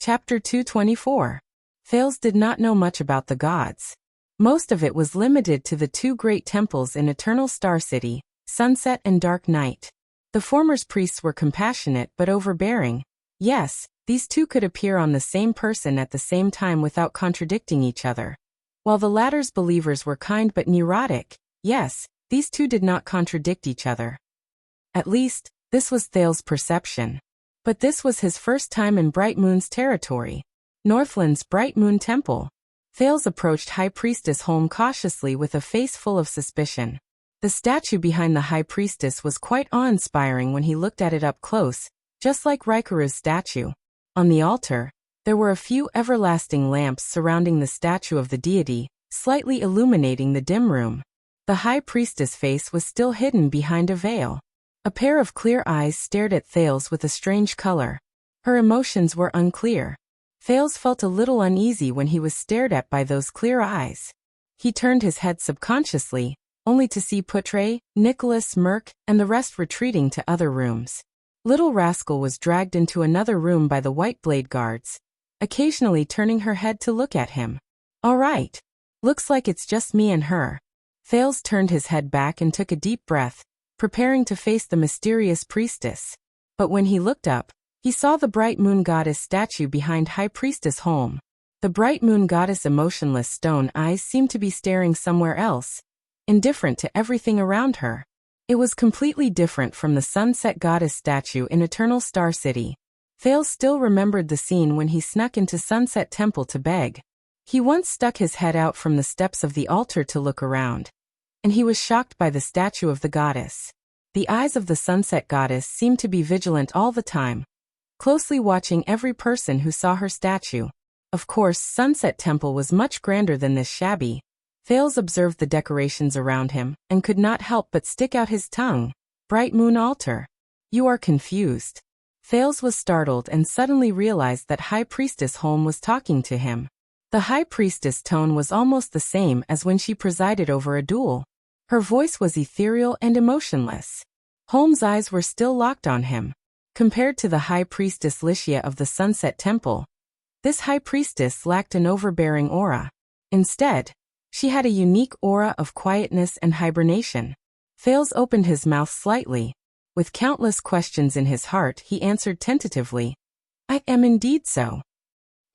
Chapter 224. Thales did not know much about the gods. Most of it was limited to the two great temples in Eternal Star City, Sunset and Dark Night. The former's priests were compassionate but overbearing. Yes, these two could appear on the same person at the same time without contradicting each other. While the latter's believers were kind but neurotic, yes, these two did not contradict each other. At least, this was Thales' perception. But this was his first time in Bright Moon's territory, Northland's Bright Moon Temple. Thales approached High Priestess Holm cautiously with a face full of suspicion. The statue behind the High Priestess was quite awe-inspiring when he looked at it up close, just like Raikaru's statue. On the altar, there were a few everlasting lamps surrounding the statue of the deity, slightly illuminating the dim room. The High Priestess' face was still hidden behind a veil. A pair of clear eyes stared at Thales with a strange color. Her emotions were unclear. Thales felt a little uneasy when he was stared at by those clear eyes. He turned his head subconsciously, only to see Putre, Nicholas, Merc, and the rest retreating to other rooms. Little Rascal was dragged into another room by the White Blade guards, occasionally turning her head to look at him. All right. Looks like it's just me and her. Thales turned his head back and took a deep breath, preparing to face the mysterious priestess. But when he looked up, he saw the Bright Moon Goddess statue behind High Priestess Holm. The Bright Moon Goddess' emotionless stone eyes seemed to be staring somewhere else, indifferent to everything around her. It was completely different from the Sunset Goddess statue in Eternal Star City. Thales still remembered the scene when he snuck into Sunset Temple to beg. He once stuck his head out from the steps of the altar to look around, and he was shocked by the statue of the goddess. The eyes of the Sunset Goddess seemed to be vigilant all the time, closely watching every person who saw her statue. Of course, Sunset Temple was much grander than this shabby. Thales observed the decorations around him, and could not help but stick out his tongue. Bright Moon Altar. You are confused. Thales was startled and suddenly realized that High Priestess Holm was talking to him. The High Priestess' tone was almost the same as when she presided over a duel. Her voice was ethereal and emotionless. Holm's eyes were still locked on him. Compared to the High Priestess Lycia of the Sunset Temple, this High Priestess lacked an overbearing aura. Instead, she had a unique aura of quietness and hibernation. Thales opened his mouth slightly. With countless questions in his heart, he answered tentatively, "I am indeed so."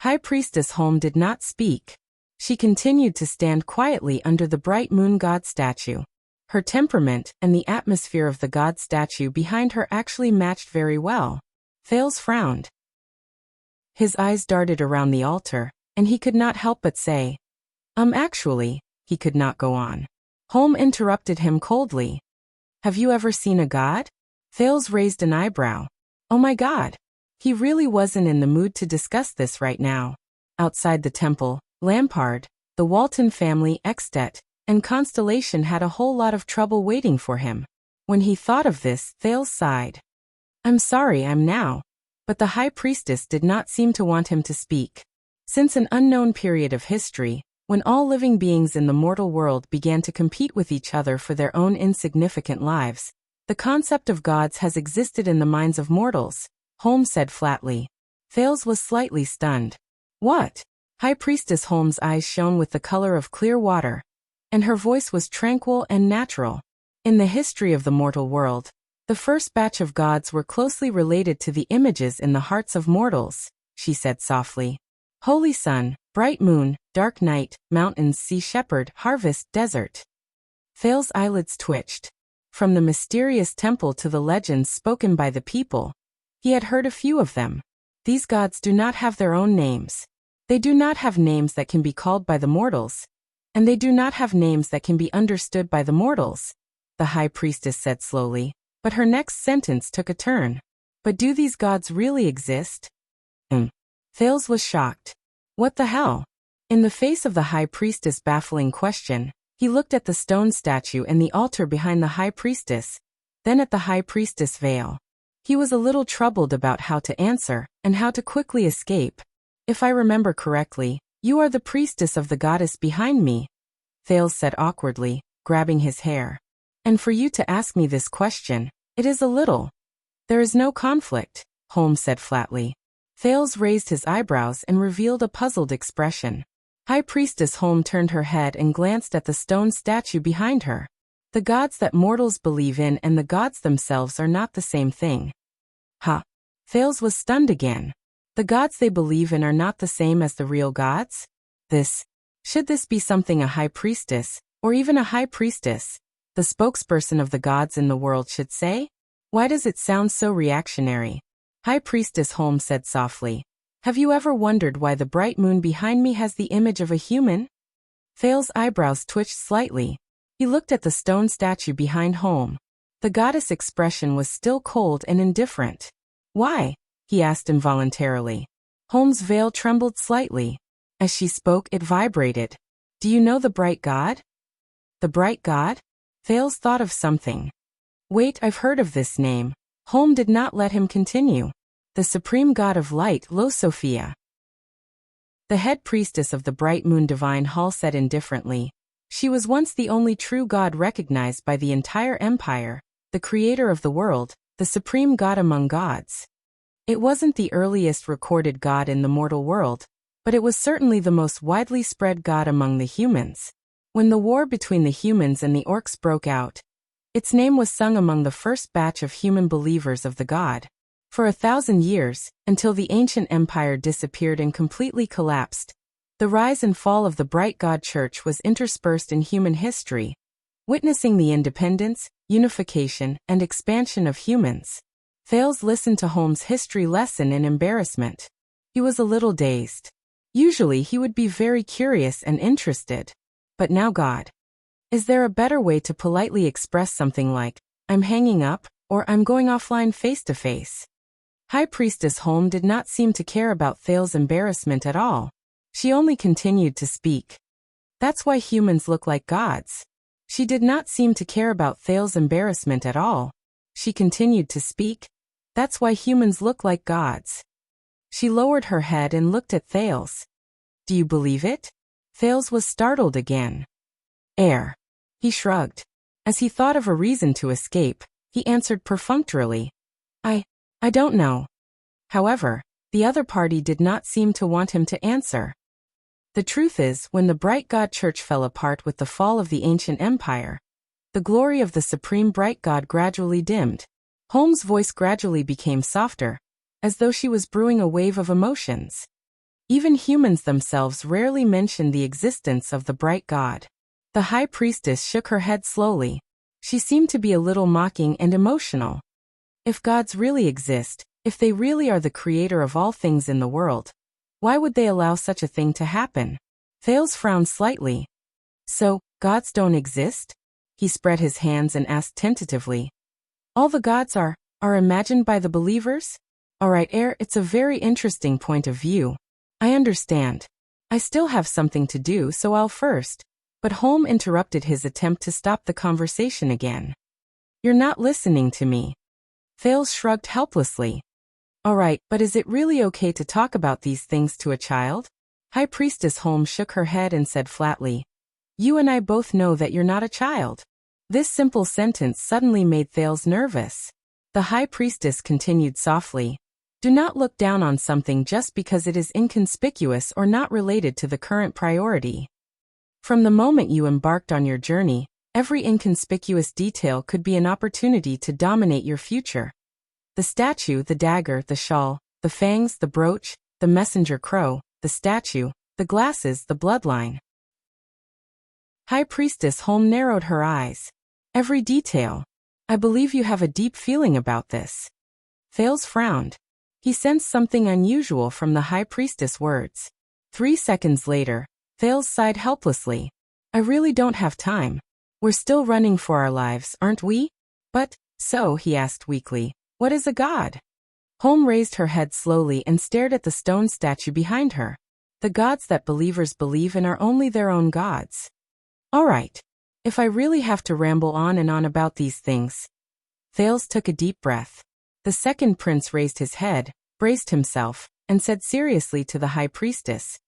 High Priestess Holm did not speak. She continued to stand quietly under the Bright Moon God statue. Her temperament and the atmosphere of the god statue behind her actually matched very well. Thales frowned. His eyes darted around the altar, and he could not help but say, Actually," he could not go on. Holm interrupted him coldly. "Have you ever seen a god?" Thales raised an eyebrow. Oh my god. He really wasn't in the mood to discuss this right now. Outside the temple, Lampard, the Walton family, Extet, and Constellation had a whole lot of trouble waiting for him. When he thought of this, Thales sighed. "I'm sorry I'm now." But the High Priestess did not seem to want him to speak. Since an unknown period of history, when all living beings in the mortal world began to compete with each other for their own insignificant lives, the concept of gods has existed in the minds of mortals, Holmes said flatly. Thales was slightly stunned. What? High Priestess Holmes' eyes shone with the color of clear water, and her voice was tranquil and natural. In the history of the mortal world, the first batch of gods were closely related to the images in the hearts of mortals, she said softly. Holy Sun, Bright Moon, Dark Night, Mountains, Sea Shepherd, Harvest, Desert. Thales' eyelids twitched. From the mysterious temple to the legends spoken by the people, he had heard a few of them. These gods do not have their own names. They do not have names that can be called by the mortals, and they do not have names that can be understood by the mortals, the High Priestess said slowly, but her next sentence took a turn. But do these gods really exist? Thales was shocked. What the hell? In the face of the High Priestess' baffling question, he looked at the stone statue and the altar behind the High Priestess, then at the High Priestess veil. He was a little troubled about how to answer, and how to quickly escape. If I remember correctly, you are the priestess of the goddess behind me, Thales said awkwardly, grabbing his hair. And for you to ask me this question, it is a little. There is no conflict, Holmes said flatly. Thales raised his eyebrows and revealed a puzzled expression. High Priestess Holm turned her head and glanced at the stone statue behind her. The gods that mortals believe in and the gods themselves are not the same thing. Ha! Thales was stunned again. The gods they believe in are not the same as the real gods? Should this be something a high priestess, or even a high priestess, the spokesperson of the gods in the world should say? Why does it sound so reactionary? High Priestess Holm said softly. Have you ever wondered why the bright moon behind me has the image of a human? Thales' eyebrows twitched slightly. He looked at the stone statue behind Holm. The goddess' expression was still cold and indifferent. Why? He asked involuntarily. Holm's veil trembled slightly. As she spoke, it vibrated. Do you know the bright god? The bright god? Thales thought of something. Wait, I've heard of this name. Holm did not let him continue. The supreme god of light, Lo Sophia. The head priestess of the bright moon divine hall said indifferently. She was once the only true god recognized by the entire empire, the creator of the world, the supreme god among gods. It wasn't the earliest recorded god in the mortal world, but it was certainly the most widely spread god among the humans. When the war between the humans and the orcs broke out, its name was sung among the first batch of human believers of the god. For 1,000 years, until the ancient empire disappeared and completely collapsed, the rise and fall of the bright god church was interspersed in human history, witnessing the independence, unification, and expansion of humans. Thales listened to Holm's history lesson in embarrassment. He was a little dazed. Usually he would be very curious and interested. But now God. Is there a better way to politely express something like, I'm hanging up, or I'm going offline face to face? High Priestess Holm did not seem to care about Thales' embarrassment at all. She only continued to speak. That's why humans look like gods. She did not seem to care about Thales' embarrassment at all. She continued to speak. That's why humans look like gods. She lowered her head and looked at Thales. Do you believe it? Thales was startled again. Heir. He shrugged. As he thought of a reason to escape, he answered perfunctorily. I don't know. However, the other party did not seem to want him to answer. The truth is, when the bright god church fell apart with the fall of the ancient empire, the glory of the supreme bright god gradually dimmed. Holm's voice gradually became softer, as though she was brewing a wave of emotions. Even humans themselves rarely mention the existence of the bright god. The high priestess shook her head slowly. She seemed to be a little mocking and emotional. If gods really exist, if they really are the creator of all things in the world, why would they allow such a thing to happen? Thales frowned slightly. So, gods don't exist? He spread his hands and asked tentatively. All the gods are imagined by the believers? Alright, Heir, it's a very interesting point of view. I understand. I still have something to do, so I'll first. But Holm interrupted his attempt to stop the conversation again. You're not listening to me. Thales shrugged helplessly. Alright, but is it really okay to talk about these things to a child? High Priestess Holm shook her head and said flatly. You and I both know that you're not a child. This simple sentence suddenly made Thales nervous. The High Priestess continued softly. Do not look down on something just because it is inconspicuous or not related to the current priority. From the moment you embarked on your journey, every inconspicuous detail could be an opportunity to dominate your future. The statue, the dagger, the shawl, the fangs, the brooch, the messenger crow, the statue, the glasses, the bloodline. High Priestess Holm narrowed her eyes. Every detail. I believe you have a deep feeling about this. Thales frowned. He sensed something unusual from the High Priestess' words. 3 seconds later, Thales sighed helplessly. I really don't have time. We're still running for our lives, aren't we? But, so, he asked weakly, what is a god? Holm raised her head slowly and stared at the stone statue behind her. The gods that believers believe in are only their own gods. All right. If I really have to ramble on and on about these things. Thales took a deep breath. The second prince raised his head, braced himself, and said seriously to the High Priestess.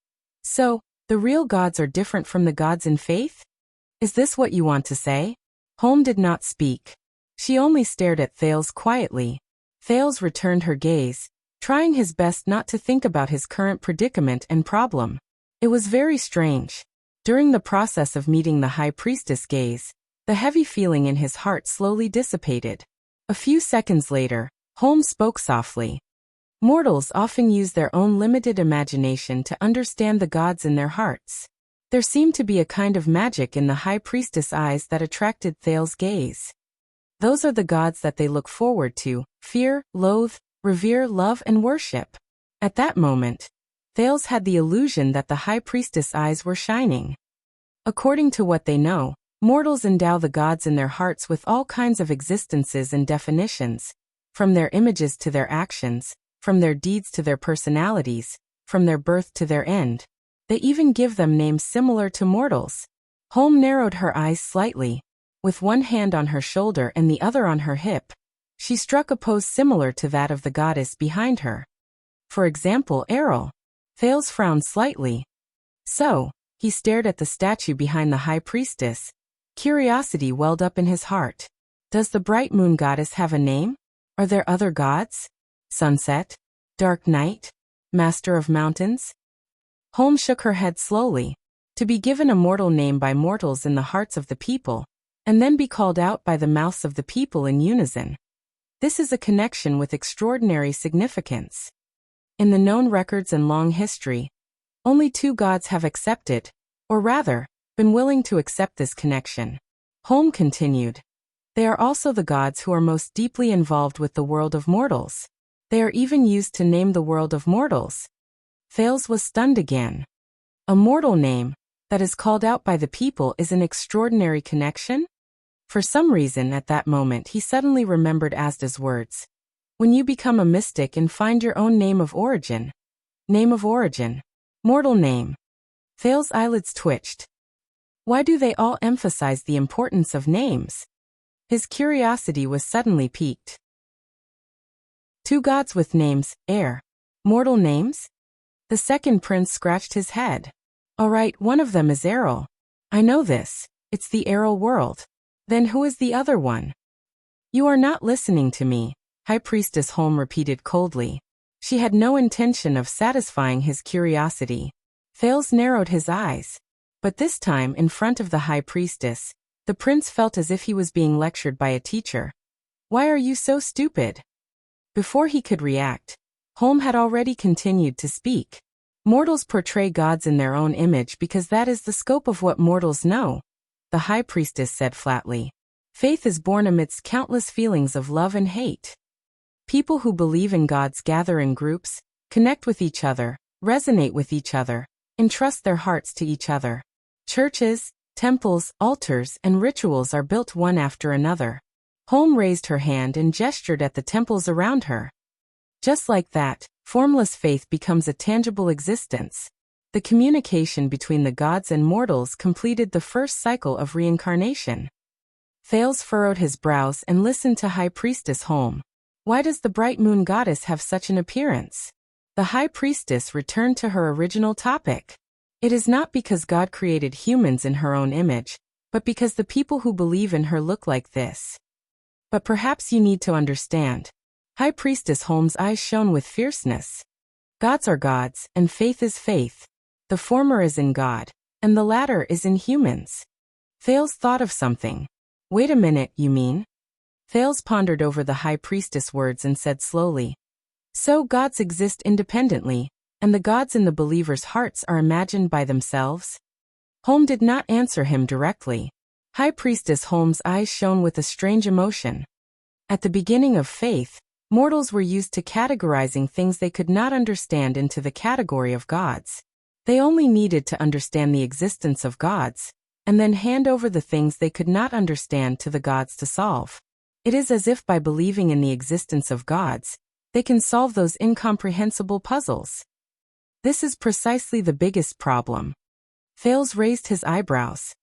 So, the real gods are different from the gods in faith? Is this what you want to say? Holm did not speak. She only stared at Thales quietly. Thales returned her gaze, trying his best not to think about his current predicament and problem. It was very strange. During the process of meeting the high priestess gaze, the heavy feeling in his heart slowly dissipated. A few seconds later, Holmes spoke softly. Mortals often use their own limited imagination to understand the gods in their hearts. There seemed to be a kind of magic in the high priestess' eyes that attracted Thales's gaze. Those are the gods that they look forward to, fear, loathe, revere, love, and worship. At that moment, Thales had the illusion that the high priestess' eyes were shining. According to what they know, mortals endow the gods in their hearts with all kinds of existences and definitions, from their images to their actions, from their deeds to their personalities, from their birth to their end. They even give them names similar to mortals. Holm narrowed her eyes slightly. With one hand on her shoulder and the other on her hip, she struck a pose similar to that of the goddess behind her. For example, Errol. Thales frowned slightly. So, he stared at the statue behind the high priestess. Curiosity welled up in his heart. Does the bright moon goddess have a name? Are there other gods? Sunset? Dark night? Master of mountains? Holmes shook her head slowly. To be given a mortal name by mortals in the hearts of the people, and then be called out by the mouths of the people in unison. This is a connection with extraordinary significance. In the known records and long history, only two gods have accepted, or rather, been willing to accept this connection. Holm continued. They are also the gods who are most deeply involved with the world of mortals. They are even used to name the world of mortals. Thales was stunned again. A mortal name, that is called out by the people, is an extraordinary connection? For some reason at that moment he suddenly remembered Asda's words. When you become a mystic and find your own name of origin. Name of origin. Mortal name. Thales' eyelids twitched. Why do they all emphasize the importance of names? His curiosity was suddenly piqued. Two gods with names, Heir. Mortal names? The second prince scratched his head. All right, one of them is Errol. I know this. It's the Errol world. Then who is the other one? You are not listening to me, High Priestess Holm repeated coldly. She had no intention of satisfying his curiosity. Thales narrowed his eyes. But this time, in front of the High Priestess, the prince felt as if he was being lectured by a teacher. Why are you so stupid? Before he could react, Holm had already continued to speak. Mortals portray gods in their own image because that is the scope of what mortals know, the High Priestess said flatly. Faith is born amidst countless feelings of love and hate. People who believe in gods gather in groups, connect with each other, resonate with each other, entrust their hearts to each other. Churches, temples, altars, and rituals are built one after another. Holm raised her hand and gestured at the temples around her. Just like that, formless faith becomes a tangible existence. The communication between the gods and mortals completed the first cycle of reincarnation. Thales furrowed his brows and listened to High Priestess Holm. Why does the bright moon goddess have such an appearance? The High Priestess returned to her original topic. It is not because God created humans in her own image, but because the people who believe in her look like this. But perhaps you need to understand. High Priestess Holm's eyes shone with fierceness. Gods are gods, and faith is faith. The former is in God, and the latter is in humans. Thales thought of something. Wait a minute, you mean? Thales pondered over the High Priestess' words and said slowly. So gods exist independently, and the gods in the believers' hearts are imagined by themselves? Holm did not answer him directly. High Priestess Holm's eyes shone with a strange emotion. At the beginning of faith, mortals were used to categorizing things they could not understand into the category of gods. They only needed to understand the existence of gods, and then hand over the things they could not understand to the gods to solve. It is as if by believing in the existence of gods, they can solve those incomprehensible puzzles. This is precisely the biggest problem. Thales raised his eyebrows.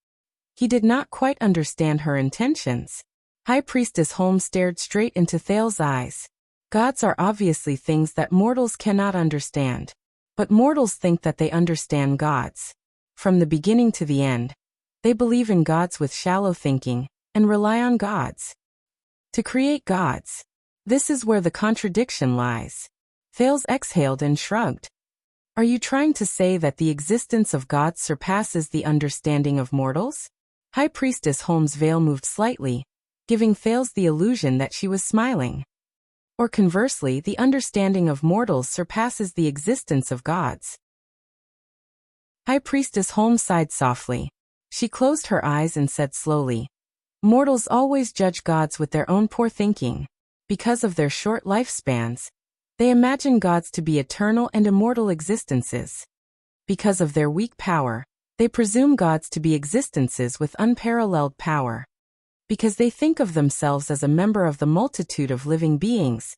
He did not quite understand her intentions. High Priestess Holm stared straight into Thales' eyes. Gods are obviously things that mortals cannot understand. But mortals think that they understand gods. From the beginning to the end, they believe in gods with shallow thinking, and rely on gods to create gods. This is where the contradiction lies. Thales exhaled and shrugged. Are you trying to say that the existence of gods surpasses the understanding of mortals? High Priestess Holmes' veil moved slightly, giving Thales the illusion that she was smiling. Or conversely, the understanding of mortals surpasses the existence of gods. High Priestess Holmes sighed softly. She closed her eyes and said slowly, mortals always judge gods with their own poor thinking. Because of their short lifespans, they imagine gods to be eternal and immortal existences. Because of their weak power, they presume gods to be existences with unparalleled power. Because they think of themselves as a member of the multitude of living beings,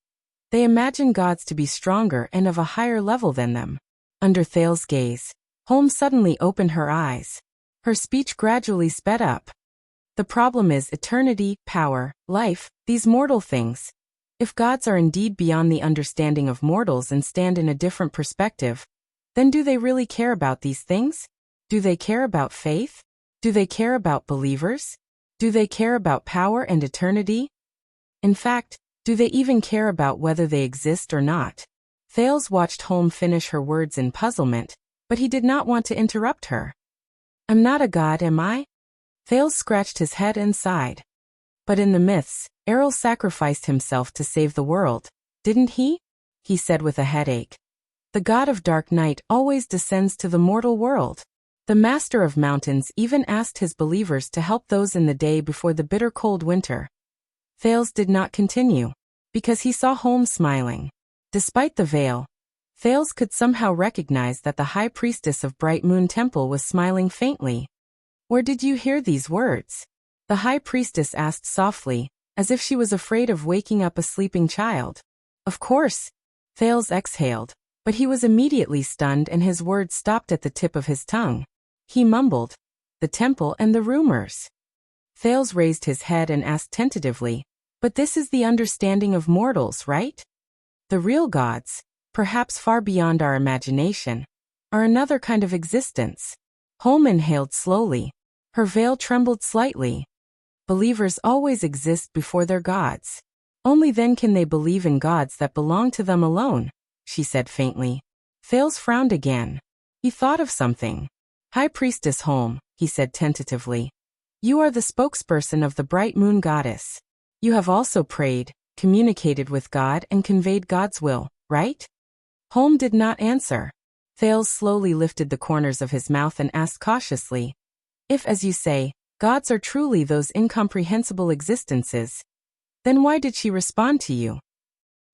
they imagine gods to be stronger and of a higher level than them. Under Thales' gaze, Holmes suddenly opened her eyes. Her speech gradually sped up. The problem is eternity, power, life, these mortal things. If gods are indeed beyond the understanding of mortals and stand in a different perspective, then do they really care about these things? Do they care about faith? Do they care about believers? Do they care about power and eternity? In fact, do they even care about whether they exist or not? Thales watched Holmes finish her words in puzzlement, but he did not want to interrupt her. I'm not a god, am I? Thales scratched his head and sighed. But in the myths, Errol sacrificed himself to save the world, didn't he? He said with a headache. The god of dark night always descends to the mortal world. The master of mountains even asked his believers to help those in the day before the bitter cold winter. Thales did not continue, because he saw Holmes smiling. Despite the veil, Thales could somehow recognize that the high priestess of Bright Moon Temple was smiling faintly. Where did you hear these words? The high priestess asked softly, as if she was afraid of waking up a sleeping child. Of course. Thales exhaled, but he was immediately stunned and his words stopped at the tip of his tongue. He mumbled, the temple and the rumors. Thales raised his head and asked tentatively, but this is the understanding of mortals, right? The real gods, perhaps far beyond our imagination, are another kind of existence. Holmes inhaled slowly. Her veil trembled slightly. Believers always exist before their gods. Only then can they believe in gods that belong to them alone, she said faintly. Thales frowned again. He thought of something. High Priestess Holmes, he said tentatively. You are the spokesperson of the Bright Moon Goddess. You have also prayed, communicated with God and conveyed God's will, right? Holmes did not answer. Thales slowly lifted the corners of his mouth and asked cautiously, if, as you say, gods are truly those incomprehensible existences, then why did she respond to you?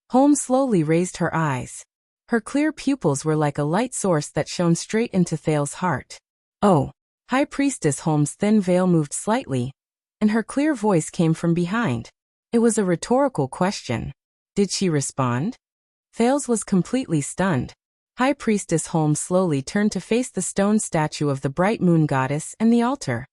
Holmes slowly raised her eyes. Her clear pupils were like a light source that shone straight into Thales' heart. Oh, High Priestess Holmes' thin veil moved slightly, and her clear voice came from behind. It was a rhetorical question. Did she respond? Thales was completely stunned. High Priestess Holmes slowly turned to face the stone statue of the Bright Moon Goddess and the altar.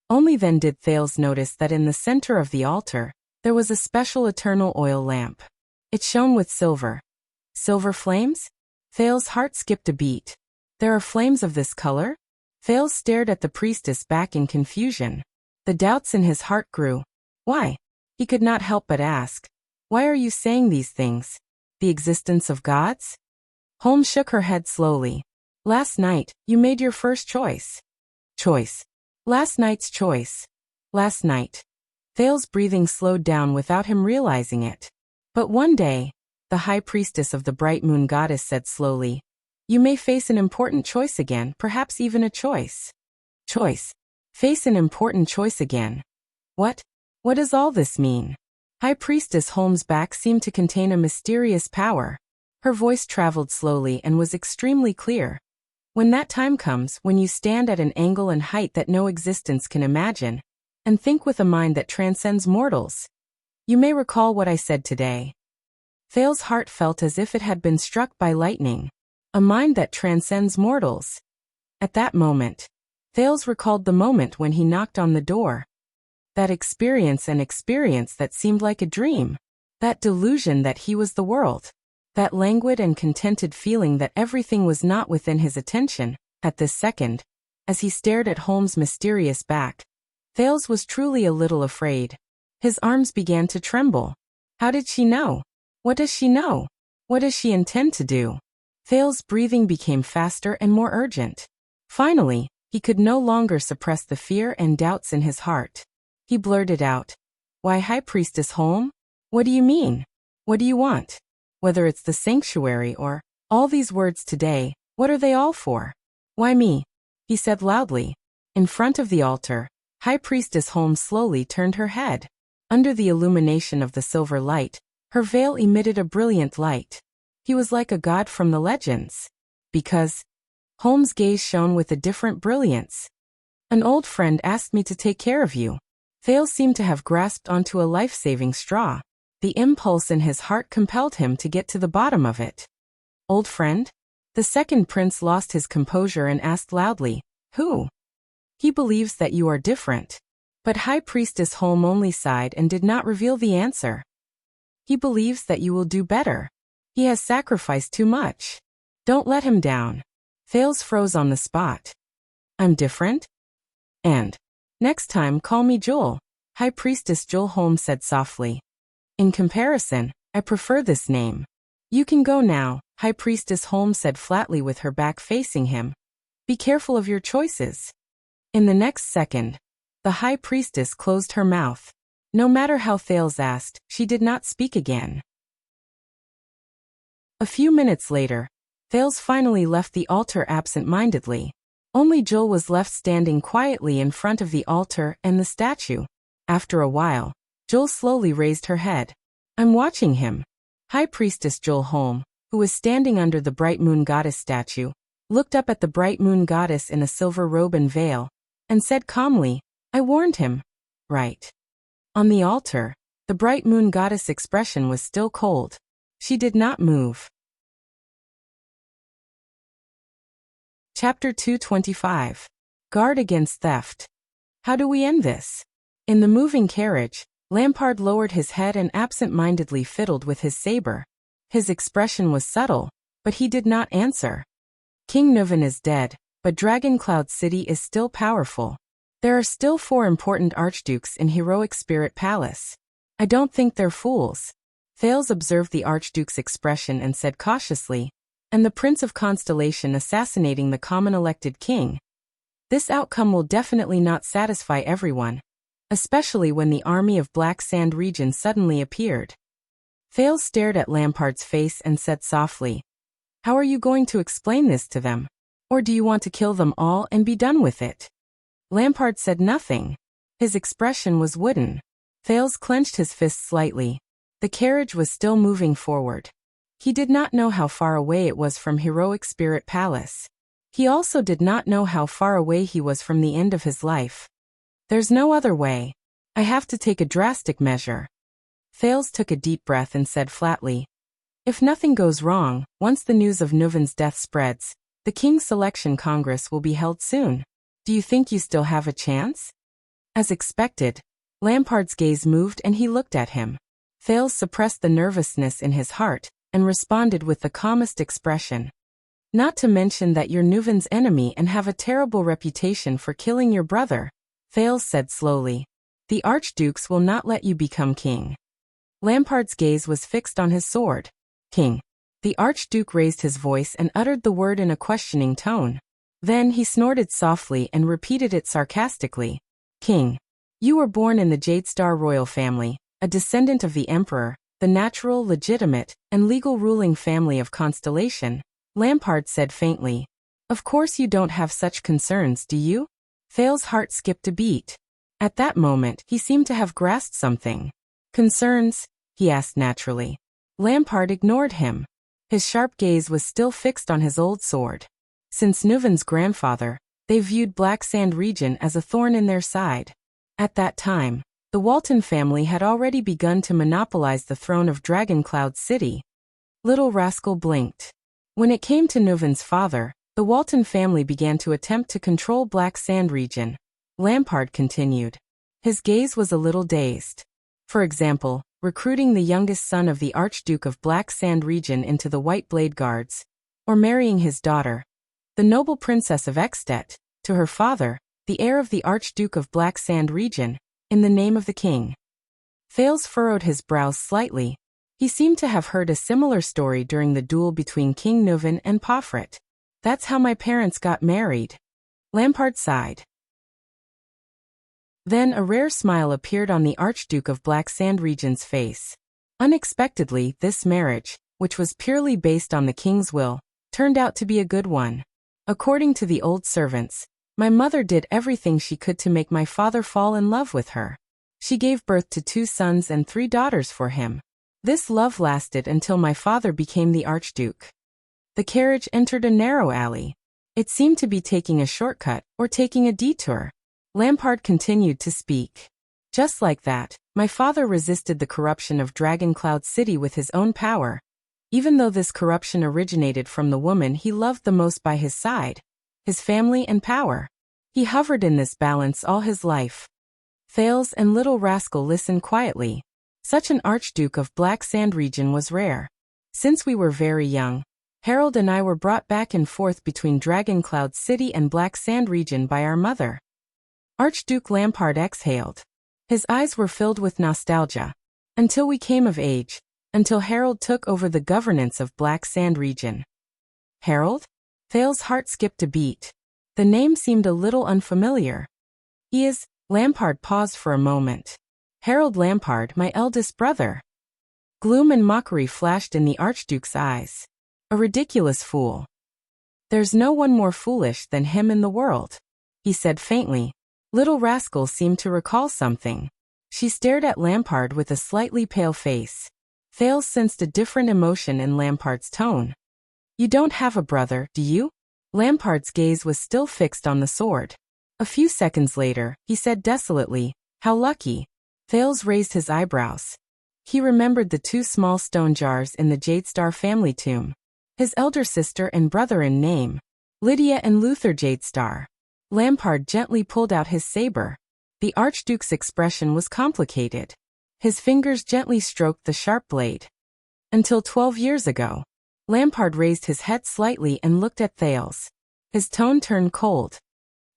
Only then did Thales notice that in the center of the altar, there was a special eternal oil lamp. It shone with silver. Silver flames? Thales' heart skipped a beat. There are flames of this color? Thales stared at the priestess back in confusion. The doubts in his heart grew. Why? He could not help but ask. Why are you saying these things? The existence of gods? Holmes shook her head slowly. Last night, you made your first choice. Choice. Last night's choice. Last night. Thales' breathing slowed down without him realizing it. But one day, the high priestess of the Bright Moon Goddess said slowly, you may face an important choice again, perhaps even a choice. Choice. Face an important choice again. What? What does all this mean? High Priestess Holmes' back seemed to contain a mysterious power. Her voice traveled slowly and was extremely clear. When that time comes, when you stand at an angle and height that no existence can imagine, and think with a mind that transcends mortals, you may recall what I said today. Thales' heart felt as if it had been struck by lightning. A mind that transcends mortals. At that moment, Thales recalled the moment when he knocked on the door. That experience, an experience that seemed like a dream. That delusion that he was the world. That languid and contented feeling that everything was not within his attention. At this second, as he stared at Holmes' mysterious back, Thales was truly a little afraid. His arms began to tremble. How did she know? What does she know? What does she intend to do? Thal's breathing became faster and more urgent. Finally, he could no longer suppress the fear and doubts in his heart. He blurted out, "Why, High Priestess Holm? What do you mean? What do you want? Whether it's the sanctuary or all these words today, what are they all for?" "Why me?" he said loudly. In front of the altar, High Priestess Holm slowly turned her head. Under the illumination of the silver light, her veil emitted a brilliant light. He was like a god from the legends. Because Holm's gaze shone with a different brilliance. "An old friend asked me to take care of you." Thale seemed to have grasped onto a life-saving straw. The impulse in his heart compelled him to get to the bottom of it. "Old friend?" The second prince lost his composure and asked loudly, "Who?" "He believes that you are different." But High Priestess Holm only sighed and did not reveal the answer. "He believes that you will do better. He has sacrificed too much. Don't let him down." Thales froze on the spot. "I'm different? And next time call me Jewel," High Priestess Jewel Holm said softly. "In comparison, I prefer this name." "You can go now," High Priestess Holm said flatly with her back facing him. "Be careful of your choices." In the next second, the High Priestess closed her mouth. No matter how Thales asked, she did not speak again. A few minutes later, Thales finally left the altar absent-mindedly. Only Jewel was left standing quietly in front of the altar and the statue. After a while, Jewel slowly raised her head. "I'm watching him." High Priestess Jewel Holm, who was standing under the bright moon goddess statue, looked up at the bright moon goddess in a silver robe and veil, and said calmly, "I warned him." "Right." On the altar, the bright moon goddess' expression was still cold. She did not move. Chapter 225. Guard Against Theft. How do we end this? In the moving carriage, Lampard lowered his head and absent-mindedly fiddled with his saber. His expression was subtle, but he did not answer. King Nuvan is dead, but Dragoncloud City is still powerful. There are still 4 important archdukes in Heroic Spirit Palace. I don't think they're fools. Thales observed the archduke's expression and said cautiously, "And the Prince of Constellation assassinating the common elected king. This outcome will definitely not satisfy everyone, especially when the army of Black Sand region suddenly appeared." Thales stared at Lampard's face and said softly, "How are you going to explain this to them? Or do you want to kill them all and be done with it?" Lampard said nothing. His expression was wooden. Thales clenched his fist slightly. The carriage was still moving forward. He did not know how far away it was from Heroic Spirit Palace. He also did not know how far away he was from the end of his life. "There's no other way. I have to take a drastic measure." Thales took a deep breath and said flatly, "If nothing goes wrong, once the news of Nuvan's death spreads, the King's Selection Congress will be held soon. Do you think you still have a chance?" As expected, Lampard's gaze moved and he looked at him. Thales suppressed the nervousness in his heart and responded with the calmest expression. "Not to mention that you're Nuvan's enemy and have a terrible reputation for killing your brother," Thales said slowly. "The archdukes will not let you become king." Lampard's gaze was fixed on his sword. "King." The archduke raised his voice and uttered the word in a questioning tone. Then he snorted softly and repeated it sarcastically. "King. You were born in the Jadestar royal family, a descendant of the emperor, the natural, legitimate, and legal ruling family of Constellation," Lampard said faintly. "Of course you don't have such concerns, do you?" Thale's heart skipped a beat. At that moment, he seemed to have grasped something. "Concerns?" he asked naturally. Lampard ignored him. His sharp gaze was still fixed on his old sword. Since Nuvan's grandfather, they viewed Black Sand region as a thorn in their side. At that time, the Walton family had already begun to monopolize the throne of Dragoncloud City. Little Rascal blinked. When it came to Nuvan's father, the Walton family began to attempt to control Black Sand region. Lampard continued. His gaze was a little dazed. For example, recruiting the youngest son of the Archduke of Black Sand region into the White Blade Guards, or marrying his daughter, the noble princess of Ekstedt, to her father, the heir of the Archduke of Black Sand region, in the name of the king. Thales furrowed his brows slightly. He seemed to have heard a similar story during the duel between King Nuvan and Pofret. That's how my parents got married. Lampard sighed. Then a rare smile appeared on the Archduke of Black Sand Region's face. Unexpectedly, this marriage, which was purely based on the king's will, turned out to be a good one. According to the old servants, my mother did everything she could to make my father fall in love with her. She gave birth to 2 sons and 3 daughters for him. This love lasted until my father became the Archduke. The carriage entered a narrow alley. It seemed to be taking a shortcut or taking a detour. Lampard continued to speak. Just like that, my father resisted the corruption of Dragoncloud City with his own power. Even though this corruption originated from the woman he loved the most by his side, his family and power. He hovered in this balance all his life. Thales and Little Rascal listened quietly. Such an Archduke of Black Sand Region was rare. Since we were very young, Harold and I were brought back and forth between Dragoncloud City and Black Sand Region by our mother. Archduke Lampard exhaled. His eyes were filled with nostalgia. Until we came of age, until Harold took over the governance of Black Sand Region. Harold? Thales' heart skipped a beat. The name seemed a little unfamiliar. He is. Lampard paused for a moment. Harold Lampard, my eldest brother. Gloom and mockery flashed in the Archduke's eyes. A ridiculous fool. There's no one more foolish than him in the world, he said faintly. Little Rascal seemed to recall something. She stared at Lampard with a slightly pale face. Thales sensed a different emotion in Lampard's tone. You don't have a brother, do you? Lampard's gaze was still fixed on the sword. A few seconds later, he said desolately, how lucky. Thales raised his eyebrows. He remembered the 2 small stone jars in the Jadestar family tomb. His elder sister and brother in name, Lydia and Luther Jadestar. Lampard gently pulled out his saber. The Archduke's expression was complicated. His fingers gently stroked the sharp blade. Until 12 years ago. Lampard raised his head slightly and looked at Thales. His tone turned cold.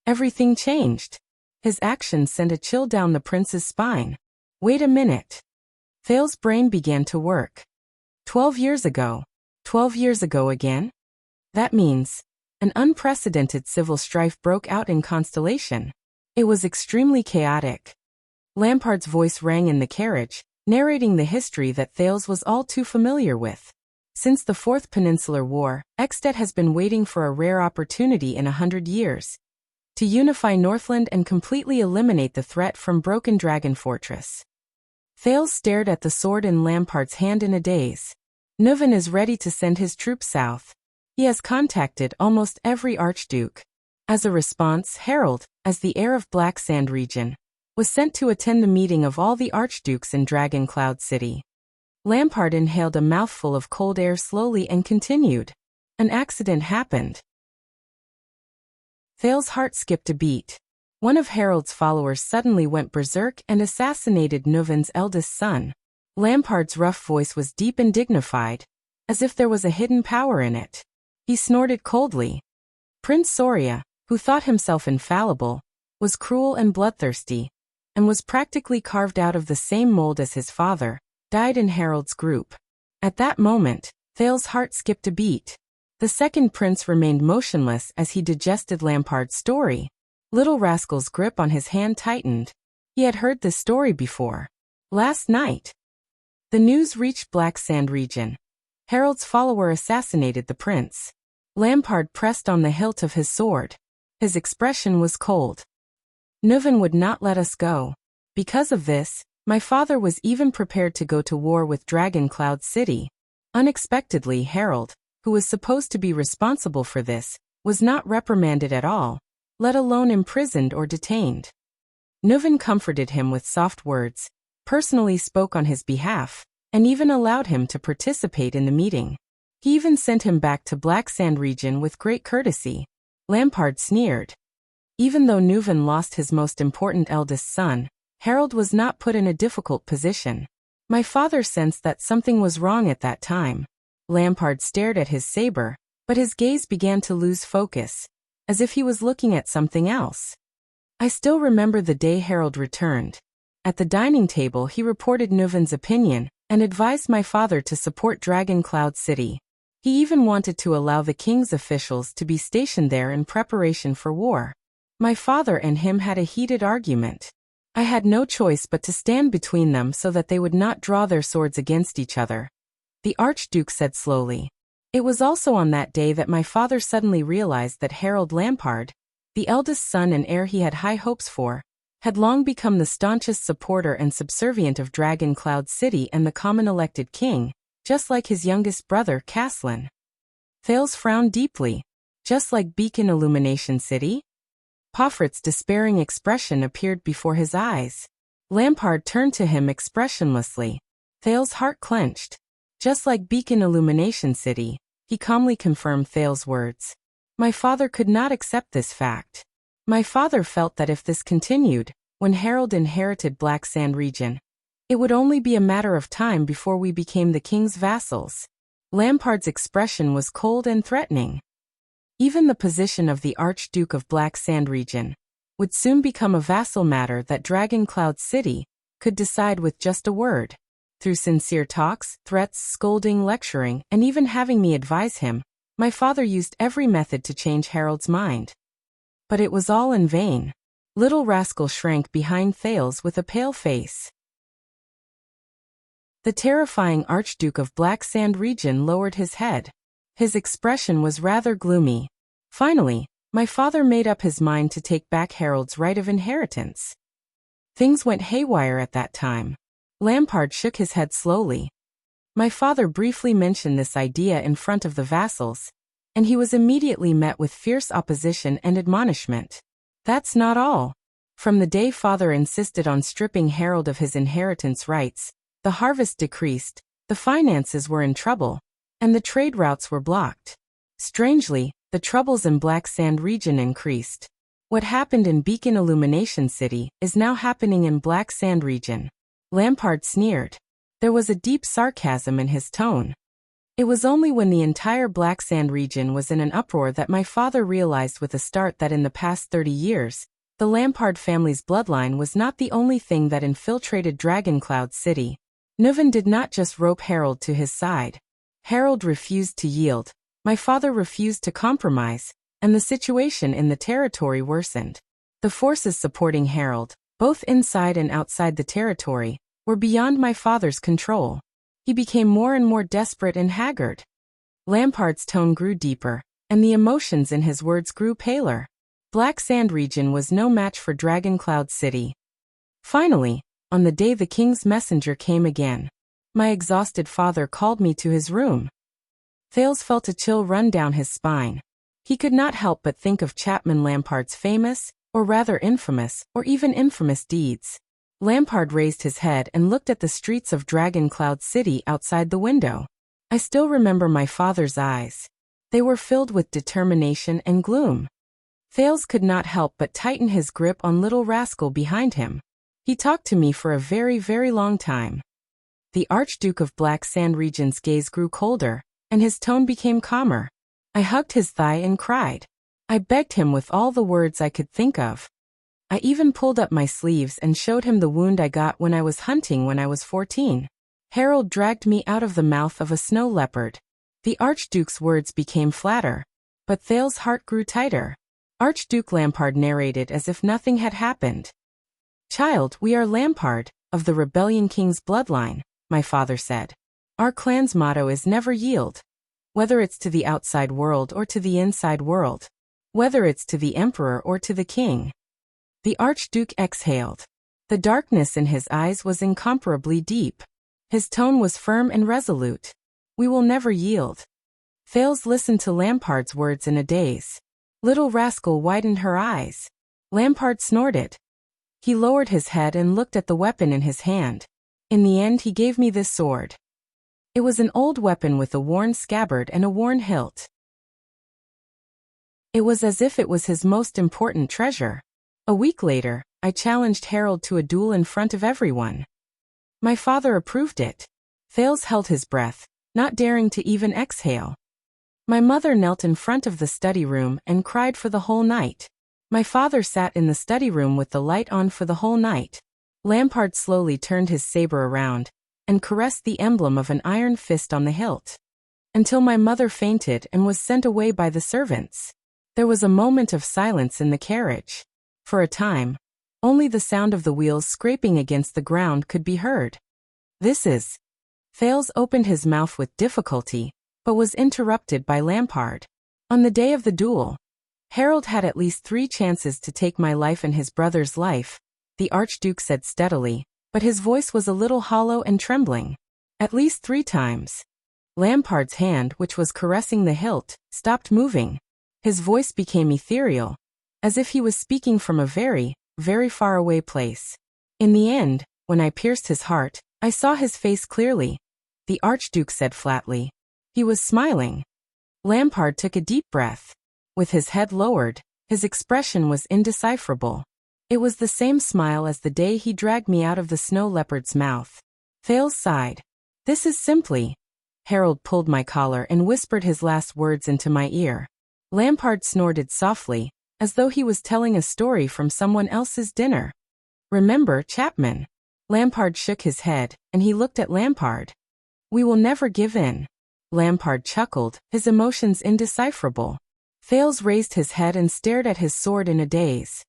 Everything changed. His action sent a chill down the prince's spine. Wait a minute. Thales' brain began to work. 12 years ago. 12 years ago again? That means an unprecedented civil strife broke out in Constellation. It was extremely chaotic. Lampard's voice rang in the carriage, narrating the history that Thales was all too familiar with. Since the Fourth Peninsular War, Ekstedt has been waiting for a rare opportunity in 100 years. To unify Northland and completely eliminate the threat from Broken Dragon Fortress. Thales stared at the sword in Lampard's hand in a daze. Nuvan is ready to send his troops south. He has contacted almost every Archduke. As a response, Harold, as the heir of Black Sand Region, was sent to attend the meeting of all the Archdukes in Dragoncloud City. Lampard inhaled a mouthful of cold air slowly and continued. An accident happened. Thales' heart skipped a beat. One of Harold's followers suddenly went berserk and assassinated Nuvan's eldest son. Lampard's rough voice was deep and dignified, as if there was a hidden power in it. He snorted coldly. Prince Soria, who thought himself infallible, was cruel and bloodthirsty, and was practically carved out of the same mold as his father, died in Harold's group. At that moment, Thales' heart skipped a beat. The second prince remained motionless as he digested Lampard's story. Little Rascal's grip on his hand tightened. He had heard this story before. Last night. The news reached Black Sand Region. Harold's follower assassinated the prince. Lampard pressed on the hilt of his sword. His expression was cold. Nuvan would not let us go. Because of this, my father was even prepared to go to war with Dragoncloud City. Unexpectedly, Harold, who was supposed to be responsible for this, was not reprimanded at all, let alone imprisoned or detained. Nuvan comforted him with soft words, personally spoke on his behalf, and even allowed him to participate in the meeting. He even sent him back to Black Sand Region with great courtesy. Lampard sneered. Even though Nuvan lost his most important eldest son, Harold was not put in a difficult position. My father sensed that something was wrong at that time. Lampard stared at his saber, but his gaze began to lose focus, as if he was looking at something else. I still remember the day Harold returned. At the dining table he reported Nuvan's opinion, and advised my father to support Dragon Cloud City. He even wanted to allow the king's officials to be stationed there in preparation for war. My father and him had a heated argument. I had no choice but to stand between them so that they would not draw their swords against each other. The Archduke said slowly. It was also on that day that my father suddenly realized that Harold Lampard, the eldest son and heir he had high hopes for, had long become the staunchest supporter and subservient of Dragon Cloud City and the common elected king, just like his youngest brother, Caslin. Thales frowned deeply. Just like Beacon Illumination City? Pomfret's despairing expression appeared before his eyes. Lampard turned to him expressionlessly. Thales' heart clenched. Just like Beacon Illumination City, he calmly confirmed Thales' words. My father could not accept this fact. My father felt that if this continued, when Harold inherited Black Sand region, it would only be a matter of time before we became the king's vassals. Lampard's expression was cold and threatening. Even the position of the Archduke of Black Sand region would soon become a vassal matter that Dragon Cloud City could decide with just a word. Through sincere talks, threats, scolding, lecturing, and even having me advise him, my father used every method to change Harold's mind. But it was all in vain. Little rascal shrank behind Thales with a pale face. The terrifying Archduke of Black Sand region lowered his head. His expression was rather gloomy. Finally, my father made up his mind to take back Harold's right of inheritance. Things went haywire at that time. Lampard shook his head slowly. My father briefly mentioned this idea in front of the vassals, and he was immediately met with fierce opposition and admonishment. That's not all. From the day father insisted on stripping Harold of his inheritance rights, the harvest decreased, the finances were in trouble, and the trade routes were blocked. Strangely, the troubles in Black Sand region increased. What happened in Beacon Illumination City is now happening in Black Sand region. Lampard sneered. There was a deep sarcasm in his tone. It was only when the entire Black Sand region was in an uproar that my father realized with a start that in the past 30 years, the Lampard family's bloodline was not the only thing that infiltrated Dragon Cloud City. Nuven did not just rope Harold to his side. Harold refused to yield, my father refused to compromise, and the situation in the territory worsened. The forces supporting Harold, both inside and outside the territory, were beyond my father's control. He became more and more desperate and haggard. Lampard's tone grew deeper, and the emotions in his words grew paler. Black Sand region was no match for Dragon Cloud City. Finally, on the day the king's messenger came again, my exhausted father called me to his room. Thales felt a chill run down his spine. He could not help but think of Chapman Lampard's famous, or rather infamous, or even infamous deeds. Lampard raised his head and looked at the streets of Dragon Cloud City outside the window. I still remember my father's eyes. They were filled with determination and gloom. Thales could not help but tighten his grip on little rascal behind him. He talked to me for a very, very long time. The Archduke of Black Sand region's gaze grew colder, and his tone became calmer. I hugged his thigh and cried. I begged him with all the words I could think of. I even pulled up my sleeves and showed him the wound I got when I was hunting when I was 14. Harold dragged me out of the mouth of a snow leopard. The Archduke's words became flatter, but Thales' heart grew tighter. Archduke Lampard narrated as if nothing had happened. Child, we are Lampard, of the Rebellion King's bloodline, my father said. Our clan's motto is never yield. Whether it's to the outside world or to the inside world. Whether it's to the emperor or to the king. The Archduke exhaled. The darkness in his eyes was incomparably deep. His tone was firm and resolute. We will never yield. Thales listened to Lampard's words in a daze. Little rascal widened her eyes. Lampard snorted. He lowered his head and looked at the weapon in his hand. In the end he gave me this sword. It was an old weapon with a worn scabbard and a worn hilt. It was as if it was his most important treasure. A week later, I challenged Harold to a duel in front of everyone. My father approved it. Thales held his breath, not daring to even exhale. My mother knelt in front of the study room and cried for the whole night. My father sat in the study room with the light on for the whole night. Lampard slowly turned his saber around, and caressed the emblem of an iron fist on the hilt. Until my mother fainted and was sent away by the servants. There was a moment of silence in the carriage. For a time, only the sound of the wheels scraping against the ground could be heard. This is... Thales opened his mouth with difficulty, but was interrupted by Lampard. On the day of the duel, Harold had at least 3 chances to take my life and his brother's life, the Archduke said steadily, but his voice was a little hollow and trembling. At least 3 times. Lampard's hand, which was caressing the hilt, stopped moving. His voice became ethereal, as if he was speaking from a very, very far away place. In the end, when I pierced his heart, I saw his face clearly, the Archduke said flatly. He was smiling. Lampard took a deep breath. With his head lowered, his expression was indecipherable. It was the same smile as the day he dragged me out of the snow leopard's mouth. Thales sighed. This is simply... Harold pulled my collar and whispered his last words into my ear. Lampard snorted softly, as though he was telling a story from someone else's dinner. Remember, Chapman? Lampard shook his head, and he looked at Lampard. We will never give in. Lampard chuckled, his emotions indecipherable. Thales raised his head and stared at his sword in a daze.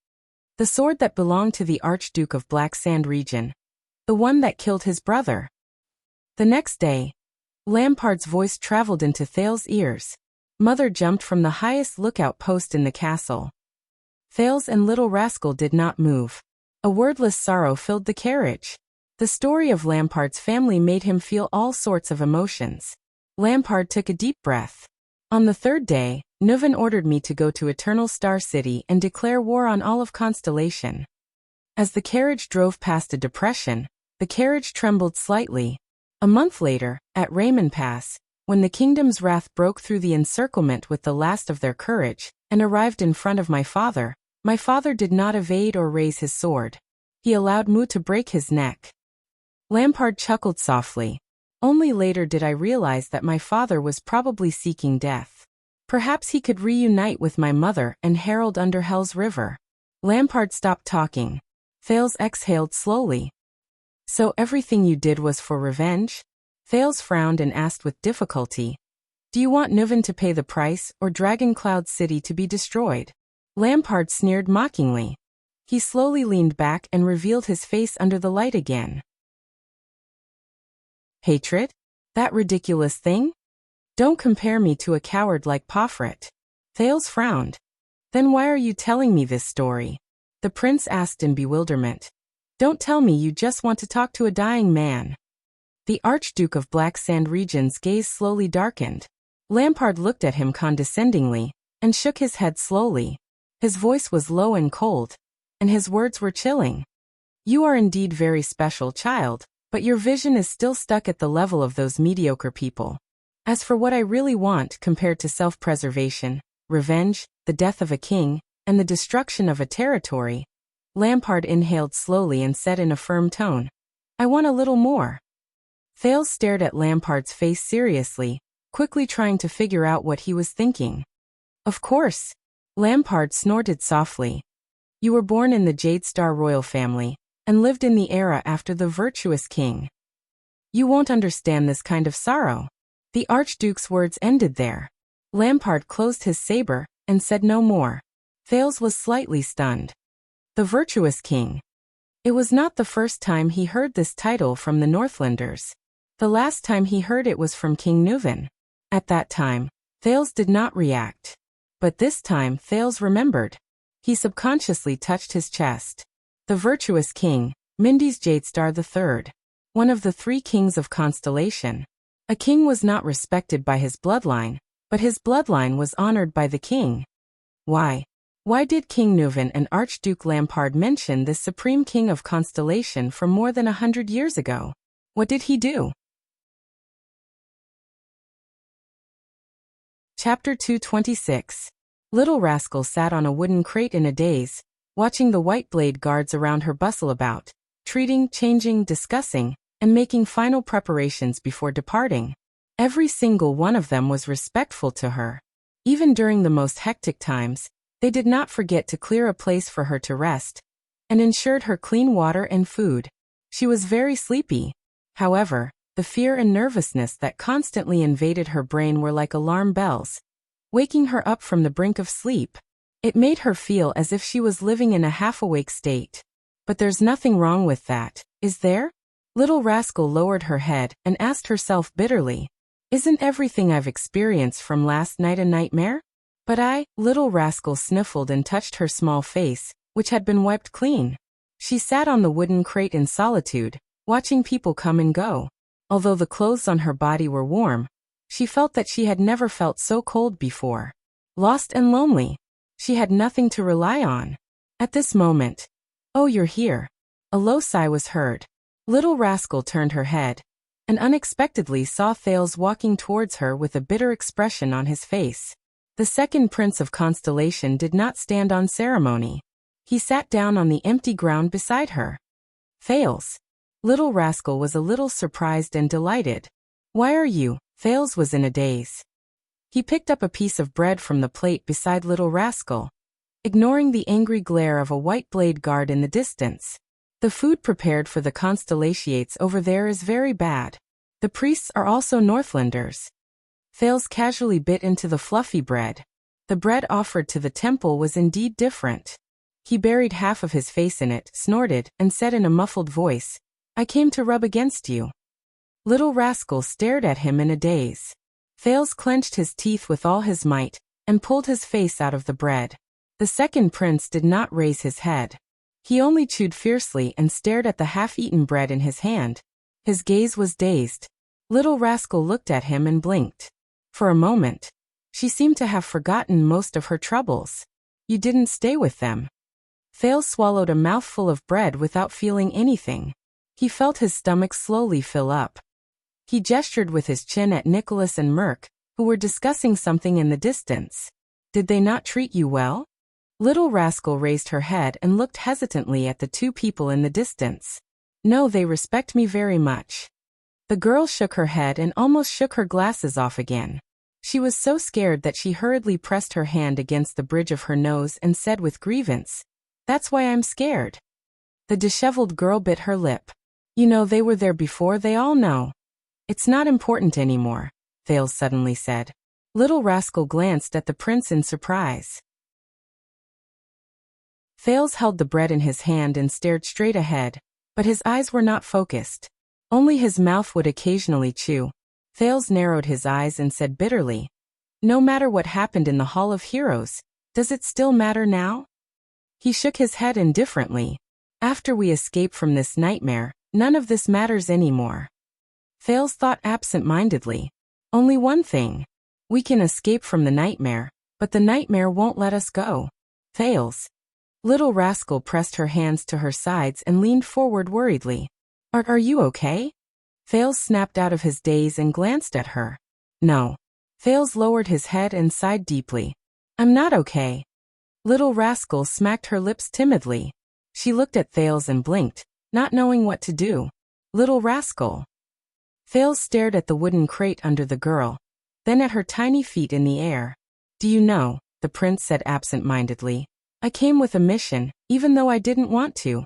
The sword that belonged to the Archduke of Black Sand region. The one that killed his brother. The next day, Lampard's voice traveled into Thales' ears. Mother jumped from the highest lookout post in the castle. Thales and Little Rascal did not move. A wordless sorrow filled the carriage. The story of Lampard's family made him feel all sorts of emotions. Lampard took a deep breath. On the 3rd day, Nuven ordered me to go to Eternal Star City and declare war on all of Constellation. As the carriage drove past a depression, the carriage trembled slightly. A month later, at Raymond Pass, when the kingdom's wrath broke through the encirclement with the last of their courage, and arrived in front of my father did not evade or raise his sword. He allowed Mu to break his neck. Lampard chuckled softly. Only later did I realize that my father was probably seeking death. Perhaps he could reunite with my mother and Harold under Hell's River. Lampard stopped talking. Thales exhaled slowly. So everything you did was for revenge? Thales frowned and asked with difficulty. Do you want Nuven to pay the price or Dragon Cloud City to be destroyed? Lampard sneered mockingly. He slowly leaned back and revealed his face under the light again. Hatred? That ridiculous thing? Don't compare me to a coward like Pofret. Thales frowned. Then why are you telling me this story? The prince asked in bewilderment. Don't tell me you just want to talk to a dying man. The Archduke of Black Sand region's gaze slowly darkened. Lampard looked at him condescendingly, and shook his head slowly. His voice was low and cold, and his words were chilling. You are indeed very special, child, but your vision is still stuck at the level of those mediocre people. As for what I really want compared to self-preservation, revenge, the death of a king, and the destruction of a territory, Lampard inhaled slowly and said in a firm tone, I want a little more. Thales stared at Lampard's face seriously, quickly trying to figure out what he was thinking. Of course. Lampard snorted softly. You were born in the Jade Star royal family, and lived in the era after the virtuous king. You won't understand this kind of sorrow. The Archduke's words ended there. Lampard closed his saber, and said no more. Thales was slightly stunned. The virtuous king. It was not the first time he heard this title from the Northlanders. The last time he heard it was from King Nuven. At that time, Thales did not react. But this time Thales remembered. He subconsciously touched his chest. The virtuous king, Mindy's Jadestar III. One of the 3 kings of Constellation. A king was not respected by his bloodline, but his bloodline was honored by the king. Why? Why did King Nuven and Archduke Lampard mention this supreme king of Constellation from more than 100 years ago? What did he do? Chapter 226. Little Rascal sat on a wooden crate in a daze, watching the white blade guards around her bustle about, treating, changing, discussing, and making final preparations before departing. Every single one of them was respectful to her. Even during the most hectic times, they did not forget to clear a place for her to rest, and ensured her clean water and food. She was very sleepy. However, the fear and nervousness that constantly invaded her brain were like alarm bells, waking her up from the brink of sleep. It made her feel as if she was living in a half-awake state. But there's nothing wrong with that, is there? Little Rascal lowered her head and asked herself bitterly. Isn't everything I've experienced from last night a nightmare? But Little Rascal sniffled and touched her small face, which had been wiped clean. She sat on the wooden crate in solitude, watching people come and go. Although the clothes on her body were warm, she felt that she had never felt so cold before. Lost and lonely. She had nothing to rely on. At this moment, "Oh, you're here." A low sigh was heard. Little Rascal turned her head, and unexpectedly saw Thales walking towards her with a bitter expression on his face. The second Prince of Constellation did not stand on ceremony. He sat down on the empty ground beside her. "Thales." Little Rascal was a little surprised and delighted. "Why are you?" Thales was in a daze. He picked up a piece of bread from the plate beside Little Rascal, ignoring the angry glare of a white blade guard in the distance. "The food prepared for the Constellations over there is very bad. The priests are also Northlanders." Thales casually bit into the fluffy bread. The bread offered to the temple was indeed different. He buried half of his face in it, snorted, and said in a muffled voice, "I came to rub against you." Little Rascal stared at him in a daze. Thales clenched his teeth with all his might, and pulled his face out of the bread. The second prince did not raise his head. He only chewed fiercely and stared at the half-eaten bread in his hand. His gaze was dazed. Little Rascal looked at him and blinked. For a moment, she seemed to have forgotten most of her troubles. "You didn't stay with them." Thales swallowed a mouthful of bread without feeling anything. He felt his stomach slowly fill up. He gestured with his chin at Nicholas and Merc, who were discussing something in the distance. "Did they not treat you well?" Little Rascal raised her head and looked hesitantly at the two people in the distance. "No, they respect me very much." The girl shook her head and almost shook her glasses off again. She was so scared that she hurriedly pressed her hand against the bridge of her nose and said with grievance, "That's why I'm scared." The disheveled girl bit her lip. "You know they were there before, they all know." "It's not important anymore," Thales suddenly said. Little Rascal glanced at the prince in surprise. Thales held the bread in his hand and stared straight ahead, but his eyes were not focused. Only his mouth would occasionally chew. Thales narrowed his eyes and said bitterly, "No matter what happened in the Hall of Heroes, does it still matter now?" He shook his head indifferently. "After we escape from this nightmare, none of this matters anymore." Thales thought absent-mindedly. "Only one thing. We can escape from the nightmare, but the nightmare won't let us go." "Thales." Little Rascal pressed her hands to her sides and leaned forward worriedly. Are you okay?" Thales snapped out of his daze and glanced at her. "No." Thales lowered his head and sighed deeply. "I'm not okay." Little Rascal smacked her lips timidly. She looked at Thales and blinked, not knowing what to do. "Little Rascal." Thales stared at the wooden crate under the girl, then at her tiny feet in the air. "Do you know," the prince said absent-mindedly, "I came with a mission, even though I didn't want to."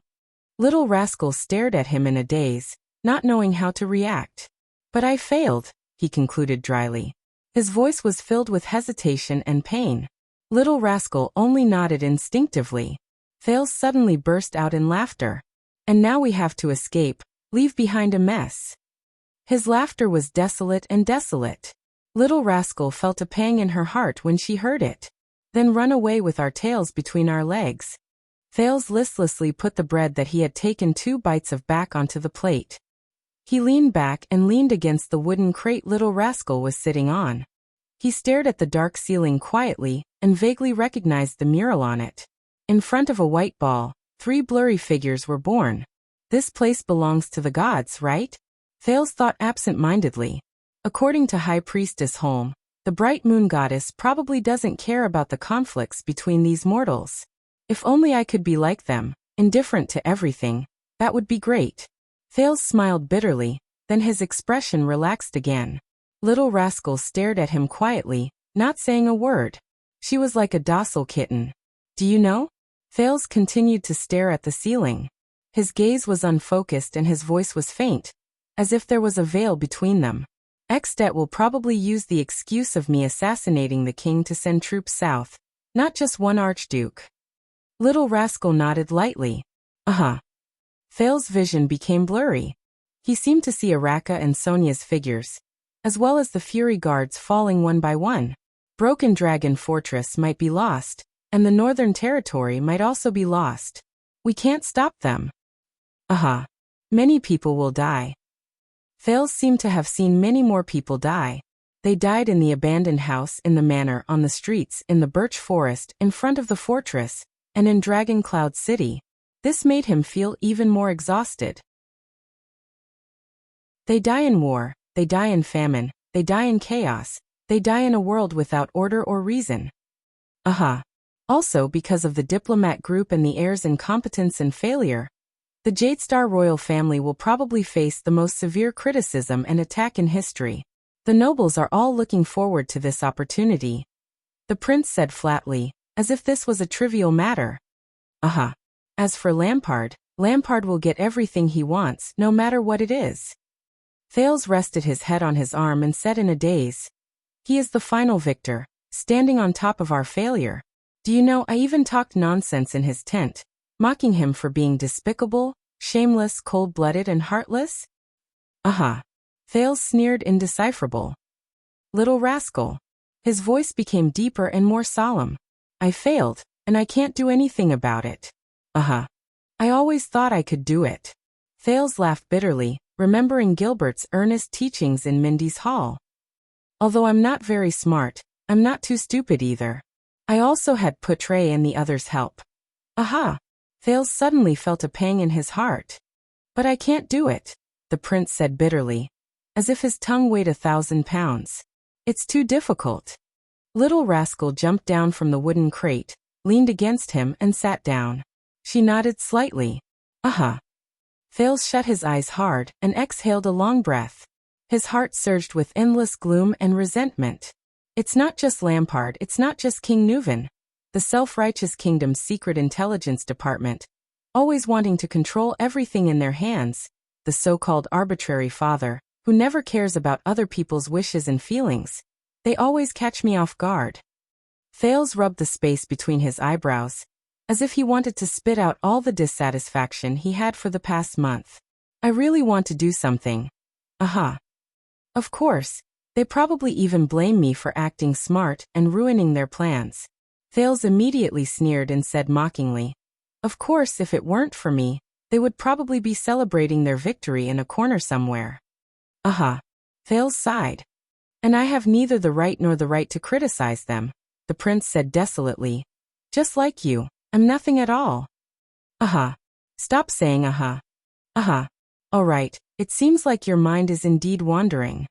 Little Rascal stared at him in a daze, not knowing how to react. "But I failed," he concluded dryly. His voice was filled with hesitation and pain. Little Rascal only nodded instinctively. Thales suddenly burst out in laughter. "And now we have to escape, leave behind a mess." His laughter was desolate and desolate. Little Rascal felt a pang in her heart when she heard it. "Then run away with our tails between our legs." Thales listlessly put the bread that he had taken 2 bites of back onto the plate. He leaned back and leaned against the wooden crate Little Rascal was sitting on. He stared at the dark ceiling quietly and vaguely recognized the mural on it. In front of a white ball, 3 blurry figures were born. "This place belongs to the gods, right?" Thales thought absent-mindedly. According to High Priestess Holm, the bright moon goddess probably doesn't care about the conflicts between these mortals. If only I could be like them, indifferent to everything, that would be great. Thales smiled bitterly, then his expression relaxed again. Little Rascal stared at him quietly, not saying a word. She was like a docile kitten. "Do you know?" Thales continued to stare at the ceiling. His gaze was unfocused and his voice was faint. as if there was a veil between them. Exdet will probably use the excuse of me assassinating the king to send troops south, not just one archduke. Little rascal nodded lightly. Uh-huh. Fail's vision became blurry. He seemed to see Araka and Sonia's figures, as well as the Fury Guards falling one by one. Broken Dragon Fortress might be lost, and the Northern Territory might also be lost. We can't stop them. Uh-huh. Many people will die. Fails seemed to have seen many more people die. They died in the abandoned house, in the manor, on the streets, in the birch forest, in front of the fortress, and in Dragon Cloud City. This made him feel even more exhausted. They die in war, they die in famine, they die in chaos, they die in a world without order or reason. Uh-huh. Also, because of the diplomat group and the heir's incompetence and failure, the Jadestar royal family will probably face the most severe criticism and attack in history. The nobles are all looking forward to this opportunity. The prince said flatly, as if this was a trivial matter. Uh-huh. As for Lampard will get everything he wants, no matter what it is. Thales rested his head on his arm and said in a daze, he is the final victor, standing on top of our failure. Do you know, I even talked nonsense in his tent, mocking him for being despicable, shameless, cold-blooded, and heartless? Uh-huh. Thales sneered, indecipherable. Little rascal. His voice became deeper and more solemn. I failed, and I can't do anything about it. Uh-huh. I always thought I could do it. Thales laughed bitterly, remembering Gilbert's earnest teachings in Mindy's hall. Although I'm not very smart, I'm not too stupid either. I also had Putre and the others' help. Aha! Thales suddenly felt a pang in his heart. But I can't do it, the prince said bitterly, as if his tongue weighed 1,000 pounds. It's too difficult. Little rascal jumped down from the wooden crate, leaned against him and sat down. She nodded slightly. Uh-huh. Thales shut his eyes hard and exhaled a long breath. His heart surged with endless gloom and resentment. It's not just Lampard, it's not just King Nuven. The self-righteous kingdom's secret intelligence department, always wanting to control everything in their hands, the so-called arbitrary father, who never cares about other people's wishes and feelings. They always catch me off guard. Thales rubbed the space between his eyebrows, as if he wanted to spit out all the dissatisfaction he had for the past month. I really want to do something. Uh-huh. Of course, they probably even blame me for acting smart and ruining their plans. Thales immediately sneered and said mockingly, of course, if it weren't for me, they would probably be celebrating their victory in a corner somewhere. Uh-huh. Thales sighed. And I have neither the right nor the right to criticize them, the prince said desolately. Just like you, I'm nothing at all. Uh-huh. Stop saying uh-huh. Uh-huh. All right, it seems like your mind is indeed wandering.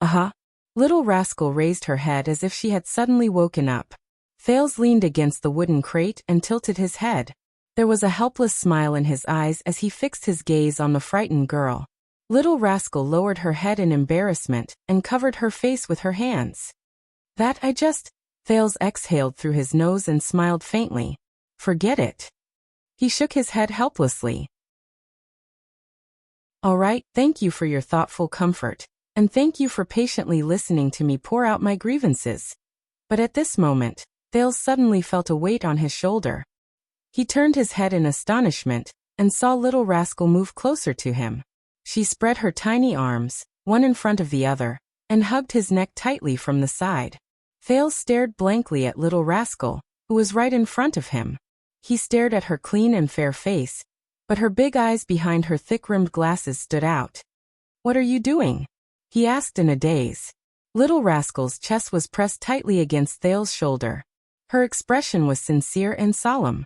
Uh-huh. Little rascal raised her head as if she had suddenly woken up. Thales leaned against the wooden crate and tilted his head. There was a helpless smile in his eyes as he fixed his gaze on the frightened girl. Little rascal lowered her head in embarrassment and covered her face with her hands. Thales exhaled through his nose and smiled faintly. Forget it. He shook his head helplessly. All right, thank you for your thoughtful comfort, and thank you for patiently listening to me pour out my grievances. But at this moment, Thales suddenly felt a weight on his shoulder. He turned his head in astonishment and saw Little Rascal move closer to him. She spread her tiny arms, one in front of the other, and hugged his neck tightly from the side. Thales stared blankly at Little Rascal, who was right in front of him. He stared at her clean and fair face, but her big eyes behind her thick-rimmed glasses stood out. What are you doing? He asked in a daze. Little Rascal's chest was pressed tightly against Thales' shoulder. Her expression was sincere and solemn.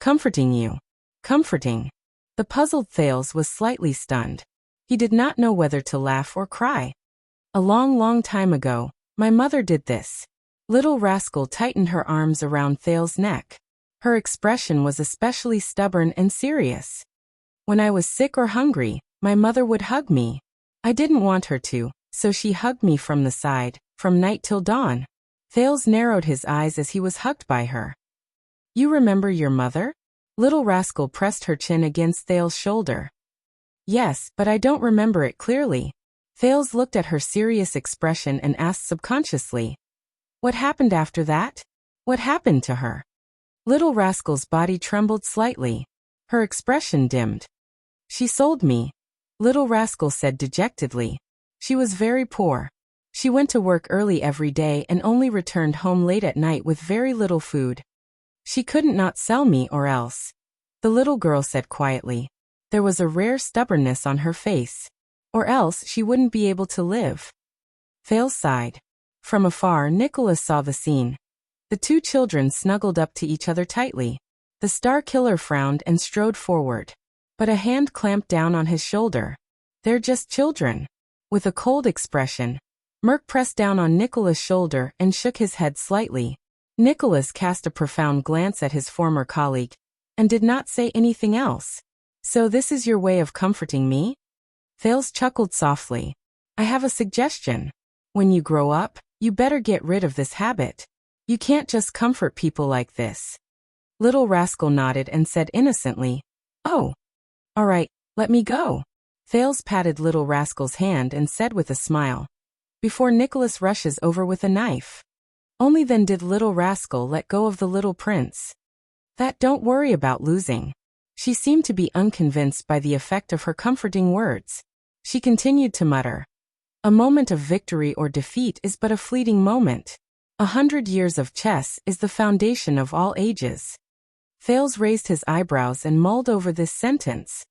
Comforting you. Comforting. The puzzled Thales was slightly stunned. He did not know whether to laugh or cry. A long, long time ago, my mother did this. Little Rascal tightened her arms around Thales' neck. Her expression was especially stubborn and serious. When I was sick or hungry, my mother would hug me. I didn't want her to, so she hugged me from the side, from night till dawn. Thales narrowed his eyes as he was hugged by her. You remember your mother? Little Rascal pressed her chin against Thales' shoulder. Yes, but I don't remember it clearly. Thales looked at her serious expression and asked subconsciously. What happened after that? What happened to her? Little Rascal's body trembled slightly. Her expression dimmed. She sold me, Little Rascal said dejectedly. She was very poor. She went to work early every day and only returned home late at night with very little food. She couldn't not sell me or else. The little girl said quietly. There was a rare stubbornness on her face. Or else she wouldn't be able to live. Thales sighed. From afar, Nicholas saw the scene. The two children snuggled up to each other tightly. The Star Killer frowned and strode forward. But a hand clamped down on his shoulder. They're just children. With a cold expression, Merc pressed down on Nicholas' shoulder and shook his head slightly. Nicholas cast a profound glance at his former colleague, and did not say anything else. So this is your way of comforting me? Thales chuckled softly. I have a suggestion. When you grow up, you better get rid of this habit. You can't just comfort people like this. Little Rascal nodded and said innocently, Oh. All right, let me go. Thales patted Little Rascal's hand and said with a smile. Before Nicholas rushes over with a knife. Only then did Little Rascal let go of the little prince. That don't worry about losing. She seemed to be unconvinced by the effect of her comforting words. She continued to mutter. A moment of victory or defeat is but a fleeting moment. 100 years of chess is the foundation of all ages. Thales raised his eyebrows and mulled over this sentence.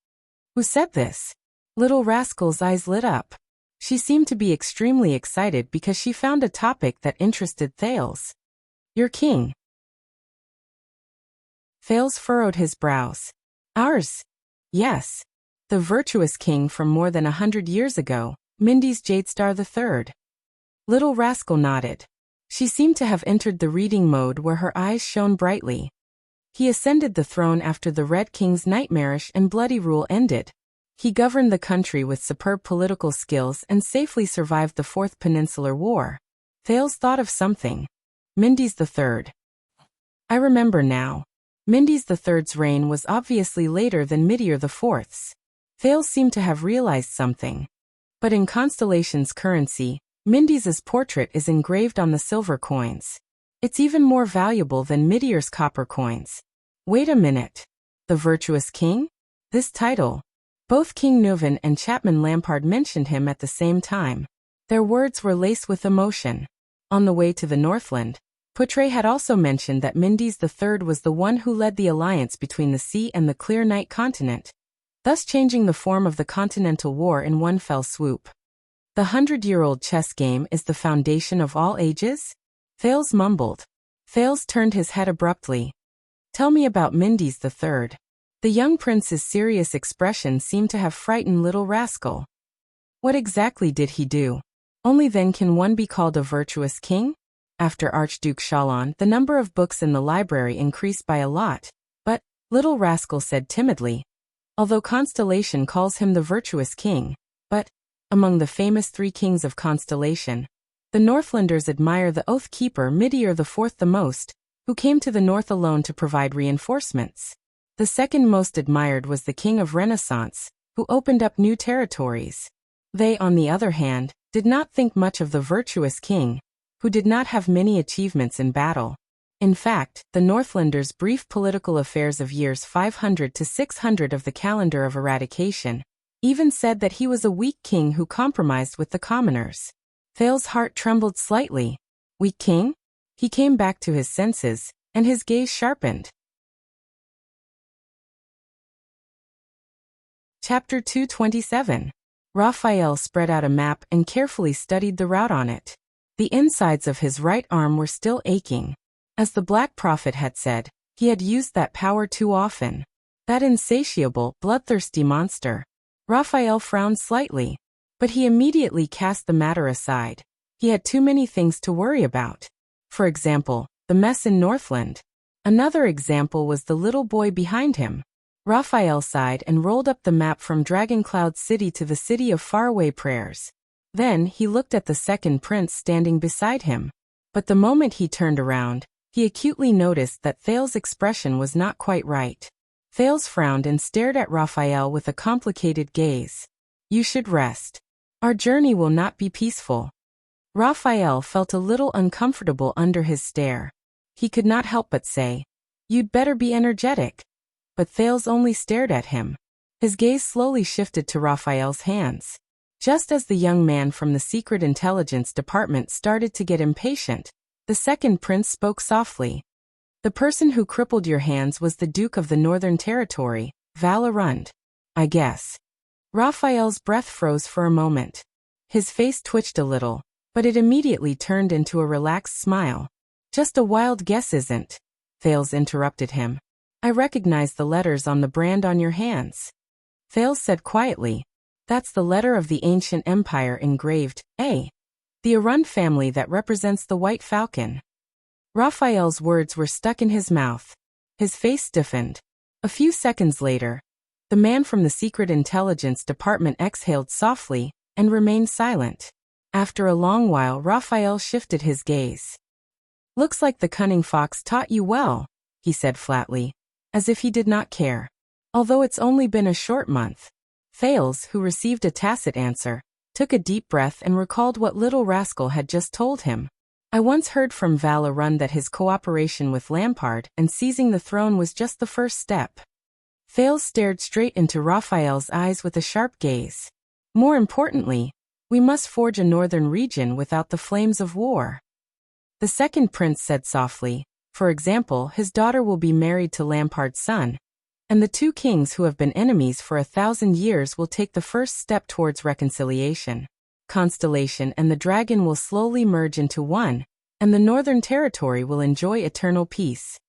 Who said this? Little Rascal's eyes lit up. She seemed to be extremely excited because she found a topic that interested Thales. Your king. Thales furrowed his brows. Ours? Yes. The virtuous king from more than 100 years ago, Mindy's Jadestar III. Little Rascal nodded. She seemed to have entered the reading mode where her eyes shone brightly. He ascended the throne after the Red King's nightmarish and bloody rule ended. He governed the country with superb political skills and safely survived the Fourth Peninsular War. Thales thought of something. Mindy's III. I remember now. Mindy's III's reign was obviously later than Midir IV's. Thales seemed to have realized something. But in Constellation's currency, Mindy's portrait is engraved on the silver coins. It's even more valuable than Midir's copper coins. Wait a minute. The virtuous king? This title. Both King Nuven and Chapman Lampard mentioned him at the same time. Their words were laced with emotion. On the way to the Northland, Poutre had also mentioned that Mindy's III was the one who led the alliance between the sea and the clear night continent, thus changing the form of the Continental War in one fell swoop. The 100-year-old chess game is the foundation of all ages? Thales mumbled. Thales turned his head abruptly. Tell me about Mindy's III. The young prince's serious expression seemed to have frightened Little Rascal. What exactly did he do? Only then can one be called a virtuous king? After Archduke Chalon, the number of books in the library increased by a lot, but, Little Rascal said timidly, although Constellation calls him the virtuous king, but, among the famous 3 kings of Constellation, the Northlanders admire the Oath-keeper Midir IV the most, who came to the north alone to provide reinforcements. The second most admired was the King of Renaissance, who opened up new territories. They, on the other hand, did not think much of the virtuous king, who did not have many achievements in battle. In fact, the Northlanders' brief political affairs of years 500 to 600 of the calendar of eradication even said that he was a weak king who compromised with the commoners. Thales' heart trembled slightly. Weak king? He came back to his senses, and his gaze sharpened. Chapter 227. Raphael spread out a map and carefully studied the route on it. The insides of his right arm were still aching. As the Black Prophet had said, he had used that power too often. That insatiable, bloodthirsty monster. Raphael frowned slightly, but he immediately cast the matter aside. He had too many things to worry about. For example, the mess in Northland. Another example was the little boy behind him. Raphael sighed and rolled up the map from Dragoncloud City to the city of faraway prayers. Then he looked at the second prince standing beside him. But the moment he turned around, he acutely noticed that Thales' expression was not quite right. Thales frowned and stared at Raphael with a complicated gaze. You should rest. Our journey will not be peaceful. Raphael felt a little uncomfortable under his stare. He could not help but say, You'd better be energetic. But Thales only stared at him. His gaze slowly shifted to Raphael's hands. Just as the young man from the Secret Intelligence Department started to get impatient, the second prince spoke softly. The person who crippled your hands was the Duke of the Northern Territory, Val Arund. I guess. Raphael's breath froze for a moment. His face twitched a little, but it immediately turned into a relaxed smile. Just a wild guess, isn't? Thales interrupted him. I recognize the letters on the brand on your hands. Thales said quietly. That's the letter of the ancient empire engraved, A. The Arund family that represents the White Falcon. Raphael's words were stuck in his mouth. His face stiffened. A few seconds later, the man from the Secret Intelligence Department exhaled softly and remained silent. After a long while, Raphael shifted his gaze. Looks like the cunning fox taught you well, he said flatly, as if he did not care. Although it's only been a short month. Thales, who received a tacit answer, took a deep breath and recalled what little rascal had just told him. I once heard from Val Arund that his cooperation with Lampard and seizing the throne was just the first step. Thales stared straight into Raphael's eyes with a sharp gaze. More importantly, we must forge a northern region without the flames of war. The second prince said softly, for example, his daughter will be married to Lampard's son, and the two kings who have been enemies for 1,000 years will take the first step towards reconciliation. Constellation and the dragon will slowly merge into one, and the Northern Territory will enjoy eternal peace.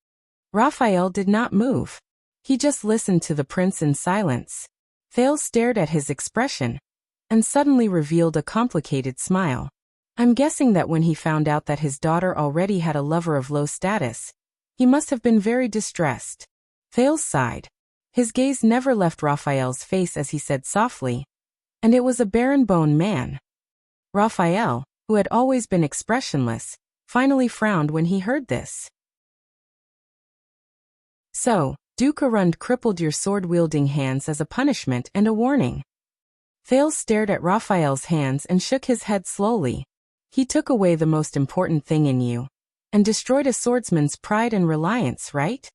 Raphael did not move. He just listened to the prince in silence. Thales stared at his expression, and suddenly revealed a complicated smile. I'm guessing that when he found out that his daughter already had a lover of low status, he must have been very distressed. Thales sighed. His gaze never left Raphael's face as he said softly, and it was a barren-boned man. Raphael, who had always been expressionless, finally frowned when he heard this. So, Duke Arund crippled your sword-wielding hands as a punishment and a warning. Thales stared at Raphael's hands and shook his head slowly. He took away the most important thing in you, and destroyed a swordsman's pride and reliance, right?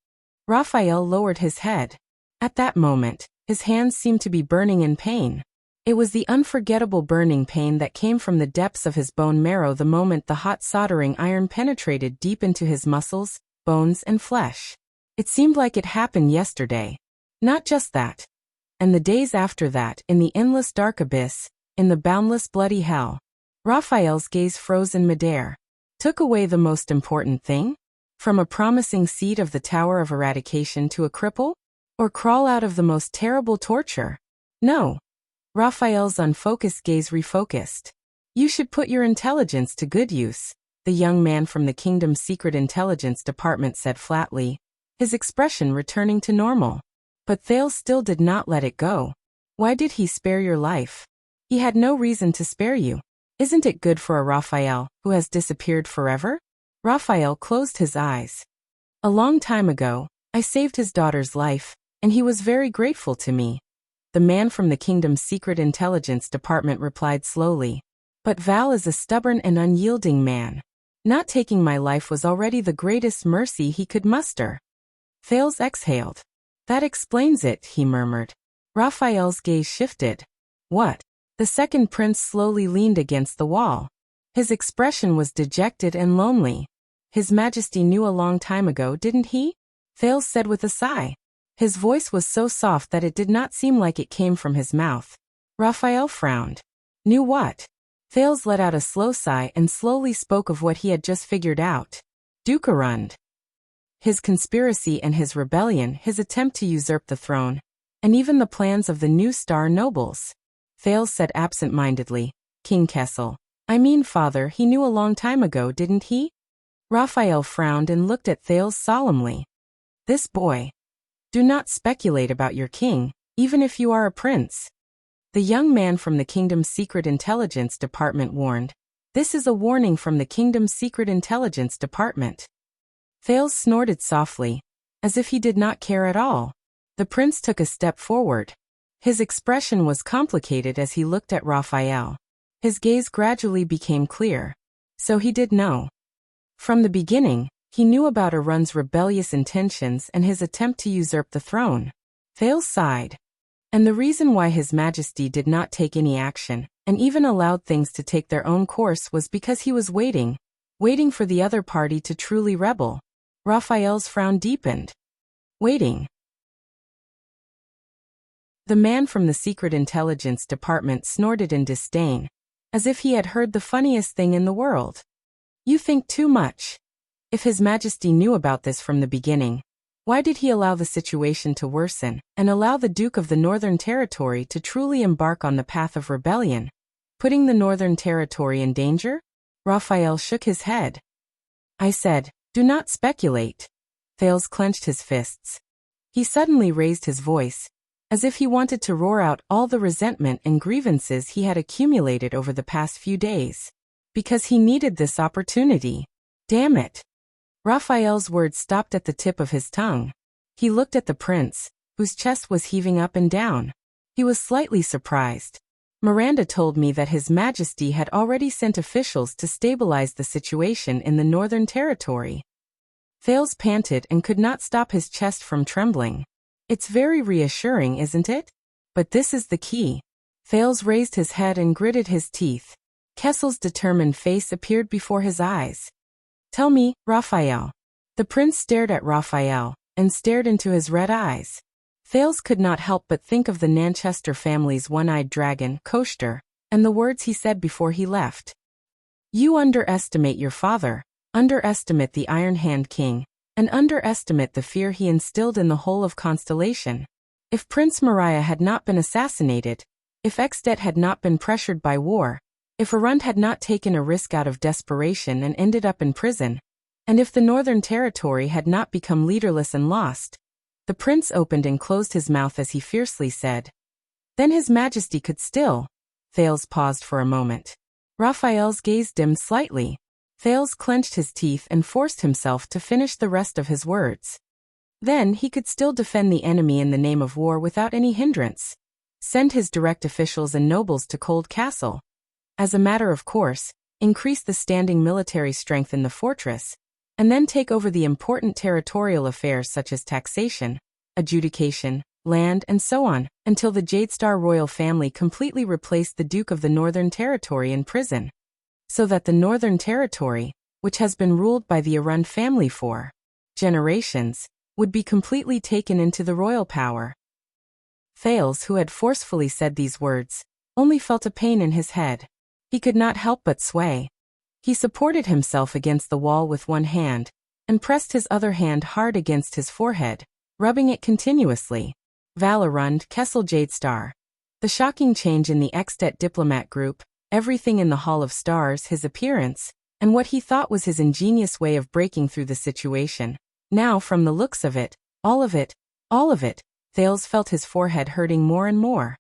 Raphael lowered his head. At that moment, his hands seemed to be burning in pain. It was the unforgettable burning pain that came from the depths of his bone marrow the moment the hot soldering iron penetrated deep into his muscles, bones, and flesh. It seemed like it happened yesterday. Not just that. And the days after that, in the endless dark abyss, in the boundless bloody hell. Raphael's gaze froze in midair. Took away the most important thing? From a promising seed of the Tower of Eradication to a cripple? Or crawl out of the most terrible torture? No. Raphael's unfocused gaze refocused. You should put your intelligence to good use, the young man from the kingdom's Secret Intelligence Department said flatly, his expression returning to normal. But Thales still did not let it go. Why did he spare your life? He had no reason to spare you. Isn't it good for a Raphael who has disappeared forever? Raphael closed his eyes. A long time ago, I saved his daughter's life, and he was very grateful to me. The man from the kingdom's Secret Intelligence Department replied slowly. But Val is a stubborn and unyielding man. Not taking my life was already the greatest mercy he could muster. Thales exhaled. That explains it, he murmured. Raphael's gaze shifted. What? The second prince slowly leaned against the wall. His expression was dejected and lonely. His Majesty knew a long time ago, didn't he? Thales said with a sigh. His voice was so soft that it did not seem like it came from his mouth. Raphael frowned. Knew what? Thales let out a slow sigh and slowly spoke of what he had just figured out. Duke Arund. His conspiracy and his rebellion, his attempt to usurp the throne, and even the plans of the new star nobles. Thales said absent-mindedly. King Kessel. I mean, father, he knew a long time ago, didn't he? Raphael frowned and looked at Thales solemnly. This boy. Do not speculate about your king, even if you are a prince. The young man from the kingdom's Secret Intelligence Department warned. This is a warning from the kingdom's Secret Intelligence Department. Thales snorted softly, as if he did not care at all. The prince took a step forward. His expression was complicated as he looked at Raphael. His gaze gradually became clear. So he did know. From the beginning, he knew about Arun's rebellious intentions and his attempt to usurp the throne. Thales sighed. And the reason why His Majesty did not take any action, and even allowed things to take their own course, was because he was waiting for the other party to truly rebel. Raphael's frown deepened. Waiting. The man from the Secret Intelligence Department snorted in disdain, as if he had heard the funniest thing in the world. You think too much. If His Majesty knew about this from the beginning, why did he allow the situation to worsen, and allow the Duke of the Northern Territory to truly embark on the path of rebellion, putting the Northern Territory in danger? Raphael shook his head. I said, do not speculate. Thales clenched his fists. He suddenly raised his voice, as if he wanted to roar out all the resentment and grievances he had accumulated over the past few days. Because he needed this opportunity. Damn it. Raphael's words stopped at the tip of his tongue. He looked at the prince, whose chest was heaving up and down. He was slightly surprised. Miranda told me that His Majesty had already sent officials to stabilize the situation in the Northern Territory. Thales panted and could not stop his chest from trembling. It's very reassuring, isn't it? But this is the key. Thales raised his head and gritted his teeth. Kessel's determined face appeared before his eyes. Tell me, Raphael. The prince stared at Raphael, and stared into his red eyes. Thales could not help but think of the Nanchester family's one-eyed dragon, Koster, and the words he said before he left. You underestimate your father, underestimate the Iron Hand King, and underestimate the fear he instilled in the whole of Constellation. If Prince Moriah had not been assassinated, if Exdet had not been pressured by war, if Arund had not taken a risk out of desperation and ended up in prison, and if the Northern Territory had not become leaderless and lost, the prince opened and closed his mouth as he fiercely said, then His Majesty could still. Thales paused for a moment. Raphael's gaze dimmed slightly. Thales clenched his teeth and forced himself to finish the rest of his words. Then he could still defend the enemy in the name of war without any hindrance. Send his direct officials and nobles to Cold Castle. As a matter of course, increase the standing military strength in the fortress, and then take over the important territorial affairs such as taxation, adjudication, land, and so on, until the Jadestar royal family completely replaced the Duke of the Northern Territory in prison. So that the Northern Territory, which has been ruled by the Arund family for generations, would be completely taken into the royal power. Thales, who had forcefully said these words, only felt a pain in his head. He could not help but sway. He supported himself against the wall with one hand, and pressed his other hand hard against his forehead, rubbing it continuously. Val Arund, Kessel Jadestar. The shocking change in the Exdet diplomat group, everything in the Hall of Stars, his appearance, and what he thought was his ingenious way of breaking through the situation. Now, from the looks of it, all of it, Thales felt his forehead hurting more and more.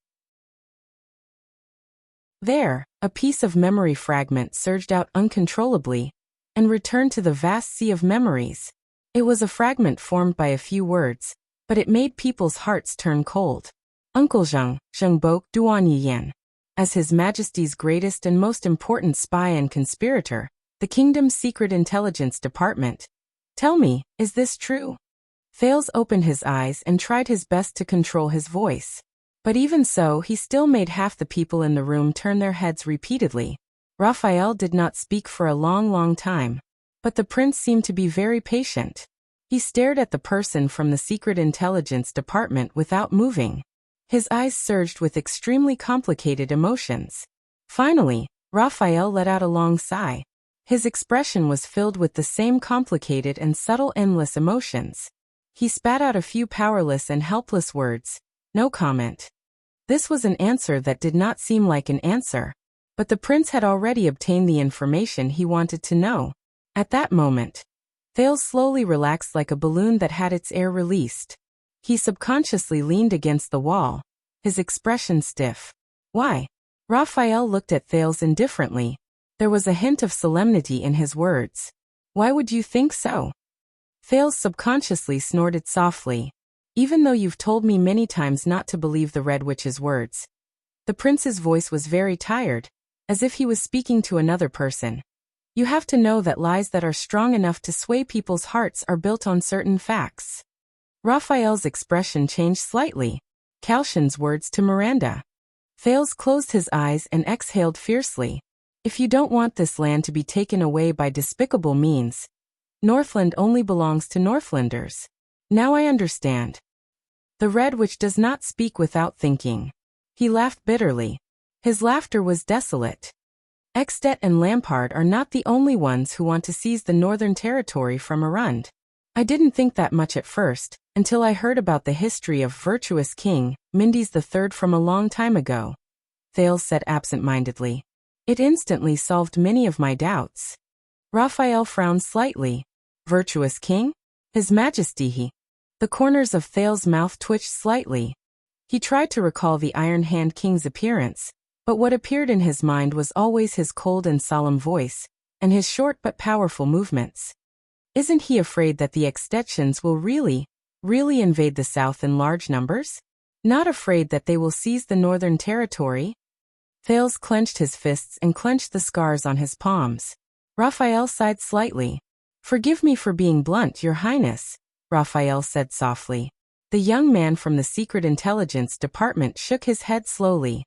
There, a piece of memory fragment surged out uncontrollably, and returned to the vast sea of memories. It was a fragment formed by a few words, but it made people's hearts turn cold. Uncle Zheng, Zhengbok Duan Yiyan. As His Majesty's greatest and most important spy and conspirator, the kingdom's secret intelligence department. Tell me, is this true? Thales opened his eyes and tried his best to control his voice. But even so, he still made half the people in the room turn their heads repeatedly. Raphael did not speak for a long time. But the prince seemed to be very patient. He stared at the person from the Secret Intelligence Department without moving. His eyes surged with extremely complicated emotions. Finally, Raphael let out a long sigh. His expression was filled with the same complicated and subtle endless emotions. He spat out a few powerless and helpless words. No comment. This was an answer that did not seem like an answer. But the prince had already obtained the information he wanted to know. At that moment, Thales slowly relaxed like a balloon that had its air released. He subconsciously leaned against the wall, his expression stiff. Why? Raphael looked at Thales indifferently. There was a hint of solemnity in his words. Why would you think so? Thales subconsciously snorted softly. even though you've told me many times not to believe the Red Witch's words. The prince's voice was very tired, as if he was speaking to another person. You have to know that lies that are strong enough to sway people's hearts are built on certain facts. Raphael's expression changed slightly. Calcian's words to Miranda. Thales closed his eyes and exhaled fiercely. If you don't want this land to be taken away by despicable means, Northland only belongs to Northlanders. Now I understand. The Red Witch does not speak without thinking. He laughed bitterly. His laughter was desolate. Extet and Lampard are not the only ones who want to seize the Northern Territory from Arund. I didn't think that much at first, until I heard about the history of virtuous King Mindes III from a long time ago. Thales said absent-mindedly. It instantly solved many of my doubts. Raphael frowned slightly. Virtuous king? His Majesty he. The corners of Thales' mouth twitched slightly. He tried to recall the Iron Hand King's appearance, but what appeared in his mind was always his cold and solemn voice, and his short but powerful movements. Isn't he afraid that the Extensions will really invade the south in large numbers? Not afraid that they will seize the Northern Territory? Thales clenched his fists and clenched the scars on his palms. Raphael sighed slightly. Forgive me for being blunt, Your Highness, Raphael said softly. The young man from the Secret Intelligence Department shook his head slowly.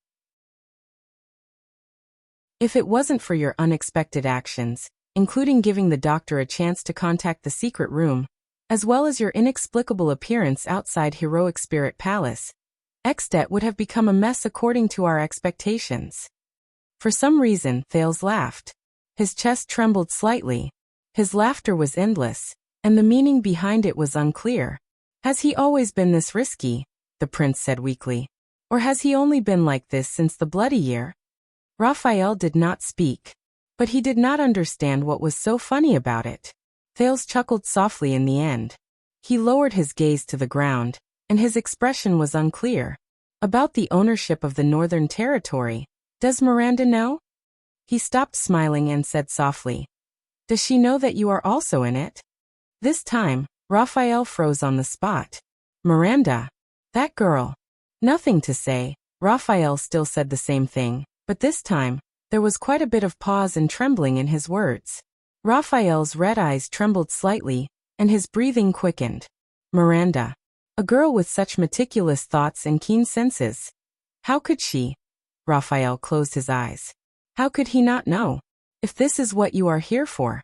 If it wasn't for your unexpected actions, including giving the doctor a chance to contact the secret room, as well as your inexplicable appearance outside Heroic Spirit Palace, Extet would have become a mess according to our expectations. For some reason, Thales laughed. His chest trembled slightly. His laughter was endless, and the meaning behind it was unclear. Has he always been this risky? The prince said weakly. Or has he only been like this since the Bloody Year? Raphael did not speak. But he did not understand what was so funny about it. Thales chuckled softly in the end. He lowered his gaze to the ground, and his expression was unclear. About the ownership of the Northern Territory, does Miranda know? He stopped smiling and said softly, Does she know that you are also in it? This time, Raphael froze on the spot. Miranda? That girl. Nothing to say. Raphael still said the same thing, but this time, there was quite a bit of pause and trembling in his words. Raphael's red eyes trembled slightly, and his breathing quickened. Miranda. A girl with such meticulous thoughts and keen senses. How could she? Raphael closed his eyes. How could he not know? If this is what you are here for.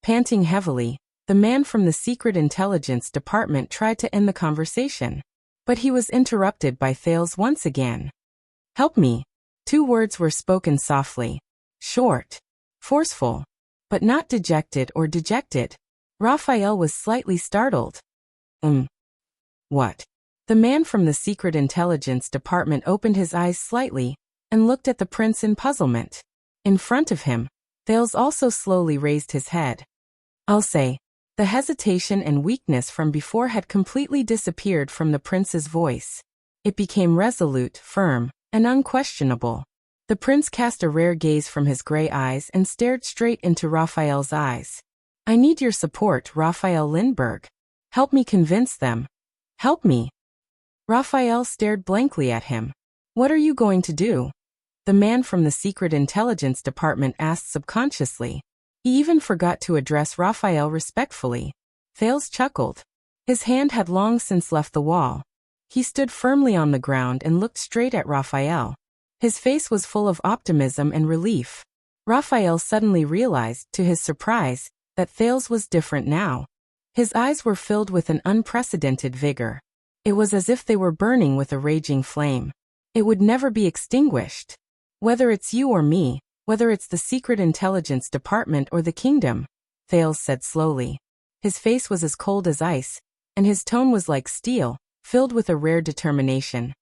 Panting heavily, the man from the Secret Intelligence Department tried to end the conversation. But he was interrupted by Thales once again. Help me. 2 words were spoken softly. Short. Forceful. But not dejected or dejected. Raphael was slightly startled. What? The man from the Secret Intelligence Department opened his eyes slightly, and looked at the prince in puzzlement. In front of him, Thales also slowly raised his head. I'll say, the hesitation and weakness from before had completely disappeared from the prince's voice. It became resolute, firm, and unquestionable. The prince cast a rare gaze from his gray eyes and stared straight into Raphael's eyes. I need your support, Raphael Lindbergh. Help me convince them. Help me. Raphael stared blankly at him. What are you going to do? The man from the Secret Intelligence Department asked subconsciously. He even forgot to address Raphael respectfully. Thales chuckled. His hand had long since left the wall. He stood firmly on the ground and looked straight at Raphael. His face was full of optimism and relief. Raphael suddenly realized, to his surprise, that Thales was different now. His eyes were filled with an unprecedented vigor. It was as if they were burning with a raging flame. It would never be extinguished. Whether it's you or me, whether it's the Secret Intelligence Department or the kingdom, Thales said slowly. His face was as cold as ice, and his tone was like steel, filled with a rare determination.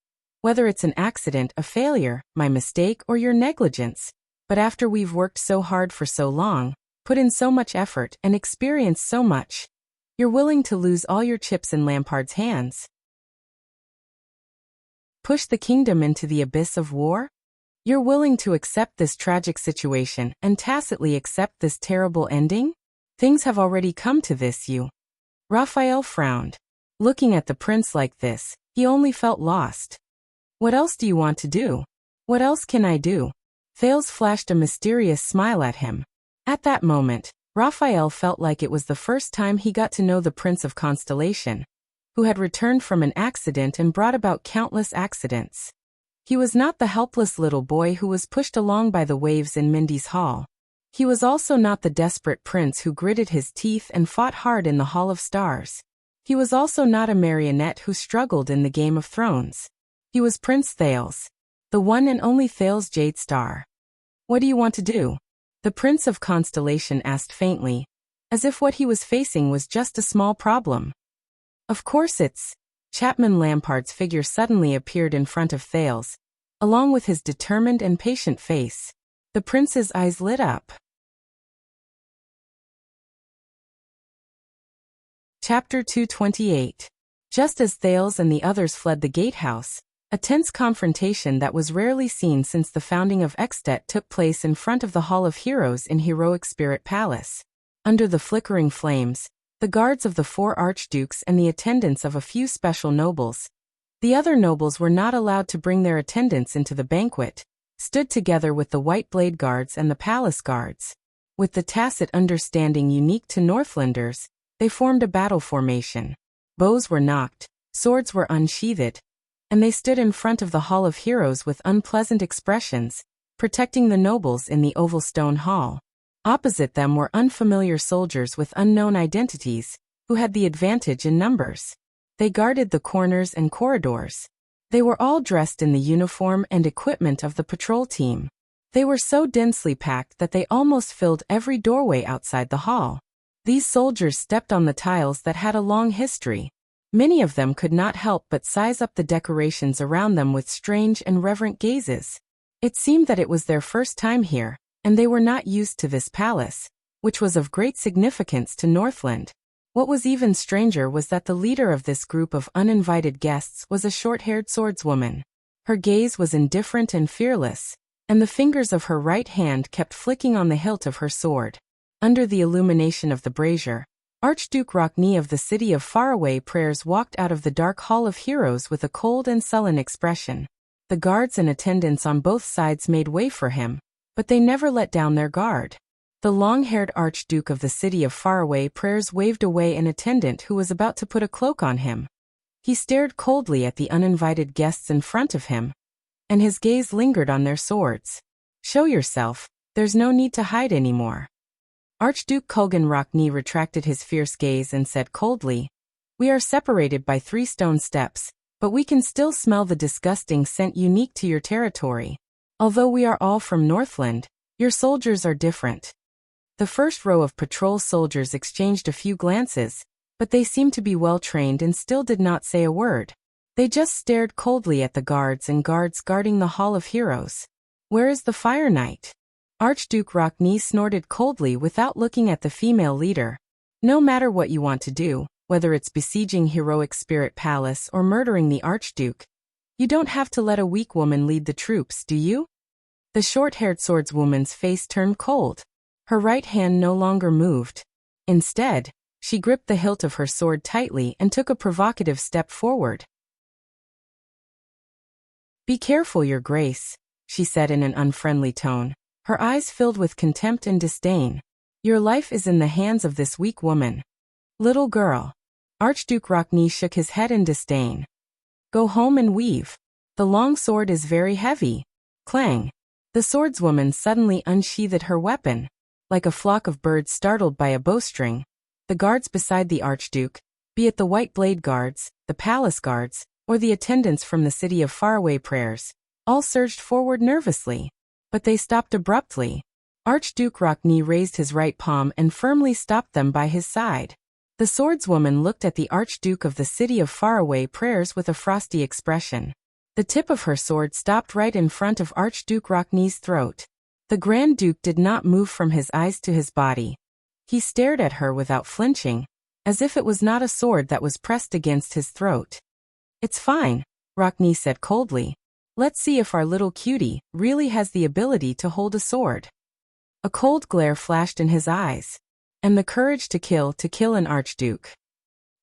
Whether it's an accident, a failure, my mistake, or your negligence, but after we've worked so hard for so long, put in so much effort, and experienced so much, you're willing to lose all your chips in Lampard's hands? Push the kingdom into the abyss of war? You're willing to accept this tragic situation and tacitly accept this terrible ending? Things have already come to this, you. Raphael frowned. Looking at the prince like this, he only felt lost. What else do you want to do? What else can I do? Thales flashed a mysterious smile at him. At that moment, Raphael felt like it was the first time he got to know the Prince of Constellation, who had returned from an accident and brought about countless accidents. He was not the helpless little boy who was pushed along by the waves in Mindy's hall. He was also not the desperate prince who gritted his teeth and fought hard in the Hall of Stars. He was also not a marionette who struggled in the Game of Thrones. He was Prince Thales, the one and only Thales Jadestar. What do you want to do? The Prince of Constellation asked faintly, as if what he was facing was just a small problem. Of course it's... Chapman Lampard's figure suddenly appeared in front of Thales, along with his determined and patient face. The prince's eyes lit up. Chapter 228. Just as Thales and the others fled the gatehouse, a tense confrontation that was rarely seen since the founding of Extet took place in front of the Hall of Heroes in Heroic Spirit Palace. Under the flickering flames, the guards of the 4 archdukes and the attendants of a few special nobles, the other nobles were not allowed to bring their attendants into the banquet, stood together with the White Blade Guards and the Palace Guards. With the tacit understanding unique to Northlanders, they formed a battle formation. Bows were knocked, swords were unsheathed, and they stood in front of the Hall of Heroes with unpleasant expressions, protecting the nobles in the oval stone hall. Opposite them were unfamiliar soldiers with unknown identities, who had the advantage in numbers. They guarded the corners and corridors. They were all dressed in the uniform and equipment of the patrol team. They were so densely packed that they almost filled every doorway outside the hall. These soldiers stepped on the tiles that had a long history. Many of them could not help but size up the decorations around them with strange and reverent gazes. It seemed that it was their first time here, and they were not used to this palace, which was of great significance to Northland. What was even stranger was that the leader of this group of uninvited guests was a short-haired swordswoman. Her gaze was indifferent and fearless, and the fingers of her right hand kept flicking on the hilt of her sword. Under the illumination of the brazier, Archduke Rockney of the city of Faraway Prayers walked out of the dark Hall of Heroes with a cold and sullen expression. The guards and attendants on both sides made way for him, but they never let down their guard. The long-haired Archduke of the city of Faraway Prayers waved away an attendant who was about to put a cloak on him. He stared coldly at the uninvited guests in front of him, and his gaze lingered on their swords. Show yourself, there's no need to hide anymore. Archduke Kulgan Rockney retracted his fierce gaze and said coldly, We are separated by 3 stone steps, but we can still smell the disgusting scent unique to your territory. Although we are all from Northland, your soldiers are different. The first row of patrol soldiers exchanged a few glances, but they seemed to be well trained and still did not say a word. They just stared coldly at the guards and guards guarding the Hall of Heroes. Where is the Fire Knight? Archduke Rockney snorted coldly without looking at the female leader. No matter what you want to do, whether it's besieging Heroic Spirit Palace or murdering the Archduke, you don't have to let a weak woman lead the troops, do you? The short-haired swordswoman's face turned cold. Her right hand no longer moved. Instead, she gripped the hilt of her sword tightly and took a provocative step forward. Be careful, Your Grace, she said in an unfriendly tone, her eyes filled with contempt and disdain. Your life is in the hands of this weak woman. Little girl. Archduke Rockney shook his head in disdain. Go home and weave. The long sword is very heavy. Clang. The swordswoman suddenly unsheathed her weapon. Like a flock of birds startled by a bowstring, the guards beside the Archduke, be it the White Blade Guards, the Palace Guards, or the attendants from the city of Faraway Prayers, all surged forward nervously. But they stopped abruptly. Archduke Rockney raised his right palm and firmly stopped them by his side. The swordswoman looked at the Archduke of the city of Faraway Prayers with a frosty expression. The tip of her sword stopped right in front of Archduke Rockney's throat. The Grand Duke did not move from his eyes to his body. He stared at her without flinching, as if it was not a sword that was pressed against his throat. It's fine, Rockney said coldly. Let's see if our little cutie really has the ability to hold a sword. A cold glare flashed in his eyes. And the courage to kill an archduke.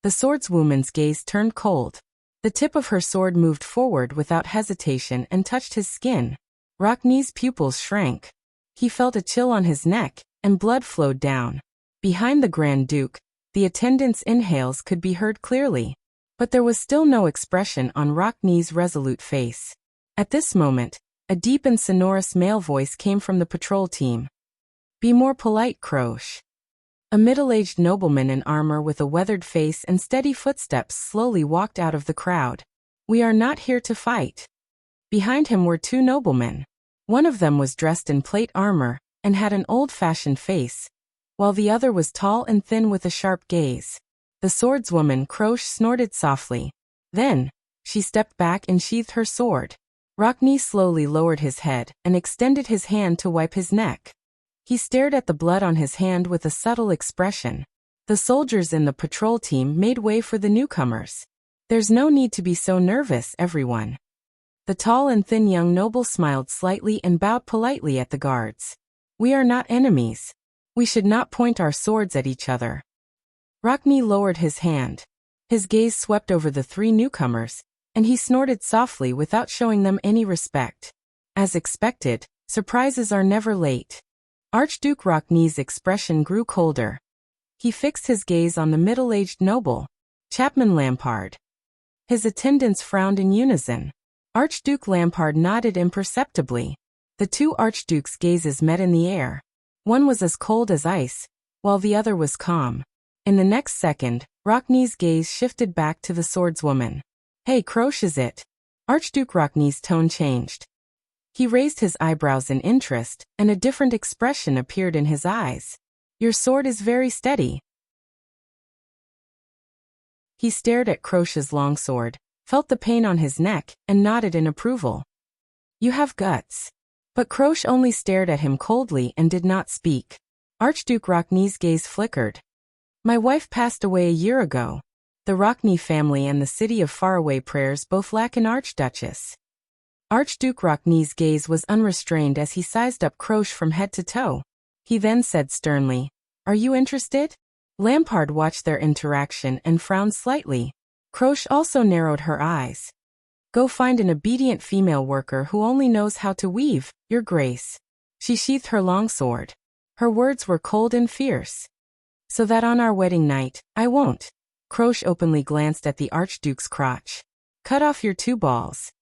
The swordswoman's gaze turned cold. The tip of her sword moved forward without hesitation and touched his skin. Rocknee's pupils shrank. He felt a chill on his neck, and blood flowed down. Behind the Grand Duke, the attendant's inhales could be heard clearly. But there was still no expression on Rocknee's resolute face. At this moment, a deep and sonorous male voice came from the patrol team. "Be more polite, Croche." A middle-aged nobleman in armor with a weathered face and steady footsteps slowly walked out of the crowd. "We are not here to fight." Behind him were two noblemen. One of them was dressed in plate armor and had an old-fashioned face, while the other was tall and thin with a sharp gaze. The swordswoman Croche snorted softly. Then, she stepped back and sheathed her sword. Rocknee slowly lowered his head and extended his hand to wipe his neck. He stared at the blood on his hand with a subtle expression. The soldiers in the patrol team made way for the newcomers. "There's no need to be so nervous, everyone." The tall and thin young noble smiled slightly and bowed politely at the guards. "We are not enemies. We should not point our swords at each other." Rocknee lowered his hand. His gaze swept over the three newcomers, and he snorted softly without showing them any respect. As expected, surprises are never late. Archduke Rocknee's expression grew colder. He fixed his gaze on the middle-aged noble, Chapman Lampard. His attendants frowned in unison. Archduke Lampard nodded imperceptibly. The two archdukes' gazes met in the air. One was as cold as ice, while the other was calm. In the next second, Rocknee's gaze shifted back to the swordswoman. "Hey, Croche, is it?" Archduke Rocknee's tone changed. He raised his eyebrows in interest, and a different expression appeared in his eyes. "Your sword is very steady." He stared at Croche's longsword, felt the pain on his neck, and nodded in approval. "You have guts." But Croche only stared at him coldly and did not speak. Archduke Rocknee's gaze flickered. "My wife passed away a year ago. The Rocknee family and the city of faraway prayers both lack an archduchess." Archduke Rocknee's gaze was unrestrained as he sized up Croche from head to toe. He then said sternly, "Are you interested?" Lampard watched their interaction and frowned slightly. Croche also narrowed her eyes. "Go find an obedient female worker who only knows how to weave, Your Grace." She sheathed her longsword. Her words were cold and fierce. "So that on our wedding night, I won't." Croche openly glanced at the Archduke's crotch. "Cut off your two balls."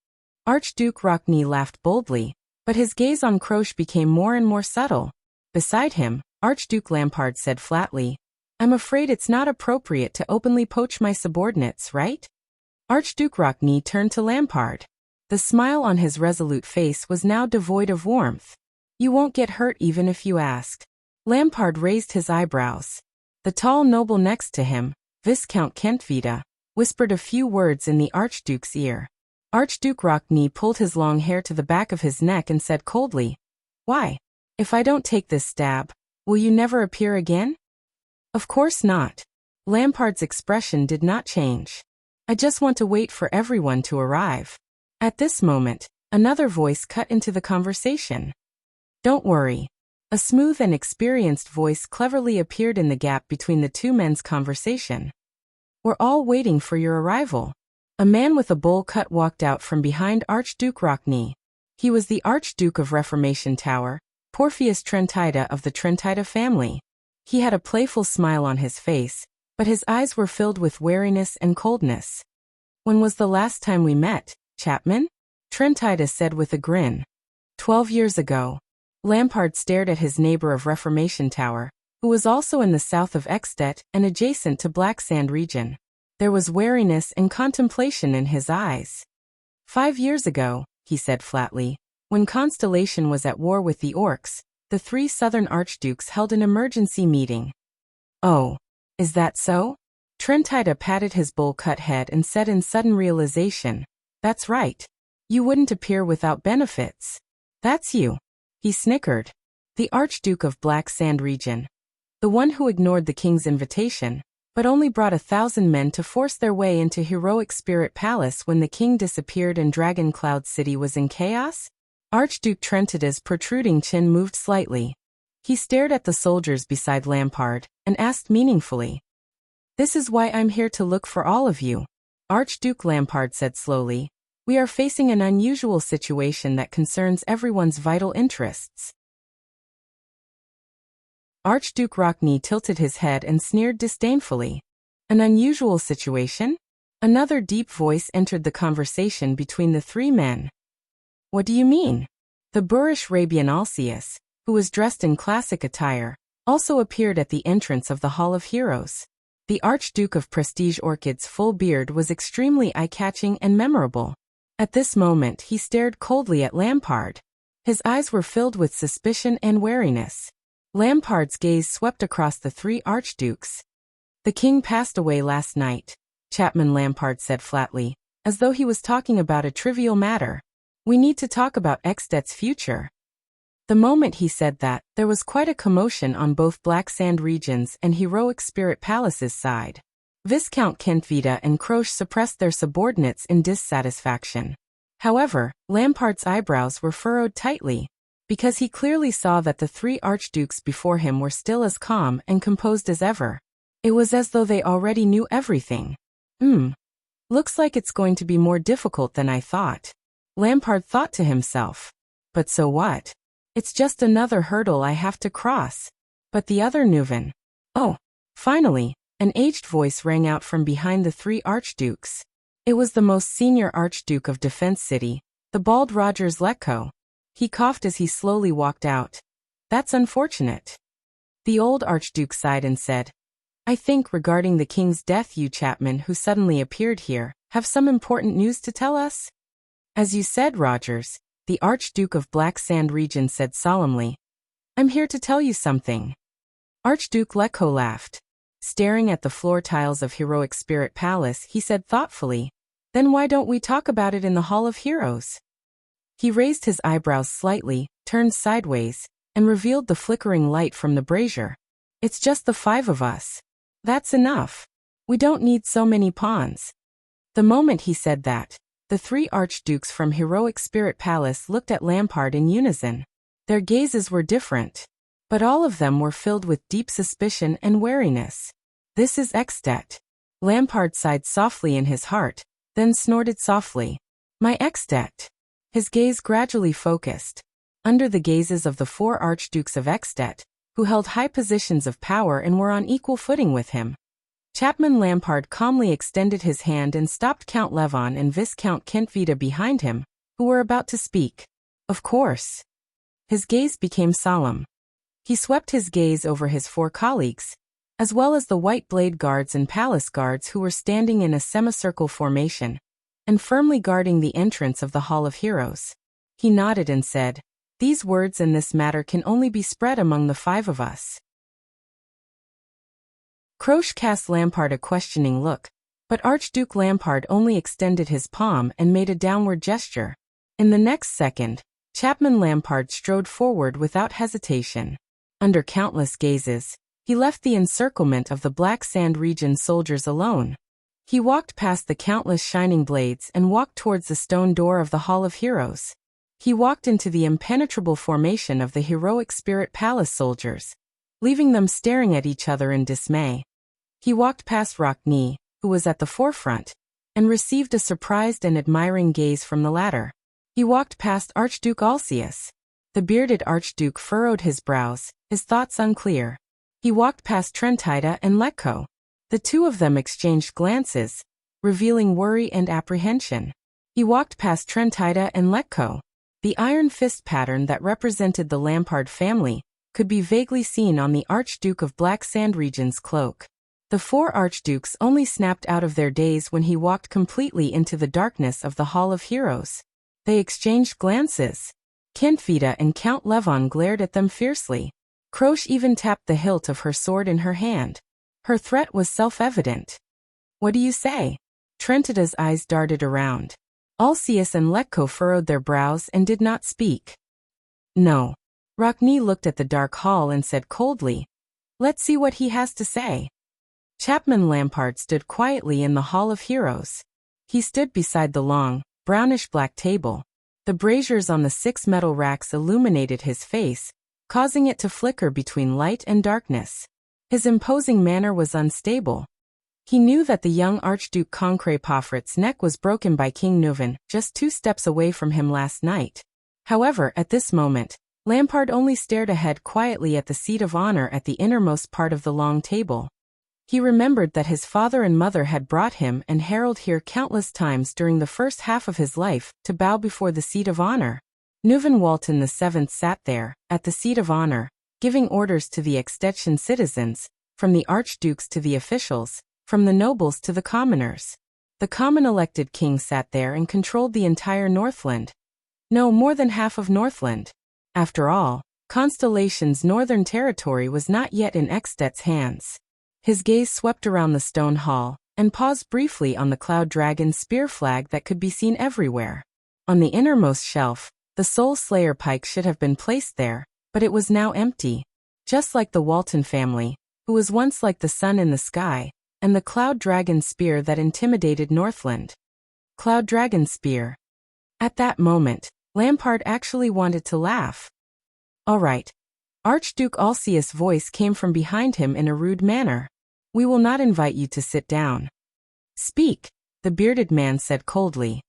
Archduke Rocknee laughed boldly, but his gaze on Croche became more and more subtle. Beside him, Archduke Lampard said flatly, "I'm afraid it's not appropriate to openly poach my subordinates, right?" Archduke Rocknee turned to Lampard. The smile on his resolute face was now devoid of warmth. "You won't get hurt even if you ask." Lampard raised his eyebrows. The tall noble next to him, Viscount Kentvita, whispered a few words in the Archduke's ear. Archduke Rocknee pulled his long hair to the back of his neck and said coldly, "Why? If I don't take this stab, will you never appear again?" "Of course not." Lampard's expression did not change. "I just want to wait for everyone to arrive." At this moment, another voice cut into the conversation. "Don't worry." A smooth and experienced voice cleverly appeared in the gap between the two men's conversation. "We're all waiting for your arrival." A man with a bowl cut walked out from behind Archduke Rocknee. He was the Archduke of Reformation Tower, Porphyus Trentida of the Trentida family. He had a playful smile on his face, but his eyes were filled with wariness and coldness. "When was the last time we met, Chapman?" Trentida said with a grin. 12 years ago." Lampard stared at his neighbor of Reformation Tower, who was also in the south of Ekstedt and adjacent to Black Sand region. There was wariness and contemplation in his eyes. 5 years ago, he said flatly, when Constellation was at war with the Orcs, the 3 southern archdukes held an emergency meeting. "Oh, is that so?" Trentida patted his bowl-cut head and said in sudden realization, "That's right. You wouldn't appear without benefits." "That's you." He snickered. "The Archduke of Black Sand region. The one who ignored the king's invitation, but only brought 1,000 men to force their way into Heroic Spirit Palace when the king disappeared and Dragon Cloud City was in chaos?" Archduke Trentida's protruding chin moved slightly. He stared at the soldiers beside Lampard and asked meaningfully, This is why I'm here to look for all of you. Archduke Lampard said slowly. We are facing an unusual situation that concerns everyone's vital interests. Archduke Rockney tilted his head and sneered disdainfully. An unusual situation? Another deep voice entered the conversation between the three men. What do you mean? The boorish Rabian Alcaeus, who was dressed in classic attire, also appeared at the entrance of the Hall of Heroes. The Archduke of Prestige Orchid's full beard was extremely eye-catching and memorable. At this moment he stared coldly at Lampard. His eyes were filled with suspicion and wariness. Lampard's gaze swept across the three archdukes. The king passed away last night, Chapman Lampard said flatly, as though he was talking about a trivial matter. We need to talk about Ekstedt's future. The moment he said that, there was quite a commotion on both Black Sand Region's and Heroic Spirit Palace's side. Viscount Kentvita and Croche suppressed their subordinates in dissatisfaction. However, Lampard's eyebrows were furrowed tightly, because he clearly saw that the three archdukes before him were still as calm and composed as ever. It was as though they already knew everything. Looks like it's going to be more difficult than I thought. Lampard thought to himself. But so what? It's just another hurdle I have to cross. But the other Nuven. Oh, finally, an aged voice rang out from behind the three archdukes. It was the most senior archduke of Defense City, the bald Rogers Letko. He coughed as he slowly walked out. That's unfortunate. The old archduke sighed and said, I think regarding the king's death you Chapman who suddenly appeared here, have some important news to tell us? As you said, Rogers, the Archduke of Black Sand Region said solemnly. I'm here to tell you something. Archduke Letko laughed. Staring at the floor tiles of Heroic Spirit Palace, he said thoughtfully, Then why don't we talk about it in the Hall of Heroes? He raised his eyebrows slightly, turned sideways, and revealed the flickering light from the brazier. It's just the five of us. That's enough. We don't need so many pawns. The moment he said that, the three archdukes from Heroic Spirit Palace looked at Lampard in unison. Their gazes were different, but all of them were filled with deep suspicion and wariness. This is Ekstedt. Lampard sighed softly in his heart, then snorted softly. My Ekstedt. His gaze gradually focused. Under the gazes of the four archdukes of Ekstedt, who held high positions of power and were on equal footing with him. Chapman Lampard calmly extended his hand and stopped Count Levon and Viscount Kentvita behind him, who were about to speak. Of course. His gaze became solemn. He swept his gaze over his four colleagues, as well as the White Blade Guards and Palace Guards who were standing in a semicircle formation, and firmly guarding the entrance of the Hall of Heroes. He nodded and said, These words and this matter can only be spread among the five of us. Croche cast Lampard a questioning look, but Archduke Lampard only extended his palm and made a downward gesture. In the next second, Chapman Lampard strode forward without hesitation. Under countless gazes, he left the encirclement of the Black Sand Region soldiers alone. He walked past the countless shining blades and walked towards the stone door of the Hall of Heroes. He walked into the impenetrable formation of the Heroic Spirit Palace soldiers, leaving them staring at each other in dismay. He walked past Rockney, who was at the forefront, and received a surprised and admiring gaze from the latter. He walked past Archduke Alcaeus. The bearded Archduke furrowed his brows, his thoughts unclear. He walked past Trentida and Letko. The two of them exchanged glances, revealing worry and apprehension. He walked past Trentida and Letko. The iron fist pattern that represented the Lampard family could be vaguely seen on the Archduke of Black Sand Region's cloak. The four archdukes only snapped out of their daze when he walked completely into the darkness of the Hall of Heroes. They exchanged glances. Kentvita and Count Levon glared at them fiercely. Croche even tapped the hilt of her sword in her hand. Her threat was self-evident. What do you say? Trentida's eyes darted around. Alcaeus and Letko furrowed their brows and did not speak. No. Rockney looked at the dark hall and said coldly, Let's see what he has to say. Chapman Lampard stood quietly in the Hall of Heroes. He stood beside the long, brownish-black table. The braziers on the 6 metal racks illuminated his face, causing it to flicker between light and darkness. His imposing manner was unstable. He knew that the young Archduke Concret Pofrit's neck was broken by King Nuven, just 2 steps away from him last night. However, at this moment, Lampard only stared ahead quietly at the seat of honor at the innermost part of the long table. He remembered that his father and mother had brought him and Harold here countless times during the first half of his life to bow before the seat of honor. Nuven Walton VII sat there, at the seat of honor, giving orders to the Extension citizens, from the archdukes to the officials, from the nobles to the commoners. The common elected king sat there and controlled the entire Northland. No, more than half of Northland. After all, Constellation's northern territory was not yet in Extet's hands. His gaze swept around the stone hall, and paused briefly on the Cloud Dragon's spear flag that could be seen everywhere. On the innermost shelf, the Soul Slayer pike should have been placed there, but it was now empty. Just like the Walton family, who was once like the sun in the sky, and the Cloud Dragon spear that intimidated Northland. Cloud Dragon spear. At that moment, Lampard actually wanted to laugh. All right. Archduke Alcius' voice came from behind him in a rude manner. We will not invite you to sit down. Speak, the bearded man said coldly.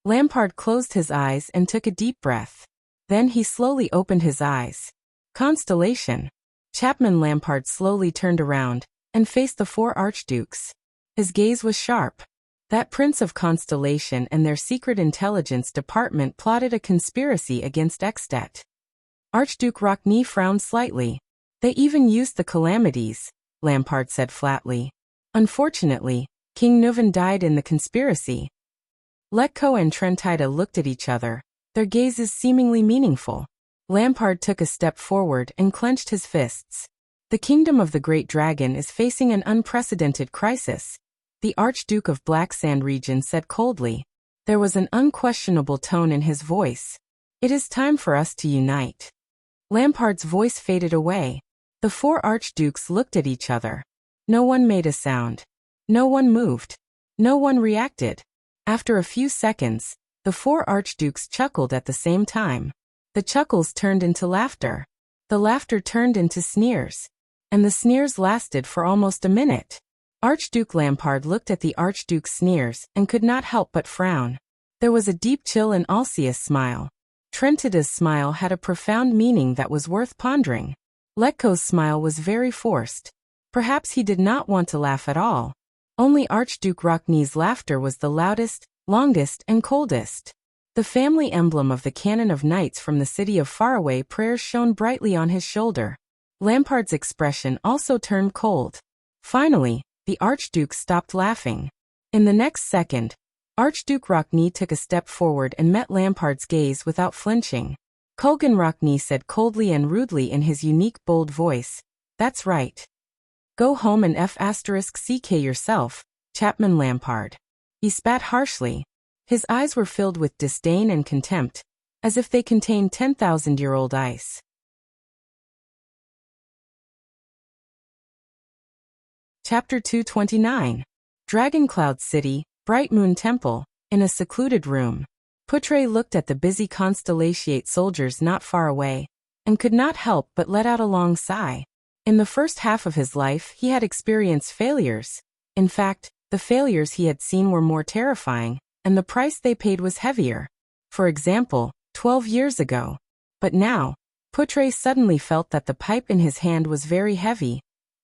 Lampard closed his eyes and took a deep breath. Then he slowly opened his eyes. Constellation. Chapman Lampard slowly turned around and faced the 4 archdukes. His gaze was sharp. That Prince of Constellation and their secret intelligence department plotted a conspiracy against Extet. Archduke Rockne frowned slightly. They even used the calamities, Lampard said flatly. Unfortunately, King Nuven died in the conspiracy. Letko and Trentida looked at each other, their gazes seemingly meaningful. Lampard took a step forward and clenched his fists. The kingdom of the Great Dragon is facing an unprecedented crisis, the Archduke of Black Sand region said coldly. There was an unquestionable tone in his voice. It is time for us to unite. Lampard's voice faded away. The 4 archdukes looked at each other. No one made a sound. No one moved. No one reacted. After a few seconds, the 4 archdukes chuckled at the same time. The chuckles turned into laughter. The laughter turned into sneers. And the sneers lasted for almost a minute. Archduke Lampard looked at the Archduke's sneers and could not help but frown. There was a deep chill in Alcius' smile. Trentida's smile had a profound meaning that was worth pondering. Letko's smile was very forced. Perhaps he did not want to laugh at all. Only Archduke Rockne's laughter was the loudest, longest, and coldest. The family emblem of the Canon of Knights from the city of Faraway Prayers shone brightly on his shoulder. Lampard's expression also turned cold. Finally, the Archduke stopped laughing. In the next second, Archduke Rockne took a step forward and met Lampard's gaze without flinching. Kulgan Rockne said coldly and rudely in his unique bold voice, "That's right. Go home and f***ck yourself, Chapman Lampard." He spat harshly. His eyes were filled with disdain and contempt, as if they contained 10,000-year-old ice. Chapter 229. Dragoncloud City, Bright Moon Temple, in a secluded room. Putre looked at the busy Constellatiate soldiers not far away, and could not help but let out a long sigh. In the first half of his life he had experienced failures. In fact, the failures he had seen were more terrifying, and the price they paid was heavier. For example, 12 years ago. But now, Putre suddenly felt that the pipe in his hand was very heavy,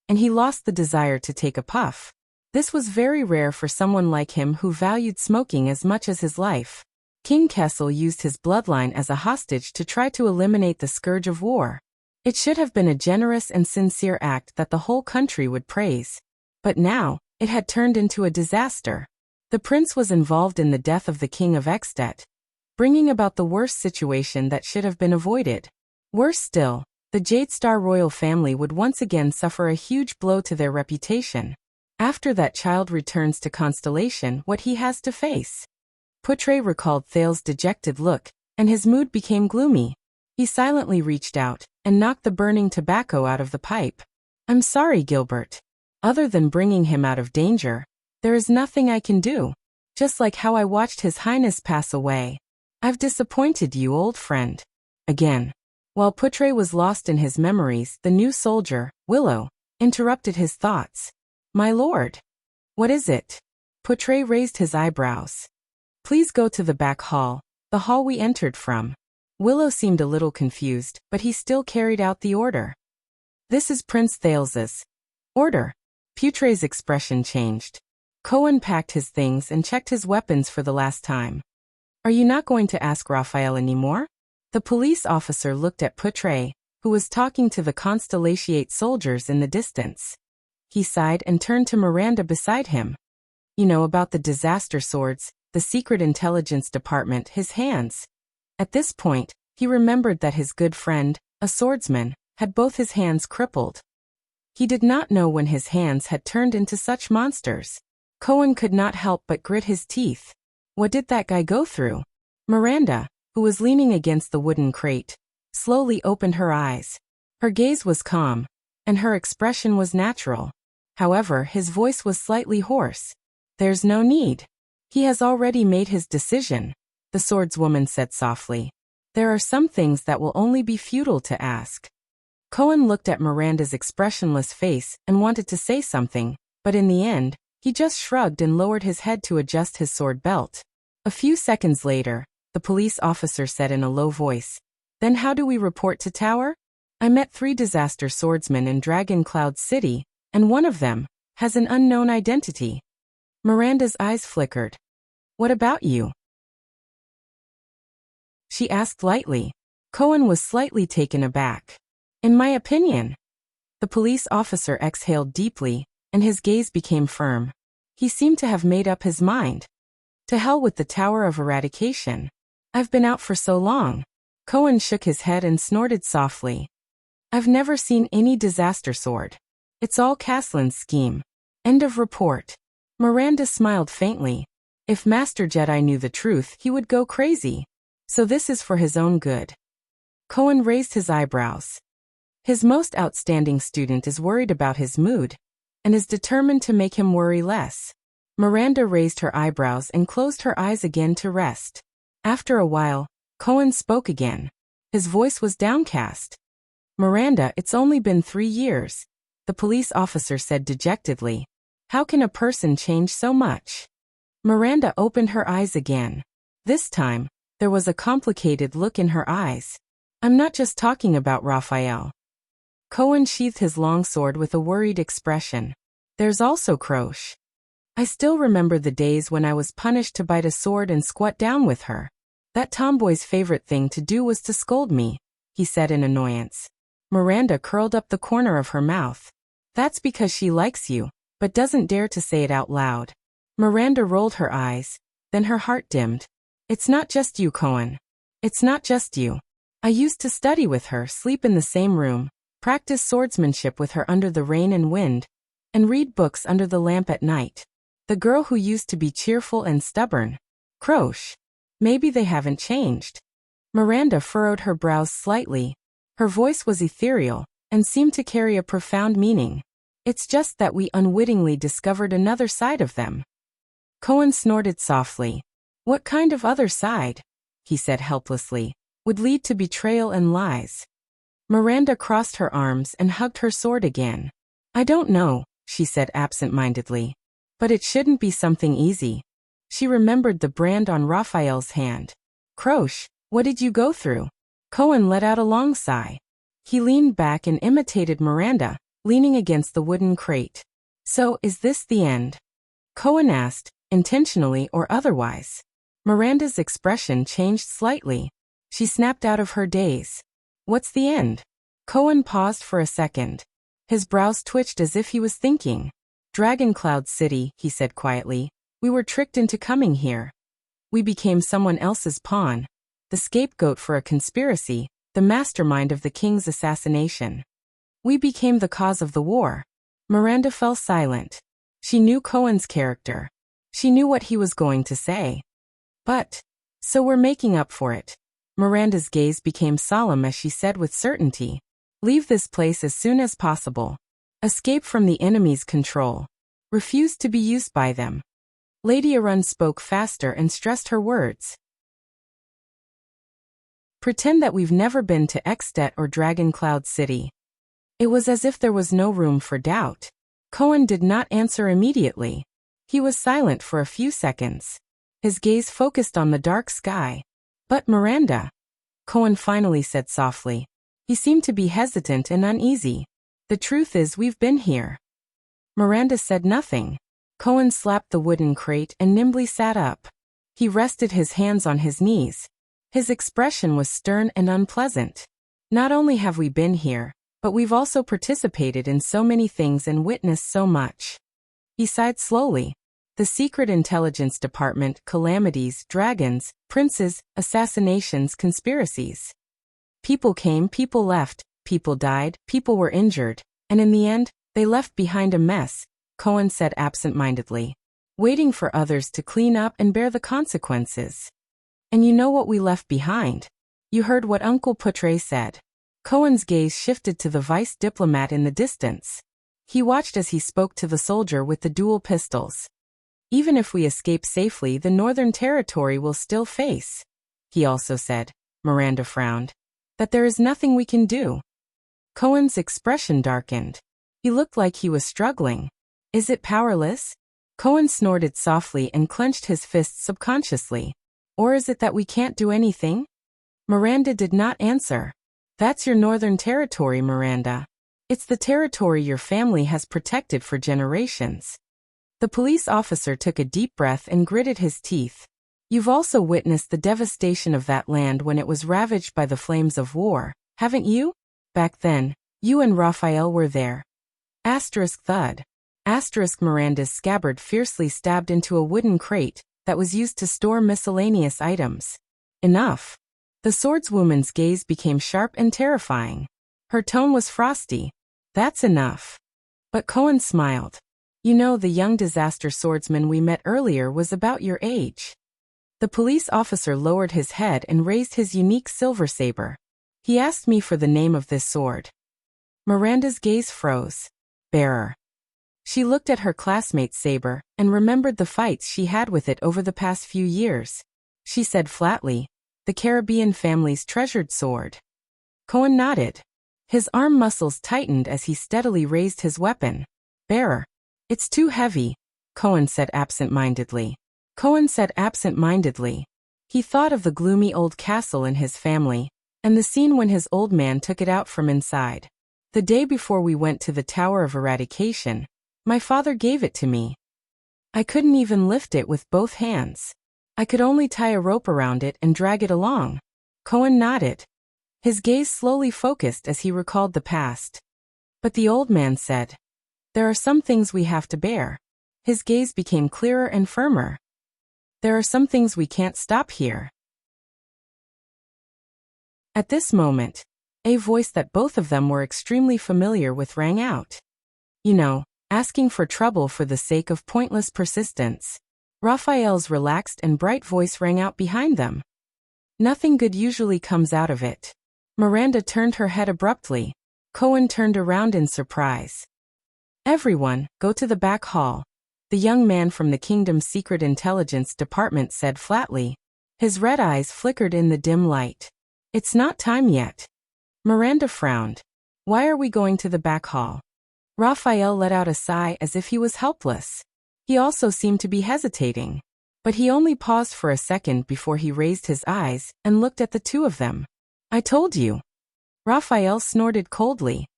and he lost the desire to take a puff. This was very rare for someone like him who valued smoking as much as his life. King Kessel used his bloodline as a hostage to try to eliminate the scourge of war. It should have been a generous and sincere act that the whole country would praise. But now, it had turned into a disaster. The prince was involved in the death of the king of Extet, bringing about the worst situation that should have been avoided. Worse still, the Jadestar royal family would once again suffer a huge blow to their reputation. After that child returns to Constellation, what he has to face. Putre recalled Thale's dejected look, and his mood became gloomy. He silently reached out and knocked the burning tobacco out of the pipe. "I'm sorry, Gilbert. Other than bringing him out of danger, there is nothing I can do. Just like how I watched His Highness pass away. I've disappointed you, old friend." Again. While Putre was lost in his memories, the new soldier, Willow, interrupted his thoughts. My lord. What is it? Portray raised his eyebrows. Please go to the back hall, the hall we entered from. Willow seemed a little confused, but he still carried out the order. This is Prince Thales's order. Portray's expression changed. Cohen packed his things and checked his weapons for the last time. Are you not going to ask Raphael anymore? The police officer looked at Portray, who was talking to the Constellatiate soldiers in the distance. He sighed and turned to Miranda beside him. You know about the disaster swords, the secret intelligence department, his hands. At this point, he remembered that his good friend, a swordsman, had both his hands crippled. He did not know when his hands had turned into such monsters. Cohen could not help but grit his teeth. What did that guy go through? Miranda, who was leaning against the wooden crate, slowly opened her eyes. Her gaze was calm, and her expression was natural. However, his voice was slightly hoarse. There's no need. He has already made his decision, the swordswoman said softly. There are some things that will only be futile to ask. Cohen looked at Miranda's expressionless face and wanted to say something, but in the end, he just shrugged and lowered his head to adjust his sword belt. A few seconds later, the police officer said in a low voice, Then how do we report to Tower? I met 3 disaster swordsmen in Dragon Cloud City, and one of them has an unknown identity. Miranda's eyes flickered. What about you? She asked lightly. Cohen was slightly taken aback. In my opinion. The police officer exhaled deeply, and his gaze became firm. He seemed to have made up his mind. To hell with the Tower of Eradication. I've been out for so long. Cohen shook his head and snorted softly. I've never seen any disaster sword. It's all Caslin's scheme. End of report. Miranda smiled faintly. If Master Jedi knew the truth, he would go crazy. So this is for his own good. Cohen raised his eyebrows. His most outstanding student is worried about his mood, and is determined to make him worry less. Miranda raised her eyebrows and closed her eyes again to rest. After a while, Cohen spoke again. His voice was downcast. Miranda, it's only been 3 years, the police officer said dejectedly. How can a person change so much? Miranda opened her eyes again. This time, there was a complicated look in her eyes. I'm not just talking about Raphael. Cohen sheathed his long sword with a worried expression. There's also Croche. I still remember the days when I was punished to bite a sword and squat down with her. That tomboy's favorite thing to do was to scold me, he said in annoyance. Miranda curled up the corner of her mouth. That's because she likes you, but doesn't dare to say it out loud. Miranda rolled her eyes, then her heart dimmed. It's not just you, Cohen. It's not just you. I used to study with her, sleep in the same room, practice swordsmanship with her under the rain and wind, and read books under the lamp at night. The girl who used to be cheerful and stubborn. Croche. Maybe they haven't changed. Miranda furrowed her brows slightly. Her voice was ethereal, and seemed to carry a profound meaning. It's just that we unwittingly discovered another side of them. Cohen snorted softly. What kind of other side, he said helplessly, would lead to betrayal and lies? Miranda crossed her arms and hugged her sword again. I don't know, she said absent-mindedly. But it shouldn't be something easy. She remembered the brand on Raphael's hand. Croche, what did you go through? Cohen let out a long sigh. He leaned back and imitated Miranda, leaning against the wooden crate. So, is this the end? Cohen asked, intentionally or otherwise. Miranda's expression changed slightly. She snapped out of her daze. What's the end? Cohen paused for a second. His brows twitched as if he was thinking. Dragon Cloud City, he said quietly. We were tricked into coming here. We became someone else's pawn, the scapegoat for a conspiracy, the mastermind of the king's assassination. We became the cause of the war. Miranda fell silent. She knew Cohen's character. She knew what he was going to say. But, so we're making up for it. Miranda's gaze became solemn as she said with certainty. Leave this place as soon as possible. Escape from the enemy's control. Refuse to be used by them. Lady Arun spoke faster and stressed her words. Pretend that we've never been to Extet or Dragon Cloud City. It was as if there was no room for doubt. Cohen did not answer immediately. He was silent for a few seconds. His gaze focused on the dark sky. "But Miranda," Cohen finally said softly. He seemed to be hesitant and uneasy. "The truth is we've been here." Miranda said nothing. Cohen slapped the wooden crate and nimbly sat up. He rested his hands on his knees. His expression was stern and unpleasant. "Not only have we been here, but we've also participated in so many things and witnessed so much." He sighed slowly. The Secret Intelligence Department, calamities, dragons, princes, assassinations, conspiracies. People came, people left, people died, people were injured, and in the end, they left behind a mess, Cohen said absent-mindedly, waiting for others to clean up and bear the consequences. "And you know what we left behind? You heard what Uncle Putre said." Cohen's gaze shifted to the vice diplomat in the distance. He watched as he spoke to the soldier with the dual pistols. "Even if we escape safely, the Northern Territory will still face," he also said. Miranda frowned. "That there is nothing we can do." Cohen's expression darkened. He looked like he was struggling. "Is it powerless?" Cohen snorted softly and clenched his fists subconsciously. "Or is it that we can't do anything?" Miranda did not answer. "That's your Northern Territory, Miranda. It's the territory your family has protected for generations." The police officer took a deep breath and gritted his teeth. "You've also witnessed the devastation of that land when it was ravaged by the flames of war, haven't you? Back then, you and Raphael were there." Asterisk thud. Asterisk Miranda's scabbard fiercely stabbed into a wooden crate that was used to store miscellaneous items. "Enough." The swordswoman's gaze became sharp and terrifying. Her tone was frosty. "That's enough." But Cohen smiled. "You know, the young disaster swordsman we met earlier was about your age." The police officer lowered his head and raised his unique silver saber. "He asked me for the name of this sword." Miranda's gaze froze. "Bearer." She looked at her classmate's saber and remembered the fights she had with it over the past few years. She said flatly, "The Caribbean family's treasured sword." Cohen nodded. His arm muscles tightened as he steadily raised his weapon. "Bearer." "It's too heavy," Cohen said absent-mindedly. He thought of the gloomy old castle in his family, and the scene when his old man took it out from inside. "The day before we went to the Tower of Eradication, my father gave it to me. I couldn't even lift it with both hands. I could only tie a rope around it and drag it along." Cohen nodded. His gaze slowly focused as he recalled the past. "But the old man said, 'There are some things we have to bear.'" His gaze became clearer and firmer. "There are some things we can't stop here." At this moment, a voice that both of them were extremely familiar with rang out. "You know, asking for trouble for the sake of pointless persistence." Raphael's relaxed and bright voice rang out behind them. "Nothing good usually comes out of it." Miranda turned her head abruptly. Cohen turned around in surprise. "Everyone, go to the back hall," the young man from the Kingdom's Secret Intelligence Department said flatly. His red eyes flickered in the dim light. "It's not time yet." Miranda frowned. "Why are we going to the back hall?" Raphael let out a sigh as if he was helpless. He also seemed to be hesitating. But he only paused for a second before he raised his eyes and looked at the two of them. "I told you." Raphael snorted coldly.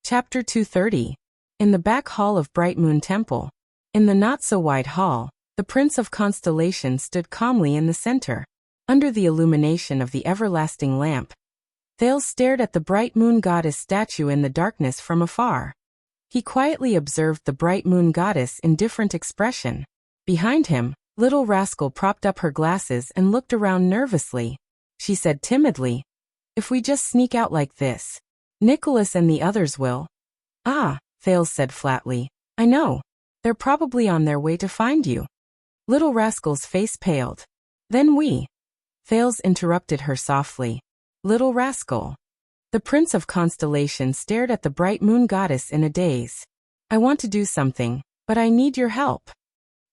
Chapter 230. In the back hall of Bright Moon Temple. In the not-so-wide hall, the Prince of Constellation stood calmly in the center. Under the illumination of the everlasting lamp, Thales stared at the bright moon goddess statue in the darkness from afar. He quietly observed the bright moon goddess in different expression. Behind him, Little Rascal propped up her glasses and looked around nervously. She said timidly, "If we just sneak out like this, Nicholas and the others will." "Ah," Thales said flatly, "I know. They're probably on their way to find you." Little Rascal's face paled. "Then we—" Thales interrupted her softly. "Little Rascal." The Prince of Constellation stared at the bright moon goddess in a daze. "I want to do something, but I need your help."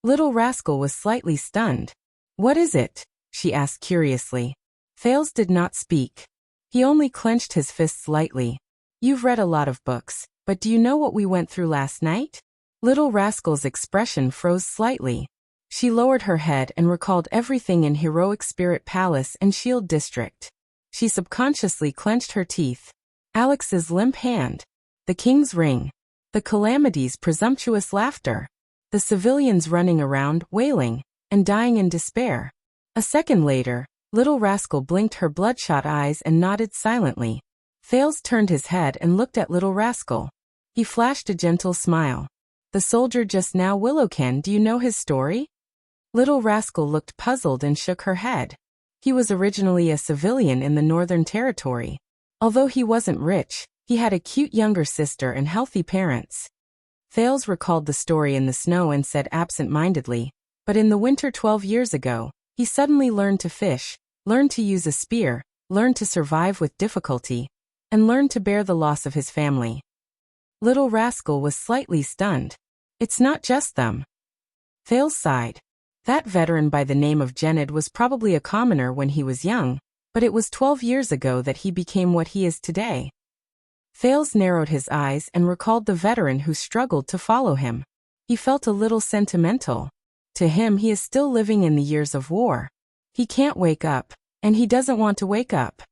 Little Rascal was slightly stunned. "What is it?" she asked curiously. Fails did not speak. He only clenched his fists lightly. You've read a lot of books, but do you know what we went through last night? Little Rascal's expression froze slightly. She lowered her head and recalled everything in Heroic Spirit Palace and Shield District. She subconsciously clenched her teeth. Alex's limp hand. The king's ring. The calamity's presumptuous laughter. The civilians running around, wailing, and dying in despair. A second later, Little Rascal blinked her bloodshot eyes and nodded silently. Fails turned his head and looked at Little Rascal. He flashed a gentle smile. The soldier just now, Willowken, do you know his story? Little Rascal looked puzzled and shook her head. He was originally a civilian in the Northern Territory. Although he wasn't rich, he had a cute younger sister and healthy parents. Fails recalled the story in the snow and said absent-mindedly, but in the winter 12 years ago, he suddenly learned to fish, learned to use a spear, learned to survive with difficulty, and learned to bear the loss of his family. Little Rascal was slightly stunned. It's not just them. Fails sighed. That veteran by the name of Genid was probably a commoner when he was young, but it was 12 years ago that he became what he is today. Fails narrowed his eyes and recalled the veteran who struggled to follow him. He felt a little sentimental. To him, he is still living in the years of war. He can't wake up, and he doesn't want to wake up.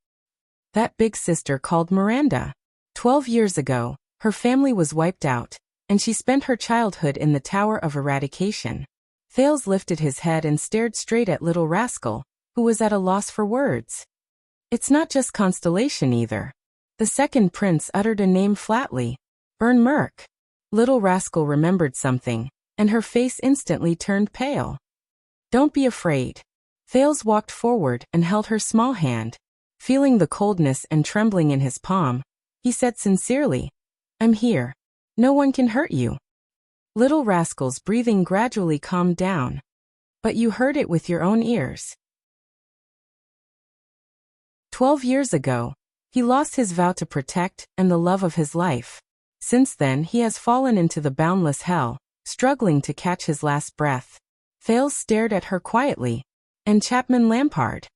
That big sister called Miranda. 12 years ago, her family was wiped out, and she spent her childhood in the Tower of Eradication. Fails lifted his head and stared straight at Little Rascal, who was at a loss for words. It's not just Constellation either. The second prince uttered a name flatly. Burn Merc. Little Rascal remembered something, and her face instantly turned pale. Don't be afraid. Fails walked forward and held her small hand. Feeling the coldness and trembling in his palm, he said sincerely, I'm here. No one can hurt you. Little Rascal's breathing gradually calmed down. But you heard it with your own ears. 12 years ago, he lost his vow to protect and the love of his life. Since then he has fallen into the boundless hell, struggling to catch his last breath. Fails stared at her quietly. And Chapman Lampard?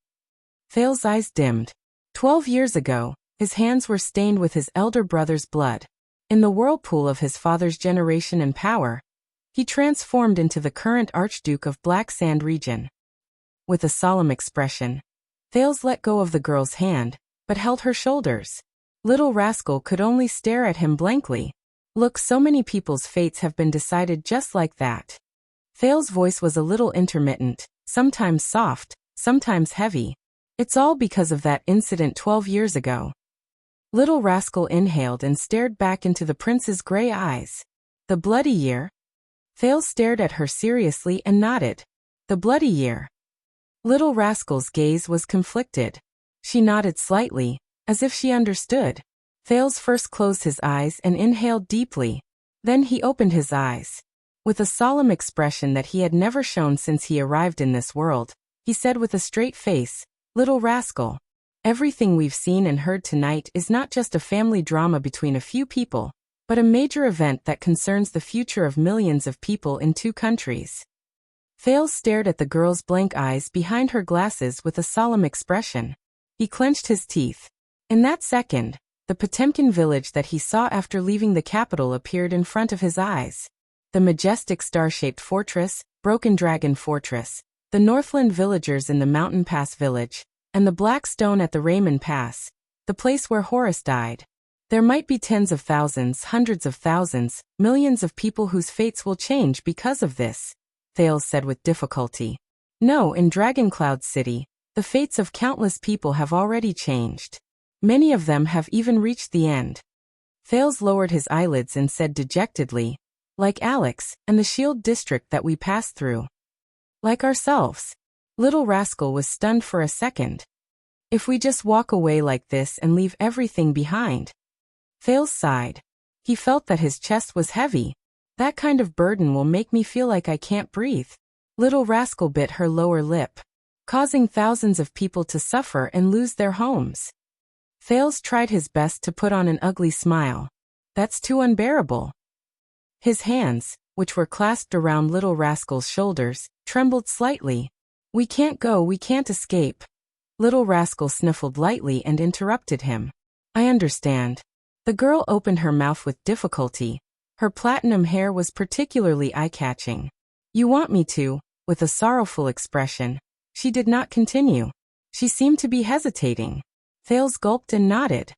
Fails' eyes dimmed. 12 years ago, his hands were stained with his elder brother's blood. In the whirlpool of his father's generation and power, he transformed into the current Archduke of Black Sand region. With a solemn expression, Fails let go of the girl's hand, but held her shoulders. Little Rascal could only stare at him blankly. Look, so many people's fates have been decided just like that. Fails' voice was a little intermittent, sometimes soft, sometimes heavy. It's all because of that incident 12 years ago. Little Rascal inhaled and stared back into the prince's gray eyes. The bloody year? Fails stared at her seriously and nodded. The bloody year. Little Rascal's gaze was conflicted. She nodded slightly, as if she understood. Fails first closed his eyes and inhaled deeply. Then he opened his eyes. With a solemn expression that he had never shown since he arrived in this world, he said with a straight face, Little Rascal, everything we've seen and heard tonight is not just a family drama between a few people, but a major event that concerns the future of millions of people in 2 countries. Fails stared at the girl's blank eyes behind her glasses with a solemn expression. He clenched his teeth. In that second, the Potemkin village that he saw after leaving the capital appeared in front of his eyes. The majestic star-shaped fortress, Broken Dragon Fortress, the Northland villagers in the Mountain Pass village, and the black stone at the Raymond Pass, the place where Horus died. There might be tens of thousands, hundreds of thousands, millions of people whose fates will change because of this, Fails said with difficulty. No, in Dragoncloud City, the fates of countless people have already changed. Many of them have even reached the end. Fails lowered his eyelids and said dejectedly, like Alex and the Shield District that we passed through. Like ourselves. Little Rascal was stunned for a second. If we just walk away like this and leave everything behind. Fails sighed. He felt that his chest was heavy. That kind of burden will make me feel like I can't breathe. Little Rascal bit her lower lip, causing thousands of people to suffer and lose their homes. Fails tried his best to put on an ugly smile. That's too unbearable. His hands, which were clasped around Little Rascal's shoulders, trembled slightly. We can't go, we can't escape. Little Rascal sniffled lightly and interrupted him. I understand. The girl opened her mouth with difficulty. Her platinum hair was particularly eye-catching. You want me to, with a sorrowful expression. She did not continue. She seemed to be hesitating. Thales gulped and nodded.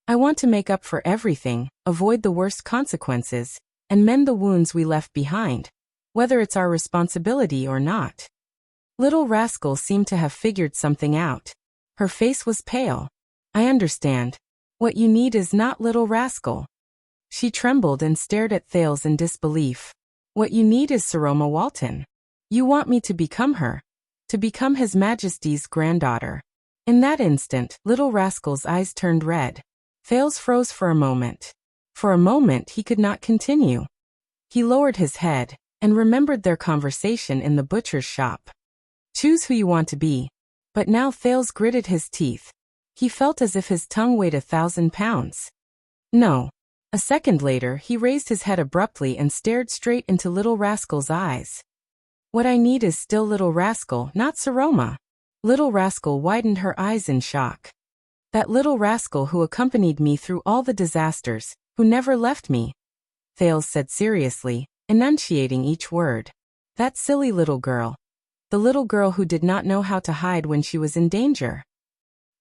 I want to make up for everything, avoid the worst consequences, and mend the wounds we left behind, whether it's our responsibility or not. Little Rascal seemed to have figured something out. Her face was pale. I understand. What you need is not Little Rascal. She trembled and stared at Thales in disbelief. What you need is Saroma Walton. You want me to become her. To become His Majesty's granddaughter. In that instant, Little Rascal's eyes turned red. Thales froze for a moment. For a moment he could not continue. He lowered his head, and remembered their conversation in the butcher's shop. Choose who you want to be. But now Thales gritted his teeth. He felt as if his tongue weighed 1,000 pounds. No. A second later he raised his head abruptly and stared straight into Little Rascal's eyes. What I need is still Little Rascal, not Saroma. Little Rascal widened her eyes in shock. That Little Rascal who accompanied me through all the disasters, who never left me. Thales said seriously, enunciating each word. That silly little girl. The little girl who did not know how to hide when she was in danger.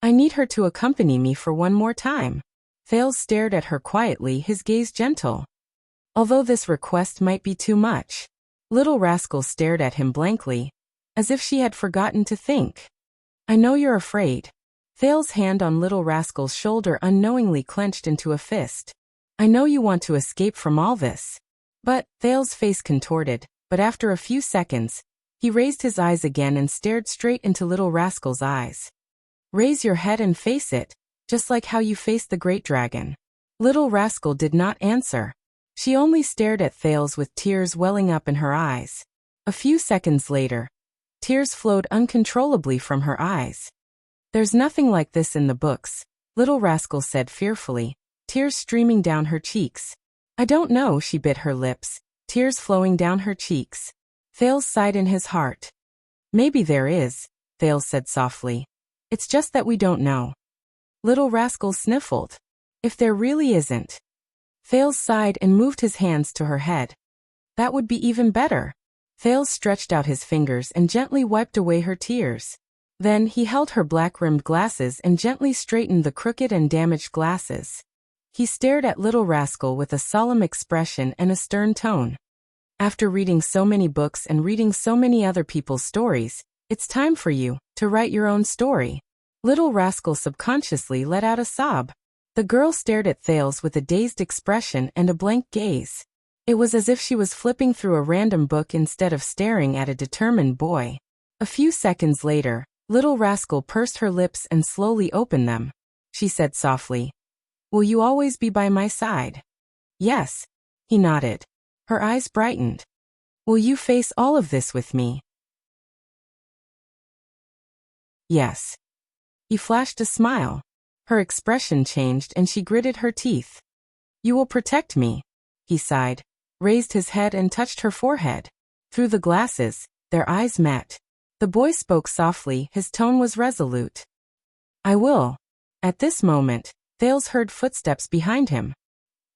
I need her to accompany me for one more time. Thales stared at her quietly, his gaze gentle. Although this request might be too much. Little Rascal stared at him blankly, as if she had forgotten to think. I know you're afraid. Thales' hand on Little Rascal's shoulder unknowingly clenched into a fist. I know you want to escape from all this. But, Thales' face contorted, but after a few seconds, he raised his eyes again and stared straight into Little Rascal's eyes. Raise your head and face it, just like how you faced the great dragon. Little Rascal did not answer. She only stared at Thales with tears welling up in her eyes. A few seconds later, tears flowed uncontrollably from her eyes. There's nothing like this in the books, Little Rascal said fearfully, tears streaming down her cheeks. I don't know, she bit her lips, tears flowing down her cheeks. Thales sighed in his heart. Maybe there is, Thales said softly. It's just that we don't know. Little Rascal sniffled. If there really isn't. Thales sighed and moved his hands to her head. That would be even better. Thales stretched out his fingers and gently wiped away her tears. Then he held her black-rimmed glasses and gently straightened the crooked and damaged glasses. He stared at Little Rascal with a solemn expression and a stern tone. After reading so many books and reading so many other people's stories, it's time for you to write your own story. Little Rascal subconsciously let out a sob. The girl stared at Thales with a dazed expression and a blank gaze. It was as if she was flipping through a random book instead of staring at a determined boy. A few seconds later, Little Rascal pursed her lips and slowly opened them. She said softly, Will you always be by my side? Yes. He nodded. Her eyes brightened. Will you face all of this with me? Yes. He flashed a smile. Her expression changed and she gritted her teeth. You will protect me, he sighed, raised his head and touched her forehead. Through the glasses, their eyes met. The boy spoke softly, his tone was resolute. I will. At this moment, Thales heard footsteps behind him.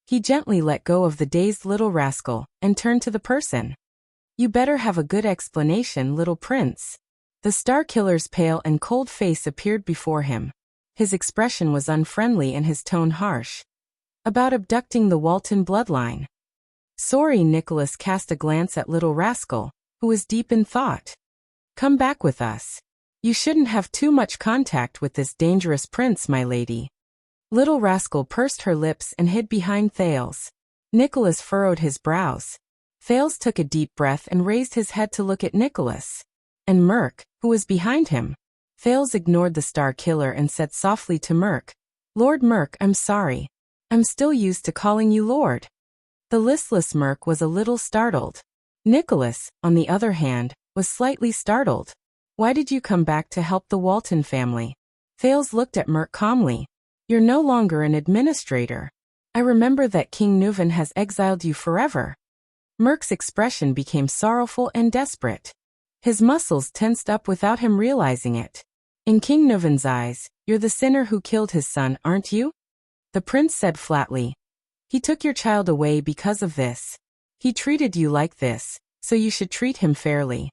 He gently let go of the dazed Little Rascal and turned to the person. You better have a good explanation, little prince. The Star Killer's pale and cold face appeared before him. His expression was unfriendly and his tone harsh. About abducting the Walton bloodline. Sorry, Nicholas cast a glance at Little Rascal, who was deep in thought. Come back with us. You shouldn't have too much contact with this dangerous prince, my lady. Little Rascal pursed her lips and hid behind Thales. Nicholas furrowed his brows. Thales took a deep breath and raised his head to look at Nicholas. And Merc, who was behind him. Thales ignored the Star Killer and said softly to Merc, Lord Merc, I'm sorry. I'm still used to calling you Lord. The listless Merc was a little startled. Nicholas, on the other hand, was slightly startled. Why did you come back to help the Walton family? Thales looked at Merc calmly. You're no longer an administrator. I remember that King Nuvan has exiled you forever. Merc's expression became sorrowful and desperate. His muscles tensed up without him realizing it. In King Nuvan's eyes, you're the sinner who killed his son, aren't you? The prince said flatly. He took your child away because of this. He treated you like this, so you should treat him fairly.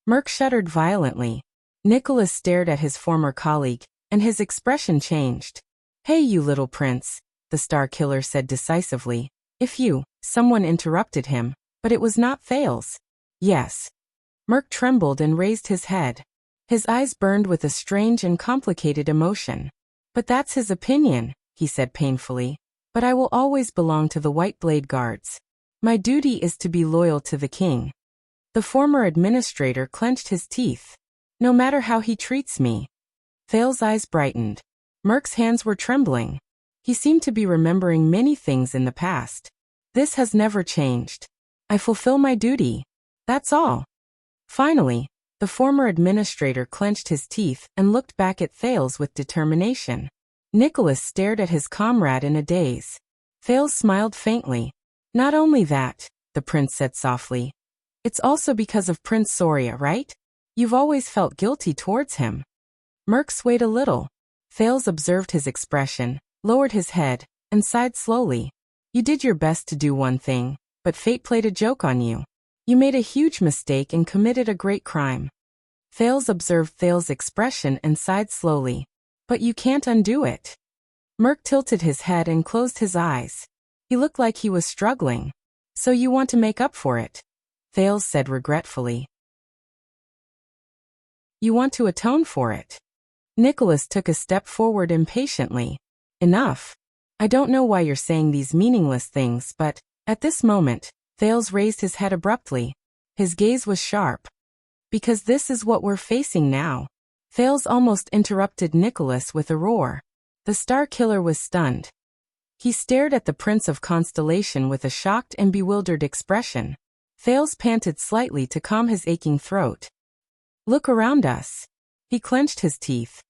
Merc shuddered violently. Nicholas stared at his former colleague, and his expression changed. Hey, you little prince, the Star Killer said decisively. Someone interrupted him, but it was not Thales. Yes. Merc trembled and raised his head. His eyes burned with a strange and complicated emotion. But that's his opinion, he said painfully. But I will always belong to the White Blade Guards. My duty is to be loyal to the king. The former administrator clenched his teeth. No matter how he treats me. Thales' eyes brightened. Merc's hands were trembling. He seemed to be remembering many things in the past. This has never changed. I fulfill my duty. That's all. Finally, the former administrator clenched his teeth and looked back at Thales with determination. Nicholas stared at his comrade in a daze. Thales smiled faintly. Not only that, the prince said softly. It's also because of Prince Soria, right? You've always felt guilty towards him. Merc swayed a little. Thales observed his expression, lowered his head, and sighed slowly. You did your best to do one thing, but fate played a joke on you. You made a huge mistake and committed a great crime. Thales observed Thales' expression and sighed slowly. But you can't undo it. Merc tilted his head and closed his eyes. He looked like he was struggling. So you want to make up for it? Thales said regretfully. You want to atone for it? Nicholas took a step forward impatiently. Enough. I don't know why you're saying these meaningless things, but, at this moment, Thales raised his head abruptly. His gaze was sharp. Because this is what we're facing now. Thales almost interrupted Nicholas with a roar. The Star Killer was stunned. He stared at the Prince of Constellation with a shocked and bewildered expression. Thales panted slightly to calm his aching throat. Look around us. He clenched his teeth.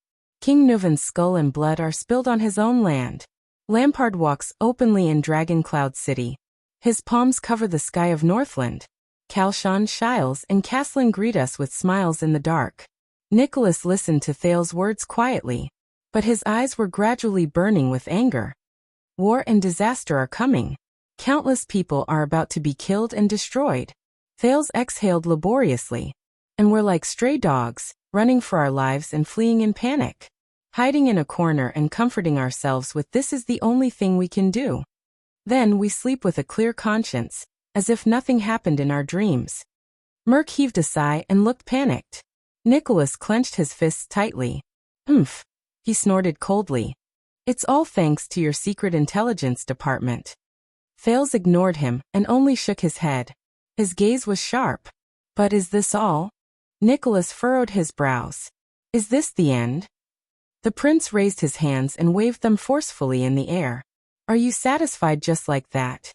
King Nuvan's skull and blood are spilled on his own land. Lampard walks openly in Dragon Cloud City. His palms cover the sky of Northland. Kalshan, Shiles, and Caslin greet us with smiles in the dark. Nicholas listened to Thales' words quietly, but his eyes were gradually burning with anger. War and disaster are coming. Countless people are about to be killed and destroyed. Thales exhaled laboriously. And we're like stray dogs, running for our lives and fleeing in panic. Hiding in a corner and comforting ourselves with this is the only thing we can do. Then we sleep with a clear conscience, as if nothing happened in our dreams. Merc heaved a sigh and looked panicked. Nicholas clenched his fists tightly. Humph. He snorted coldly. It's all thanks to your secret intelligence department. Thales ignored him and only shook his head. His gaze was sharp. But is this all? Nicholas furrowed his brows. Is this the end? The prince raised his hands and waved them forcefully in the air. Are you satisfied just like that?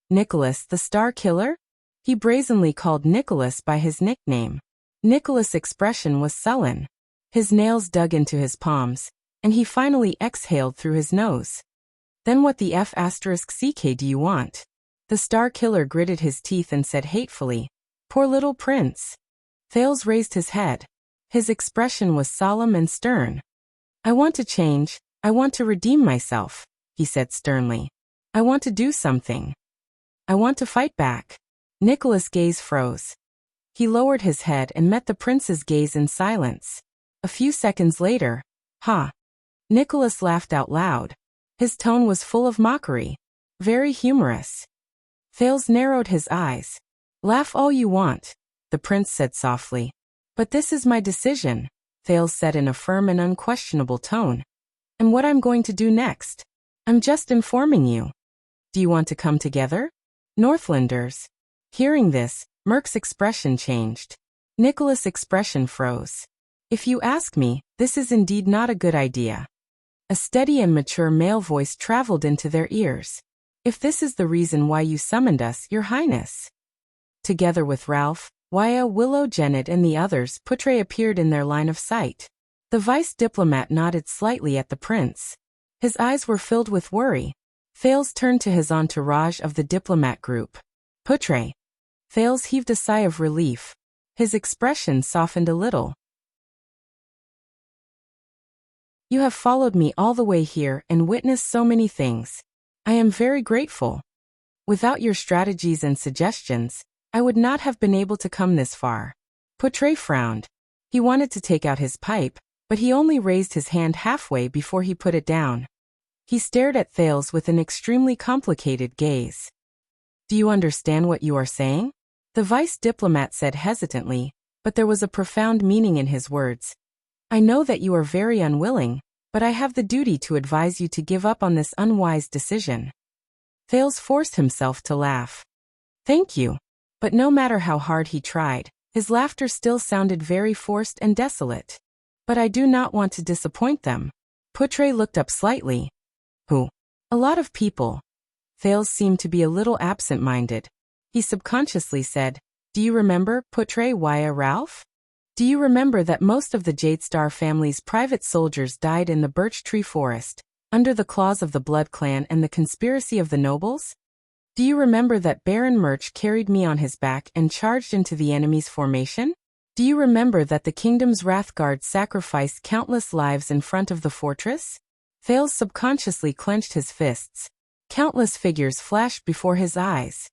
Nicholas, the Star Killer? He brazenly called Nicholas by his nickname. Nicholas' expression was sullen. His nails dug into his palms, and he finally exhaled through his nose. Then what the F***ck do you want? The Star Killer gritted his teeth and said hatefully, Poor little prince. Thales raised his head. His expression was solemn and stern. I want to change, I want to redeem myself, he said sternly. I want to do something. I want to fight back. Nicholas' gaze froze. He lowered his head and met the prince's gaze in silence. A few seconds later, ha! Nicholas laughed out loud. His tone was full of mockery. Very humorous. Thales narrowed his eyes. Laugh all you want, the prince said softly. But this is my decision, Thales said in a firm and unquestionable tone. And what I'm going to do next? I'm just informing you. Do you want to come together? Northlanders. Hearing this, Merc's expression changed. Nicholas' expression froze. If you ask me, this is indeed not a good idea. A steady and mature male voice traveled into their ears. If this is the reason why you summoned us, Your Highness. Together with Ralph, Waya, Willow, Janet and the others, Putre appeared in their line of sight. The vice diplomat nodded slightly at the prince. His eyes were filled with worry. Thales turned to his entourage of the diplomat group. Putre. Thales heaved a sigh of relief. His expression softened a little. You have followed me all the way here and witnessed so many things. I am very grateful. Without your strategies and suggestions, I would not have been able to come this far. Portray frowned. He wanted to take out his pipe, but he only raised his hand halfway before he put it down. He stared at Thales with an extremely complicated gaze. Do you understand what you are saying? The vice diplomat said hesitantly, but there was a profound meaning in his words. I know that you are very unwilling, but I have the duty to advise you to give up on this unwise decision. Thales forced himself to laugh. Thank you. But no matter how hard he tried, his laughter still sounded very forced and desolate. But I do not want to disappoint them. Portray looked up slightly. Who? A lot of people. Thales seemed to be a little absent-minded. He subconsciously said, Do you remember, Portray Waya Ralph? Do you remember that most of the Jadestar family's private soldiers died in the birch tree forest, under the claws of the Blood Clan and the conspiracy of the nobles? Do you remember that Baron Murch carried me on his back and charged into the enemy's formation? Do you remember that the kingdom's Wrathguard sacrificed countless lives in front of the fortress? Thales subconsciously clenched his fists. Countless figures flashed before his eyes.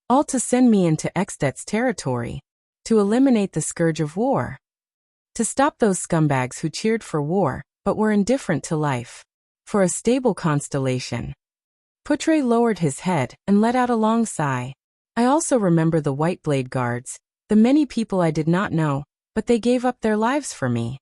All to send me into Extet's territory. To eliminate the scourge of war. To stop those scumbags who cheered for war, but were indifferent to life. For a stable constellation. Portray lowered his head and let out a long sigh. I also remember the White Blade Guards, the many people I did not know, but they gave up their lives for me.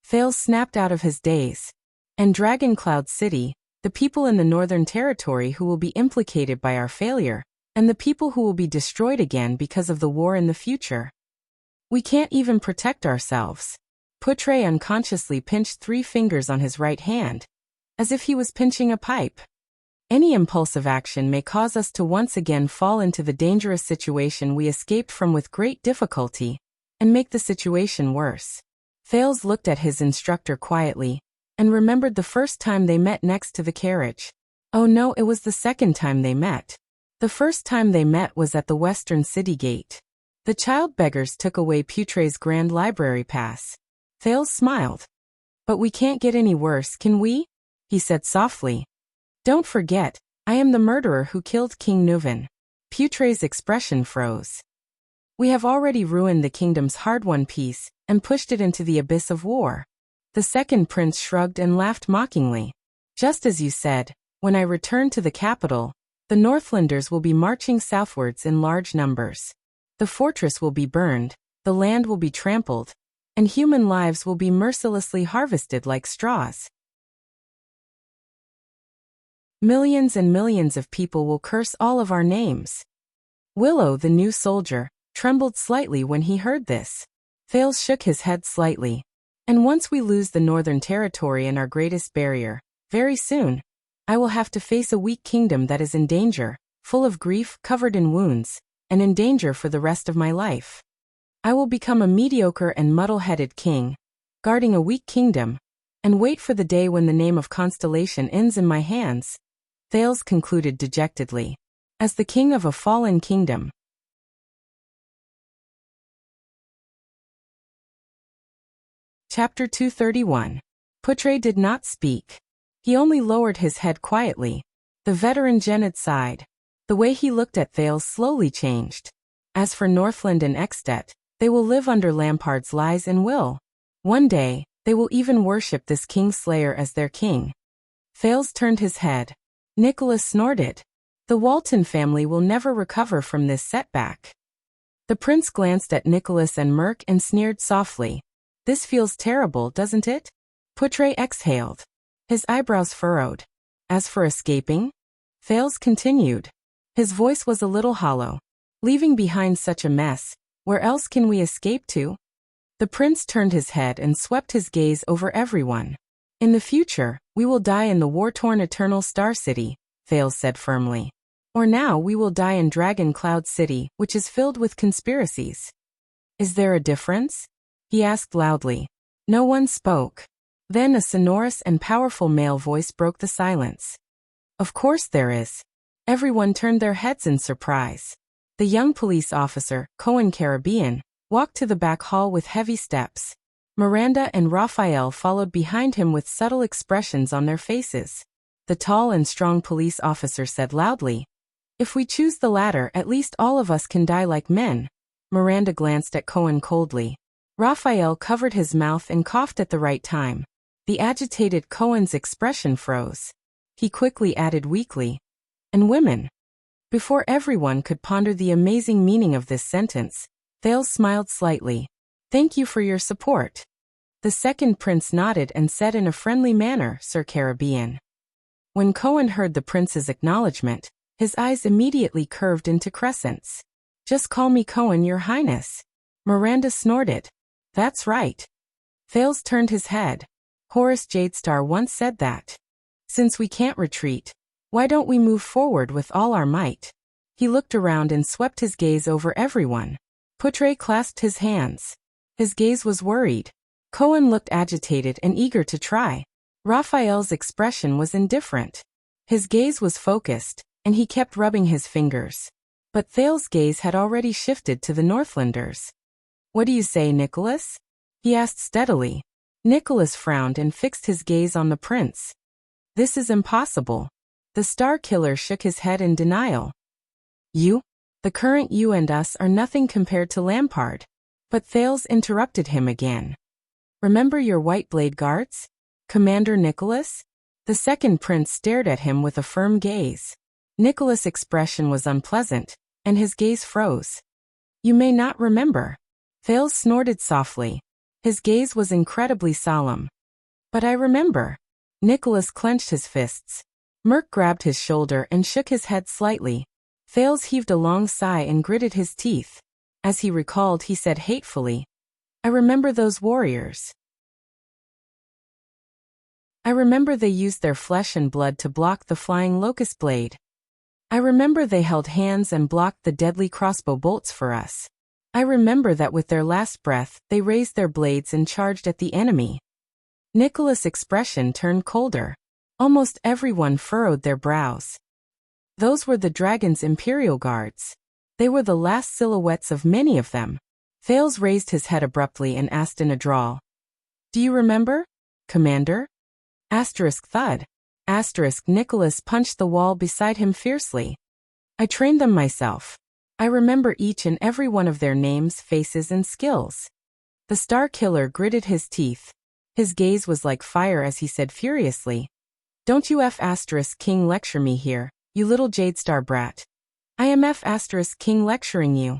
Thales snapped out of his daze. And Dragon Cloud City, the people in the Northern Territory who will be implicated by our failure, and the people who will be destroyed again because of the war in the future. We can't even protect ourselves. Portray unconsciously pinched 3 fingers on his right hand, as if he was pinching a pipe. Any impulsive action may cause us to once again fall into the dangerous situation we escaped from with great difficulty, and make the situation worse. Thales looked at his instructor quietly, and remembered the first time they met next to the carriage. Oh no, it was the second time they met. The first time they met was at the Western City Gate. The child beggars took away Portray's Grand Library pass. Thales smiled. But we can't get any worse, can we? He said softly. Don't forget, I am the murderer who killed King Nuvan. Portray's expression froze. We have already ruined the kingdom's hard-won peace, and pushed it into the abyss of war. The second prince shrugged and laughed mockingly. Just as you said, when I return to the capital, the Northlanders will be marching southwards in large numbers. The fortress will be burned, the land will be trampled, and human lives will be mercilessly harvested like straws. Millions and millions of people will curse all of our names. Willow, the new soldier, trembled slightly when he heard this. Thales shook his head slightly. And once we lose the Northern Territory and our greatest barrier, very soon, I will have to face a weak kingdom that is in danger, full of grief, covered in wounds, and in danger for the rest of my life. I will become a mediocre and muddle-headed king, guarding a weak kingdom, and wait for the day when the name of Constellation ends in my hands, Thales concluded dejectedly. As the king of a fallen kingdom. Chapter 231. Portray did not speak. He only lowered his head quietly. The veteran Genid sighed. The way he looked at Thales slowly changed. As for Northland and Extet, they will live under Lampard's lies and will. One day, they will even worship this Kingslayer as their king. Thales turned his head. Nicholas snorted. The Walton family will never recover from this setback. The prince glanced at Nicholas and Merc and sneered softly. This feels terrible, doesn't it? Portray exhaled. His eyebrows furrowed. As for escaping? Thales continued. His voice was a little hollow. Leaving behind such a mess, where else can we escape to? The prince turned his head and swept his gaze over everyone. In the future, we will die in the war-torn Eternal Star City, Thales said firmly. Or now we will die in Dragon Cloud City, which is filled with conspiracies. Is there a difference? He asked loudly. No one spoke. Then a sonorous and powerful male voice broke the silence. Of course there is. Everyone turned their heads in surprise. The young police officer, Cohen Caribbean, walked to the back hall with heavy steps. Miranda and Raphael followed behind him with subtle expressions on their faces. The tall and strong police officer said loudly, "If we choose the latter, at least all of us can die like men." Miranda glanced at Cohen coldly. Raphael covered his mouth and coughed at the right time. The agitated Cohen's expression froze. He quickly added weakly, "And women." Before everyone could ponder the amazing meaning of this sentence, Thales smiled slightly. "Thank you for your support." The second prince nodded and said in a friendly manner, "Sir Caribbean." When Cohen heard the prince's acknowledgement, his eyes immediately curved into crescents. "Just call me Cohen, Your Highness." Miranda snorted. "That's right." Thales turned his head. "Horace Jadestar once said that. Since we can't retreat, why don't we move forward with all our might?" He looked around and swept his gaze over everyone. Poutre clasped his hands. His gaze was worried. Cohen looked agitated and eager to try. Raphael's expression was indifferent. His gaze was focused, and he kept rubbing his fingers. But Thales' gaze had already shifted to the Northlanders. "What do you say, Nicholas?" he asked steadily. Nicholas frowned and fixed his gaze on the prince. "This is impossible." The Star Killer shook his head in denial. "You? The current you and us are nothing compared to Lampard." But Thales interrupted him again. "Remember your White Blade Guards? Commander Nicholas?" The second prince stared at him with a firm gaze. Nicholas' expression was unpleasant, and his gaze froze. "You may not remember." Thales snorted softly. His gaze was incredibly solemn. "But I remember." Nicholas clenched his fists. Merc grabbed his shoulder and shook his head slightly. Thales heaved a long sigh and gritted his teeth. As he recalled, he said hatefully, "I remember those warriors. I remember they used their flesh and blood to block the flying locust blade. I remember they held hands and blocked the deadly crossbow bolts for us. I remember that with their last breath, they raised their blades and charged at the enemy." Nicholas' expression turned colder. Almost everyone furrowed their brows. Those were the dragon's imperial guards. They were the last silhouettes of many of them. Thales raised his head abruptly and asked in a drawl, "Do you remember, Commander?" Thud. Nicholas punched the wall beside him fiercely. "I trained them myself. I remember each and every one of their names, faces, and skills." The Star Killer gritted his teeth. His gaze was like fire as he said furiously, "Don't you King lecture me here, you little Jadestar brat. I am King lecturing you."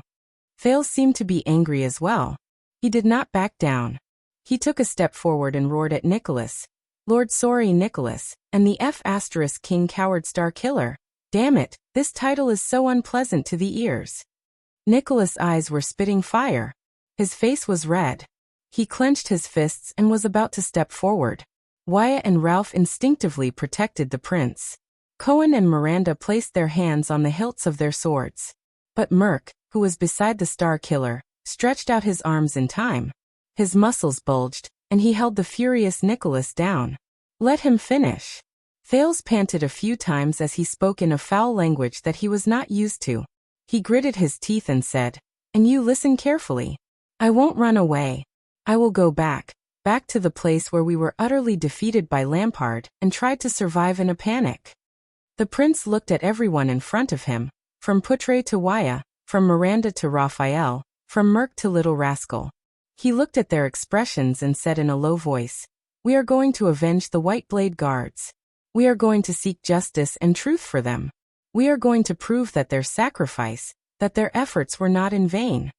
Thales seemed to be angry as well. He did not back down. He took a step forward and roared at Nicholas, "Lord Sorry Nicholas, and the King Coward Star Killer. Damn it, this title is so unpleasant to the ears." Nicholas' eyes were spitting fire. His face was red. He clenched his fists and was about to step forward. Wyatt and Ralph instinctively protected the prince. Cohen and Miranda placed their hands on the hilts of their swords. But Merc, who was beside the Star Killer, stretched out his arms in time. His muscles bulged, and he held the furious Nicholas down. "Let him finish." Thales panted a few times as he spoke in a foul language that he was not used to. He gritted his teeth and said, "And you listen carefully. I won't run away. I will go back to the place where we were utterly defeated by Lampard and tried to survive in a panic." The prince looked at everyone in front of him, from Poutre to Waya, from Miranda to Raphael, from Merc to Little Rascal. He looked at their expressions and said in a low voice, "We are going to avenge the White Blade Guards. We are going to seek justice and truth for them. We are going to prove that their sacrifice, that their efforts were not in vain.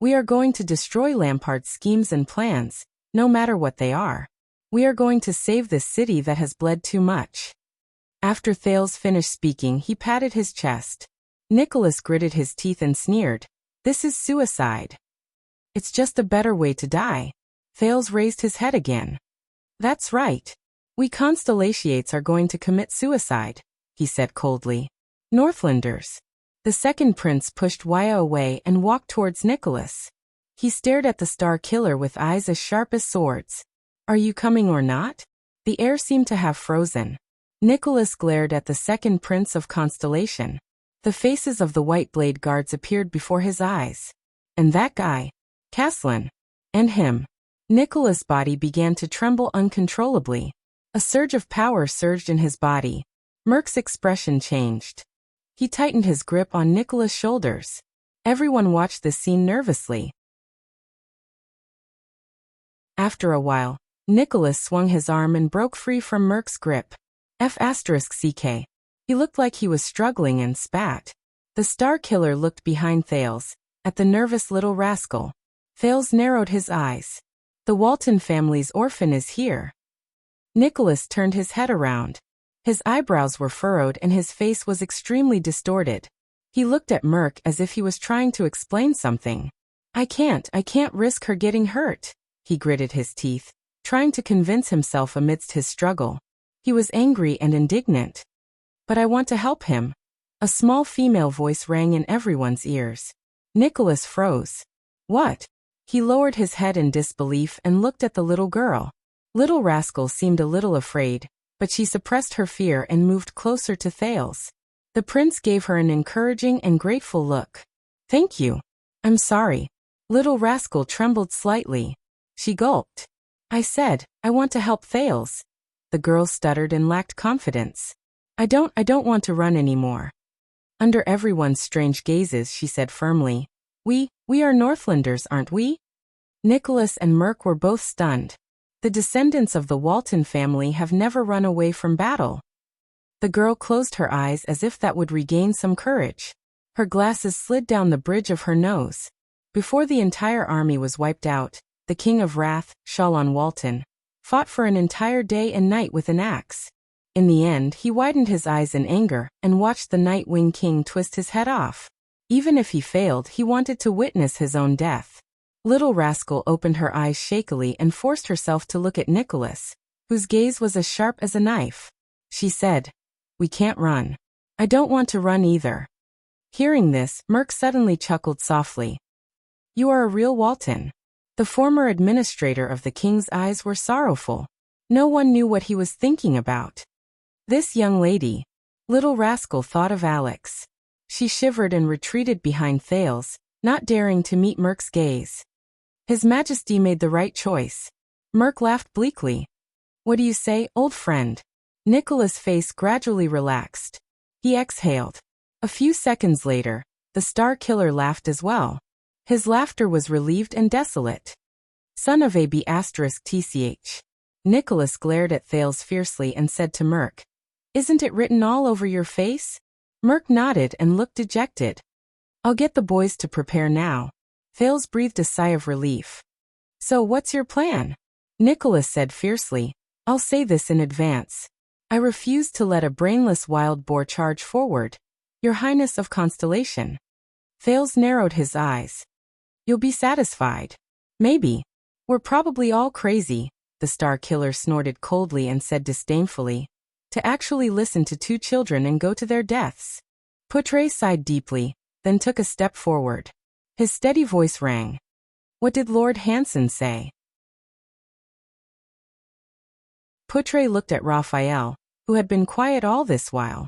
We are going to destroy Lampard's schemes and plans, no matter what they are. We are going to save this city that has bled too much." After Thales finished speaking, he patted his chest. Nicholas gritted his teeth and sneered, "This is suicide. It's just a better way to die." Thales raised his head again. "That's right. We Constellations are going to commit suicide," he said coldly. "Northlanders." The second prince pushed Waya away and walked towards Nicholas. He stared at the Star Killer with eyes as sharp as swords. "Are you coming or not?" The air seemed to have frozen. Nicholas glared at the second prince of Constellation. The faces of the White Blade Guards appeared before his eyes. "And that guy? Caslin. And him. Nicholas' body began to tremble uncontrollably. A surge of power surged in his body. Merc's expression changed. He tightened his grip on Nicholas' shoulders. Everyone watched this scene nervously. After a while, Nicholas swung his arm and broke free from Merc's grip. F***ck. He looked like he was struggling and spat. The Star Killer looked behind Thales, at the nervous little rascal. Thales narrowed his eyes. The Walton family's orphan is here. Nicholas turned his head around. His eyebrows were furrowed and his face was extremely distorted. He looked at Merc as if he was trying to explain something. I can't risk her getting hurt. He gritted his teeth, trying to convince himself amidst his struggle. He was angry and indignant. But I want to help him. A small female voice rang in everyone's ears. Nicholas froze. What? He lowered his head in disbelief and looked at the little girl. Little rascal seemed a little afraid, but she suppressed her fear and moved closer to Thales. The prince gave her an encouraging and grateful look. Thank you. I'm sorry. Little rascal trembled slightly. She gulped. I said, I want to help Thales. The girl stuttered and lacked confidence. I don't want to run anymore. Under everyone's strange gazes, she said firmly. We are Northlanders, aren't we? Nicholas and Merc were both stunned. The descendants of the Walton family have never run away from battle. The girl closed her eyes as if that would regain some courage. Her glasses slid down the bridge of her nose. Before the entire army was wiped out, the King of Wrath, Shalon Walton, fought for an entire day and night with an axe. In the end, he widened his eyes in anger and watched the Nightwing King twist his head off. Even if he failed, he wanted to witness his own death. Little rascal opened her eyes shakily and forced herself to look at Nicholas, whose gaze was as sharp as a knife. She said, We can't run. I don't want to run either. Hearing this, Merc suddenly chuckled softly. You are a real Walton. The former administrator of the king's eyes were sorrowful. No one knew what he was thinking about. This young lady. Little rascal thought of Alex. She shivered and retreated behind Thales, not daring to meet Merc's gaze. His Majesty made the right choice. Merc laughed bleakly. What do you say, old friend? Nicholas' face gradually relaxed. He exhaled. A few seconds later, the Star Killer laughed as well. His laughter was relieved and desolate. Son of a B***tch. Nicholas glared at Thales fiercely and said to Merc, Isn't it written all over your face? Merc nodded and looked dejected. I'll get the boys to prepare now. Thales breathed a sigh of relief. So what's your plan? Nicholas said fiercely, I'll say this in advance. I refuse to let a brainless wild boar charge forward. Your Highness of Constellation. Thales narrowed his eyes. You'll be satisfied. Maybe. We're probably all crazy, the Star Killer snorted coldly and said disdainfully. To actually listen to two children and go to their deaths. Putre sighed deeply, then took a step forward. His steady voice rang. What did Lord Hanson say? Putre looked at Raphael, who had been quiet all this while.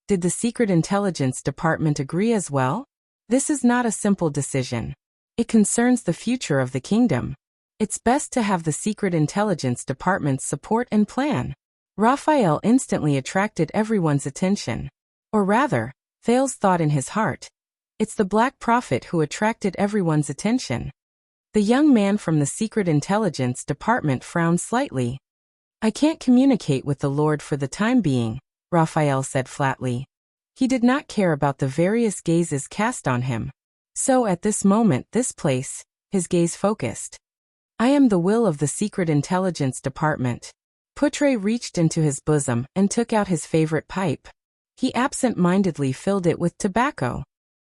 Did the Secret Intelligence Department agree as well? This is not a simple decision. It concerns the future of the kingdom. It's best to have the Secret Intelligence Department's support and plan. Raphael instantly attracted everyone's attention. Or rather, Thales thought in his heart. It's the Black Prophet who attracted everyone's attention. The young man from the Secret Intelligence Department frowned slightly. I can't communicate with the Lord for the time being, Raphael said flatly. He did not care about the various gazes cast on him. So at this moment, this place, his gaze focused. I am the will of the Secret Intelligence Department. Putre reached into his bosom and took out his favorite pipe. He absent-mindedly filled it with tobacco.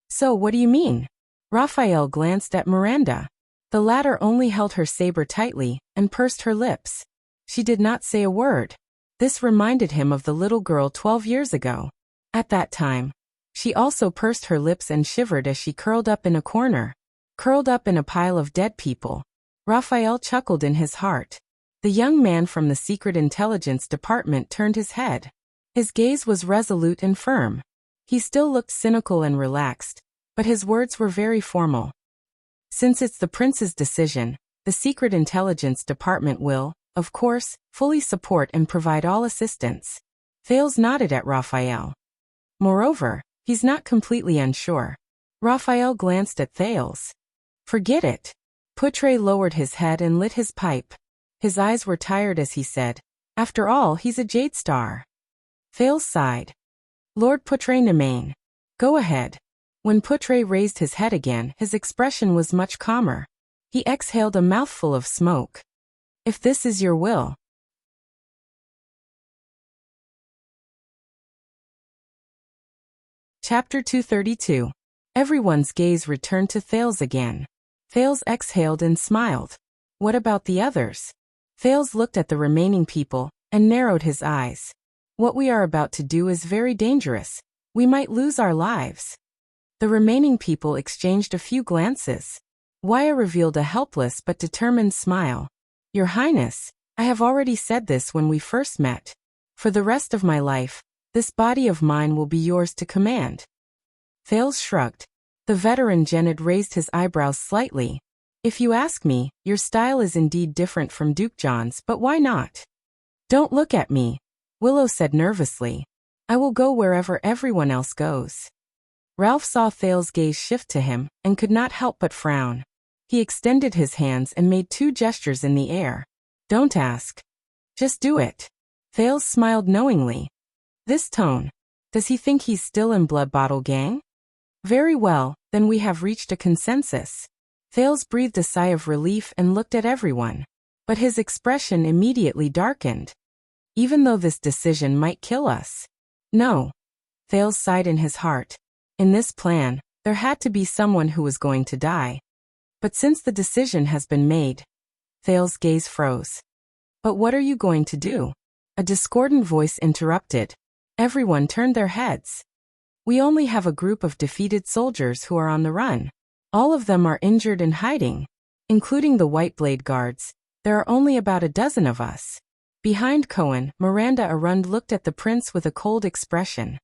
So what do you mean? Raphael glanced at Miranda. The latter only held her saber tightly and pursed her lips. She did not say a word. This reminded him of the little girl 12 years ago. At that time, she also pursed her lips and shivered as she curled up in a corner. Curled up in a pile of dead people. Raphael chuckled in his heart. The young man from the Secret Intelligence Department turned his head. His gaze was resolute and firm. He still looked cynical and relaxed, but his words were very formal. Since it's the prince's decision, the Secret Intelligence Department will, of course, fully support and provide all assistance. Thales nodded at Raphael. Moreover, he's not completely unsure. Raphael glanced at Thales. Forget it. Poutre lowered his head and lit his pipe. His eyes were tired as he said, after all, he's a Jade Star. Thales sighed. Lord Poutre-Nemain. Go ahead. When Poutre raised his head again, his expression was much calmer. He exhaled a mouthful of smoke. If this is your will. Chapter 232. Everyone's gaze returned to Thales again. Thales exhaled and smiled. What about the others? Thales looked at the remaining people and narrowed his eyes. What we are about to do is very dangerous. We might lose our lives. The remaining people exchanged a few glances. Waya revealed a helpless but determined smile. Your Highness, I have already said this when we first met. For the rest of my life, this body of mine will be yours to command. Thales shrugged. The veteran Genid raised his eyebrows slightly. If you ask me, your style is indeed different from Duke John's, but why not? Don't look at me, Willow said nervously. I will go wherever everyone else goes. Ralph saw Thales' gaze shift to him and could not help but frown. He extended his hands and made two gestures in the air. Don't ask. Just do it. Thales smiled knowingly. This tone. Does he think he's still in Blood Bottle Gang? Very well, then we have reached a consensus. Thales breathed a sigh of relief and looked at everyone. But his expression immediately darkened. Even though this decision might kill us. No. Thales sighed in his heart. In this plan, there had to be someone who was going to die. But since the decision has been made, Thales' gaze froze. But what are you going to do? A discordant voice interrupted. Everyone turned their heads. We only have a group of defeated soldiers who are on the run. All of them are injured and hiding. Including the White Blade Guards, there are only about a dozen of us. Behind Cohen, Miranda Arund looked at the prince with a cold expression.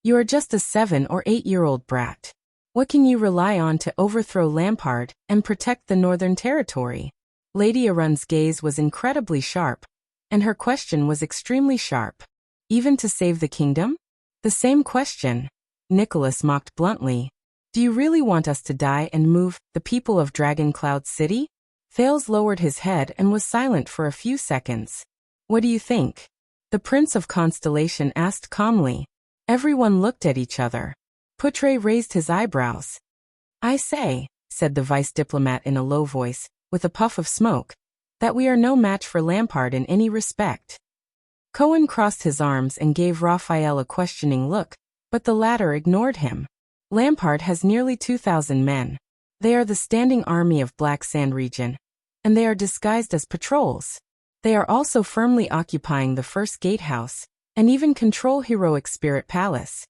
You are just a 7 or 8-year-old brat. What can you rely on to overthrow Lampard and protect the Northern Territory? Lady Arund's gaze was incredibly sharp, and her question was extremely sharp. Even to save the kingdom? The same question. Nicholas mocked bluntly. Do you really want us to die and move the people of Dragon Cloud City? Thales lowered his head and was silent for a few seconds. What do you think? The Prince of Constellation asked calmly. Everyone looked at each other. Poutre raised his eyebrows. I say, said the vice diplomat in a low voice, with a puff of smoke, that we are no match for Lampard in any respect. Cohen crossed his arms and gave Raphael a questioning look, but the latter ignored him. Lampard has nearly 2,000 men. They are the standing army of Black Sand region, and they are disguised as patrols. They are also firmly occupying the first gatehouse, and even control Heroic Spirit Palace.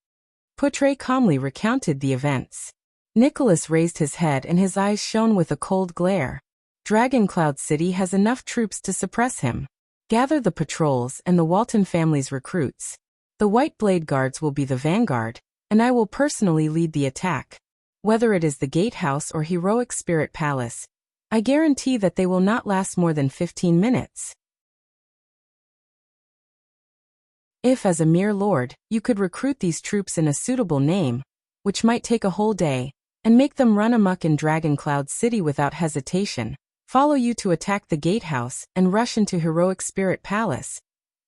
Poutre calmly recounted the events. Nicholas raised his head and his eyes shone with a cold glare. Dragon Cloud City has enough troops to suppress him. Gather the patrols and the Walton family's recruits. The White Blade Guards will be the vanguard, and I will personally lead the attack. Whether it is the Gatehouse or Heroic Spirit Palace, I guarantee that they will not last more than 15 minutes. If, as a mere lord, you could recruit these troops in a suitable name, which might take a whole day, and make them run amok in Dragon Cloud City without hesitation, follow you to attack the Gatehouse, and rush into Heroic Spirit Palace,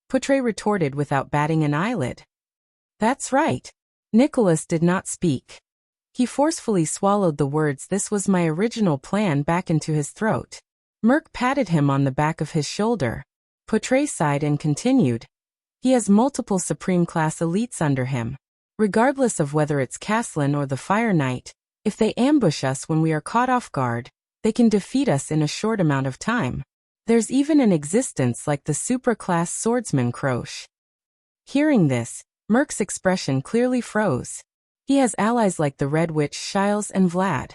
Poutre retorted without batting an eyelid. That's right. Nicholas did not speak. He forcefully swallowed the words "this was my original plan" back into his throat. Merc patted him on the back of his shoulder. Poutre sighed and continued. He has multiple Supreme-class elites under him. Regardless of whether it's Caslin or the Fire Knight, if they ambush us when we are caught off guard, they can defeat us in a short amount of time. There's even an existence like the supra-class swordsman Croche. Hearing this, Merc's expression clearly froze. He has allies like the Red Witch Shiles and Vlad.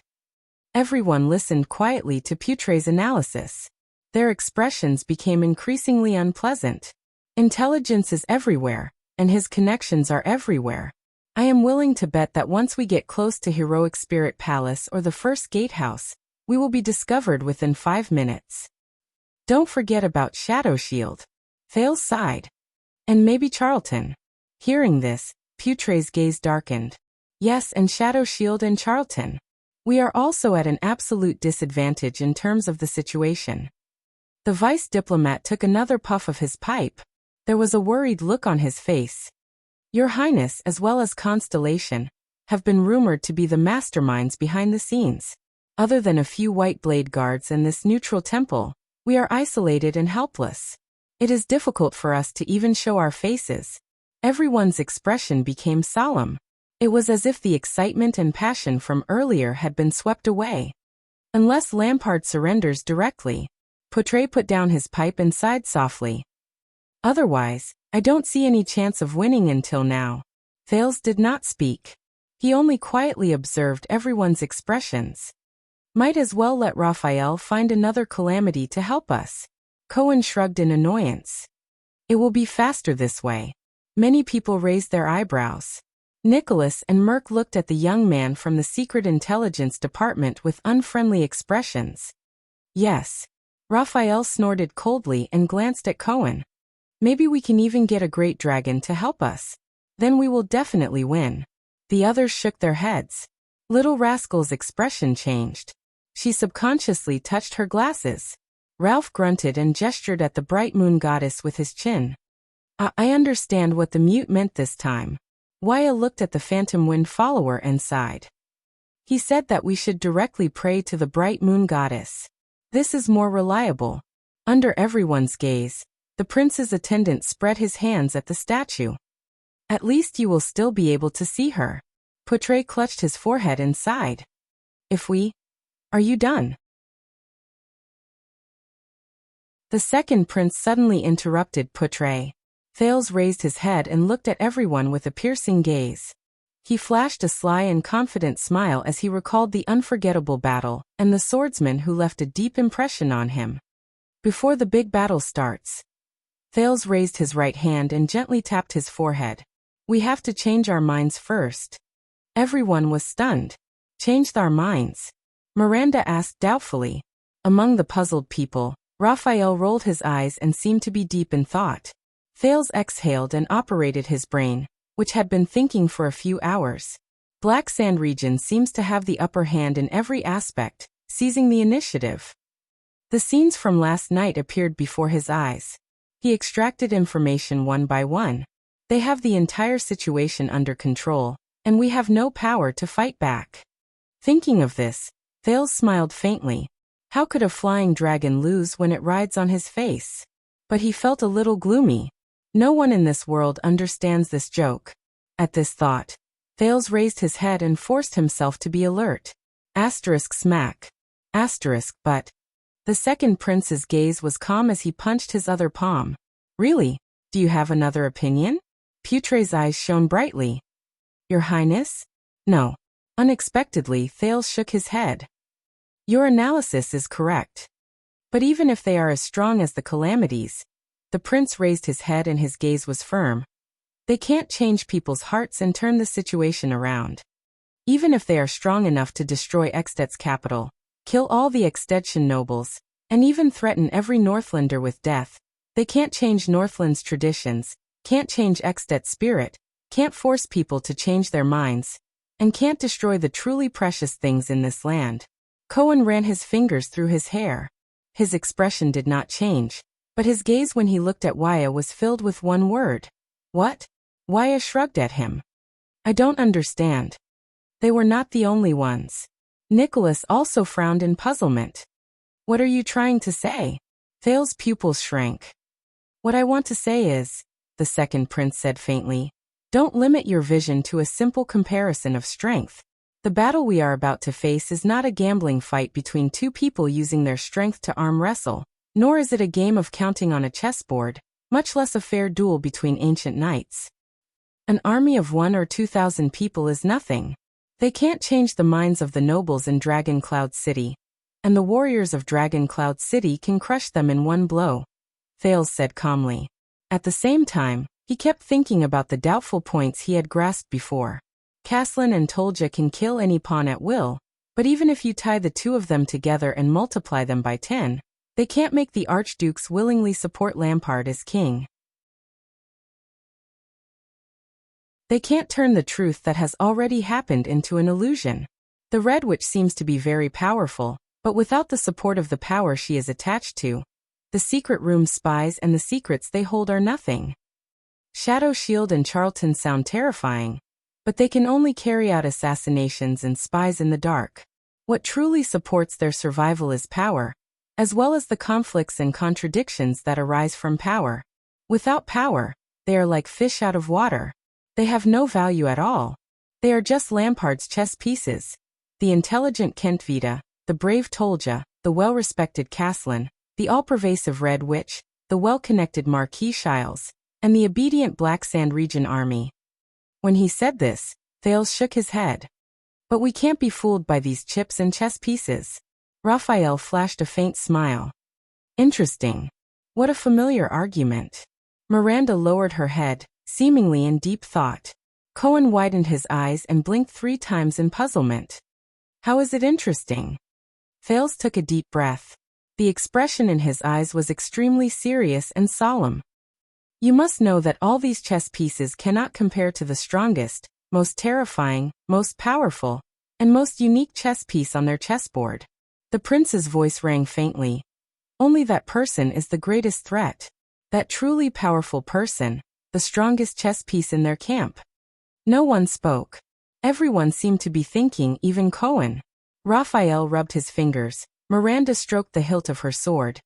Everyone listened quietly to Poutre's analysis. Their expressions became increasingly unpleasant. Intelligence is everywhere, and his connections are everywhere. I am willing to bet that once we get close to Heroic Spirit Palace or the first Gatehouse, We will be discovered within 5 minutes. Don't forget about Shadow Shield. Thales sighed. And maybe Charlton. Hearing this, Putre's gaze darkened. Yes, and Shadow Shield and Charlton. We are also at an absolute disadvantage in terms of the situation. The vice diplomat took another puff of his pipe. There was a worried look on his face. Your Highness, as well as Constellation, have been rumored to be the masterminds behind the scenes. Other than a few white blade guards and this neutral temple, we are isolated and helpless. It is difficult for us to even show our faces. Everyone's expression became solemn. It was as if the excitement and passion from earlier had been swept away. Unless Lampard surrenders directly. Putre put down his pipe and sighed softly. Otherwise, I don't see any chance of winning until now. Thales did not speak. He only quietly observed everyone's expressions. Might as well let Raphael find another calamity to help us. Cohen shrugged in annoyance. It will be faster this way. Many people raised their eyebrows. Nicholas and Merck looked at the young man from the Secret Intelligence Department with unfriendly expressions. Yes. Raphael snorted coldly and glanced at Cohen. Maybe we can even get a great dragon to help us. Then we will definitely win. The others shook their heads. Little Rascal's expression changed. She subconsciously touched her glasses. Ralph grunted and gestured at the bright moon goddess with his chin. I understand what the mute meant this time. Waya looked at the phantom wind follower and sighed. He said that we should directly pray to the bright moon goddess. This is more reliable. Under everyone's gaze, the prince's attendant spread his hands at the statue. At least you will still be able to see her. Putre clutched his forehead and sighed. Are you done? The second prince suddenly interrupted Putre. Thales raised his head and looked at everyone with a piercing gaze. He flashed a sly and confident smile as he recalled the unforgettable battle and the swordsman who left a deep impression on him. Before the big battle starts. Thales raised his right hand and gently tapped his forehead. We have to change our minds first. Everyone was stunned. Changed our minds? Miranda asked doubtfully. Among the puzzled people, Raphael rolled his eyes and seemed to be deep in thought. Thales exhaled and operated his brain, which had been thinking for a few hours. Black Sand region seems to have the upper hand in every aspect, seizing the initiative. The scenes from last night appeared before his eyes. He extracted information one by one. They have the entire situation under control, and we have no power to fight back. Thinking of this, Thales smiled faintly. How could a flying dragon lose when it rides on his face? But he felt a little gloomy. No one in this world understands this joke. At this thought, Thales raised his head and forced himself to be alert. Smack. But. The second prince's gaze was calm as he punched his other palm. Really? Do you have another opinion? Putre's eyes shone brightly. Your Highness? No. Unexpectedly, Thales shook his head. Your analysis is correct. But even if they are as strong as the calamities, the prince raised his head and his gaze was firm. They can't change people's hearts and turn the situation around. Even if they are strong enough to destroy Extet's capital, kill all the Extension nobles, and even threaten every Northlander with death, they can't change Northland's traditions, can't change Extet's spirit, can't force people to change their minds, and can't destroy the truly precious things in this land. Cohen ran his fingers through his hair. His expression did not change, but his gaze when he looked at Waya was filled with one word. What? Waya shrugged at him. I don't understand. They were not the only ones. Nicholas also frowned in puzzlement. What are you trying to say? Thales' pupils shrank. What I want to say is, the second prince said faintly, don't limit your vision to a simple comparison of strength. The battle we are about to face is not a gambling fight between two people using their strength to arm wrestle, nor is it a game of counting on a chessboard, much less a fair duel between ancient knights. An army of 1,000 or 2,000 people is nothing. They can't change the minds of the nobles in Dragon Cloud City, and the warriors of Dragon Cloud City can crush them in one blow, Thales said calmly. At the same time, he kept thinking about the doubtful points he had grasped before. Caslin and Tolja can kill any pawn at will, But even if you tie the two of them together and multiply them by 10, they can't make the archdukes willingly support Lampard as king. They can't turn the truth that has already happened into an illusion. The Red Witch seems to be very powerful, but without the support of the power she is attached to, the secret room spies and the secrets they hold are nothing. Shadow Shield and Charlton sound terrifying, but they can only carry out assassinations and spies in the dark. What truly supports their survival is power, as well as the conflicts and contradictions that arise from power. Without power, they are like fish out of water. They have no value at all. They are just Lampard's chess pieces. The intelligent Kentvita, the brave Tolja, the well-respected Caslin, the all-pervasive Red Witch, the well-connected Marquis Shiles, and the obedient Black Sand Region army. When he said this, Thales shook his head. But we can't be fooled by these chips and chess pieces. Raphael flashed a faint smile. Interesting. What a familiar argument. Miranda lowered her head, seemingly in deep thought. Cohen widened his eyes and blinked 3 times in puzzlement. How is it interesting? Thales took a deep breath. The expression in his eyes was extremely serious and solemn. You must know that all these chess pieces cannot compare to the strongest, most terrifying, most powerful, and most unique chess piece on their chessboard. The prince's voice rang faintly. Only that person is the greatest threat. That truly powerful person, the strongest chess piece in their camp. No one spoke. Everyone seemed to be thinking, even Cohen. Raphael rubbed his fingers. Miranda stroked the hilt of her sword.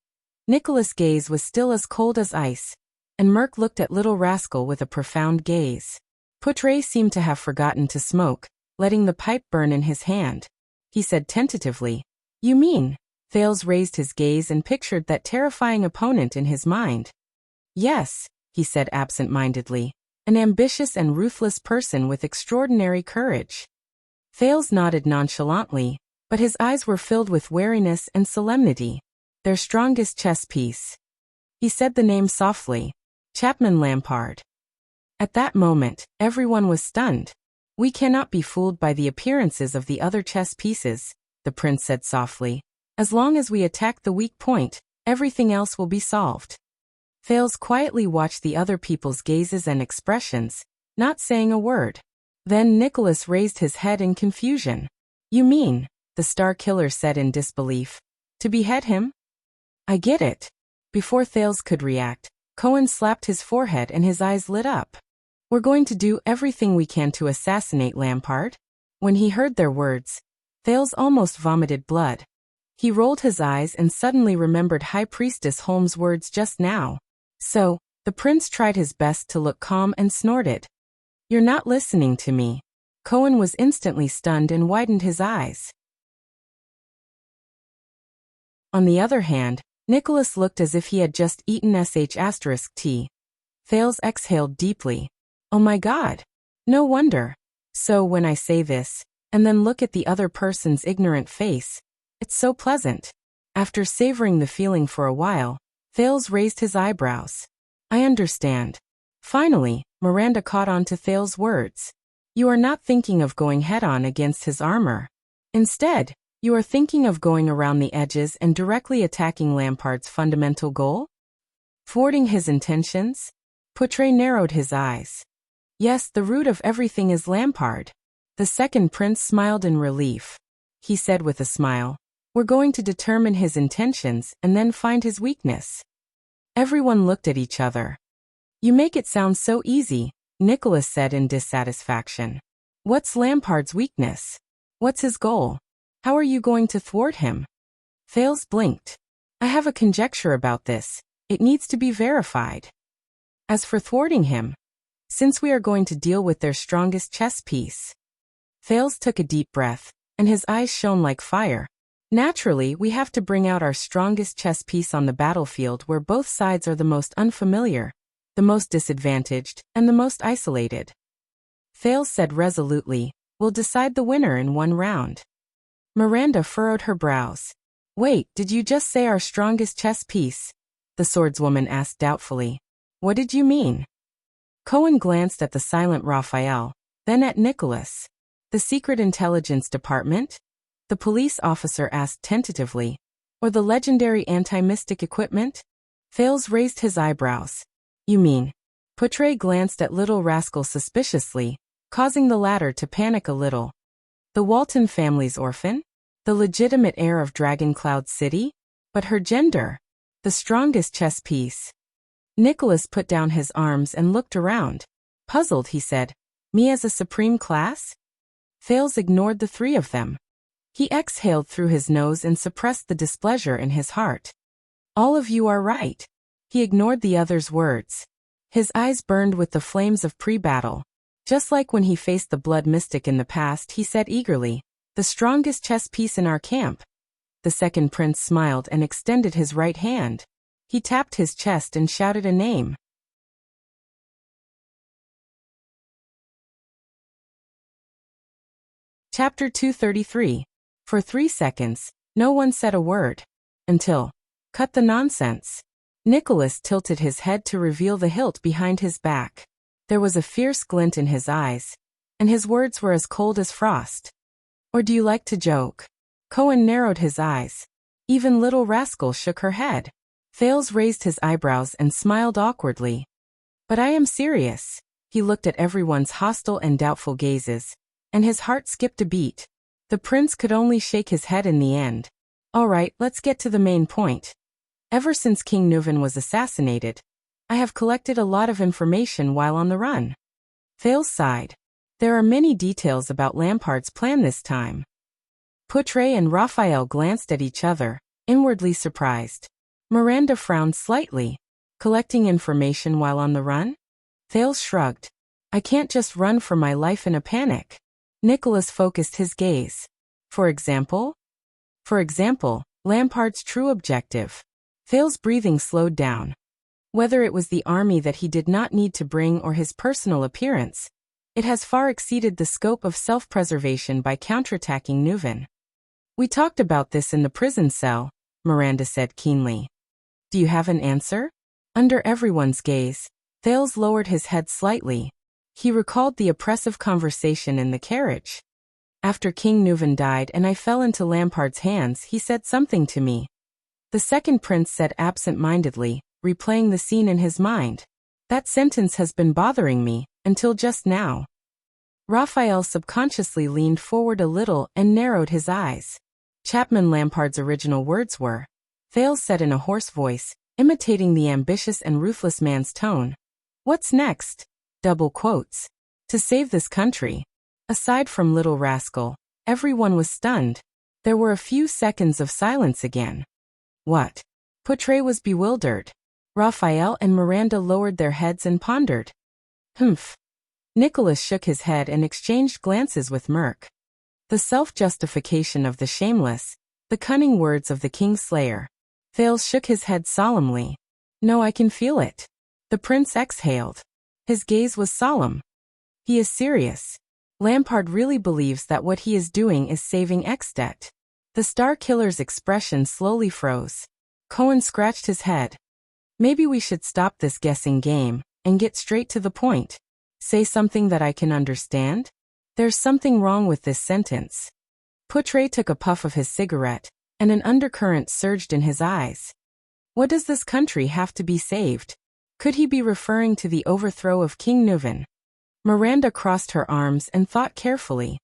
Nicholas' gaze was still as cold as ice, and Merc looked at Little Rascal with a profound gaze. Poutre seemed to have forgotten to smoke, letting the pipe burn in his hand. He said tentatively, "You mean?" Thales raised his gaze and pictured that terrifying opponent in his mind. "Yes," he said absent-mindedly, "an ambitious and ruthless person with extraordinary courage." Thales nodded nonchalantly, but his eyes were filled with wariness and solemnity. Their strongest chess piece. He said the name softly. Chapman Lampard. At that moment, everyone was stunned. "We cannot be fooled by the appearances of the other chess pieces," the prince said softly. "As long as we attack the weak point, everything else will be solved." Thales quietly watched the other people's gazes and expressions, not saying a word. Then Nicholas raised his head in confusion. "You mean," the Star Killer said in disbelief, "to behead him?" "I get it." Before Thales could react, Cohen slapped his forehead and his eyes lit up. "We're going to do everything we can to assassinate Lampard." When he heard their words, Thales almost vomited blood. He rolled his eyes and suddenly remembered High Priestess Holmes' words just now. So, the prince tried his best to look calm and snorted. "You're not listening to me." Cohen was instantly stunned and widened his eyes. On the other hand, Nicholas looked as if he had just eaten **T. Thales exhaled deeply. "Oh my God! No wonder." So when I say this, and then look at the other person's ignorant face, it's so pleasant. After savoring the feeling for a while, Thales raised his eyebrows. "I understand." Finally, Miranda caught on to Thales' words. "You are not thinking of going head-on against his armor. Instead, you are thinking of going around the edges and directly attacking Lampard's fundamental goal? Thwarting his intentions?" Poutre narrowed his eyes. "Yes, the root of everything is Lampard." The second prince smiled in relief. He said with a smile, "We're going to determine his intentions and then find his weakness." Everyone looked at each other. "You make it sound so easy," Nicholas said in dissatisfaction. "What's Lampard's weakness? What's his goal? How are you going to thwart him?" Thales blinked. "I have a conjecture about this. It needs to be verified. As for thwarting him, since we are going to deal with their strongest chess piece." Thales took a deep breath, and his eyes shone like fire. "Naturally, we have to bring out our strongest chess piece on the battlefield where both sides are the most unfamiliar, the most disadvantaged, and the most isolated." Thales said resolutely, "We'll decide the winner in one round." Miranda furrowed her brows. "Wait, did you just say our strongest chess piece?" the swordswoman asked doubtfully. "What did you mean?" Cohen glanced at the silent Raphael, then at Nicholas. "The Secret Intelligence Department?" The police officer asked tentatively. Or the legendary anti-mystic equipment? Thales raised his eyebrows. You mean? Portray glanced at Little Rascal suspiciously, causing the latter to panic a little. The Walton family's orphan? The legitimate heir of Dragoncloud City? But her gender? The strongest chess piece. Nicholas put down his arms and looked around. Puzzled, he said, Me as a supreme class? Thales ignored the three of them. He exhaled through his nose and suppressed the displeasure in his heart. All of you are right. He ignored the others' words. His eyes burned with the flames of pre-battle. Just like when he faced the blood mystic in the past, he said eagerly, The strongest chess piece in our camp. The second prince smiled and extended his right hand. He tapped his chest and shouted a name. Chapter 233. For 3 seconds, no one said a word. Until, cut the nonsense. Nicholas tilted his head to reveal the hilt behind his back. There was a fierce glint in his eyes, and his words were as cold as frost. Or do you like to joke? Cohen narrowed his eyes. Even Little Rascal shook her head. Thales raised his eyebrows and smiled awkwardly. But I am serious. He looked at everyone's hostile and doubtful gazes, and his heart skipped a beat. The prince could only shake his head in the end. All right, let's get to the main point. Ever since King Nuven was assassinated, I have collected a lot of information while on the run. Thales sighed. There are many details about Lampard's plan this time. Portray and Raphael glanced at each other, inwardly surprised. Miranda frowned slightly. Collecting information while on the run? Thales shrugged. I can't just run for my life in a panic. Nicholas focused his gaze. For example? For example, Lampard's true objective. Thales' breathing slowed down. Whether it was the army that he did not need to bring or his personal appearance, it has far exceeded the scope of self-preservation by counterattacking Nuven. We talked about this in the prison cell, Miranda said keenly. Do you have an answer? Under everyone's gaze, Thales lowered his head slightly. He recalled the oppressive conversation in the carriage. After King Nuven died and I fell into Lampard's hands, he said something to me. The second prince said absent-mindedly, replaying the scene in his mind. That sentence has been bothering me, until just now. Raphael subconsciously leaned forward a little and narrowed his eyes. Chapman Lampard's original words were, Thales said in a hoarse voice, imitating the ambitious and ruthless man's tone. What's next? Double quotes. To save this country. Aside from Little Rascal, everyone was stunned. There were a few seconds of silence again. What? Portray was bewildered. Raphael and Miranda lowered their heads and pondered. Humph. Nicholas shook his head and exchanged glances with Merc. The self-justification of the shameless, the cunning words of the Kingslayer. Thales shook his head solemnly. No, I can feel it. The prince exhaled. His gaze was solemn. He is serious. Lampard really believes that what he is doing is saving Extet. The Star Killer's expression slowly froze. Cohen scratched his head. Maybe we should stop this guessing game and get straight to the point. Say something that I can understand? There's something wrong with this sentence. Portray took a puff of his cigarette, and an undercurrent surged in his eyes. What does this country have to be saved? Could he be referring to the overthrow of King Nuven? Miranda crossed her arms and thought carefully.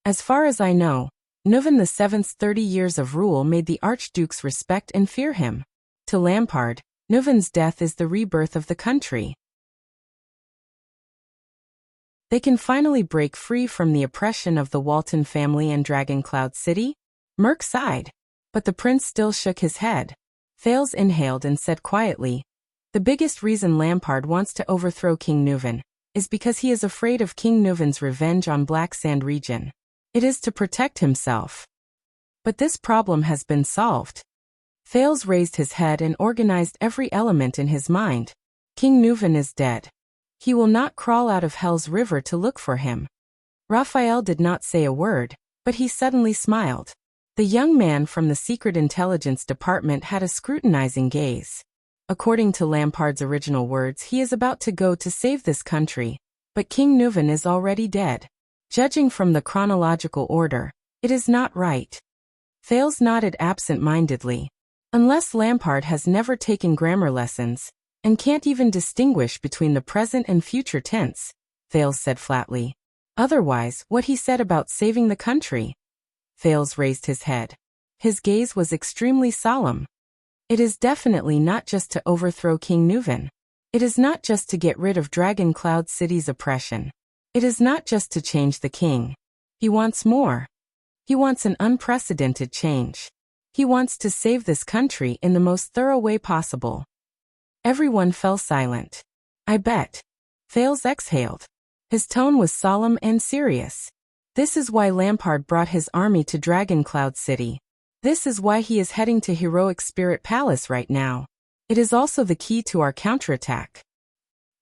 As far as I know, Nuven VII's 30 years of rule made the archdukes respect and fear him. To Lampard, Nuven's death is the rebirth of the country. They can finally break free from the oppression of the Walton family and Dragoncloud City? Merc sighed, but the prince still shook his head. Thales inhaled and said quietly, The biggest reason Lampard wants to overthrow King Nuven is because he is afraid of King Nuven's revenge on Black Sand region. It is to protect himself. But this problem has been solved. Thales raised his head and organized every element in his mind. King Nuven is dead. He will not crawl out of Hell's River to look for him. Raphael did not say a word, but he suddenly smiled. The young man from the Secret Intelligence Department had a scrutinizing gaze. According to Lampard's original words, he is about to go to save this country, but King Nuven is already dead. Judging from the chronological order, It is not right. Thales nodded absent-mindedly. Unless Lampard has never taken grammar lessons, and can't even distinguish between the present and future tense, Thales said flatly. Otherwise, what he said about saving the country. Thales raised his head. His gaze was extremely solemn. It is definitely not just to overthrow King Nuven. It is not just to get rid of Dragon Cloud City's oppression. It is not just to change the king. He wants more. He wants an unprecedented change. He wants to save this country in the most thorough way possible. Everyone fell silent. I bet. Thales exhaled. His tone was solemn and serious. This is why Lampard brought his army to Dragon Cloud City. This is why he is heading to Heroic Spirit Palace right now. It is also the key to our counterattack.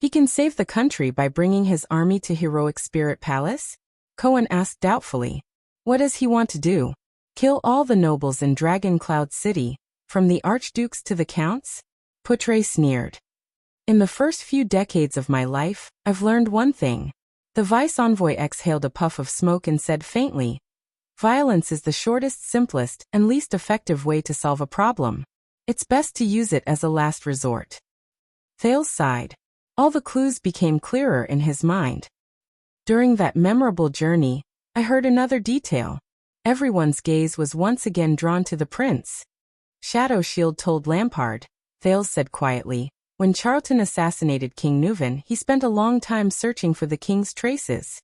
He can save the country by bringing his army to Heroic Spirit Palace? Cohen asked doubtfully. What does he want to do? Kill all the nobles in Dragon Cloud City, from the archdukes to the counts? Poutre sneered. In the first few decades of my life, I've learned one thing. The vice-envoy exhaled a puff of smoke and said faintly, violence is the shortest, simplest, and least effective way to solve a problem. It's best to use it as a last resort. Thales sighed. All the clues became clearer in his mind. During that memorable journey, I heard another detail. Everyone's gaze was once again drawn to the prince. Shadow Shield told Lampard, Thales said quietly, when Charlton assassinated King Nuven, he spent a long time searching for the king's traces.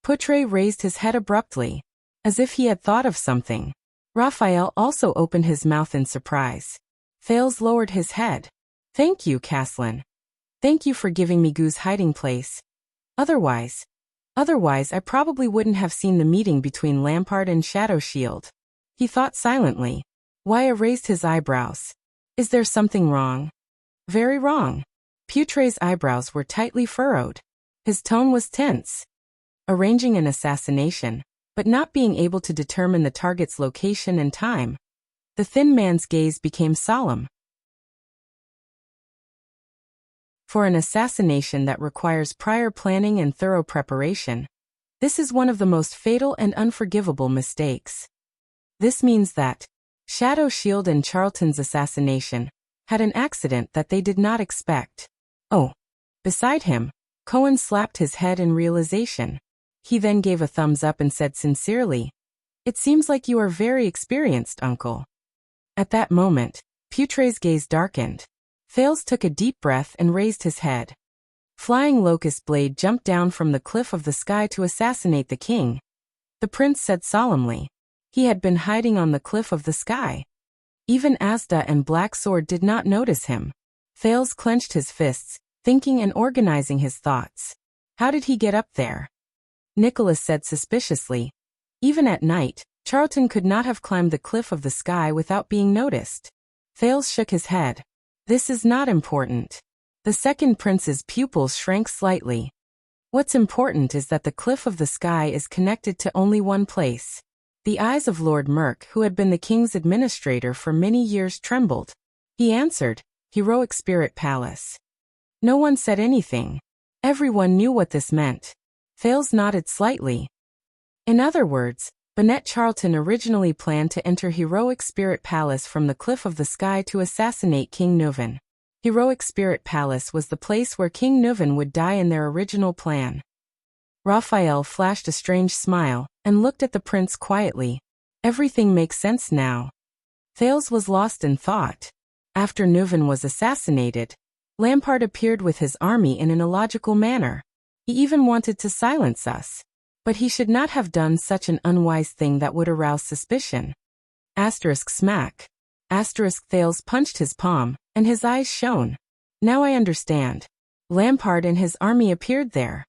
Poutre raised his head abruptly, as if he had thought of something. Raphael also opened his mouth in surprise. Thales lowered his head. Thank you, Caslin. Thank you for giving me Goo's hiding place. Otherwise, I probably wouldn't have seen the meeting between Lampard and Shadow Shield. He thought silently. Wyatt raised his eyebrows. Is there something wrong? Very wrong. Poutre's eyebrows were tightly furrowed. His tone was tense. Arranging an assassination, but not being able to determine the target's location and time. The thin man's gaze became solemn. For an assassination that requires prior planning and thorough preparation, this is one of the most fatal and unforgivable mistakes. This means that Shadow Shield and Charlton's assassination had an accident that they did not expect. Oh. Beside him, Cohen slapped his head in realization. He then gave a thumbs up and said sincerely, It seems like you are very experienced, uncle. At that moment, Poutre's gaze darkened. Thales took a deep breath and raised his head. Flying Locust Blade jumped down from the cliff of the sky to assassinate the king. The prince said solemnly. He had been hiding on the cliff of the sky. Even Asda and Black Sword did not notice him. Thales clenched his fists, thinking and organizing his thoughts. How did he get up there? Nicholas said suspiciously. Even at night, Charlton could not have climbed the cliff of the sky without being noticed. Thales shook his head. This is not important. The second prince's pupils shrank slightly. What's important is that the cliff of the sky is connected to only one place. The eyes of Lord Merk, who had been the king's administrator for many years, trembled. He answered, Heroic Spirit Palace. No one said anything. Everyone knew what this meant. Thales nodded slightly. In other words, Bonnet Charlton originally planned to enter Heroic Spirit Palace from the cliff of the sky to assassinate King Nuven. Heroic Spirit Palace was the place where King Nuven would die in their original plan. Raphael flashed a strange smile and looked at the prince quietly. Everything makes sense now. Thales was lost in thought. After Nuven was assassinated, Lampard appeared with his army in an illogical manner. He even wanted to silence us. But he should not have done such an unwise thing that would arouse suspicion. Smack. Thales punched his palm, and his eyes shone. Now I understand. Lampard and his army appeared there.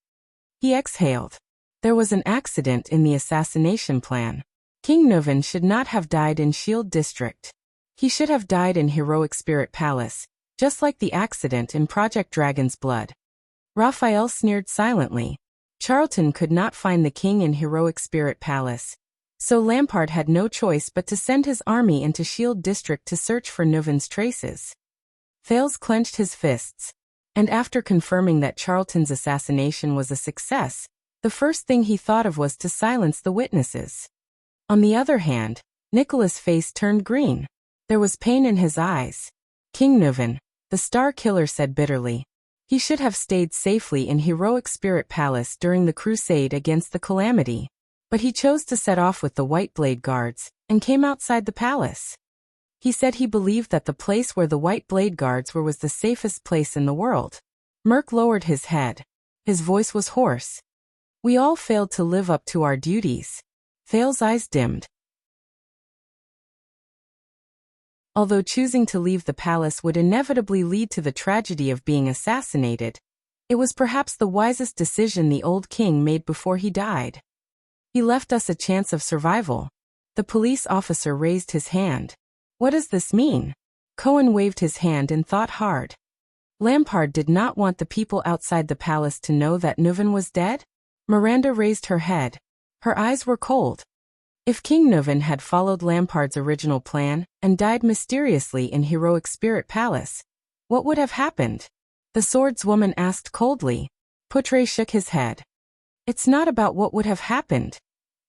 He exhaled. There was an accident in the assassination plan. King Nuven should not have died in Shield District. He should have died in Heroic Spirit Palace, just like the accident in Project Dragon's Blood. Raphael sneered silently. Charlton could not find the king in Heroic Spirit Palace, so Lampard had no choice but to send his army into Shield District to search for Nuven's traces. Thales clenched his fists, and after confirming that Charlton's assassination was a success, the first thing he thought of was to silence the witnesses. On the other hand, Nicholas' face turned green. There was pain in his eyes. King Nuvan, the Star Killer said bitterly. He should have stayed safely in Heroic Spirit Palace during the crusade against the Calamity. But he chose to set off with the White Blade Guards, and came outside the palace. He said he believed that the place where the White Blade Guards were was the safest place in the world. Merc lowered his head. His voice was hoarse. We all failed to live up to our duties. Thale's eyes dimmed. Although choosing to leave the palace would inevitably lead to the tragedy of being assassinated, it was perhaps the wisest decision the old king made before he died. He left us a chance of survival. The police officer raised his hand. What does this mean? Cohen waved his hand and thought hard. Lampard did not want the people outside the palace to know that Nuvan was dead? Miranda raised her head. Her eyes were cold. If King Nuvan had followed Lampard's original plan and died mysteriously in Heroic Spirit Palace, what would have happened? The swordswoman asked coldly. Putre shook his head. It's not about what would have happened.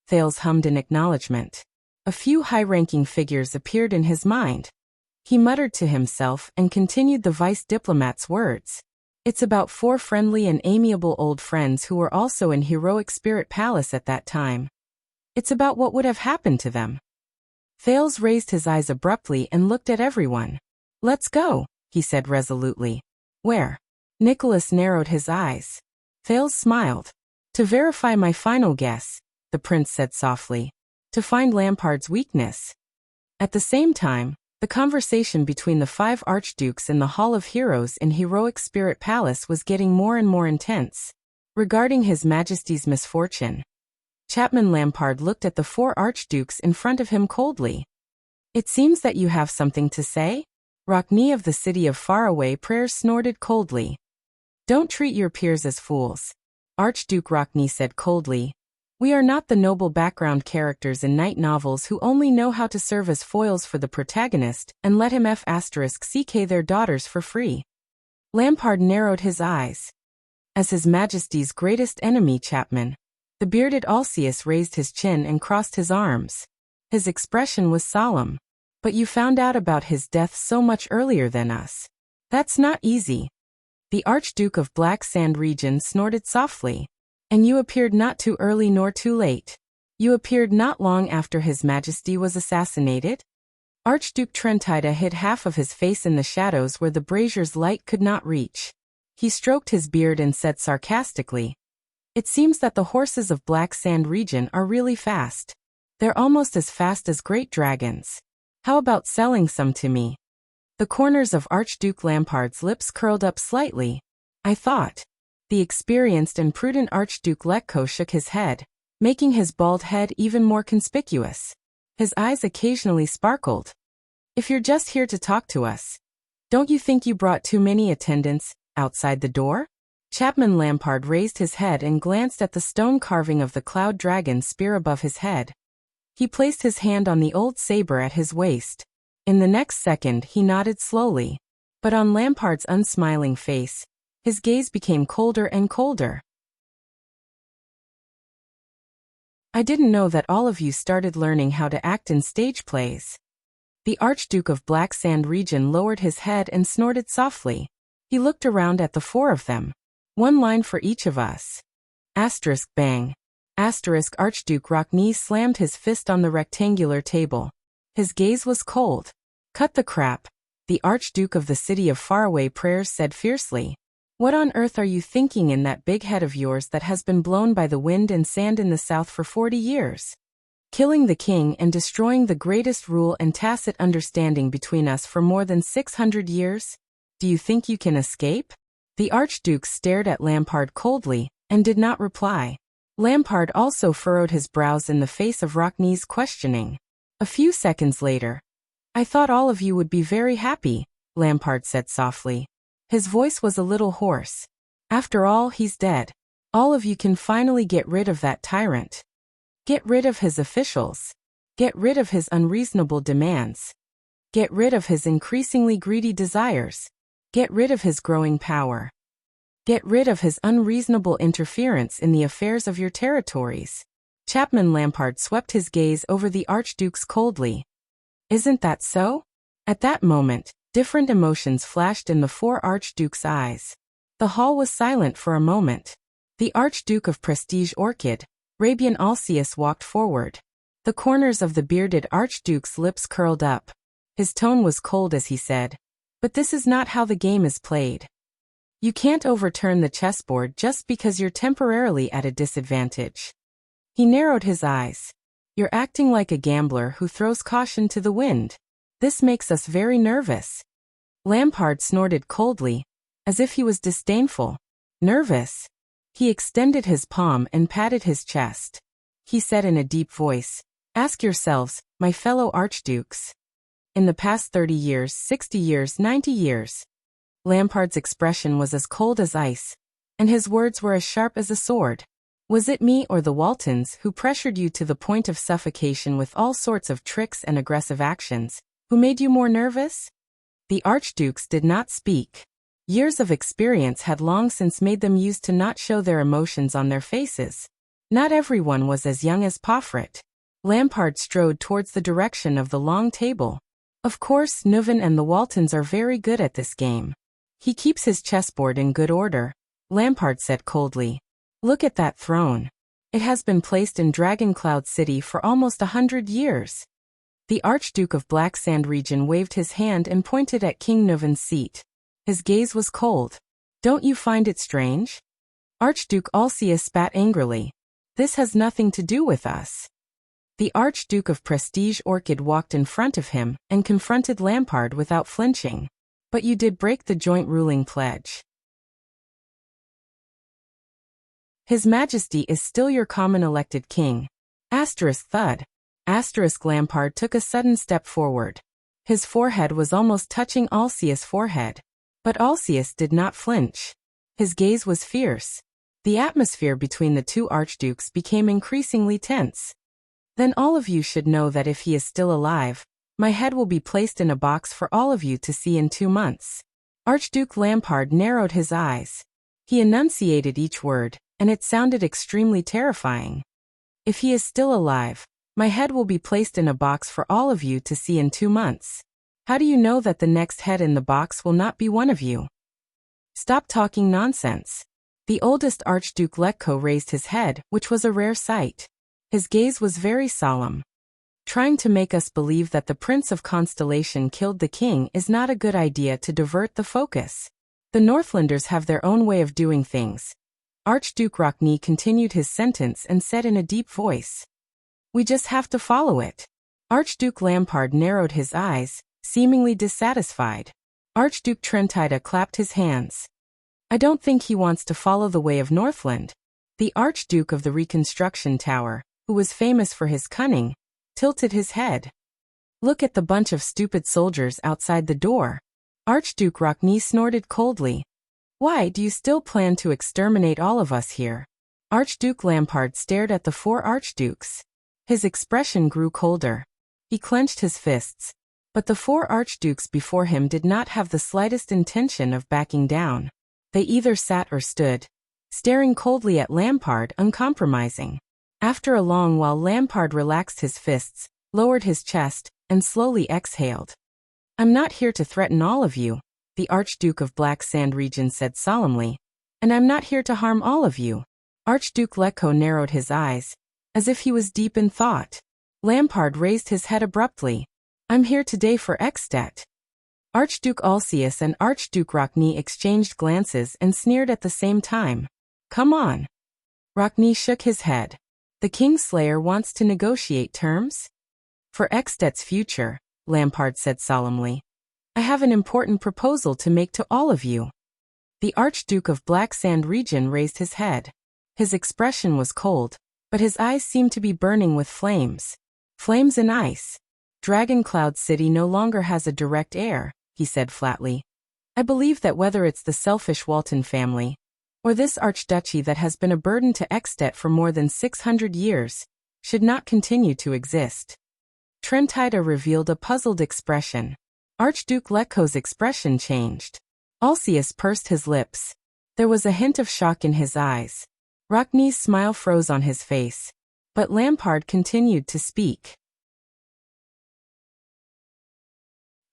Thales hummed in acknowledgement. A few high-ranking figures appeared in his mind. He muttered to himself and continued the vice diplomat's words. It's about 4 friendly and amiable old friends who were also in Heroic Spirit Palace at that time. It's about what would have happened to them. Thales raised his eyes abruptly and looked at everyone. Let's go, he said resolutely. Where? Nicholas narrowed his eyes. Thales smiled. To verify my final guess, the prince said softly. To find Lampard's weakness. At the same time, the conversation between the 5 archdukes in the Hall of Heroes in Heroic Spirit Palace was getting more and more intense. Regarding His Majesty's misfortune, Chapman Lampard looked at the 4 archdukes in front of him coldly. It seems that you have something to say? Rockne of the City of Faraway Prayers snorted coldly. Don't treat your peers as fools. Archduke Rockne said coldly. We are not the noble background characters in night novels who only know how to serve as foils for the protagonist and let him *CK their daughters for free. Lampard narrowed his eyes. As His Majesty's greatest enemy, Chapman. The bearded Alceus raised his chin and crossed his arms. His expression was solemn. But you found out about his death so much earlier than us. That's not easy. The Archduke of Black Sand Region snorted softly. And you appeared not too early nor too late. You appeared not long after His Majesty was assassinated? Archduke Trentida hid half of his face in the shadows where the brazier's light could not reach. He stroked his beard and said sarcastically, It seems that the horses of Black Sand Region are really fast. They're almost as fast as great dragons. How about selling some to me? The corners of Archduke Lampard's lips curled up slightly. I thought. The experienced and prudent Archduke Letko shook his head, making his bald head even more conspicuous. His eyes occasionally sparkled. If you're just here to talk to us, don't you think you brought too many attendants outside the door? Chapman Lampard raised his head and glanced at the stone carving of the Cloud Dragon spear above his head. He placed his hand on the old saber at his waist. In the next second he nodded slowly. But on Lampard's unsmiling face, his gaze became colder and colder. I didn't know that all of you started learning how to act in stage plays. The Archduke of Black Sand Region lowered his head and snorted softly. He looked around at the 4 of them. 1 line for each of us. Asterisk bang. Asterisk Archduke Rockne slammed his fist on the rectangular table. His gaze was cold. Cut the crap, the Archduke of the City of Faraway Prayers said fiercely. What on earth are you thinking in that big head of yours that has been blown by the wind and sand in the south for 40 years? Killing the king and destroying the greatest rule and tacit understanding between us for more than 600 years? Do you think you can escape? The Archduke stared at Lampard coldly and did not reply. Lampard also furrowed his brows in the face of Rockne's questioning. A few seconds later, I thought all of you would be very happy, Lampard said softly. His voice was a little hoarse. After all, he's dead. All of you can finally get rid of that tyrant. Get rid of his officials. Get rid of his unreasonable demands. Get rid of his increasingly greedy desires. Get rid of his growing power. Get rid of his unreasonable interference in the affairs of your territories. Chapman Lampard swept his gaze over the Archduke's coldly. Isn't that so? At that moment, different emotions flashed in the four Archduke's eyes. The hall was silent for a moment. The Archduke of Prestige Orchid, Rabian Alcius, walked forward. The corners of the bearded Archduke's lips curled up. His tone was cold as he said, "But this is not how the game is played. You can't overturn the chessboard just because you're temporarily at a disadvantage." He narrowed his eyes. "You're acting like a gambler who throws caution to the wind. This makes us very nervous." Lampard snorted coldly, as if he was disdainful. "Nervous?" He extended his palm and patted his chest. He said in a deep voice, "Ask yourselves, my fellow archdukes. In the past 30 years, 60 years, 90 years. Lampard's expression was as cold as ice, and his words were as sharp as a sword. Was it me or the Waltons who pressured you to the point of suffocation with all sorts of tricks and aggressive actions, who made you more nervous? The archdukes did not speak. Years of experience had long since made them used to not show their emotions on their faces. Not everyone was as young as Pofrit. Lampard strode towards the direction of the long table. Of course, Nuven and the Waltons are very good at this game. He keeps his chessboard in good order, Lampard said coldly. Look at that throne. It has been placed in Dragoncloud City for almost 100 years. The Archduke of Black Sand region waved his hand and pointed at King Nuven's seat. His gaze was cold. Don't you find it strange? Archduke Alcius spat angrily. This has nothing to do with us. The Archduke of Prestige Orchid walked in front of him and confronted Lampard without flinching. But you did break the joint ruling pledge. His Majesty is still your common elected king. Thud. Lampard took a sudden step forward. His forehead was almost touching Alcius' forehead. But Alcius did not flinch. His gaze was fierce. The atmosphere between the two archdukes became increasingly tense. Then all of you should know that if he is still alive, my head will be placed in a box for all of you to see in 2 months. Archduke Lampard narrowed his eyes. He enunciated each word, and it sounded extremely terrifying. If he is still alive, my head will be placed in a box for all of you to see in 2 months. How do you know that the next head in the box will not be one of you? Stop talking nonsense. The oldest Archduke Letko raised his head, which was a rare sight. His gaze was very solemn. Trying to make us believe that the Prince of Constellation killed the king is not a good idea to divert the focus. The Northlanders have their own way of doing things. Archduke Rockney continued his sentence and said in a deep voice. We just have to follow it. Archduke Lampard narrowed his eyes, seemingly dissatisfied. Archduke Trentida clapped his hands. I don't think he wants to follow the way of Northland. The Archduke of the Reconstruction Tower, who was famous for his cunning, tilted his head. Look at the bunch of stupid soldiers outside the door. Archduke Rockney snorted coldly. Why do you still plan to exterminate all of us here? Archduke Lampard stared at the 4 archdukes. His expression grew colder. He clenched his fists. But the 4 archdukes before him did not have the slightest intention of backing down. They either sat or stood, staring coldly at Lampard, uncompromising. After a long while, Lampard relaxed his fists, lowered his chest, and slowly exhaled. I'm not here to threaten all of you, the Archduke of Black Sand region said solemnly. And I'm not here to harm all of you. Archduke Letko narrowed his eyes, as if he was deep in thought. Lampard raised his head abruptly. I'm here today for Ekstedt. Archduke Alcius and Archduke Rockney exchanged glances and sneered at the same time. Come on. Rockney shook his head. The Kingslayer wants to negotiate terms? For Ekstedt's future, Lampard said solemnly. I have an important proposal to make to all of you. The Archduke of Black Sand region raised his head. His expression was cold, but his eyes seemed to be burning with flames. Flames and ice. Dragoncloud City no longer has a direct heir, he said flatly. I believe that whether it's the selfish Walton family, or this archduchy that has been a burden to Ekstedt for more than 600 years, should not continue to exist. Trentida revealed a puzzled expression. Archduke Letko's expression changed. Alcius pursed his lips. There was a hint of shock in his eyes. Rockney's smile froze on his face. But Lampard continued to speak.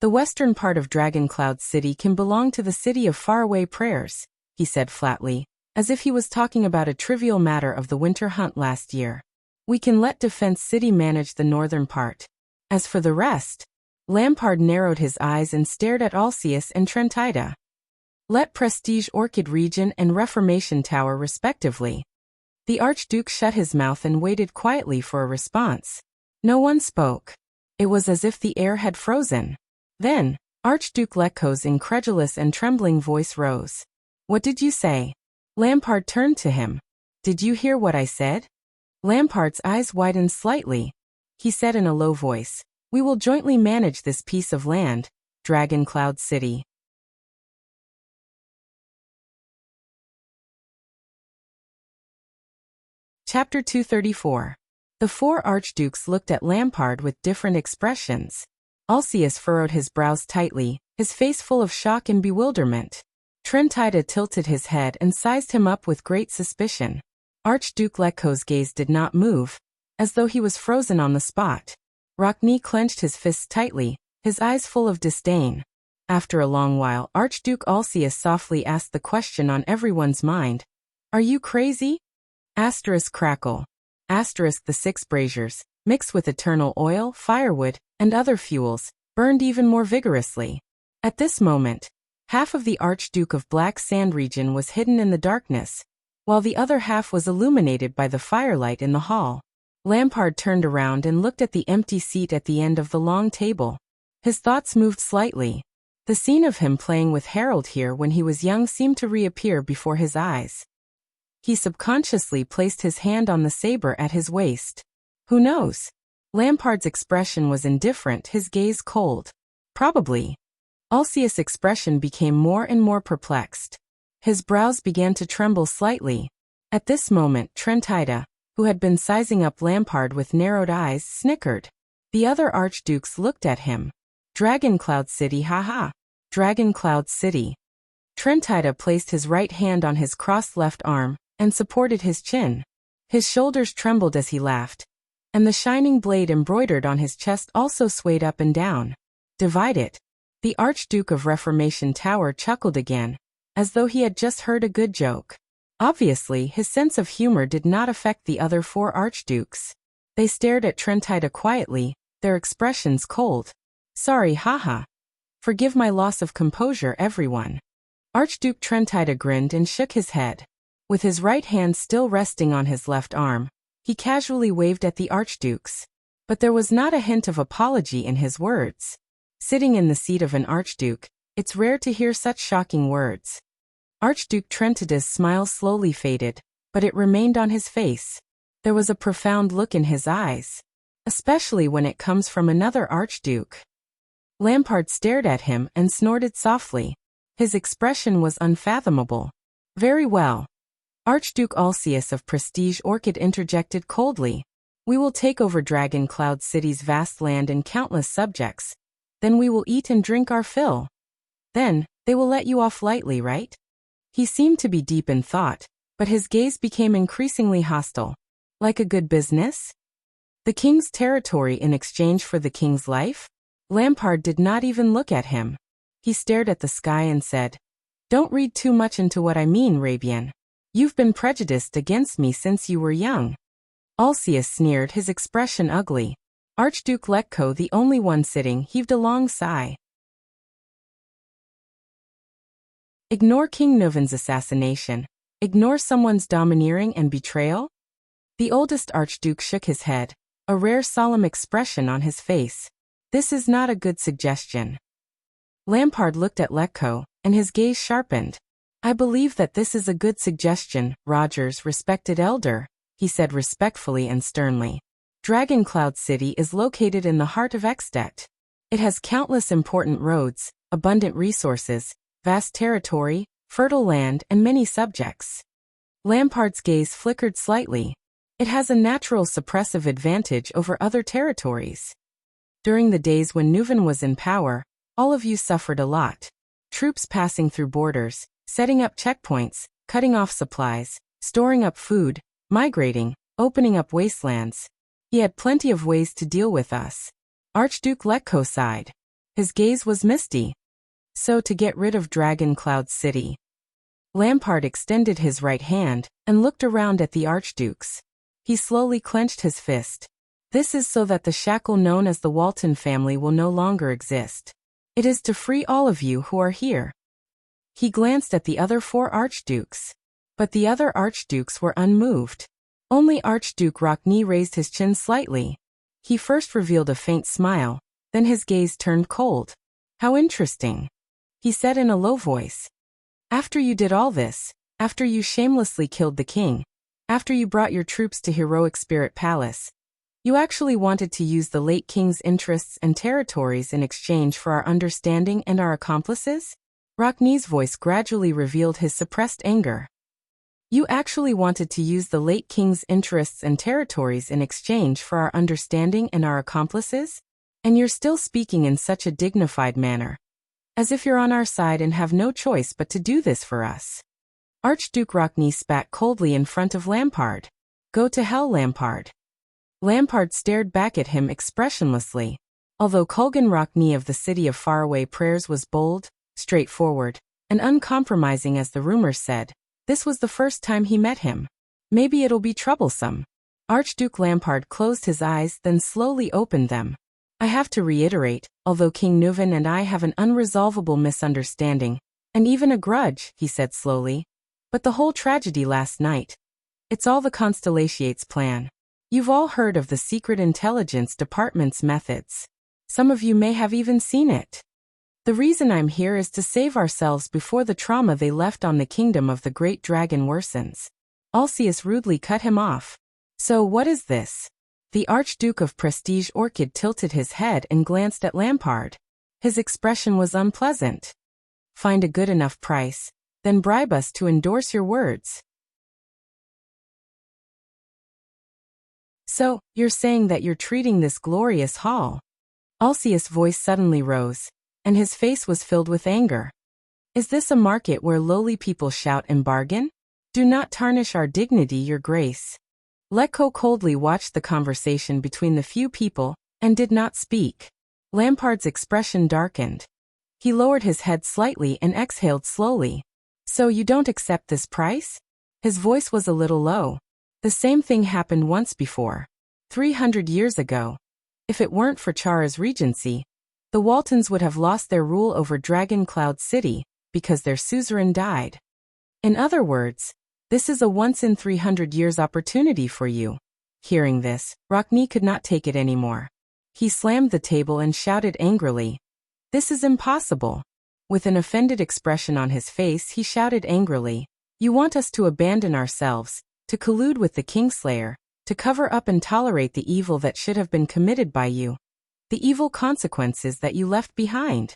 The western part of Dragoncloud City can belong to the City of Faraway Prayers, he said flatly, as if he was talking about a trivial matter of the winter hunt last year. We can let Defense City manage the northern part. As for the rest, Lampard narrowed his eyes and stared at Alcius and Trentida. Let Prestige Orchid Region and Reformation Tower respectively. The Archduke shut his mouth and waited quietly for a response. No one spoke. It was as if the air had frozen. Then, Archduke Letko's incredulous and trembling voice rose. What did you say? Lampard turned to him. Did you hear what I said? Lampard's eyes widened slightly. He said in a low voice, we will jointly manage this piece of land, Dragoncloud City. Chapter 234. The four archdukes looked at Lampard with different expressions. Alcius furrowed his brows tightly, his face full of shock and bewilderment. Trentida tilted his head and sized him up with great suspicion. Archduke Letko's gaze did not move, as though he was frozen on the spot. Rockne clenched his fists tightly, his eyes full of disdain. After a long while, Archduke Alcius softly asked the question on everyone's mind. Are you crazy? Asterisk crackle. Asterisk the 6 braziers, mixed with eternal oil, firewood, and other fuels, burned even more vigorously. At this moment, half of the Archduke of Black Sand region was hidden in the darkness, while the other half was illuminated by the firelight in the hall. Lampard turned around and looked at the empty seat at the end of the long table. His thoughts moved slightly. The scene of him playing with Harold here when he was young seemed to reappear before his eyes. He subconsciously placed his hand on the saber at his waist. Who knows? Lampard's expression was indifferent, his gaze cold. Probably. Alcius' expression became more and more perplexed. His brows began to tremble slightly. At this moment, Trentida, who had been sizing up Lampard with narrowed eyes, snickered. The other archdukes looked at him. Dragoncloud City, haha. Dragoncloud City. Trentida placed his right hand on his crossed left arm and supported his chin. His shoulders trembled as he laughed, and the shining blade embroidered on his chest also swayed up and down. Divide it. The Archduke of Reformation Tower chuckled again, as though he had just heard a good joke. Obviously, his sense of humor did not affect the other 4 archdukes. They stared at Trentida quietly, their expressions cold. Sorry, haha. Forgive my loss of composure, everyone. Archduke Trentida grinned and shook his head. With his right hand still resting on his left arm, he casually waved at the archdukes. But there was not a hint of apology in his words. Sitting in the seat of an archduke, it's rare to hear such shocking words. Archduke Trentida's smile slowly faded, but it remained on his face. There was a profound look in his eyes, especially when it comes from another archduke. Lampard stared at him and snorted softly. His expression was unfathomable. Very well. Archduke Alcius of Prestige Orchid interjected coldly. We will take over Dragoncloud City's vast land and countless subjects. Then we will eat and drink our fill. Then, they will let you off lightly, right? He seemed to be deep in thought, but his gaze became increasingly hostile. Like a good business? The king's territory in exchange for the king's life? Lampard did not even look at him. He stared at the sky and said, Don't read too much into what I mean, Rabian. You've been prejudiced against me since you were young. Alcius sneered, his expression ugly. Archduke Letko, the only one sitting, heaved a long sigh. Ignore King Nuven's assassination. Ignore someone's domineering and betrayal? The oldest archduke shook his head, a rare solemn expression on his face. This is not a good suggestion. Lampard looked at Letko, and his gaze sharpened. I believe that this is a good suggestion, Rogers, respected elder, he said respectfully and sternly. Dragoncloud City is located in the heart of Extet. It has countless important roads, abundant resources, vast territory, fertile land, and many subjects. Lampard's gaze flickered slightly. It has a natural suppressive advantage over other territories. During the days when Nuven was in power, all of you suffered a lot. Troops passing through borders, setting up checkpoints, cutting off supplies, storing up food, migrating, opening up wastelands. He had plenty of ways to deal with us. Archduke Letko sighed. His gaze was misty. So to get rid of Dragon Cloud City. Lampard extended his right hand and looked around at the archdukes. He slowly clenched his fist. This is so that the shackle known as the Walton family will no longer exist. It is to free all of you who are here. He glanced at the other 4 archdukes. But the other archdukes were unmoved. Only Archduke Rockne raised his chin slightly. He first revealed a faint smile, then his gaze turned cold. How interesting, he said in a low voice. After you did all this, after you shamelessly killed the king, after you brought your troops to Heroic Spirit Palace, you actually wanted to use the late king's interests and territories in exchange for our understanding and our accomplices? Rockne's voice gradually revealed his suppressed anger. You actually wanted to use the late king's interests and territories in exchange for our understanding and our accomplices? And you're still speaking in such a dignified manner. As if you're on our side and have no choice but to do this for us. Archduke Rockne spat coldly in front of Lampard. Go to hell, Lampard. Lampard stared back at him expressionlessly. Although Kulgan Rockne of the City of Faraway Prayers was bold, straightforward, and uncompromising as the rumors said, this was the first time he met him. Maybe it'll be troublesome. Archduke Lampard closed his eyes then slowly opened them. I have to reiterate, although King Nuvan and I have an unresolvable misunderstanding, and even a grudge, he said slowly, but the whole tragedy last night, it's all the Constellation's plan. You've all heard of the Secret Intelligence Department's methods. Some of you may have even seen it. The reason I'm here is to save ourselves before the trauma they left on the kingdom of the Great Dragon worsens. Alcius rudely cut him off. So what is this? The Archduke of Prestige Orchid tilted his head and glanced at Lampard. His expression was unpleasant. Find a good enough price, then bribe us to endorse your words. So, you're saying that you're treating this glorious hall? Alcius' voice suddenly rose, and his face was filled with anger. Is this a market where lowly people shout and bargain? Do not tarnish our dignity, your grace. Letko coldly watched the conversation between the few people, and did not speak. Lampard's expression darkened. He lowered his head slightly and exhaled slowly. So you don't accept this price? His voice was a little low. The same thing happened once before. 300 years ago. If it weren't for Chara's regency, the Waltons would have lost their rule over Dragon Cloud City, because their suzerain died. In other words, this is a once-in-300 years opportunity for you. Hearing this, Rockne could not take it anymore. He slammed the table and shouted angrily. This is impossible. With an offended expression on his face, he shouted angrily. You want us to abandon ourselves, to collude with the Kingslayer, to cover up and tolerate the evil that should have been committed by you. The evil consequences that you left behind.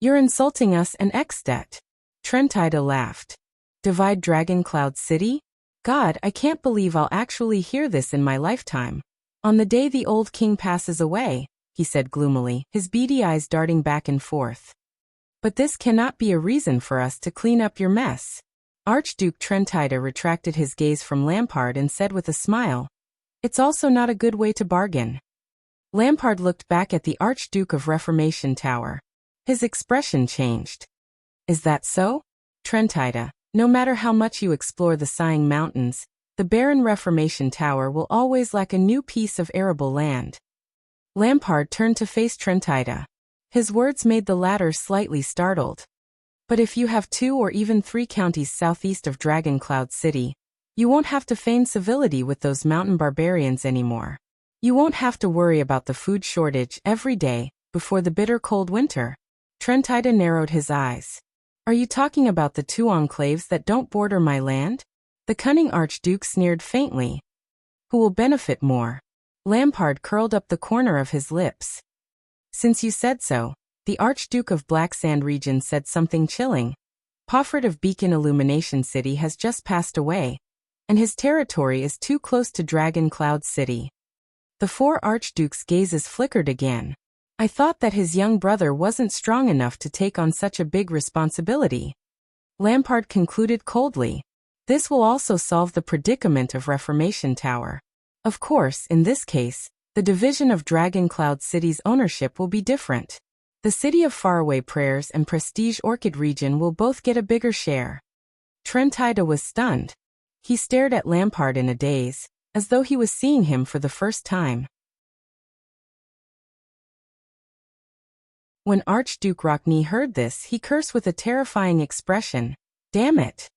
You're insulting us and Extet. Trentida laughed. Divide Dragon Cloud City? God, I can't believe I'll actually hear this in my lifetime. On the day the old king passes away, he said gloomily, his beady eyes darting back and forth. But this cannot be a reason for us to clean up your mess. Archduke Trentida retracted his gaze from Lampard and said with a smile, it's also not a good way to bargain. Lampard looked back at the Archduke of Reformation Tower. His expression changed. Is that so? Trentida, no matter how much you explore the Sighing Mountains, the barren Reformation Tower will always lack a new piece of arable land. Lampard turned to face Trentida. His words made the latter slightly startled. But if you have 2 or even 3 counties southeast of Dragon Cloud City, you won't have to feign civility with those mountain barbarians anymore. You won't have to worry about the food shortage every day before the bitter cold winter. Trentida narrowed his eyes. Are you talking about the 2 enclaves that don't border my land? The cunning Archduke sneered faintly. Who will benefit more? Lampard curled up the corner of his lips. Since you said so, the Archduke of Blacksand region said something chilling. Pofford of Beacon Illumination City has just passed away, and his territory is too close to Dragon Cloud City. The 4 archdukes' gazes flickered again. I thought that his young brother wasn't strong enough to take on such a big responsibility. Lampard concluded coldly. This will also solve the predicament of Reformation Tower. Of course, in this case, the division of Dragoncloud City's ownership will be different. The City of Faraway Prayers and Prestige Orchid region will both get a bigger share. Trentida was stunned. He stared at Lampard in a daze, as though he was seeing him for the first time. When Archduke Rockney heard this, he cursed with a terrifying expression. Damn it!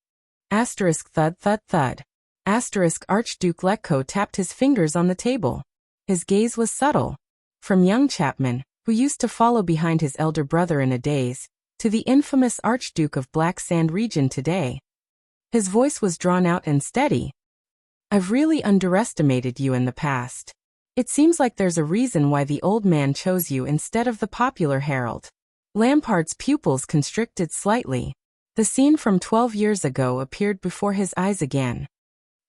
Asterisk thud thud thud. Asterisk Archduke Letko tapped his fingers on the table. His gaze was subtle. From young Chapman, who used to follow behind his elder brother in a daze, to the infamous Archduke of Black Sand region today. His voice was drawn out and steady. I've really underestimated you in the past. It seems like there's a reason why the old man chose you instead of the popular herald. Lampard's pupils constricted slightly. The scene from 12 years ago appeared before his eyes again.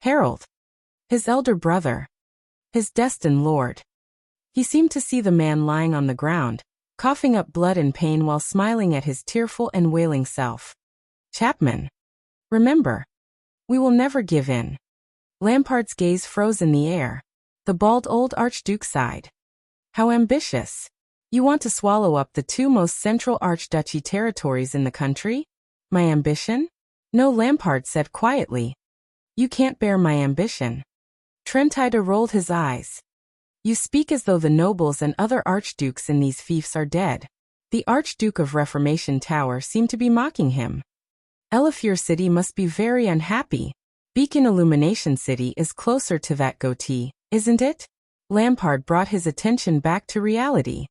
Harold. His elder brother. His destined lord. He seemed to see the man lying on the ground, coughing up blood and pain while smiling at his tearful and wailing self. Chapman. Remember. We will never give in. Lampard's gaze froze in the air. The bald old Archduke sighed. How ambitious. You want to swallow up the two most central archduchy territories in the country? My ambition? No, Lampard said quietly. You can't bear my ambition. Trentida rolled his eyes. You speak as though the nobles and other archdukes in these fiefs are dead. The Archduke of Reformation Tower seemed to be mocking him. Elefure City must be very unhappy. Beacon Illumination City is closer to that goatee, isn't it? Lampard brought his attention back to reality.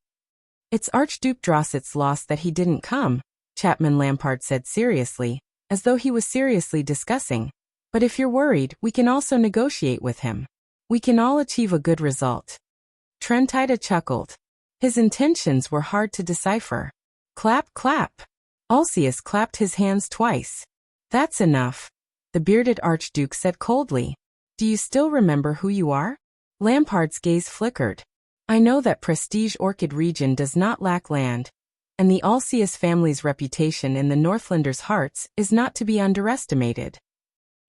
It's Archduke Drosset's loss that he didn't come, Chapman Lampard said seriously, as though he was seriously discussing. But if you're worried, we can also negotiate with him. We can all achieve a good result. Trentida chuckled. His intentions were hard to decipher. Clap, clap. Alcius clapped his hands twice. That's enough. The bearded Archduke said coldly. Do you still remember who you are? Lampard's gaze flickered. I know that Prestige Orchid region does not lack land, and the Alcius family's reputation in the Northlanders' hearts is not to be underestimated.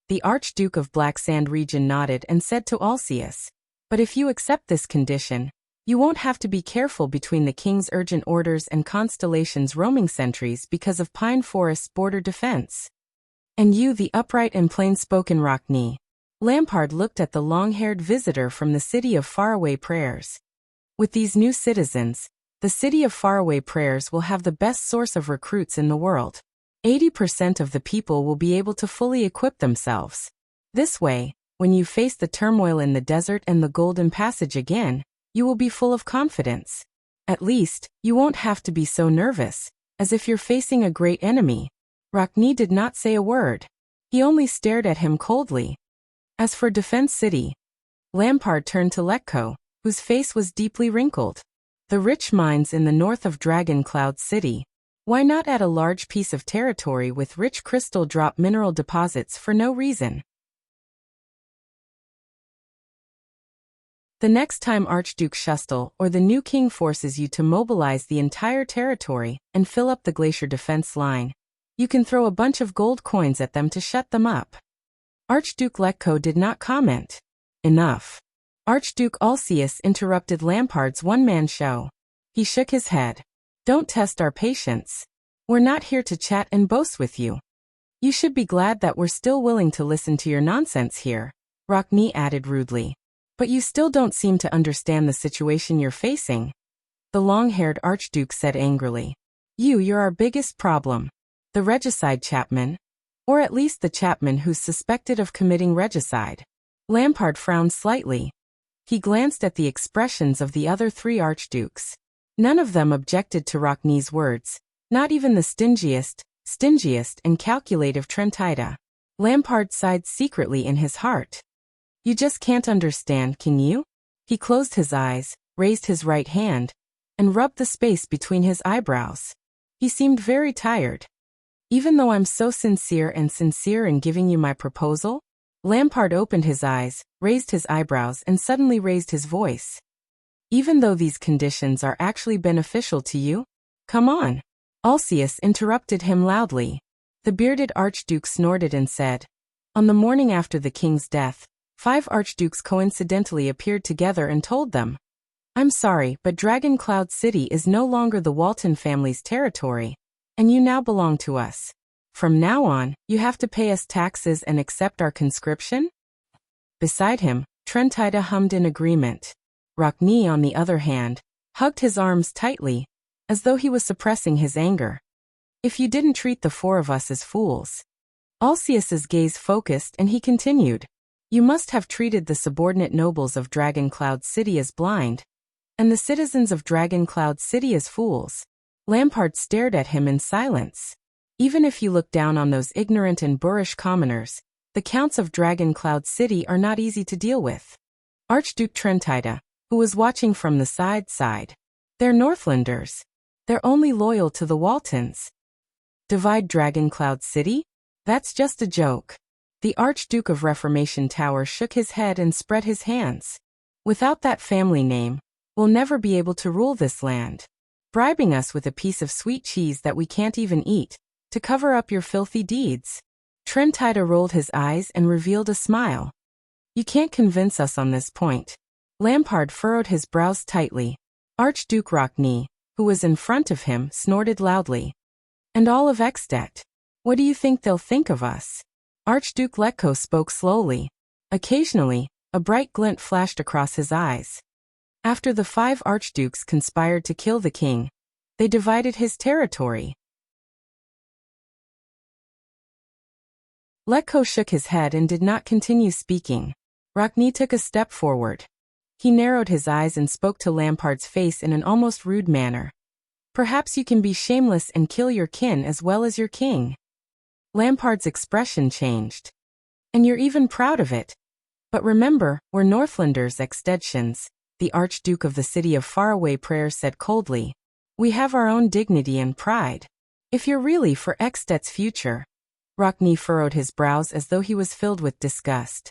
The Archduke of Black Sand region nodded and said to Alcius, but if you accept this condition, you won't have to be careful between the King's urgent orders and Constellation's roaming sentries because of Pine Forest's border defense. And you, the upright and plain-spoken Rockney. Lampard looked at the long-haired visitor from the City of Faraway Prayers. With these new citizens, the City of Faraway Prayers will have the best source of recruits in the world. 80% of the people will be able to fully equip themselves. This way, when you face the turmoil in the desert and the Golden Passage again, you will be full of confidence. At least, you won't have to be so nervous, as if you're facing a great enemy. Rockney did not say a word. He only stared at him coldly. As for Defense City, Lampard turned to Letko, whose face was deeply wrinkled. The rich mines in the north of Dragoncloud City. Why not add a large piece of territory with rich crystal drop mineral deposits for no reason? The next time Archduke Shustel or the new king forces you to mobilize the entire territory and fill up the glacier defense line, you can throw a bunch of gold coins at them to shut them up. Archduke Letko did not comment. Enough. Archduke Alcius interrupted Lampard's one-man show. He shook his head. Don't test our patience. We're not here to chat and boast with you. You should be glad that we're still willing to listen to your nonsense here, Rockney added rudely. But you still don't seem to understand the situation you're facing. The long-haired Archduke said angrily. You're our biggest problem. The regicide Chapman. Or at least the Chapman who's suspected of committing regicide. Lampard frowned slightly. He glanced at the expressions of the other three archdukes. None of them objected to Rockney's words, not even the stingiest and calculative Trentida. Lampard sighed secretly in his heart. You just can't understand, can you? He closed his eyes, raised his right hand, and rubbed the space between his eyebrows. He seemed very tired. Even though I'm so sincere in giving you my proposal? Lampard opened his eyes, raised his eyebrows and suddenly raised his voice. Even though these conditions are actually beneficial to you? Come on. Alcius interrupted him loudly. The bearded Archduke snorted and said, on the morning after the king's death, 5 archdukes coincidentally appeared together and told them, "I'm sorry, but Dragon Cloud City is no longer the Walton family's territory, and you now belong to us. From now on, you have to pay us taxes and accept our conscription?" Beside him, Trentida hummed in agreement. Rockne, on the other hand, hugged his arms tightly, as though he was suppressing his anger. "If you didn't treat the 4 of us as fools." Alcius's gaze focused and he continued, "You must have treated the subordinate nobles of Dragon Cloud City as blind, and the citizens of Dragon Cloud City as fools." Lampard stared at him in silence. "Even if you look down on those ignorant and boorish commoners, the counts of Dragon Cloud City are not easy to deal with." Archduke Trentida, who was watching from the side, sighed. "They're Northlanders. They're only loyal to the Waltons. Divide Dragon Cloud City? That's just a joke." The Archduke of Reformation Tower shook his head and spread his hands. "Without that family name, we'll never be able to rule this land. Bribing us with a piece of sweet cheese that we can't even eat, to cover up your filthy deeds." Trentida rolled his eyes and revealed a smile. "You can't convince us on this point." Lampard furrowed his brows tightly. Archduke Rockne, who was in front of him, snorted loudly. "And all of Ekstedt. What do you think they'll think of us?" Archduke Letko spoke slowly. Occasionally, a bright glint flashed across his eyes. "After the 5 archdukes conspired to kill the king, they divided his territory." Letko shook his head and did not continue speaking. Rockne took a step forward. He narrowed his eyes and spoke to Lampard's face in an almost rude manner. "Perhaps you can be shameless and kill your kin as well as your king." Lampard's expression changed. "And you're even proud of it. But remember, we're Northlanders, Ekstedtians," the Archduke of the city of Faraway Prayer said coldly. "We have our own dignity and pride. If you're really for Ekstedt's future—" Rockne furrowed his brows as though he was filled with disgust.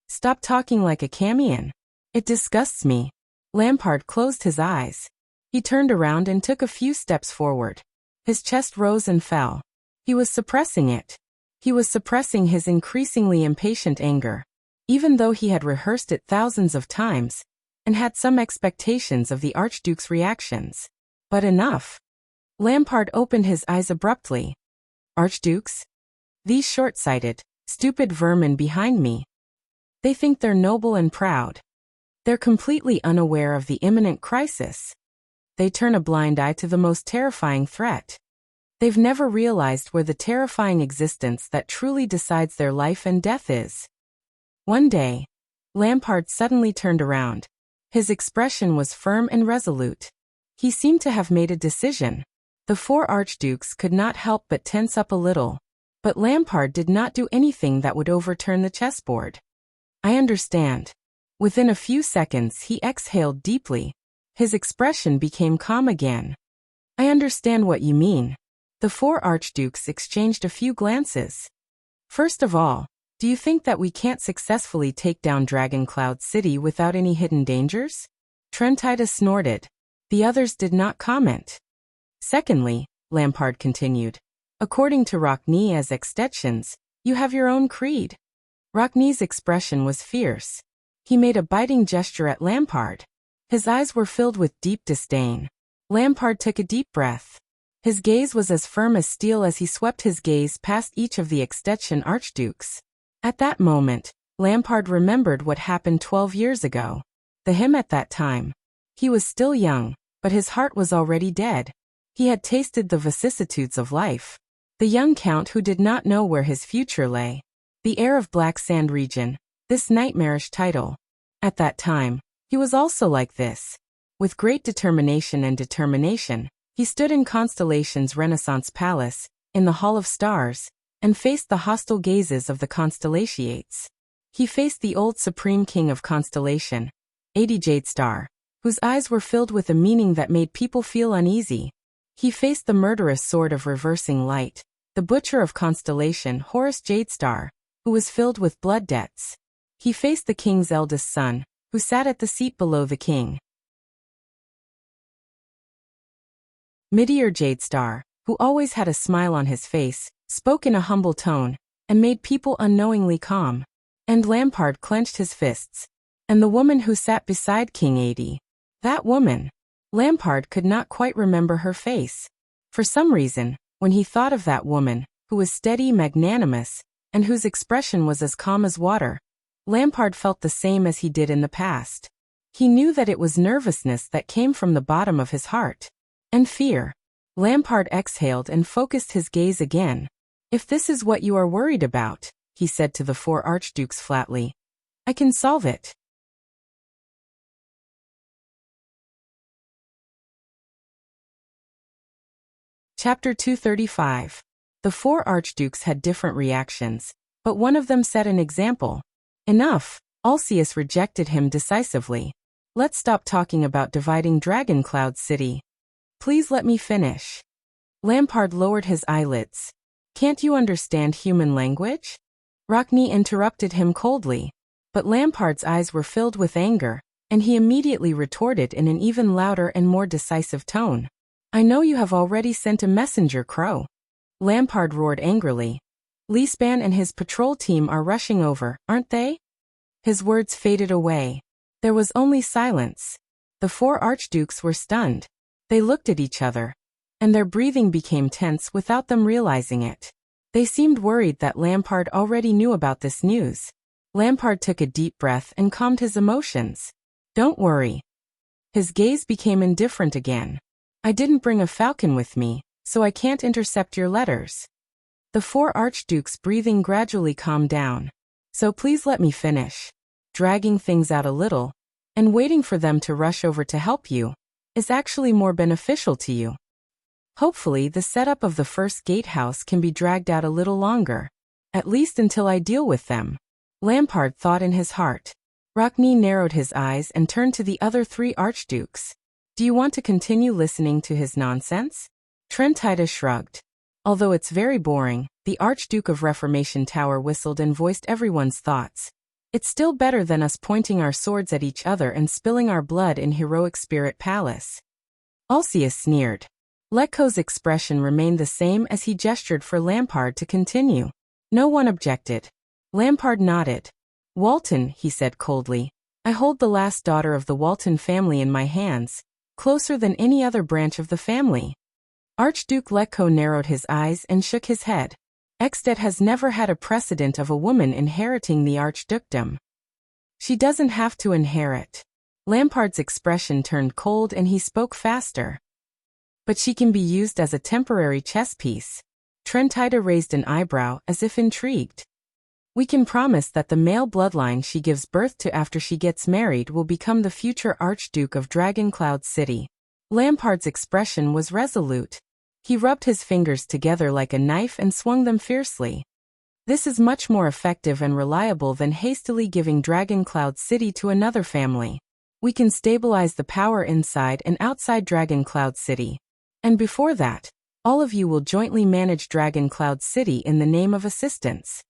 "Stop talking like a Camion. It disgusts me." Lampard closed his eyes. He turned around and took a few steps forward. His chest rose and fell. He was suppressing it. He was suppressing his increasingly impatient anger, even though he had rehearsed it thousands of times, and had some expectations of the Archduke's reactions. But enough. Lampard opened his eyes abruptly. "Archdukes? These short-sighted, stupid vermin behind me. They think they're noble and proud. They're completely unaware of the imminent crisis. They turn a blind eye to the most terrifying threat. They've never realized where the terrifying existence that truly decides their life and death is." One day, Lampard suddenly turned around. His expression was firm and resolute. He seemed to have made a decision. The 4 archdukes could not help but tense up a little. But Lampard did not do anything that would overturn the chessboard. "I understand." Within a few seconds he exhaled deeply. His expression became calm again. "I understand what you mean." The 4 archdukes exchanged a few glances. "First of all, do you think that we can't successfully take down Dragon Cloud City without any hidden dangers?" Trentida snorted. The others did not comment. "Secondly," Lampard continued, "according to Rockne as Ekstedtians, you have your own creed." Rockne's expression was fierce. He made a biting gesture at Lampard. His eyes were filled with deep disdain. Lampard took a deep breath. His gaze was as firm as steel as he swept his gaze past each of the Ekstedtian archdukes. At that moment, Lampard remembered what happened 12 years ago. To him at that time, he was still young, but his heart was already dead. He had tasted the vicissitudes of life. The young count who did not know where his future lay. The heir of Black Sand region, this nightmarish title. At that time, he was also like this. With great determination, he stood in Constellation's Renaissance Palace, in the Hall of Stars, and faced the hostile gazes of the Constellatiates. He faced the old Supreme King of Constellation, Adi Jadestar, whose eyes were filled with a meaning that made people feel uneasy. He faced the murderous sword of reversing light, the butcher of Constellation, Horus Jadestar, who was filled with blood debts. He faced the king's eldest son, who sat at the seat below the king. Midir Jadestar, who always had a smile on his face, spoke in a humble tone, and made people unknowingly calm. And Lampard clenched his fists. And the woman who sat beside King Adi. That woman. Lampard could not quite remember her face. For some reason, when he thought of that woman, who was steady, magnanimous, and whose expression was as calm as water, Lampard felt the same as he did in the past. He knew that it was nervousness that came from the bottom of his heart. And fear. Lampard exhaled and focused his gaze again. If this is what you are worried about, he said to the four archdukes flatly, I can solve it. Chapter 235. The four archdukes had different reactions, but one of them set an example. Enough, Alcius rejected him decisively. Let's stop talking about dividing Dragoncloud City. Please let me finish. Lampard lowered his eyelids. Can't you understand human language? Rockne interrupted him coldly. But Lampard's eyes were filled with anger, and he immediately retorted in an even louder and more decisive tone. I know you have already sent a messenger, Crow. Lampard roared angrily. Leespan and his patrol team are rushing over, aren't they? His words faded away. There was only silence. The four archdukes were stunned. They looked at each other, and their breathing became tense without them realizing it. They seemed worried that Lampard already knew about this news. Lampard took a deep breath and calmed his emotions. Don't worry. His gaze became indifferent again. I didn't bring a falcon with me, so I can't intercept your letters. The four archdukes' breathing gradually calmed down. So please let me finish. Dragging things out a little, and waiting for them to rush over to help you, is actually more beneficial to you. Hopefully the setup of the first gatehouse can be dragged out a little longer, at least until I deal with them. Lampard thought in his heart. Rockne narrowed his eyes and turned to the other three archdukes. Do you want to continue listening to his nonsense? Trentida shrugged. Although it's very boring, the Archduke of Reformation Tower whistled and voiced everyone's thoughts. It's still better than us pointing our swords at each other and spilling our blood in Heroic Spirit Palace. Alcius sneered. Letko's expression remained the same as he gestured for Lampard to continue. No one objected. Lampard nodded. Walton, he said coldly, I hold the last daughter of the Walton family in my hands, closer than any other branch of the family. Archduke Letko narrowed his eyes and shook his head. Ekstedt has never had a precedent of a woman inheriting the archdukedom. She doesn't have to inherit. Lampard's expression turned cold and he spoke faster. But she can be used as a temporary chess piece. Trentida raised an eyebrow as if intrigued. We can promise that the male bloodline she gives birth to after she gets married will become the future Archduke of Dragoncloud City. Lampard's expression was resolute. He rubbed his fingers together like a knife and swung them fiercely. This is much more effective and reliable than hastily giving Dragoncloud City to another family. We can stabilize the power inside and outside Dragoncloud City. And before that, all of you will jointly manage Dragoncloud City in the name of assistance.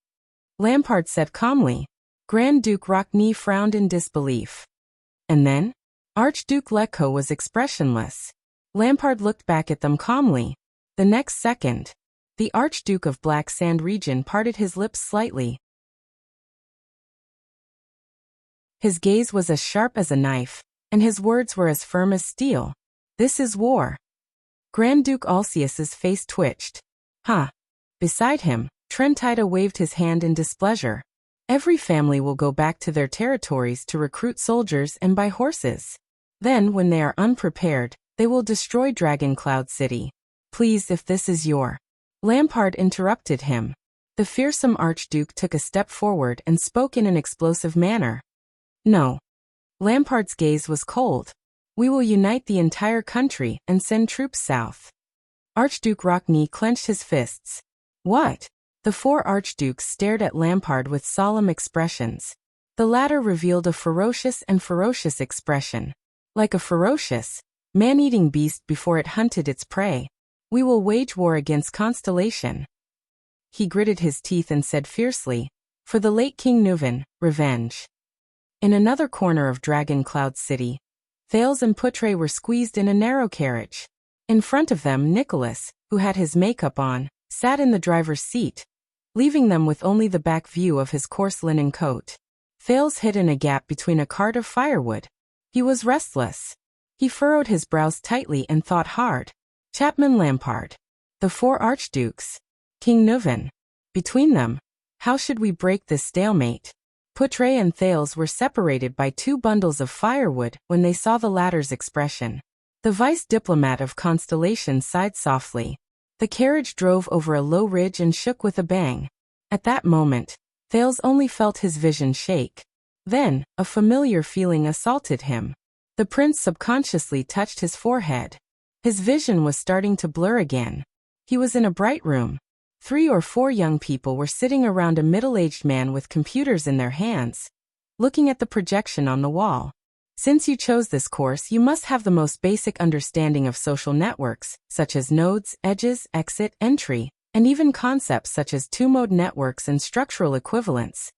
Lampard said calmly. Grand Duke Rockne frowned in disbelief. And then? Archduke Letko was expressionless. Lampard looked back at them calmly. The next second, the Archduke of Black Sand Region parted his lips slightly. His gaze was as sharp as a knife, and his words were as firm as steel. This is war. Grand Duke Alcius's face twitched. Huh. Beside him, Trentida waved his hand in displeasure. Every family will go back to their territories to recruit soldiers and buy horses. Then, when they are unprepared, they will destroy Dragoncloud City. Please, if this is your... Lampard interrupted him. The fearsome Archduke took a step forward and spoke in an explosive manner. No. Lampard's gaze was cold. We will unite the entire country and send troops south. Archduke Rockne clenched his fists. What? The four archdukes stared at Lampard with solemn expressions. The latter revealed a ferocious expression. Like a ferocious, man-eating beast before it hunted its prey. We will wage war against Constellation. He gritted his teeth and said fiercely, for the late King Nuvan, revenge. In another corner of Dragoncloud City, Thales and Putre were squeezed in a narrow carriage. In front of them, Nicholas, who had his makeup on, sat in the driver's seat. leaving them with only the back view of his coarse linen coat. Thales hid in a gap between a cart of firewood. He was restless. He furrowed his brows tightly and thought hard. Chapman Lampard. The 4 archdukes. King Nuvan. Between them, how should we break this stalemate? Poutrey and Thales were separated by 2 bundles of firewood when they saw the latter's expression. The vice-diplomat of Constellation sighed softly. The carriage drove over a low ridge and shook with a bang. At that moment, Thales only felt his vision shake. Then, a familiar feeling assaulted him. The prince subconsciously touched his forehead. His vision was starting to blur again. He was in a bright room. 3 or 4 young people were sitting around a middle-aged man with computers in their hands, looking at the projection on the wall. Since you chose this course, you must have the most basic understanding of social networks, such as nodes, edges, exit, entry, and even concepts such as two-mode networks and structural equivalents.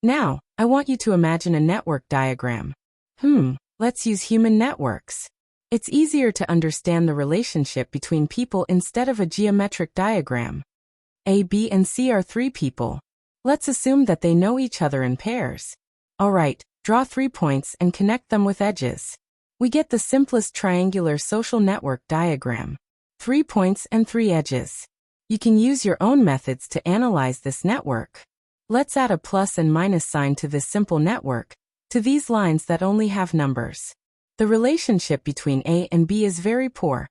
Now, I want you to imagine a network diagram. Let's use human networks. It's easier to understand the relationship between people instead of a geometric diagram. A, B, and C are 3 people. Let's assume that they know each other in pairs. Alright, draw 3 points and connect them with edges. We get the simplest triangular social network diagram. 3 points and 3 edges. You can use your own methods to analyze this network. Let's add a plus and minus sign to this simple network, to these lines that only have numbers. The relationship between A and B is very poor,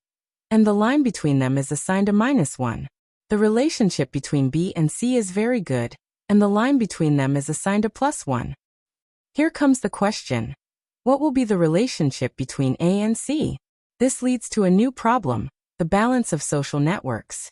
and the line between them is assigned a -1. The relationship between B and C is very good, and the line between them is assigned a +1. Here comes the question. What will be the relationship between A and C? This leads to a new problem, the balance of social networks.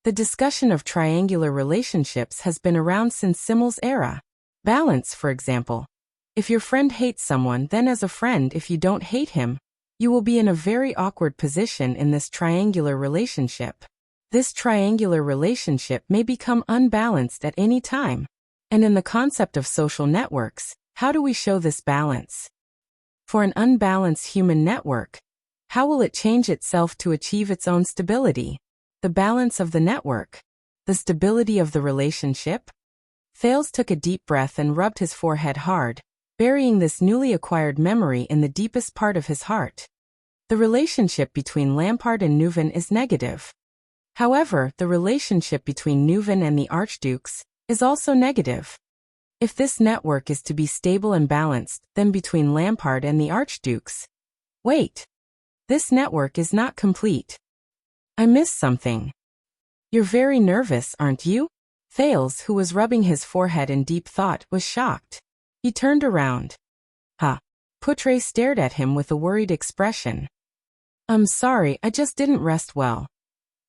The discussion of triangular relationships has been around since Simmel's era. Balance, for example. If your friend hates someone, then as a friend, if you don't hate him, you will be in a very awkward position in this triangular relationship. This triangular relationship may become unbalanced at any time. And in the concept of social networks, how do we show this balance? For an unbalanced human network, how will it change itself to achieve its own stability? The balance of the network. The stability of the relationship? Thales took a deep breath and rubbed his forehead hard, burying this newly acquired memory in the deepest part of his heart. The relationship between Lampard and Nuvan is negative. However, the relationship between Nuvan and the archdukes is also negative. If this network is to be stable and balanced, then between Lampard and the archdukes. Wait. This network is not complete. I missed something. You're very nervous, aren't you? Thales, who was rubbing his forehead in deep thought, was shocked. He turned around. Poutrey stared at him with a worried expression. I'm sorry, I just didn't rest well.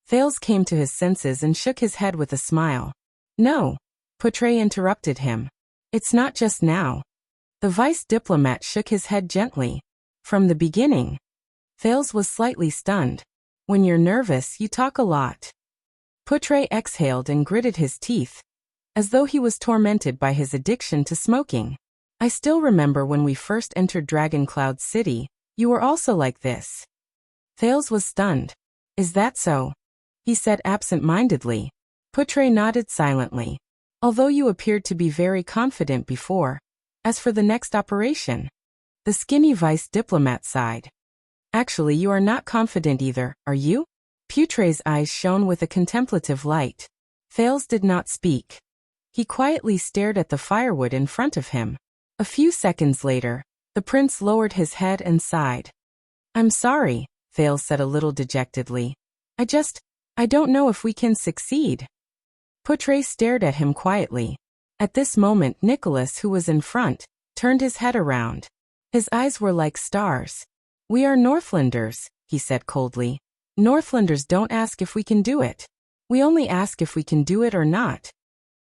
Thales came to his senses and shook his head with a smile. No, Poutrey interrupted him. It's not just now. The vice-diplomat shook his head gently. From the beginning. Thales was slightly stunned. When you're nervous, you talk a lot. Poutrey exhaled and gritted his teeth, as though he was tormented by his addiction to smoking. I still remember when we first entered Dragon Cloud City, you were also like this. Thales was stunned. Is that so? He said absent-mindedly. Poutrey nodded silently. Although you appeared to be very confident before. As for the next operation, the skinny vice-diplomat sighed. Actually, you are not confident either, are you? Poutrey's eyes shone with a contemplative light. Thales did not speak. He quietly stared at the firewood in front of him. A few seconds later, the prince lowered his head and sighed. I'm sorry, Thales said a little dejectedly. I don't know if we can succeed. Poutrey stared at him quietly. At this moment, Nicholas, who was in front, turned his head around. His eyes were like stars. We are Northlanders, he said coldly. Northlanders don't ask if we can do it. We only ask if we can do it or not.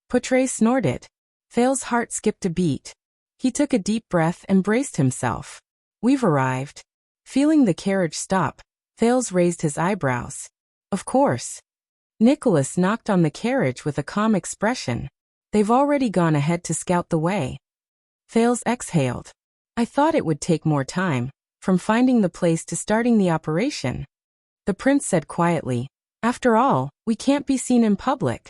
Poutrey snorted. Thales' heart skipped a beat. He took a deep breath and braced himself. We've arrived. Feeling the carriage stop, Thales raised his eyebrows. Of course. Nicholas knocked on the carriage with a calm expression. They've already gone ahead to scout the way. Thales exhaled. I thought it would take more time, from finding the place to starting the operation. The prince said quietly, After all, we can't be seen in public.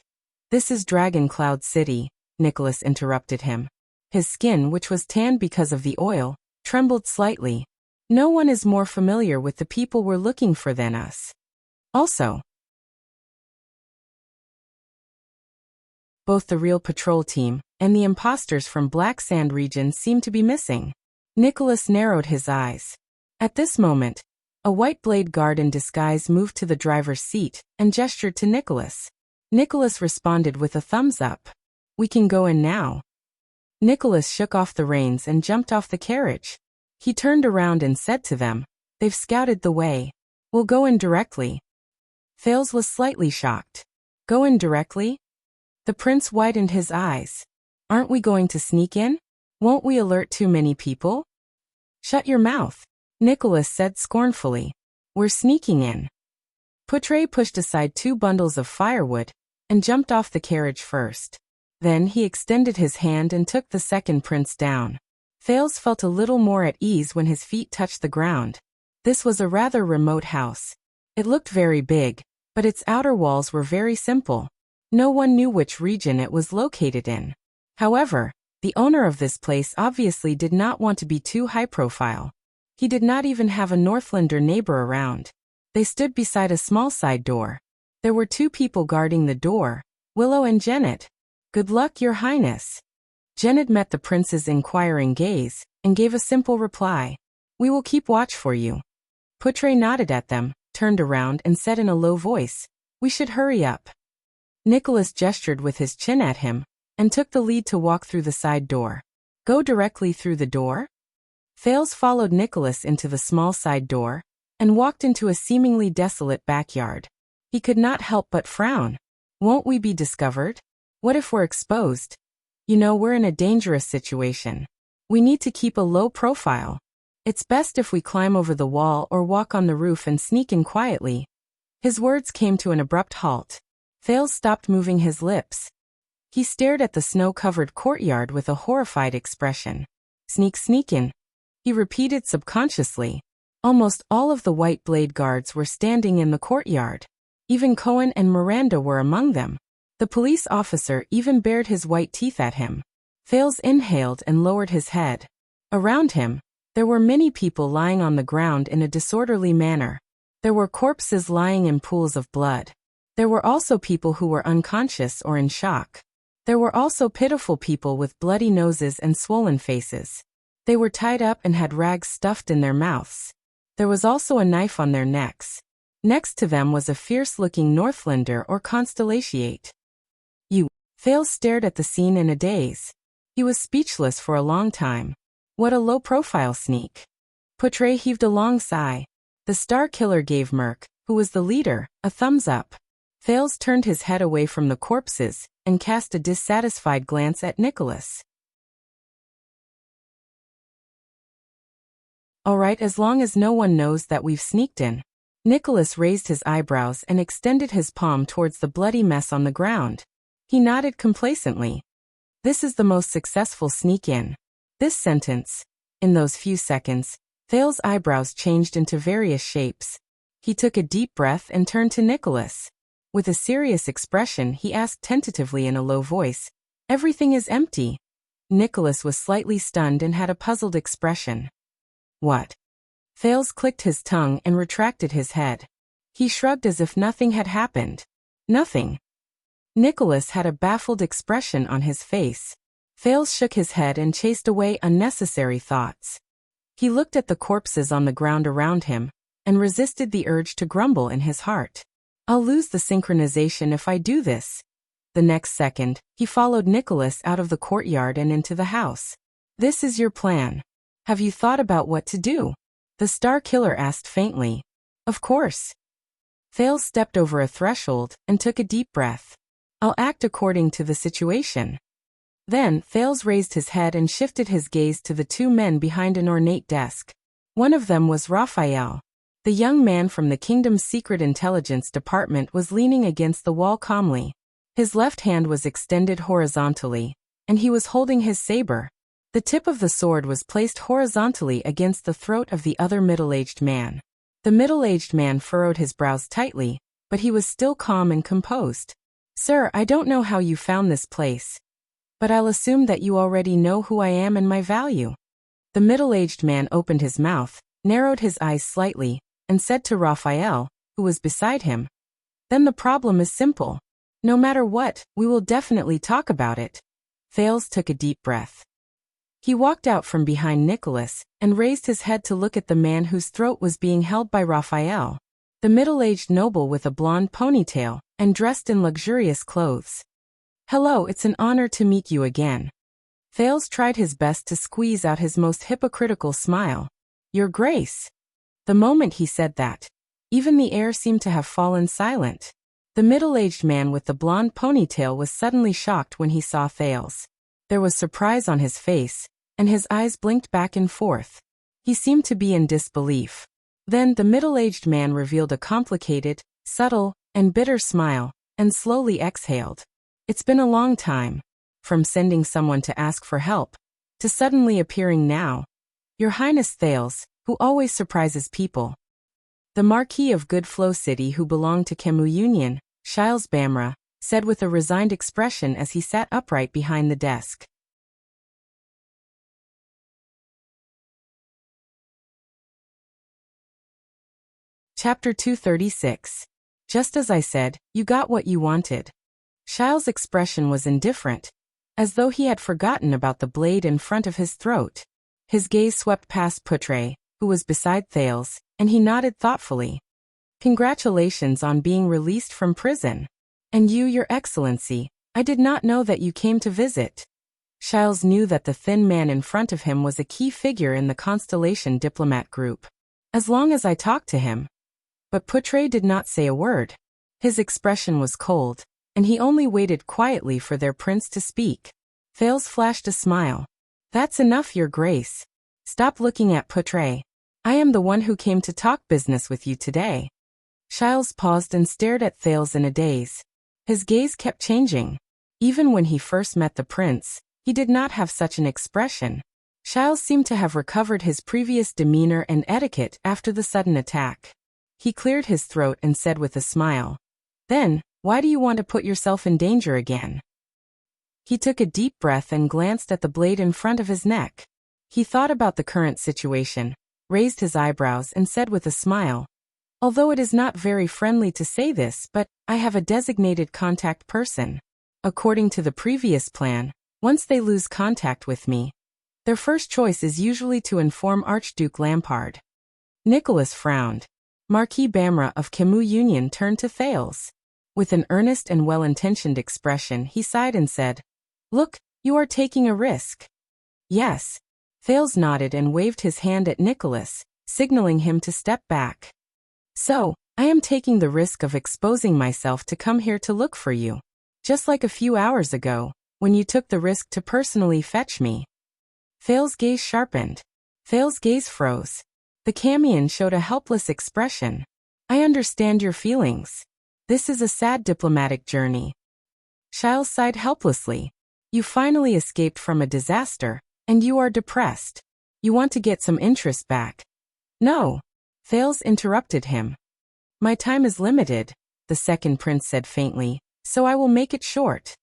This is Dragon Cloud City, Nicholas interrupted him. His skin, which was tanned because of the oil, trembled slightly. No one is more familiar with the people we're looking for than us. Also, both the real patrol team and the imposters from Black Sand region seem to be missing. Nicholas narrowed his eyes. At this moment, a white blade guard in disguise moved to the driver's seat and gestured to Nicholas. Nicholas responded with a thumbs up. We can go in now. Nicholas shook off the reins and jumped off the carriage. He turned around and said to them, "They've scouted the way. We'll go in directly." Thales was slightly shocked. Go in directly? The prince widened his eyes. Aren't we going to sneak in? Won't we alert too many people? Shut your mouth, Nicholas said scornfully. We're sneaking in. Poutre pushed aside 2 bundles of firewood and jumped off the carriage first. Then he extended his hand and took the second prince down. Thales felt a little more at ease when his feet touched the ground. This was a rather remote house. It looked very big, but its outer walls were very simple. No one knew which region it was located in. However, the owner of this place obviously did not want to be too high profile. He did not even have a Northlander neighbor around. They stood beside a small side door. There were 2 people guarding the door, Willow and Janet. Good luck, Your Highness. Janet met the prince's inquiring gaze and gave a simple reply. We will keep watch for you. Poutre nodded at them, turned around and said in a low voice, We should hurry up. Nicholas gestured with his chin at him and took the lead to walk through the side door. Go directly through the door? Thales followed Nicholas into the small side door and walked into a seemingly desolate backyard. He could not help but frown. Won't we be discovered? What if we're exposed? You know, we're in a dangerous situation. We need to keep a low profile. It's best if we climb over the wall or walk on the roof and sneak in quietly. His words came to an abrupt halt. Thales stopped moving his lips. He stared at the snow-covered courtyard with a horrified expression. Sneak in. He repeated subconsciously. Almost all of the white blade guards were standing in the courtyard. Even Cohen and Miranda were among them. The police officer even bared his white teeth at him. Thales inhaled and lowered his head. Around him, there were many people lying on the ground in a disorderly manner. There were corpses lying in pools of blood. There were also people who were unconscious or in shock. There were also pitiful people with bloody noses and swollen faces. They were tied up and had rags stuffed in their mouths. There was also a knife on their necks. Next to them was a fierce-looking Northlander or Constellatiate. Thales stared at the scene in a daze. He was speechless for a long time. What a low-profile sneak. Poutre heaved a long sigh. The Star Killer gave Merc, who was the leader, a thumbs up. Thales turned his head away from the corpses and cast a dissatisfied glance at Nicholas. All right, as long as no one knows that we've sneaked in. Nicholas raised his eyebrows and extended his palm towards the bloody mess on the ground. He nodded complacently. This is the most successful sneak-in. This sentence. In those few seconds, Thales' eyebrows changed into various shapes. He took a deep breath and turned to Nicholas. With a serious expression, he asked tentatively in a low voice, Everything is empty. Nicholas was slightly stunned and had a puzzled expression. What? Thales clicked his tongue and retracted his head. He shrugged as if nothing had happened. Nothing. Nicholas had a baffled expression on his face. Thales shook his head and chased away unnecessary thoughts. He looked at the corpses on the ground around him and resisted the urge to grumble in his heart. I'll lose the synchronization if I do this. The next second, he followed Nicholas out of the courtyard and into the house. This is your plan. Have you thought about what to do? The Star Killer asked faintly. Of course. Thales stepped over a threshold and took a deep breath. I'll act according to the situation. Then, Thales raised his head and shifted his gaze to the 2 men behind an ornate desk. One of them was Raphael. The young man from the kingdom's secret intelligence department was leaning against the wall calmly. His left hand was extended horizontally, and he was holding his saber. The tip of the sword was placed horizontally against the throat of the other middle-aged man. The middle-aged man furrowed his brows tightly, but he was still calm and composed. "Sir, I don't know how you found this place, but I'll assume that you already know who I am and my value." The middle-aged man opened his mouth, narrowed his eyes slightly, and said to Raphael, who was beside him, "Then the problem is simple. No matter what, we will definitely talk about it." Thales took a deep breath. He walked out from behind Nicholas and raised his head to look at the man whose throat was being held by Raphael, the middle-aged noble with a blonde ponytail and dressed in luxurious clothes. "Hello, it's an honor to meet you again." Thales tried his best to squeeze out his most hypocritical smile. "Your Grace." The moment he said that, even the air seemed to have fallen silent. The middle-aged man with the blonde ponytail was suddenly shocked when he saw Thales. There was surprise on his face, and his eyes blinked back and forth. He seemed to be in disbelief. Then the middle-aged man revealed a complicated, subtle, and bitter smile, and slowly exhaled. "It's been a long time. From sending someone to ask for help, to suddenly appearing now. Your Highness Thales, who always surprises people." The Marquis of Good Flow City, who belonged to Kemu Union, Shiles Bamra, said with a resigned expression as he sat upright behind the desk. Chapter 236. Just as I said, you got what you wanted. Shiles' expression was indifferent, as though he had forgotten about the blade in front of his throat. His gaze swept past Putre, who was beside Thales, and he nodded thoughtfully. "Congratulations on being released from prison. And you, Your Excellency, I did not know that you came to visit." Shiles knew that the thin man in front of him was a key figure in the Constellation diplomat group. "As long as I talked to him." But Putre did not say a word. His expression was cold, and he only waited quietly for their prince to speak. Thales flashed a smile. "That's enough, Your Grace. Stop looking at Putre. I am the one who came to talk business with you today." Shiles paused and stared at Thales in a daze. His gaze kept changing. Even when he first met the prince, he did not have such an expression. Shiles seemed to have recovered his previous demeanor and etiquette after the sudden attack. He cleared his throat and said with a smile, "Then, why do you want to put yourself in danger again?" He took a deep breath and glanced at the blade in front of his neck. He thought about the current situation, raised his eyebrows and said with a smile, "Although it is not very friendly to say this, but I have a designated contact person. According to the previous plan, once they lose contact with me, their first choice is usually to inform Archduke Lampard." Nicholas frowned. Marquis Bamra of Kemu Union turned to Thales. With an earnest and well-intentioned expression, he sighed and said, "Look, you are taking a risk." "Yes." Thales nodded and waved his hand at Nicholas, signaling him to step back. "So, I am taking the risk of exposing myself to come here to look for you. Just like a few hours ago, when you took the risk to personally fetch me." Thales' gaze sharpened. Thales' gaze froze. The Camion showed a helpless expression. "I understand your feelings. This is a sad diplomatic journey." Shiles sighed helplessly. "You finally escaped from a disaster, and you are depressed. You want to get some interest back." "No." Thales interrupted him. "My time is limited," the second prince said faintly, "so I will make it short."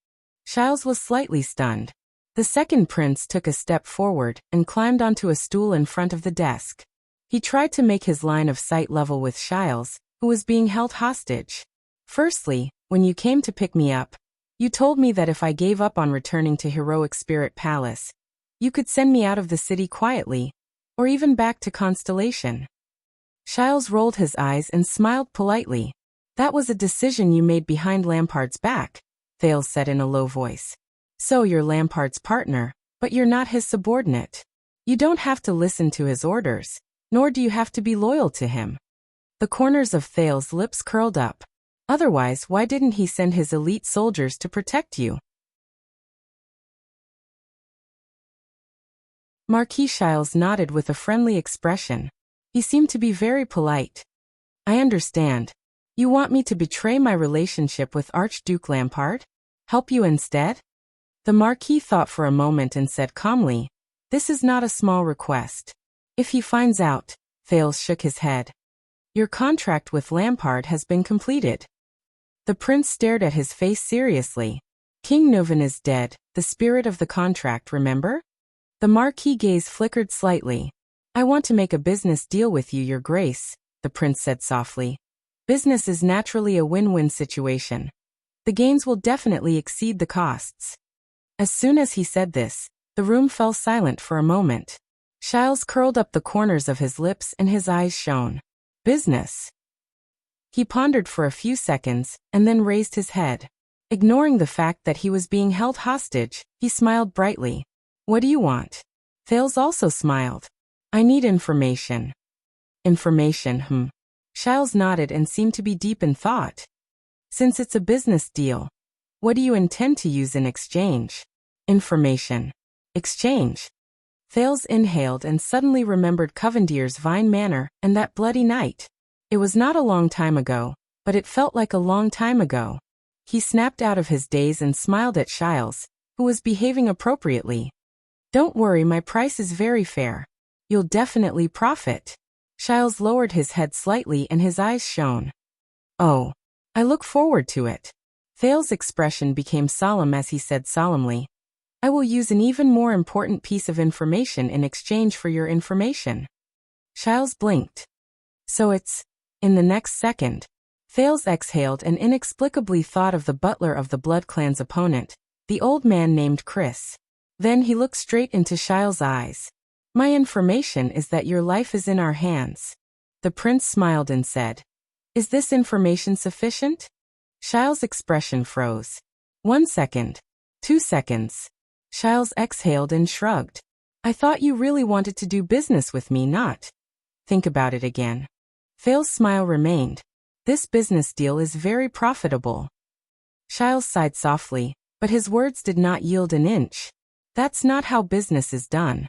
Shiles was slightly stunned. The second prince took a step forward and climbed onto a stool in front of the desk. He tried to make his line of sight level with Shiles, who was being held hostage. "Firstly, when you came to pick me up, you told me that if I gave up on returning to Heroic Spirit Palace, you could send me out of the city quietly, or even back to Constellation." Shiles rolled his eyes and smiled politely. "That was a decision you made behind Lampard's back," Thales said in a low voice. "So you're Lampard's partner, but you're not his subordinate. You don't have to listen to his orders, nor do you have to be loyal to him." The corners of Thales' lips curled up. "Otherwise, why didn't he send his elite soldiers to protect you?" Marquis Shiles nodded with a friendly expression. He seemed to be very polite. "I understand. You want me to betray my relationship with Archduke Lampard? Help you instead?" The Marquis thought for a moment and said calmly, "This is not a small request. If he finds out," Thales shook his head. "Your contract with Lampard has been completed. The prince stared at his face seriously. King Nuvan is dead, the spirit of the contract, remember? The Marquis' gaze flickered slightly. I want to make a business deal with you, your grace, the prince said softly. Business is naturally a win-win situation. The gains will definitely exceed the costs. As soon as he said this, the room fell silent for a moment. Giles curled up the corners of his lips and his eyes shone. Business. He pondered for a few seconds, and then raised his head. Ignoring the fact that he was being held hostage, he smiled brightly. What do you want? Thales also smiled. I need information. Information, Giles nodded and seemed to be deep in thought. Since it's a business deal, what do you intend to use in exchange? Information. Exchange. Thales inhaled and suddenly remembered Covendier's Vine Manor and that bloody night. It was not a long time ago, but it felt like a long time ago. He snapped out of his daze and smiled at Giles, who was behaving appropriately. Don't worry, my price is very fair. You'll definitely profit. Giles lowered his head slightly and his eyes shone. Oh, I look forward to it. Thales' expression became solemn as he said solemnly, I will use an even more important piece of information in exchange for your information. Giles blinked. So it's, in the next second, Thales exhaled and inexplicably thought of the butler of the Blood Clan's opponent, the old man named Chris. Then he looked straight into Giles' eyes. My information is that your life is in our hands. The prince smiled and said, Is this information sufficient? Giles' expression froze. 1 second. 2 seconds. Giles exhaled and shrugged. I thought you really wanted to do business with me, not. Think about it again. Thales' smile remained. This business deal is very profitable. Giles sighed softly, but his words did not yield an inch. That's not how business is done.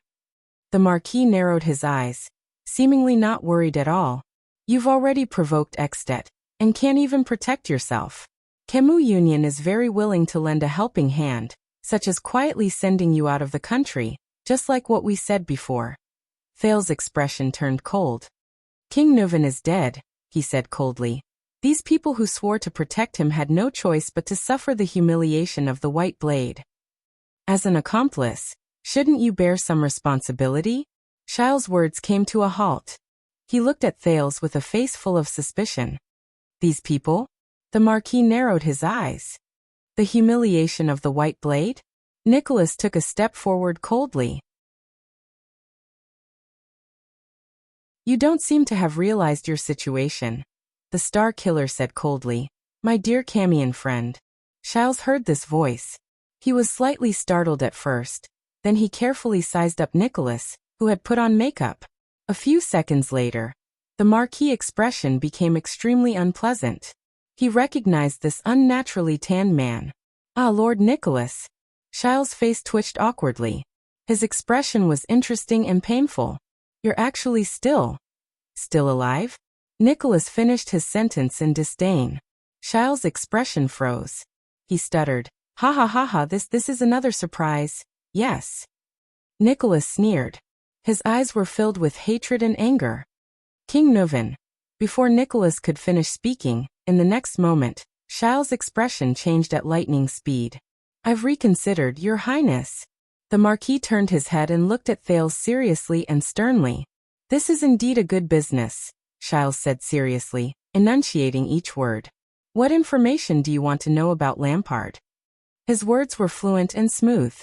The Marquis narrowed his eyes, seemingly not worried at all. You've already provoked Extet, and can't even protect yourself. Camus Union is very willing to lend a helping hand, such as quietly sending you out of the country, just like what we said before. Thales' expression turned cold. King Nuvan is dead, he said coldly. These people who swore to protect him had no choice but to suffer the humiliation of the White Blade. As an accomplice, shouldn't you bear some responsibility? Giles' words came to a halt. He looked at Thales with a face full of suspicion. These people? The Marquis narrowed his eyes. The humiliation of the White Blade? Nicholas took a step forward coldly. You don't seem to have realized your situation, the Star Killer said coldly. My dear Camion friend. Giles heard this voice. He was slightly startled at first. Then he carefully sized up Nicholas, who had put on makeup. A few seconds later, the Marquis' expression became extremely unpleasant. He recognized this unnaturally tanned man. Ah, Lord Nicholas. Giles' face twitched awkwardly. His expression was interesting and painful. You're actually still alive? Nicholas finished his sentence in disdain. Giles' expression froze. He stuttered. Ha ha ha ha, this is another surprise. Yes. Nicholas sneered. His eyes were filled with hatred and anger. King Nuvan. Before Nicholas could finish speaking, in the next moment, Giles' expression changed at lightning speed. I've reconsidered, Your Highness. The Marquis turned his head and looked at Thales seriously and sternly. This is indeed a good business, Giles said seriously, enunciating each word. What information do you want to know about Lampard? His words were fluent and smooth.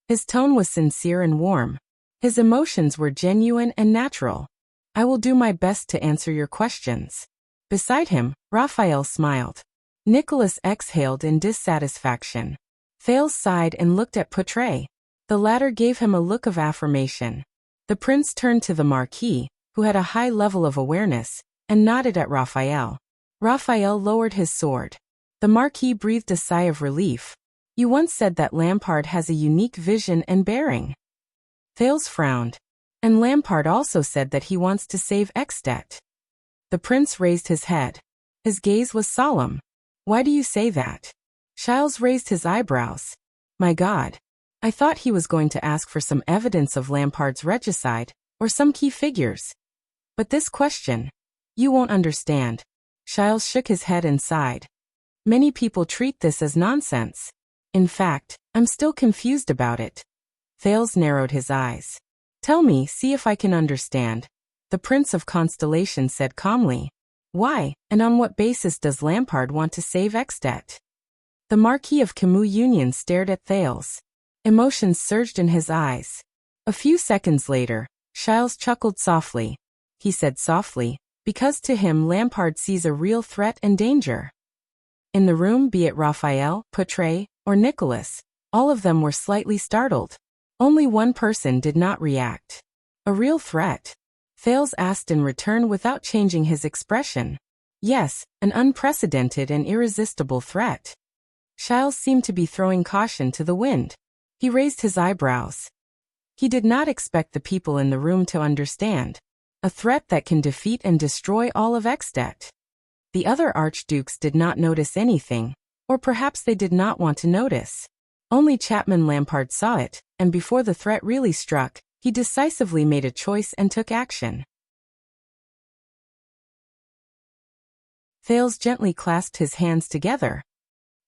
His tone was sincere and warm. His emotions were genuine and natural. I will do my best to answer your questions. Beside him, Raphael smiled. Nicholas exhaled in dissatisfaction. Thales sighed and looked at Poutre. The latter gave him a look of affirmation. The prince turned to the Marquis, who had a high level of awareness, and nodded at Raphael. Raphael lowered his sword. The Marquis breathed a sigh of relief. You once said that Lampard has a unique vision and bearing. Thales frowned. And Lampard also said that he wants to save Extet. The prince raised his head. His gaze was solemn. Why do you say that? Giles raised his eyebrows. My God. I thought he was going to ask for some evidence of Lampard's regicide, or some key figures. But this question, you won't understand. Giles shook his head and sighed. Many people treat this as nonsense. In fact, I'm still confused about it. Thales narrowed his eyes. Tell me, see if I can understand. The Prince of Constellation said calmly. Why, and on what basis does Lampard want to save Extet? The Marquis of Camus Union stared at Thales. Emotions surged in his eyes. A few seconds later, Giles chuckled softly. He said softly, because to him Lampard sees a real threat and danger. In the room, be it Raphael, Poutre, or Nicholas, all of them were slightly startled. Only one person did not react. A real threat? Thales asked in return without changing his expression. Yes, an unprecedented and irresistible threat. Giles seemed to be throwing caution to the wind. He raised his eyebrows. He did not expect the people in the room to understand. A threat that can defeat and destroy all of Extet. The other archdukes did not notice anything, or perhaps they did not want to notice. Only Chapman Lampard saw it, and before the threat really struck, he decisively made a choice and took action. Thales gently clasped his hands together.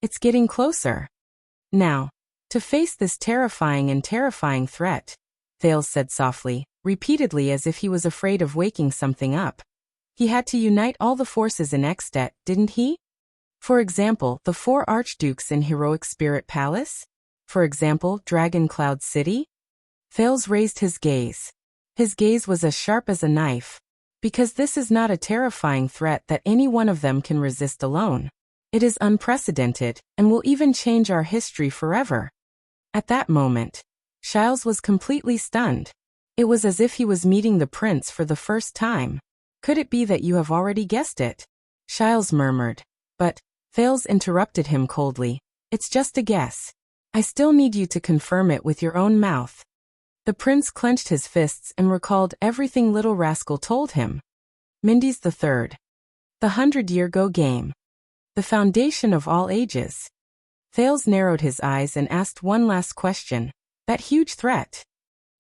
It's getting closer. Now, to face this terrifying threat, Thales said softly, repeatedly as if he was afraid of waking something up. He had to unite all the forces in Extet, didn't he? For example, the 4 archdukes in Heroic Spirit Palace? For example, Dragon Cloud City? Thales raised his gaze. His gaze was as sharp as a knife. Because this is not a terrifying threat that any one of them can resist alone. It is unprecedented, and will even change our history forever. At that moment, Giles was completely stunned. It was as if he was meeting the prince for the first time. Could it be that you have already guessed it? Giles murmured. But, Thales interrupted him coldly. It's just a guess. I still need you to confirm it with your own mouth. The prince clenched his fists and recalled everything little rascal told him. Mindy's the third. The 100-year-go game. The foundation of all ages. Thales narrowed his eyes and asked one last question. That huge threat.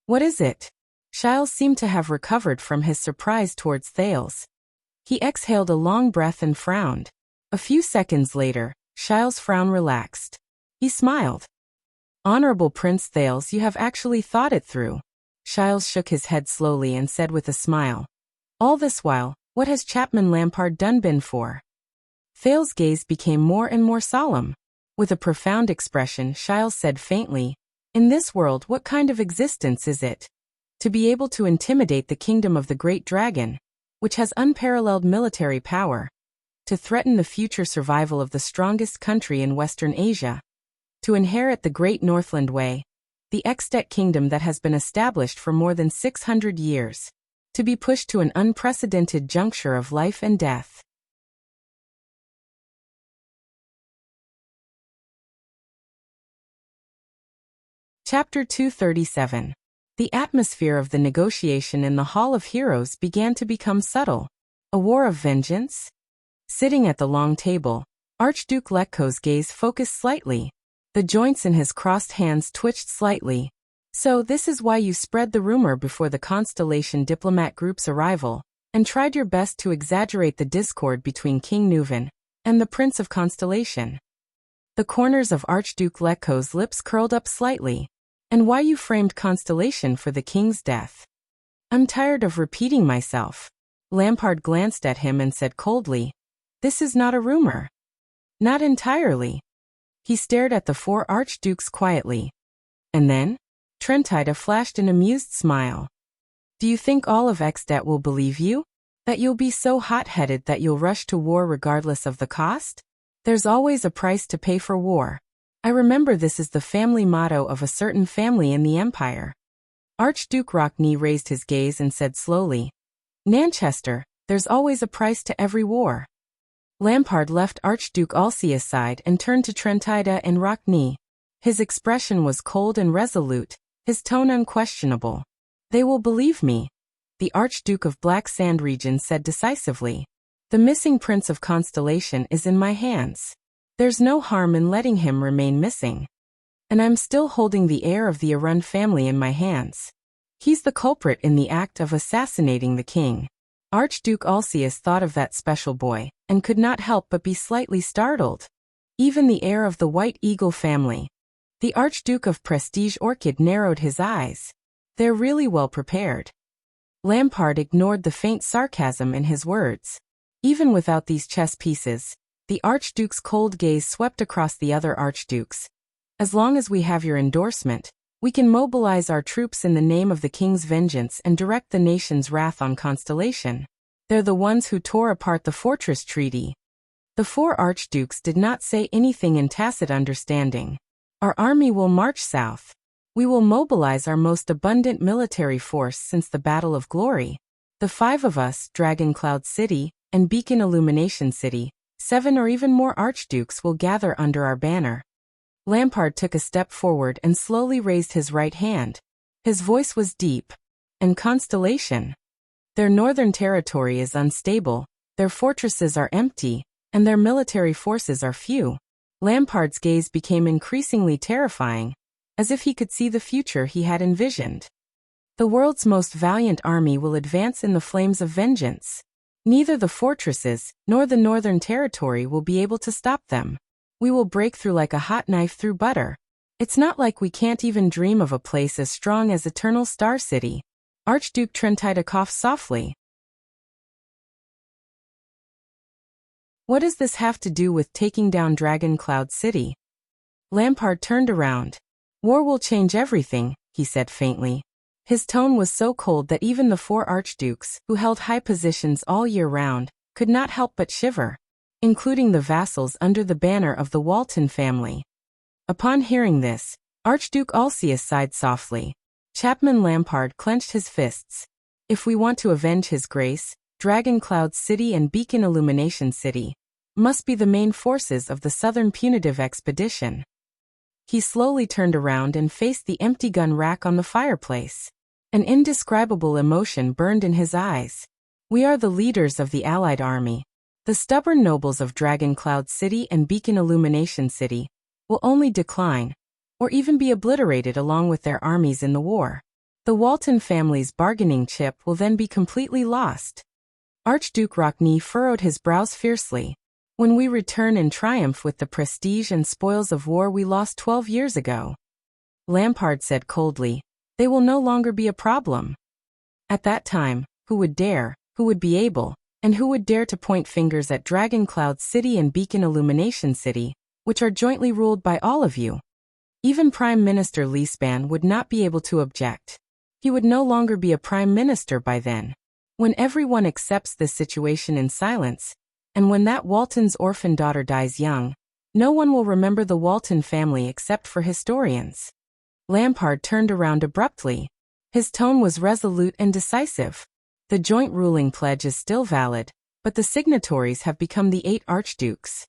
What is it? Giles seemed to have recovered from his surprise towards Thales. He exhaled a long breath and frowned. A few seconds later, Giles' frown relaxed. He smiled. Honorable Prince Thales, you have actually thought it through. Giles shook his head slowly and said with a smile. All this while, what has Chapman Lampard been for? Thales' gaze became more and more solemn. With a profound expression, Giles said faintly, in this world, what kind of existence is it? To be able to intimidate the kingdom of the Great Dragon, which has unparalleled military power, to threaten the future survival of the strongest country in Western Asia, to inherit the Great Northland Way, the Extet kingdom that has been established for more than 600 years, to be pushed to an unprecedented juncture of life and death. Chapter 237. The atmosphere of the negotiation in the Hall of Heroes began to become subtle. A war of vengeance? Sitting at the long table, Archduke Letko's gaze focused slightly. The joints in his crossed hands twitched slightly. So this is why you spread the rumor before the Constellation diplomat group's arrival, and tried your best to exaggerate the discord between King Nuvan and the Prince of Constellation. The corners of Archduke Letko's lips curled up slightly. And why you framed Constellation for the king's death. I'm tired of repeating myself. Lampard glanced at him and said coldly, this is not a rumor. Not entirely. He stared at the 4 archdukes quietly. And then? Trentida flashed an amused smile. Do you think all of Extet will believe you? That you'll be so hot-headed that you'll rush to war regardless of the cost? There's always a price to pay for war. I remember this is the family motto of a certain family in the Empire. Archduke Rockney raised his gaze and said slowly, Nanchester, there's always a price to every war. Lampard left Archduke Alcy aside and turned to Trentida and Rockney. His expression was cold and resolute, his tone unquestionable. They will believe me. The Archduke of Black Sand region said decisively. The missing Prince of Constellation is in my hands. There's no harm in letting him remain missing. And I'm still holding the heir of the Arund family in my hands. He's the culprit in the act of assassinating the king. Archduke Alcius thought of that special boy, and could not help but be slightly startled. Even the heir of the White Eagle family. The Archduke of Prestige Orchid narrowed his eyes. They're really well prepared. Lampard ignored the faint sarcasm in his words. Even without these chess pieces, the Archduke's cold gaze swept across the other archdukes. As long as we have your endorsement, we can mobilize our troops in the name of the king's vengeance and direct the nation's wrath on Constellation. They're the ones who tore apart the fortress treaty. The four archdukes did not say anything in tacit understanding. Our army will march south. We will mobilize our most abundant military force since the Battle of Glory. The 5 of us, Dragon Cloud City and Beacon Illumination City, 7 or even more archdukes will gather under our banner. Lampard took a step forward and slowly raised his right hand. His voice was deep. And Constellation? Their northern territory is unstable, their fortresses are empty, and their military forces are few. Lampard's gaze became increasingly terrifying, as if he could see the future he had envisioned. The world's most valiant army will advance in the flames of vengeance. Neither the fortresses nor the northern territory will be able to stop them. We will break through like a hot knife through butter. It's not like we can't even dream of a place as strong as Eternal Star City. Archduke Trentida coughed softly. What does this have to do with taking down Dragon Cloud City? Lampard turned around. War will change everything, he said faintly. His tone was so cold that even the 4 archdukes, who held high positions all year round, could not help but shiver, including the vassals under the banner of the Walton family. Upon hearing this, Archduke Alcius sighed softly. Chapman Lampard clenched his fists. If we want to avenge His Grace, Dragon Cloud City and Beacon Illumination City must be the main forces of the Southern Punitive Expedition. He slowly turned around and faced the empty gun rack on the fireplace. An indescribable emotion burned in his eyes. We are the leaders of the Allied army. The stubborn nobles of Dragon Cloud City and Beacon Illumination City will only decline, or even be obliterated along with their armies in the war. The Walton family's bargaining chip will then be completely lost. Archduke Rockney furrowed his brows fiercely. When we return in triumph with the prestige and spoils of war we lost 12 years ago, Lampard said coldly, they will no longer be a problem. At that time, who would dare, who would be able, and who would dare to point fingers at Dragon Cloud City and Beacon Illumination City, which are jointly ruled by all of you? Even Prime Minister Leespan would not be able to object. He would no longer be a prime minister by then. When everyone accepts this situation in silence, and when that Walton's orphan daughter dies young, no one will remember the Walton family except for historians. Lampard turned around abruptly. His tone was resolute and decisive. The joint ruling pledge is still valid, but the signatories have become the 8 archdukes.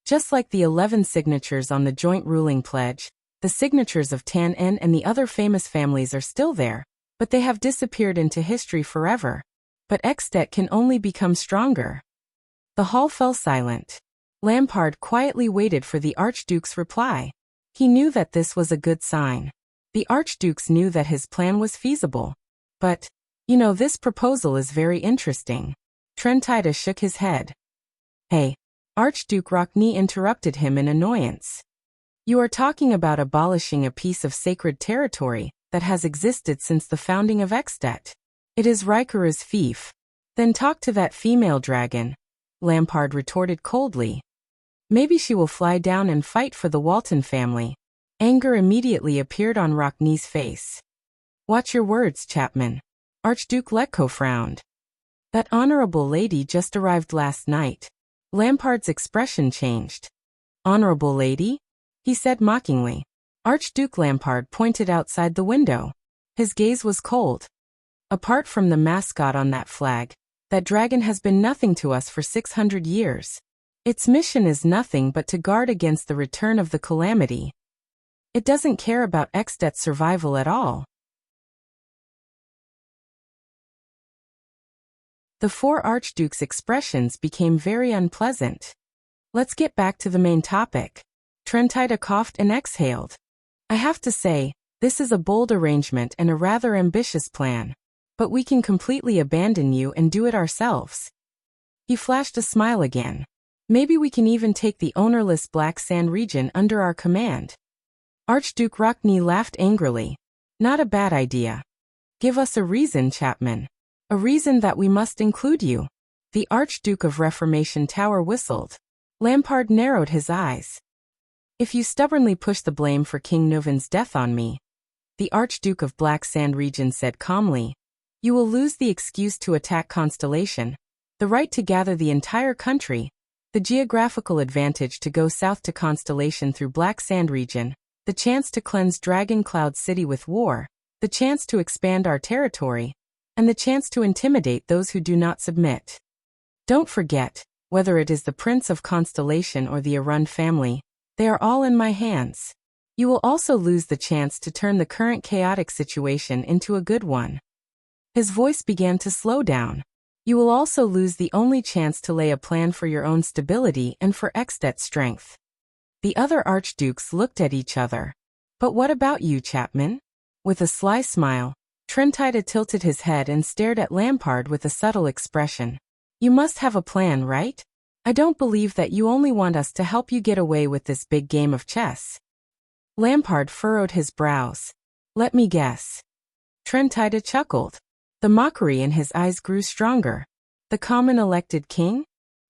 Just like the 11 signatures on the joint ruling pledge, the signatures of Tan En and the other famous families are still there, but they have disappeared into history forever. But Ekstedt can only become stronger. The hall fell silent. Lampard quietly waited for the Archduke's reply. He knew that this was a good sign. The Archdukes knew that his plan was feasible. But, this proposal is very interesting. Trentida shook his head. Hey, Archduke Rockney interrupted him in annoyance. You are talking about abolishing a piece of sacred territory that has existed since the founding of Ekstedt. It is Rikaru's fief. Then talk to that female dragon, Lampard retorted coldly. Maybe she will fly down and fight for the Walton family. Anger immediately appeared on Rockney's face. Watch your words, Chapman. Archduke Letko frowned. That honorable lady just arrived last night. Lampard's expression changed. Honorable lady? He said mockingly. Archduke Lampard pointed outside the window. His gaze was cold. Apart from the mascot on that flag, that dragon has been nothing to us for 600 years. Its mission is nothing but to guard against the return of the calamity. It doesn't care about Ekstedt's survival at all. The 4 archdukes' expressions became very unpleasant. Let's get back to the main topic. Trentida coughed and exhaled. I have to say, this is a bold arrangement and a rather ambitious plan. But we can completely abandon you and do it ourselves. He flashed a smile again. Maybe we can even take the ownerless Black Sand region under our command. Archduke Rockney laughed angrily. Not a bad idea. Give us a reason, Chapman. A reason that we must include you. The Archduke of Reformation Tower whistled. Lampard narrowed his eyes. If you stubbornly push the blame for King Nuvan's death on me, the Archduke of Black Sand region said calmly, you will lose the excuse to attack Constellation, the right to gather the entire country, the geographical advantage to go south to Constellation through Black Sand region, the chance to cleanse Dragon Cloud City with war, the chance to expand our territory, and the chance to intimidate those who do not submit. Don't forget, whether it is the Prince of Constellation or the Arun family, they are all in my hands. You will also lose the chance to turn the current chaotic situation into a good one. His voice began to slow down. You will also lose the only chance to lay a plan for your own stability and for Extet's strength. The other archdukes looked at each other. But what about you, Chapman? With a sly smile, Trentida tilted his head and stared at Lampard with a subtle expression. You must have a plan, right? I don't believe that you only want us to help you get away with this big game of chess. Lampard furrowed his brows. Let me guess. Trentida chuckled. The mockery in his eyes grew stronger. The common elected king?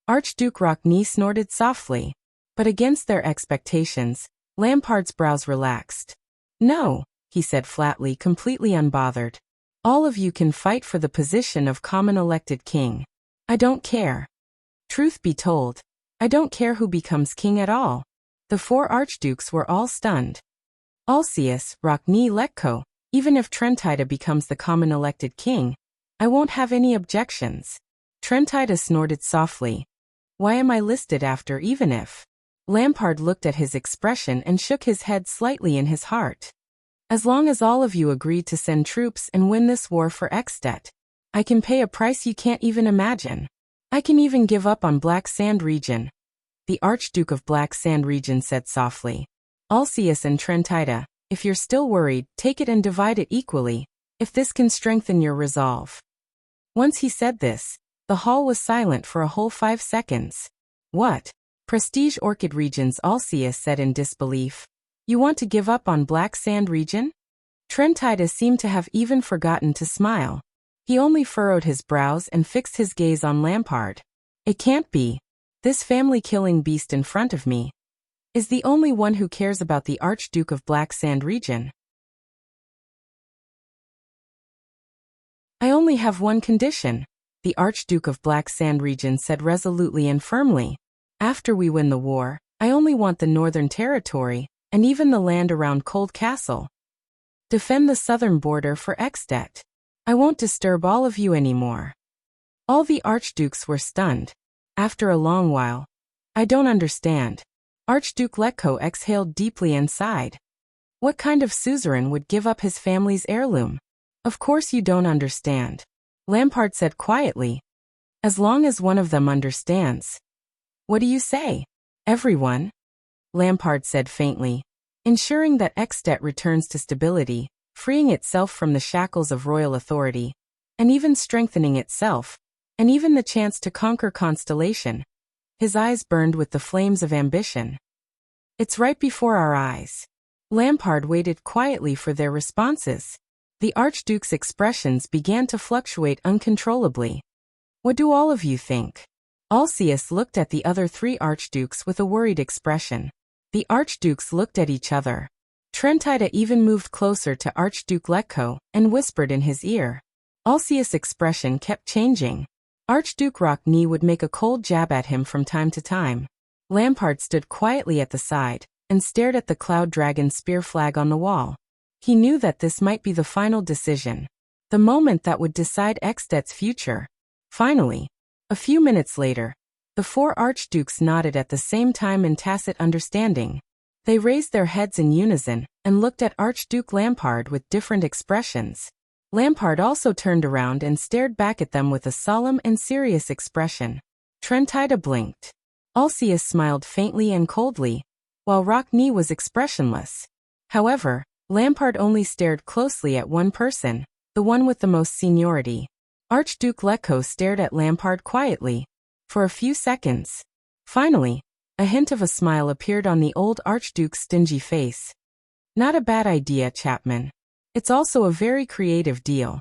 Archduke Rockney snorted softly. But against their expectations, Lampard's brows relaxed. No, he said flatly, completely unbothered. All of you can fight for the position of common elected king. I don't care. Truth be told, I don't care who becomes king at all. The four archdukes were all stunned. Alcius, Rockney Letko, even if Trentida becomes the common elected king, I won't have any objections. Trentida snorted softly. Why am I listed after even if? Lampard looked at his expression and shook his head slightly in his heart. As long as all of you agree to send troops and win this war for Extet, I can pay a price you can't even imagine. I can even give up on Black Sand region. The Archduke of Black Sand region said softly. Alcius and Trentida, if you're still worried, take it and divide it equally, if this can strengthen your resolve. Once he said this, the hall was silent for a whole 5 seconds. What? Prestige Orchid regions, Alcius said in disbelief. You want to give up on Black Sand region? Trentida seemed to have even forgotten to smile. He only furrowed his brows and fixed his gaze on Lampard. It can't be. This family-killing beast in front of me is the only one who cares about the Archduke of Black Sand region. I only have one condition, the Archduke of Black Sand region said resolutely and firmly. After we win the war, I only want the Northern Territory, and even the land around Cold Castle. Defend the southern border for Extet. I won't disturb all of you anymore. All the archdukes were stunned. After a long while, I don't understand. Archduke Letko exhaled deeply and sighed. What kind of suzerain would give up his family's heirloom? Of course you don't understand. Lampard said quietly. As long as one of them understands. What do you say? Everyone? Lampard said faintly. Ensuring that Extet returns to stability, freeing itself from the shackles of royal authority, and even strengthening itself, and even the chance to conquer Constellation. His eyes burned with the flames of ambition. It's right before our eyes. Lampard waited quietly for their responses. The Archduke's expressions began to fluctuate uncontrollably. What do all of you think? Alcius looked at the other 3 archdukes with a worried expression. The archdukes looked at each other. Trentida even moved closer to Archduke Letko and whispered in his ear. Alcius' expression kept changing. Archduke Rockney would make a cold jab at him from time to time. Lampard stood quietly at the side and stared at the Cloud Dragon spear flag on the wall. He knew that this might be the final decision, the moment that would decide Extet's future. Finally, a few minutes later, the 4 archdukes nodded at the same time in tacit understanding. They raised their heads in unison and looked at Archduke Lampard with different expressions. Lampard also turned around and stared back at them with a solemn and serious expression. Trentida blinked. Alcius smiled faintly and coldly, while Rockney was expressionless. However, Lampard only stared closely at one person, the one with the most seniority. Archduke Letko stared at Lampard quietly. For a few seconds. Finally, a hint of a smile appeared on the old Archduke's stingy face. Not a bad idea, Chapman. It's also a very creative deal.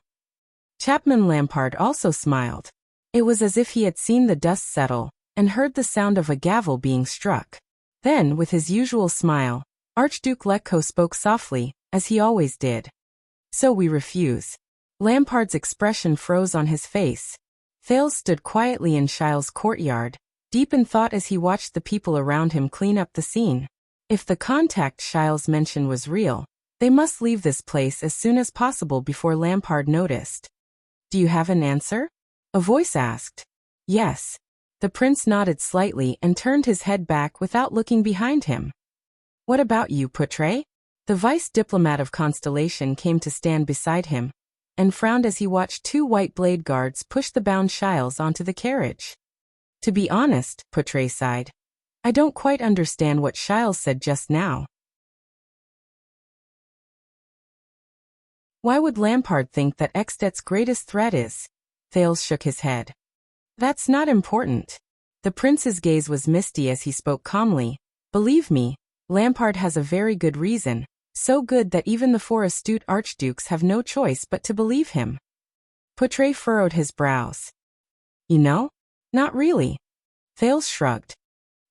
Chapman Lampard also smiled. It was as if he had seen the dust settle and heard the sound of a gavel being struck. Then, with his usual smile, Archduke Letko spoke softly, as he always did. So we refuse. Lampard's expression froze on his face. Thales stood quietly in Shile's courtyard, deep in thought as he watched the people around him clean up the scene. If the contact Shiles mentioned was real, they must leave this place as soon as possible before Lampard noticed. Do you have an answer? A voice asked. Yes. The prince nodded slightly and turned his head back without looking behind him. What about you, Poutre? The vice diplomat of Constellation came to stand beside him, and frowned as he watched two white blade guards push the bound Shiles onto the carriage. To be honest, Poutre sighed. I don't quite understand what Shiles said just now. Why would Lampard think that Extet's greatest threat is? Thales shook his head. That's not important. The prince's gaze was misty as he spoke calmly. Believe me, Lampard has a very good reason, so good that even the four astute archdukes have no choice but to believe him. Poutre furrowed his brows. You know? Not really. Thales shrugged.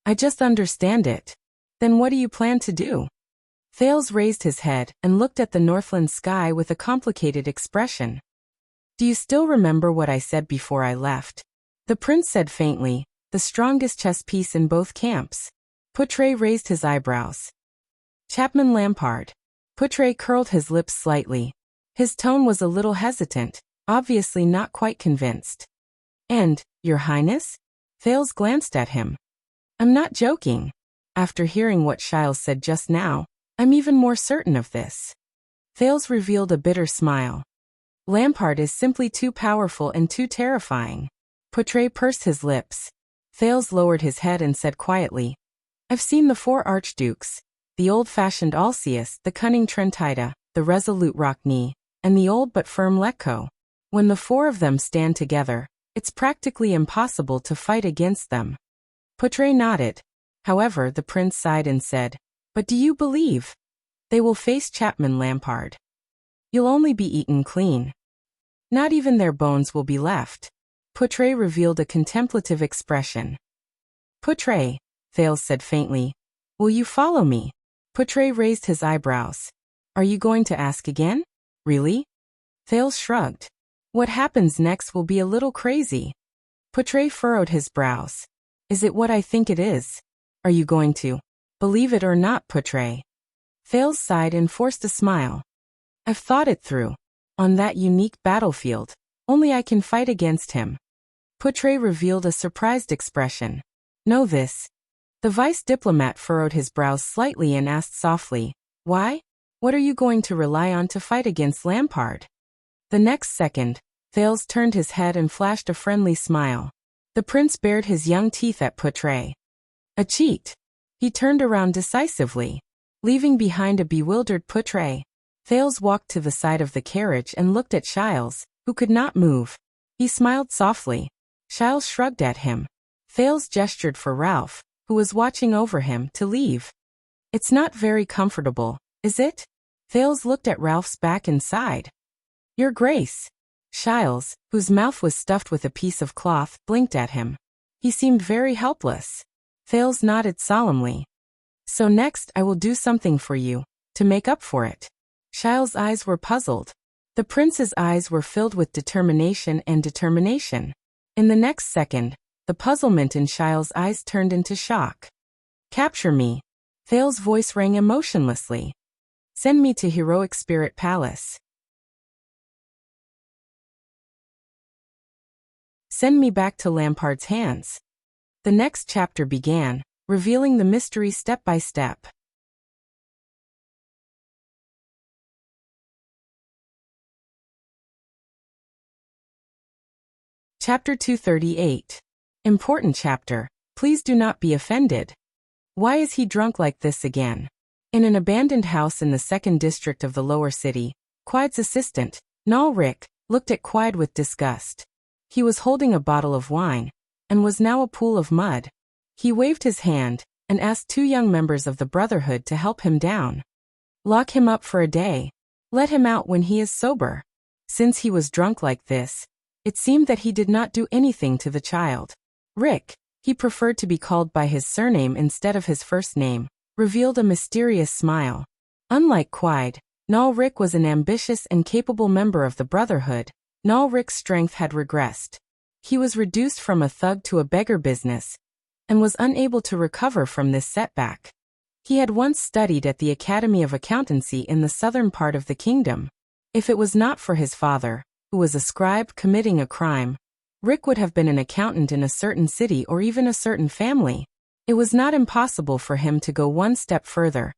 I just understand it. Then what do you plan to do? Thales raised his head and looked at the Northland sky with a complicated expression. Do you still remember what I said before I left? The prince said faintly, the strongest chess piece in both camps. Poutre raised his eyebrows. Chapman Lampard. Poutre curled his lips slightly. His tone was a little hesitant, obviously not quite convinced. And, Your Highness? Thales glanced at him. I'm not joking. After hearing what Shiles said just now, I'm even more certain of this. Thales revealed a bitter smile. Lampard is simply too powerful and too terrifying. Poutre pursed his lips. Thales lowered his head and said quietly, I've seen the four archdukes, the old-fashioned Alceus, the cunning Trentida, the resolute Rockney, and the old but firm Letko. When the four of them stand together, it's practically impossible to fight against them. Poutre nodded. However, the prince sighed and said, But do you believe? They will face Chapman Lampard. You'll only be eaten clean. Not even their bones will be left. Poutre revealed a contemplative expression. Poutre, Thales said faintly, will you follow me? Poutre raised his eyebrows. Are you going to ask again? Really? Thales shrugged. What happens next will be a little crazy. Poutre furrowed his brows. Is it what I think it is? Are you going to believe it or not, Poutre? Thales sighed and forced a smile. I've thought it through. On that unique battlefield, only I can fight against him. Poutre revealed a surprised expression. Know this. The vice diplomat furrowed his brows slightly and asked softly, Why? What are you going to rely on to fight against Lampard? The next second, Thales turned his head and flashed a friendly smile. The prince bared his young teeth at Poutre. A cheat. He turned around decisively, leaving behind a bewildered Poutre. Thales walked to the side of the carriage and looked at Shiles, who could not move. He smiled softly. Shiles shrugged at him. Thales gestured for Ralph, who was watching over him, to leave. It's not very comfortable, is it? Thales looked at Ralph's back and sighed. Your Grace. Shiles, whose mouth was stuffed with a piece of cloth, blinked at him. He seemed very helpless. Thales nodded solemnly. So next I will do something for you, to make up for it. Shiles' eyes were puzzled. The prince's eyes were filled with determination and determination. In the next second, the puzzlement in Shiles' eyes turned into shock. Capture me. Thales' voice rang emotionlessly. Send me to Heroic Spirit Palace. Send me back to Lampard's hands. The next chapter began, revealing the mystery step by step. Chapter 238. Important chapter. Please do not be offended. Why is he drunk like this again? In an abandoned house in the 2nd district of the lower city, Quide's assistant, Nalric, looked at Quide with disgust. He was holding a bottle of wine, and was now a pool of mud. He waved his hand and asked two young members of the Brotherhood to help him down. Lock him up for a day. Let him out when he is sober. Since he was drunk like this, it seemed that he did not do anything to the child. Rick, he preferred to be called by his surname instead of his first name, revealed a mysterious smile. Unlike Quide, Rick was an ambitious and capable member of the Brotherhood. Rick's strength had regressed. He was reduced from a thug to a beggar business, and was unable to recover from this setback. He had once studied at the Academy of Accountancy in the southern part of the kingdom. If it was not for his father, who was a scribe committing a crime, Rick would have been an accountant in a certain city or even a certain family. It was not impossible for him to go one step further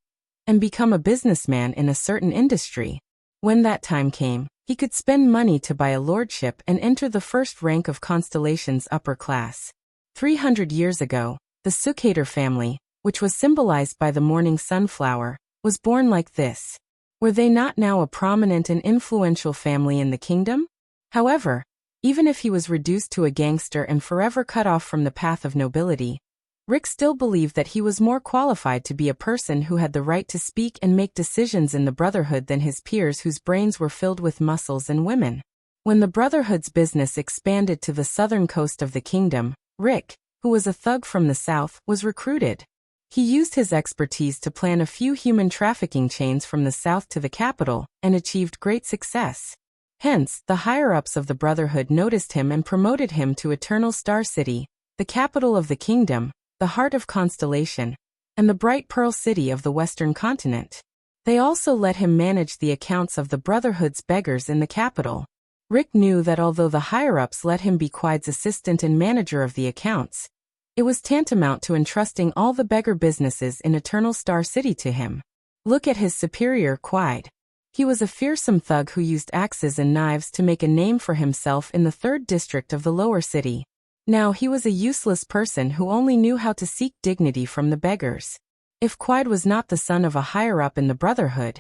and become a businessman in a certain industry. When that time came, he could spend money to buy a lordship and enter the first rank of Constellation's upper class. 300 years ago, the Sukater family, which was symbolized by the morning sunflower, was born like this. Were they not now a prominent and influential family in the kingdom? However, even if he was reduced to a gangster and forever cut off from the path of nobility, Rick still believed that he was more qualified to be a person who had the right to speak and make decisions in the Brotherhood than his peers whose brains were filled with muscles and women. When the Brotherhood's business expanded to the southern coast of the kingdom, Rick, who was a thug from the south, was recruited. He used his expertise to plan a few human trafficking chains from the south to the capital, and achieved great success. Hence, the higher-ups of the Brotherhood noticed him and promoted him to Eternal Star City, the capital of the kingdom, the heart of Constellation, and the bright Pearl City of the Western Continent. They also let him manage the accounts of the Brotherhood's beggars in the capital. Rick knew that although the higher-ups let him be Quide's assistant and manager of the accounts, it was tantamount to entrusting all the beggar businesses in Eternal Star City to him. Look at his superior, Quide. He was a fearsome thug who used axes and knives to make a name for himself in the 3rd district of the lower city. Now he was a useless person who only knew how to seek dignity from the beggars. If Quide was not the son of a higher-up in the Brotherhood,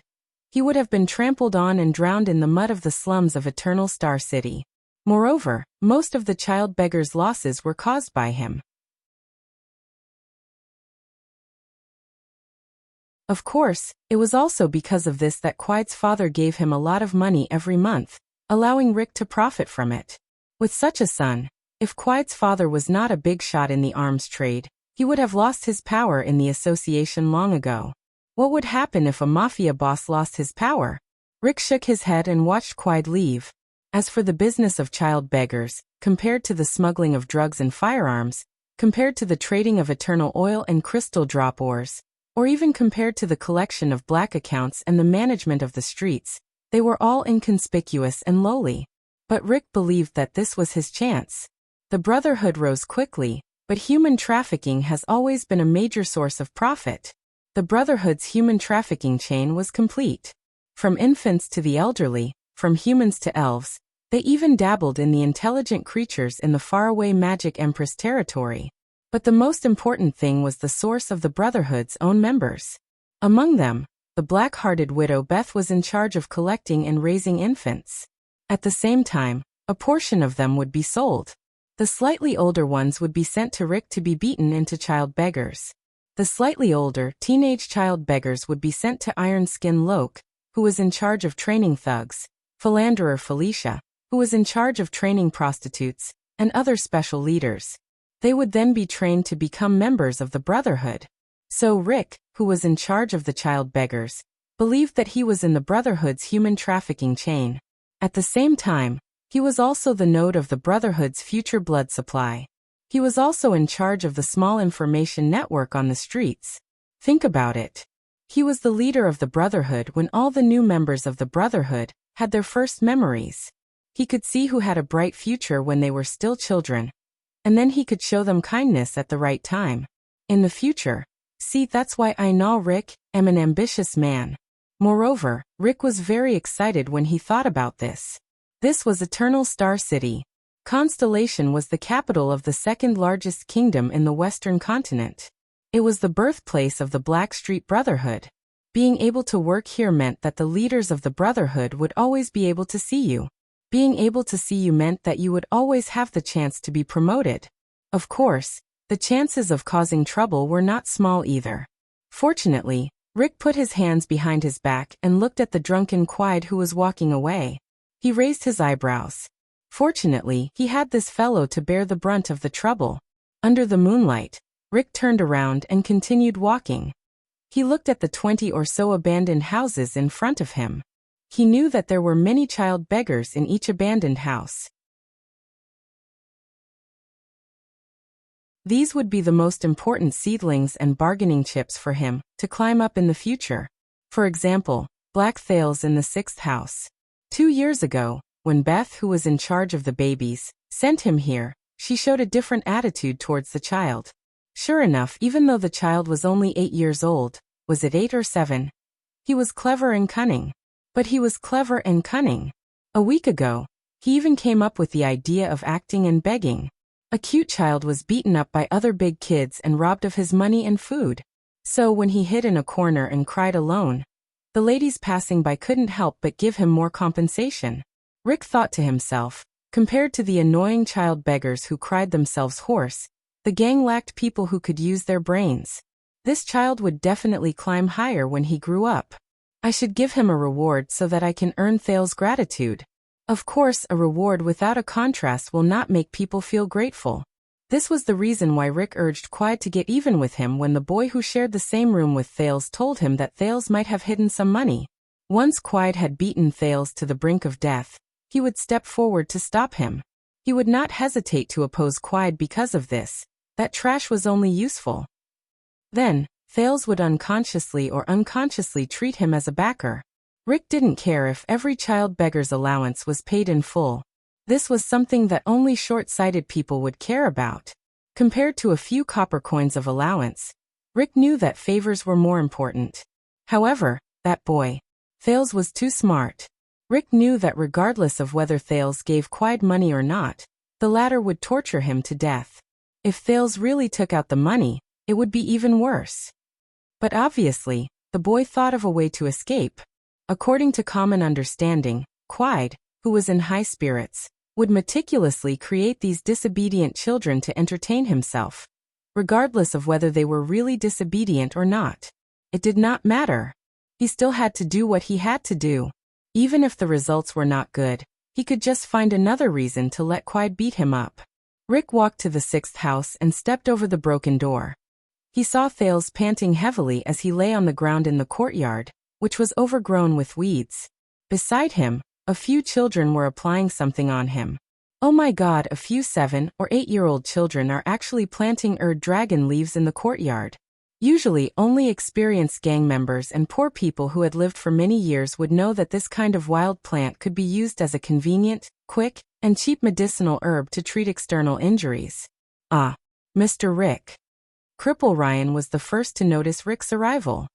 he would have been trampled on and drowned in the mud of the slums of Eternal Star City. Moreover, most of the child beggars' losses were caused by him. Of course, it was also because of this that Quide's father gave him a lot of money every month, allowing Rick to profit from it. With such a son, if Quide's father was not a big shot in the arms trade, he would have lost his power in the association long ago. What would happen if a mafia boss lost his power? Rick shook his head and watched Quide leave. As for the business of child beggars, compared to the smuggling of drugs and firearms, compared to the trading of eternal oil and crystal drop ores, or even compared to the collection of black accounts and the management of the streets, they were all inconspicuous and lowly. But Rick believed that this was his chance. The Brotherhood rose quickly, but human trafficking has always been a major source of profit. The Brotherhood's human trafficking chain was complete. From infants to the elderly, from humans to elves, they even dabbled in the intelligent creatures in the faraway Magic Empress territory. But the most important thing was the source of the Brotherhood's own members. Among them, the black-hearted widow Beth was in charge of collecting and raising infants. At the same time, a portion of them would be sold. The slightly older ones would be sent to Rick to be beaten into child beggars. The slightly older, teenage child beggars would be sent to Iron Skin Loke, who was in charge of training thugs, Philanderer Felicia, who was in charge of training prostitutes, and other special leaders. They would then be trained to become members of the Brotherhood. So Rick, who was in charge of the child beggars, believed that he was in the Brotherhood's human trafficking chain. At the same time, he was also the node of the Brotherhood's future blood supply. He was also in charge of the small information network on the streets. Think about it. He was the leader of the Brotherhood when all the new members of the Brotherhood had their first memories. He could see who had a bright future when they were still children, and then he could show them kindness at the right time. In the future, see, that's why I know Rick am an ambitious man. Moreover, Rick was very excited when he thought about this. This was Eternal Star City. Constellation was the capital of the second largest kingdom in the Western Continent. It was the birthplace of the Blackstreet Brotherhood. Being able to work here meant that the leaders of the Brotherhood would always be able to see you. Being able to see you meant that you would always have the chance to be promoted. Of course, The chances of causing trouble were not small either. Fortunately, Rick put his hands behind his back and looked at the drunken Quide who was walking away. He raised his eyebrows. Fortunately, he had this fellow to bear the brunt of the trouble. Under the moonlight, Rick turned around and continued walking. He looked at the 20 or so abandoned houses in front of him. He knew that there were many child beggars in each abandoned house. These would be the most important seedlings and bargaining chips for him to climb up in the future. For example, Black Thales in the 6th house. 2 years ago, when Beth, who was in charge of the babies, sent him here, she showed a different attitude towards the child. Sure enough, even though the child was only 8 years old, was it 8 or 7? He was clever and cunning. But he was clever and cunning. A week ago, he even came up with the idea of acting and begging. A cute child was beaten up by other big kids and robbed of his money and food. So when he hid in a corner and cried alone, the ladies passing by couldn't help but give him more compensation. Rick thought to himself, compared to the annoying child beggars who cried themselves hoarse, the gang lacked people who could use their brains. This child would definitely climb higher when he grew up. I should give him a reward so that I can earn Thales' gratitude. Of course, a reward without a contrast will not make people feel grateful. This was the reason why Rick urged Quide to get even with him when the boy who shared the same room with Thales told him that Thales might have hidden some money. Once Quide had beaten Thales to the brink of death, he would step forward to stop him. He would not hesitate to oppose Quide because of this. That trash was only useful. Then, Thales would unconsciously or unconsciously treat him as a backer. Rick didn't care if every child beggar's allowance was paid in full. This was something that only short-sighted people would care about. Compared to a few copper coins of allowance, Rick knew that favors were more important. However, that boy, Thales, was too smart. Rick knew that regardless of whether Thales gave Quide money or not, the latter would torture him to death. If Thales really took out the money, it would be even worse. But obviously, the boy thought of a way to escape. According to common understanding, Quide, who was in high spirits, would meticulously create these disobedient children to entertain himself, regardless of whether they were really disobedient or not. It did not matter. He still had to do what he had to do. Even if the results were not good, he could just find another reason to let Quide beat him up. Rick walked to the 6th house and stepped over the broken door. He saw Thales panting heavily as he lay on the ground in the courtyard, which was overgrown with weeds. Beside him, a few children were applying something on him. Oh my God, a few 7 or 8-year-old children are actually planting dragon leaves in the courtyard. Usually, only experienced gang members and poor people who had lived for many years would know that this kind of wild plant could be used as a convenient, quick, and cheap medicinal herb to treat external injuries. Ah, Mr. Rick. Cripple Ryan was the first to notice Rick's arrival.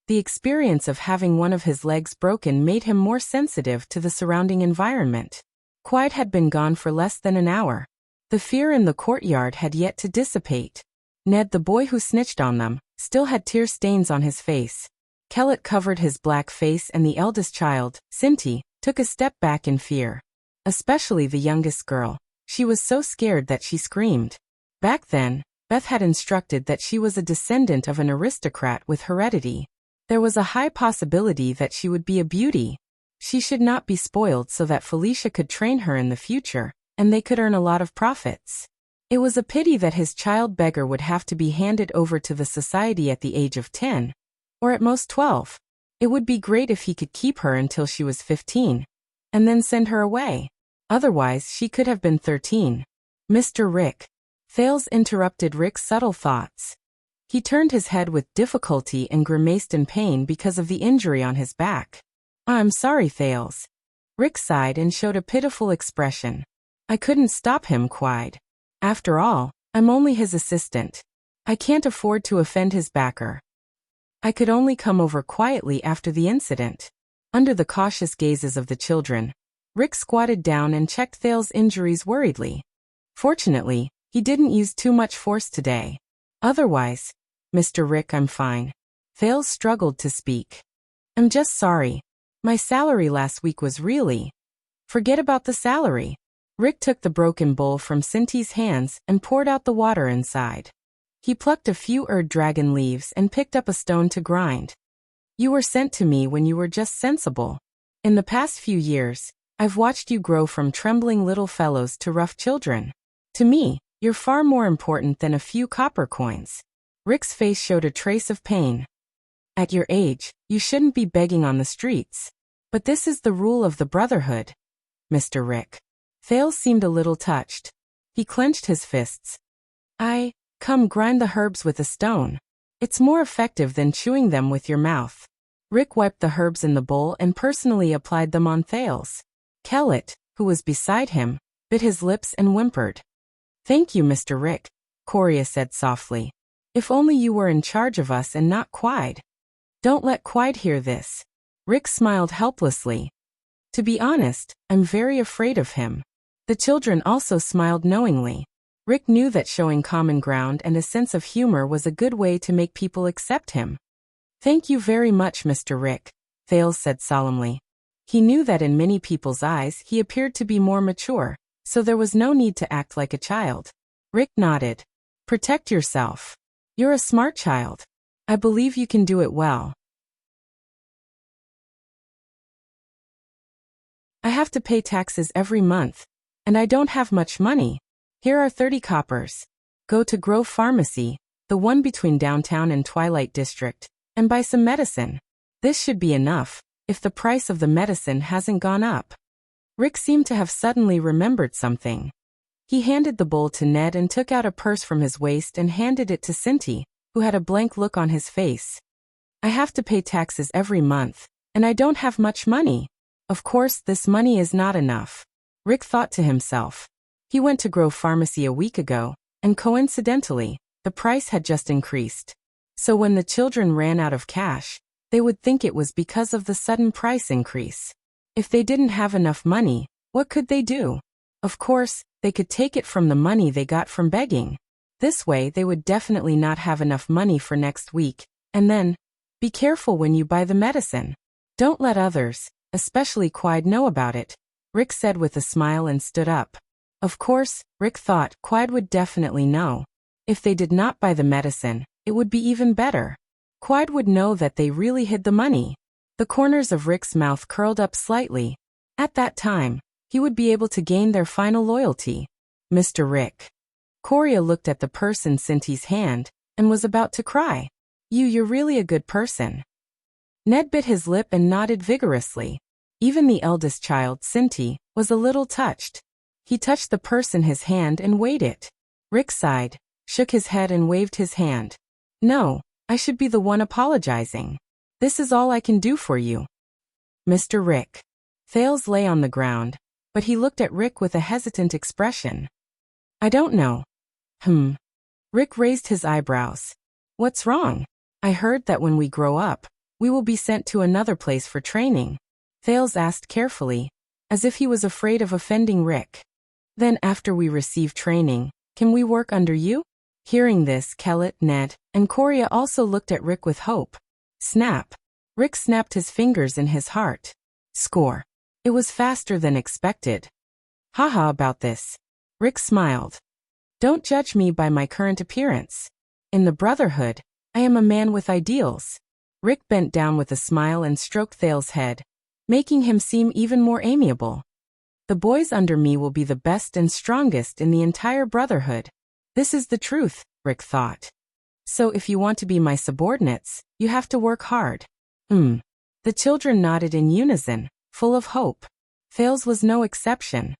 The experience of having one of his legs broken made him more sensitive to the surrounding environment. Quide had been gone for less than an hour. The fear in the courtyard had yet to dissipate. Ned, the boy who snitched on them, still had tear stains on his face. Kellett covered his black face, and the eldest child, Cinti, took a step back in fear. Especially the youngest girl. She was so scared that she screamed. Back then, Beth had instructed that she was a descendant of an aristocrat with heredity. There was a high possibility that she would be a beauty. She should not be spoiled so that Felicia could train her in the future, and they could earn a lot of profits. It was a pity that his child beggar would have to be handed over to the society at the age of 10, or at most 12. It would be great if he could keep her until she was 15, and then send her away. Otherwise, she could have been 13. Mr. Rick. Thales interrupted Rick's subtle thoughts. He turned his head with difficulty and grimaced in pain because of the injury on his back. I'm sorry, Thales. Rick sighed and showed a pitiful expression. I couldn't stop him, Quide. After all, I'm only his assistant. I can't afford to offend his backer. I could only come over quietly after the incident. Under the cautious gazes of the children, Rick squatted down and checked Thales' injuries worriedly. Fortunately, he didn't use too much force today. Otherwise, Mr. Rick, I'm fine. Thales struggled to speak. I'm just sorry. My salary last week was really... Forget about the salary. Rick took the broken bowl from Cinty's hands and poured out the water inside. He plucked a few dragon leaves and picked up a stone to grind. You were sent to me when you were just sensible. In the past few years, I've watched you grow from trembling little fellows to rough children. To me, you're far more important than a few copper coins. Rick's face showed a trace of pain. At your age, you shouldn't be begging on the streets. But this is the rule of the Brotherhood, Mr. Rick. Thales seemed a little touched. He clenched his fists. Come grind the herbs with a stone. It's more effective than chewing them with your mouth. Rick wiped the herbs in the bowl and personally applied them on Thales. Kellett, who was beside him, bit his lips and whimpered. Thank you, Mr. Rick, Coria said softly. If only you were in charge of us and not Quide. Don't let Quide hear this. Rick smiled helplessly. To be honest, I'm very afraid of him. The children also smiled knowingly. Rick knew that showing common ground and a sense of humor was a good way to make people accept him. Thank you very much, Mr. Rick, Thales said solemnly. He knew that in many people's eyes he appeared to be more mature, so there was no need to act like a child. Rick nodded. Protect yourself. You're a smart child. I believe you can do it well. I have to pay taxes every month, and I don't have much money. Here are 30 coppers. Go to Grove Pharmacy, the one between downtown and Twilight District, and buy some medicine. This should be enough, if the price of the medicine hasn't gone up. Rick seemed to have suddenly remembered something. He handed the bowl to Ned and took out a purse from his waist and handed it to Cinty, who had a blank look on his face. I have to pay taxes every month, and I don't have much money. Of course, this money is not enough. Rick thought to himself. He went to Grove Pharmacy a week ago, and coincidentally, the price had just increased. So when the children ran out of cash, they would think it was because of the sudden price increase. If they didn't have enough money, what could they do? Of course, they could take it from the money they got from begging. This way they would definitely not have enough money for next week, and then, be careful when you buy the medicine. Don't let others, especially Quide, know about it, Rick said with a smile and stood up. Of course, Rick thought Quide would definitely know. If they did not buy the medicine, it would be even better. Quide would know that they really hid the money. The corners of Rick's mouth curled up slightly. At that time, he would be able to gain their final loyalty. Mr. Rick. Coria looked at the purse in Cinty's hand, and was about to cry. You're really a good person. Ned bit his lip and nodded vigorously. Even the eldest child, Cinty, was a little touched. He touched the purse in his hand and weighed it. Rick sighed, shook his head and waved his hand. No, I should be the one apologizing. This is all I can do for you. Mr. Rick. Thales lay on the ground, but he looked at Rick with a hesitant expression. I don't know. Rick raised his eyebrows. What's wrong? I heard that when we grow up, we will be sent to another place for training. Thales asked carefully, as if he was afraid of offending Rick. Then after we receive training, can we work under you? Hearing this, Kellett, Ned, and Coria also looked at Rick with hope. Snap. Rick snapped his fingers in his heart. Score. It was faster than expected. Haha about this. Rick smiled. Don't judge me by my current appearance. In the Brotherhood, I am a man with ideals. Rick bent down with a smile and stroked Thales' head, making him seem even more amiable. The boys under me will be the best and strongest in the entire Brotherhood. This is the truth, Rick thought. So if you want to be my subordinates, you have to work hard. The children nodded in unison, full of hope. Thales was no exception.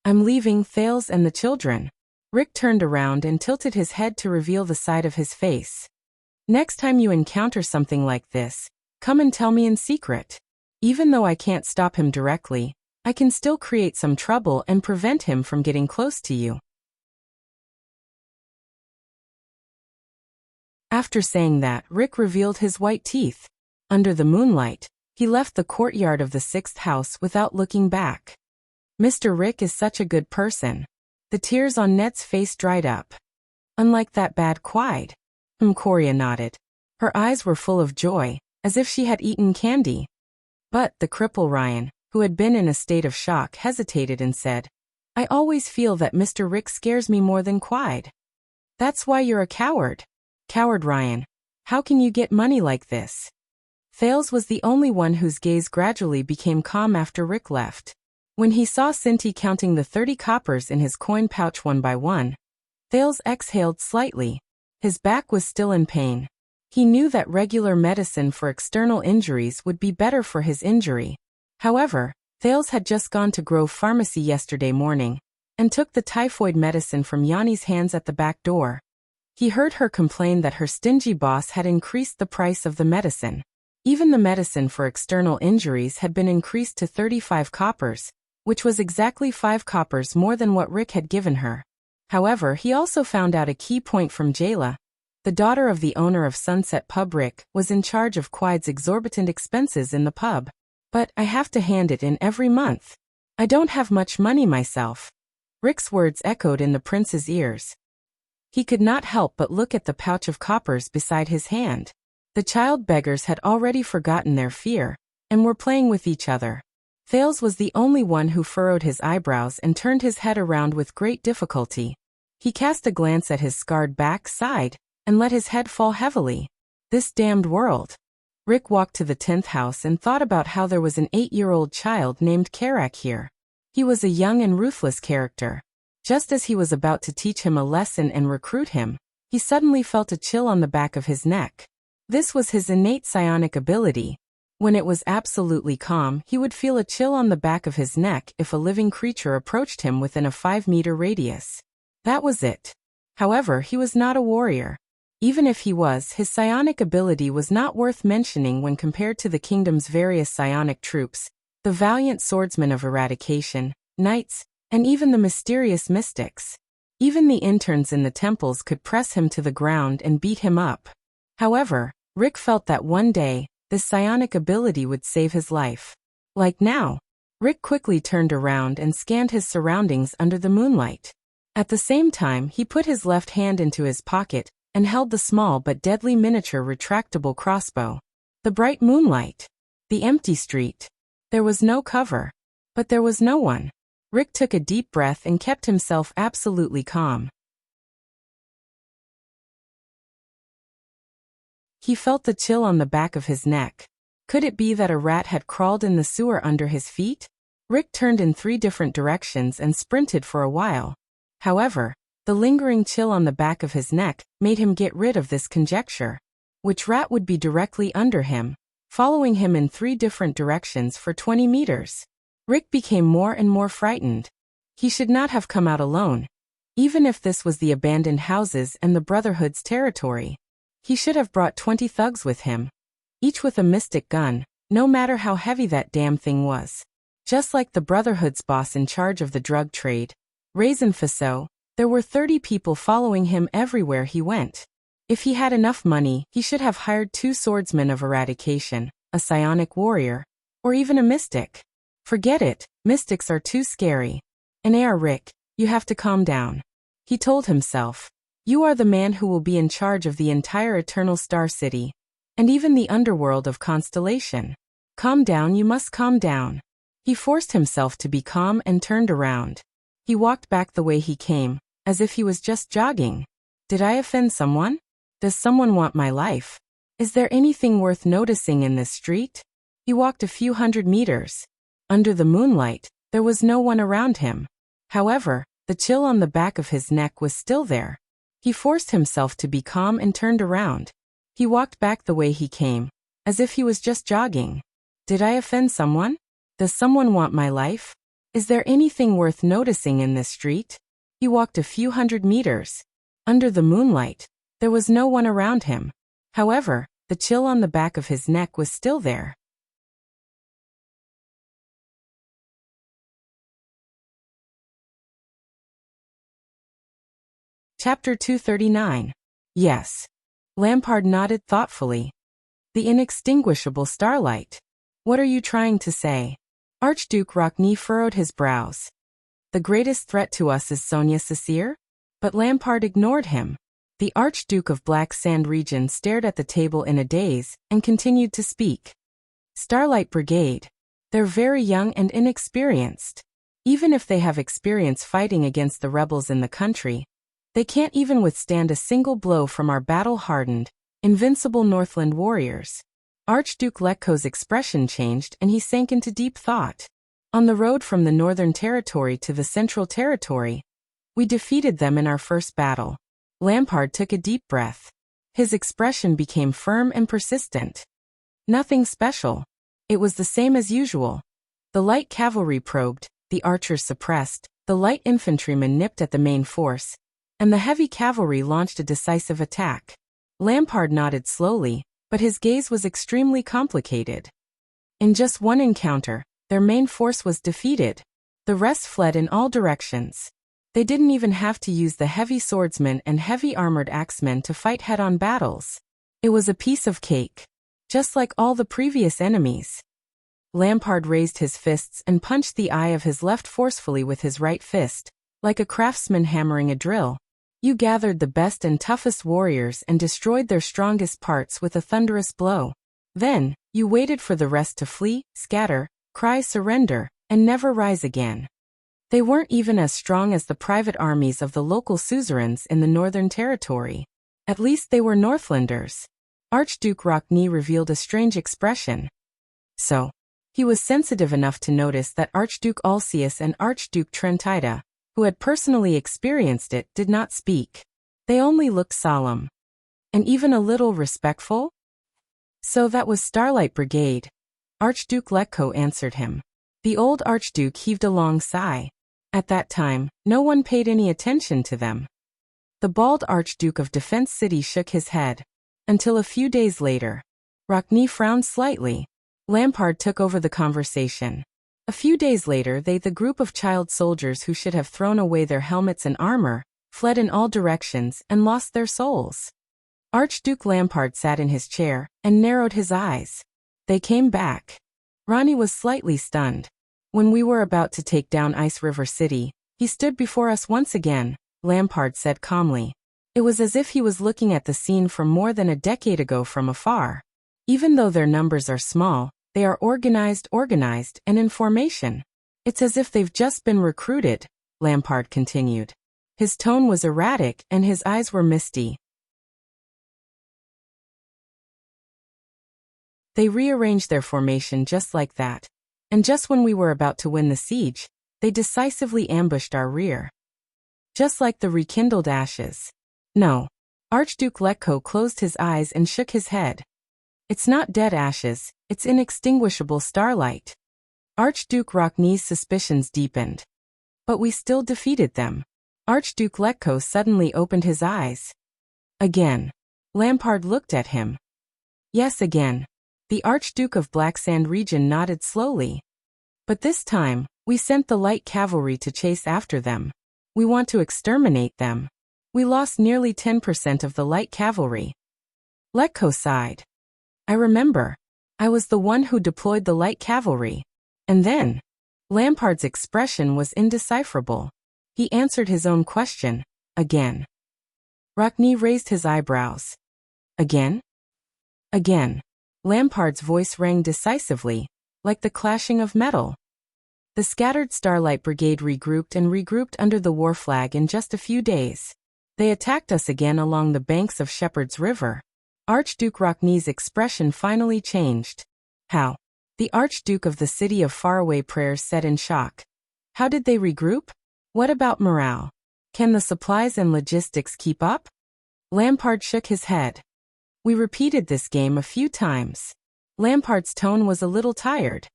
I'm leaving Thales and the children. Rick turned around and tilted his head to reveal the side of his face. Next time you encounter something like this, come and tell me in secret. Even though I can't stop him directly, I can still create some trouble and prevent him from getting close to you. After saying that, Rick revealed his white teeth. Under the moonlight, he left the courtyard of the 6th house without looking back. Mr. Rick is such a good person. The tears on Ned's face dried up. Unlike that bad Quide. Coria nodded. Her eyes were full of joy, as if she had eaten candy. But the cripple Ryan, who had been in a state of shock, hesitated and said, I always feel that Mr. Rick scares me more than Quide. That's why you're a coward. Coward Ryan. How can you get money like this? Thales was the only one whose gaze gradually became calm after Rick left. When he saw Cinti counting the 30 coppers in his coin pouch one by one, Thales exhaled slightly. His back was still in pain. He knew that regular medicine for external injuries would be better for his injury. However, Thales had just gone to Grove Pharmacy yesterday morning and took the typhoid medicine from Yanni's hands at the back door. He heard her complain that her stingy boss had increased the price of the medicine. Even the medicine for external injuries had been increased to 35 coppers, which was exactly 5 coppers more than what Rick had given her. However, he also found out a key point from Jayla. The daughter of the owner of Sunset Pub. Rick was in charge of Quide's exorbitant expenses in the pub. But I have to hand it in every month. I don't have much money myself. Rick's words echoed in the prince's ears. He could not help but look at the pouch of coppers beside his hand. The child beggars had already forgotten their fear and were playing with each other. Thales was the only one who furrowed his eyebrows and turned his head around with great difficulty. He cast a glance at his scarred back, sighed, and let his head fall heavily. This damned world. Rick walked to the 10th house and thought about how there was an 8-year-old child named Karak here. He was a young and ruthless character. Just as he was about to teach him a lesson and recruit him, he suddenly felt a chill on the back of his neck. This was his innate psionic ability. When it was absolutely calm, he would feel a chill on the back of his neck if a living creature approached him within a 5-meter radius. That was it. However, he was not a warrior. Even if he was, his psionic ability was not worth mentioning when compared to the kingdom's various psionic troops, the valiant swordsmen of eradication, knights, and even the mysterious mystics. Even the interns in the temples could press him to the ground and beat him up. However, Rick felt that one day, this psionic ability would save his life. Like now. Rick quickly turned around and scanned his surroundings under the moonlight. At the same time, he put his left hand into his pocket and held the small but deadly miniature retractable crossbow. The bright moonlight. The empty street. There was no cover. But there was no one. Rick took a deep breath and kept himself absolutely calm. He felt the chill on the back of his neck. Could it be that a rat had crawled in the sewer under his feet? Rick turned in 3 different directions and sprinted for a while. However, the lingering chill on the back of his neck made him get rid of this conjecture. Which rat would be directly under him, following him in 3 different directions for 20 meters? Rick became more and more frightened. He should not have come out alone. Even if this was the abandoned houses and the Brotherhood's territory. He should have brought 20 thugs with him. Each with a mystic gun, no matter how heavy that damn thing was. Just like the Brotherhood's boss in charge of the drug trade, Raisin Faso, there were 30 people following him everywhere he went. If he had enough money, he should have hired 2 swordsmen of eradication, a psionic warrior, or even a mystic. Forget it, mystics are too scary. And Rick, you have to calm down. He told himself. You are the man who will be in charge of the entire Eternal Star City, and even the underworld of Constellation. Calm down, you must calm down. He forced himself to be calm and turned around. He walked back the way he came, as if he was just jogging. Did I offend someone? Does someone want my life? Is there anything worth noticing in this street? He walked a few hundred meters. Under the moonlight, there was no one around him. However, the chill on the back of his neck was still there. He forced himself to be calm and turned around. He walked back the way he came, as if he was just jogging. Did I offend someone? Does someone want my life? Is there anything worth noticing in this street? He walked a few hundred meters. Under the moonlight, there was no one around him. However, the chill on the back of his neck was still there. Chapter 239. Yes. Lampard nodded thoughtfully. The inextinguishable starlight. What are you trying to say? Archduke Rockney furrowed his brows. The greatest threat to us is Sonia Cecire? But Lampard ignored him. The Archduke of Black Sand Region stared at the table in a daze and continued to speak. Starlight Brigade. They're very young and inexperienced. Even if they have experience fighting against the rebels in the country, they can't even withstand a single blow from our battle-hardened, invincible Northland warriors. Archduke Letko's expression changed and he sank into deep thought. On the road from the Northern Territory to the Central Territory, we defeated them in our first battle. Lampard took a deep breath. His expression became firm and persistent. Nothing special. It was the same as usual. The light cavalry probed, the archers suppressed, the light infantrymen nipped at the main force, and the heavy cavalry launched a decisive attack. Lampard nodded slowly, but his gaze was extremely complicated. In just one encounter, their main force was defeated. The rest fled in all directions. They didn't even have to use the heavy swordsmen and heavy armored axemen to fight head-on battles. It was a piece of cake. Just like all the previous enemies. Lampard raised his fists and punched the eye of his left forcefully with his right fist, like a craftsman hammering a drill. You gathered the best and toughest warriors and destroyed their strongest parts with a thunderous blow. Then, you waited for the rest to flee, scatter, cry surrender, and never rise again. They weren't even as strong as the private armies of the local suzerains in the Northern Territory. At least they were Northlanders. Archduke Rockne revealed a strange expression. So, he was sensitive enough to notice that Archduke Alcius and Archduke Trentida, who had personally experienced it, did not speak. They only looked solemn. And even a little respectful? So that was Starlight Brigade. Archduke Letko answered him. The old Archduke heaved a long sigh. At that time, no one paid any attention to them. The bald Archduke of Defense City shook his head. Until a few days later. Rockne frowned slightly. Lampard took over the conversation. A few days later the group of child soldiers who should have thrown away their helmets and armor, fled in all directions and lost their souls. Archduke Lampard sat in his chair and narrowed his eyes. They came back. Ronnie was slightly stunned. When we were about to take down Ice River City, he stood before us once again, Lampard said calmly. It was as if he was looking at the scene from more than a decade ago from afar. Even though their numbers are small, they are organized and in formation. It's as if they've just been recruited, Lampard continued. His tone was erratic and his eyes were misty. They rearranged their formation just like that. And just when we were about to win the siege, they decisively ambushed our rear. Just like the rekindled ashes. No. Archduke Letko closed his eyes and shook his head. It's not dead ashes, it's inextinguishable starlight. Archduke Rockne's suspicions deepened. But we still defeated them. Archduke Letko suddenly opened his eyes. Again. Lampard looked at him. Yes, again. The Archduke of Blacksand region nodded slowly. But this time, we sent the light cavalry to chase after them. We want to exterminate them. We lost nearly 10% of the light cavalry. Letko sighed. I remember. I was the one who deployed the light cavalry. And then, Lampard's expression was indecipherable. He answered his own question, again. Rockne raised his eyebrows. Again? Again. Lampard's voice rang decisively, like the clashing of metal. The scattered Starlight Brigade regrouped under the war flag in just a few days. They attacked us again along the banks of Shepherd's River. Archduke Rockne's expression finally changed. How? The Archduke of the City of Faraway Prayers said in shock. How did they regroup? What about morale? Can the supplies and logistics keep up? Lampard shook his head. We repeated this game a few times. Lampard's tone was a little tired.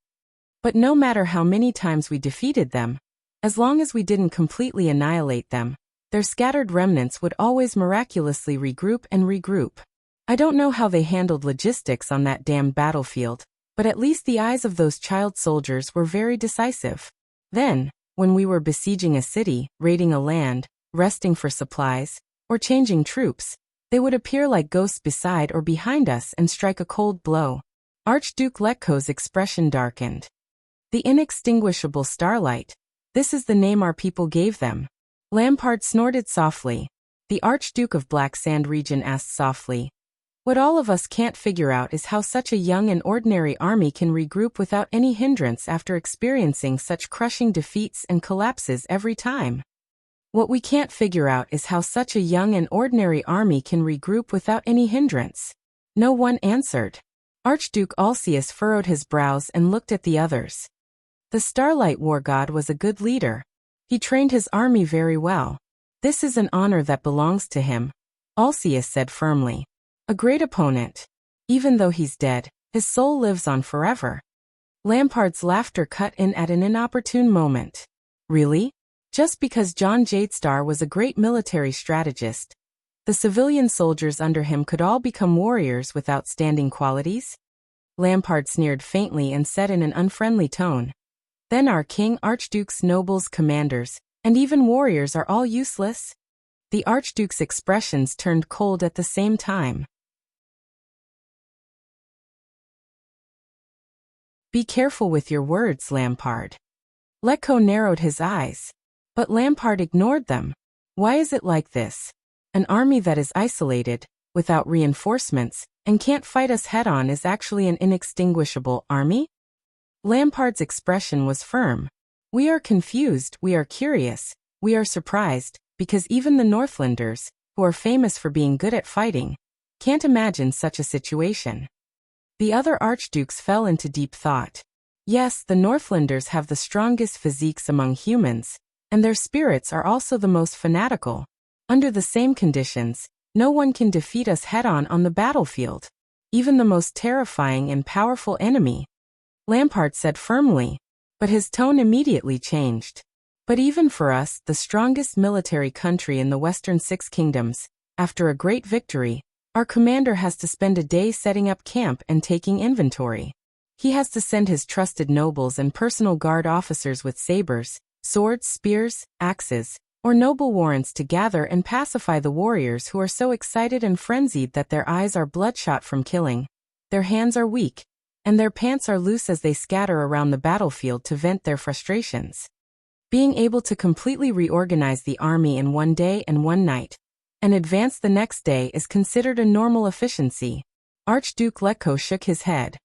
But no matter how many times we defeated them, as long as we didn't completely annihilate them, their scattered remnants would always miraculously regroup. I don't know how they handled logistics on that damned battlefield, but at least the eyes of those child soldiers were very decisive. Then, when we were besieging a city, raiding a land, resting for supplies, or changing troops, they would appear like ghosts beside or behind us and strike a cold blow. Archduke Letko's expression darkened. The inextinguishable starlight. This is the name our people gave them. Lampard snorted softly. The Archduke of Blacksand region asked softly. What all of us can't figure out is how such a young and ordinary army can regroup without any hindrance after experiencing such crushing defeats and collapses every time. What we can't figure out is how such a young and ordinary army can regroup without any hindrance. No one answered. Archduke Alcius furrowed his brows and looked at the others. The Starlight War God was a good leader. He trained his army very well. This is an honor that belongs to him, Alcius said firmly. A great opponent. Even though he's dead, his soul lives on forever. Lampard's laughter cut in at an inopportune moment. Really? Just because John Jadestar was a great military strategist, the civilian soldiers under him could all become warriors with outstanding qualities? Lampard sneered faintly and said in an unfriendly tone, "Then our king, archdukes, nobles, commanders, and even warriors are all useless?" The archduke's expressions turned cold at the same time. Be careful with your words, Lampard. Lecco narrowed his eyes. But Lampard ignored them. Why is it like this? An army that is isolated, without reinforcements, and can't fight us head-on is actually an inextinguishable army? Lampard's expression was firm. We are confused, we are curious, we are surprised, because even the Northlanders, who are famous for being good at fighting, can't imagine such a situation. The other archdukes fell into deep thought. Yes, the Northlanders have the strongest physiques among humans, and their spirits are also the most fanatical. Under the same conditions, no one can defeat us head-on on the battlefield, even the most terrifying and powerful enemy. Lampard said firmly, but his tone immediately changed. But even for us, the strongest military country in the Western Six Kingdoms, after a great victory, our commander has to spend a day setting up camp and taking inventory. He has to send his trusted nobles and personal guard officers with sabers, swords, spears, axes, or noble warrants to gather and pacify the warriors who are so excited and frenzied that their eyes are bloodshot from killing, their hands are weak, and their pants are loose as they scatter around the battlefield to vent their frustrations. Being able to completely reorganize the army in one day and one night, and advance the next day is considered a normal efficiency. Archduke Lecco shook his head.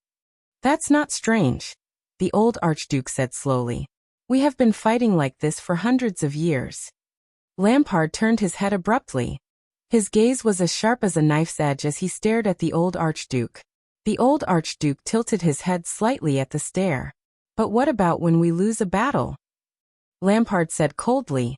That's not strange, the old archduke said slowly. We have been fighting like this for hundreds of years. Lampard turned his head abruptly. His gaze was as sharp as a knife's edge as he stared at the old archduke. The old archduke tilted his head slightly at the stare. But what about when we lose a battle? Lampard said coldly.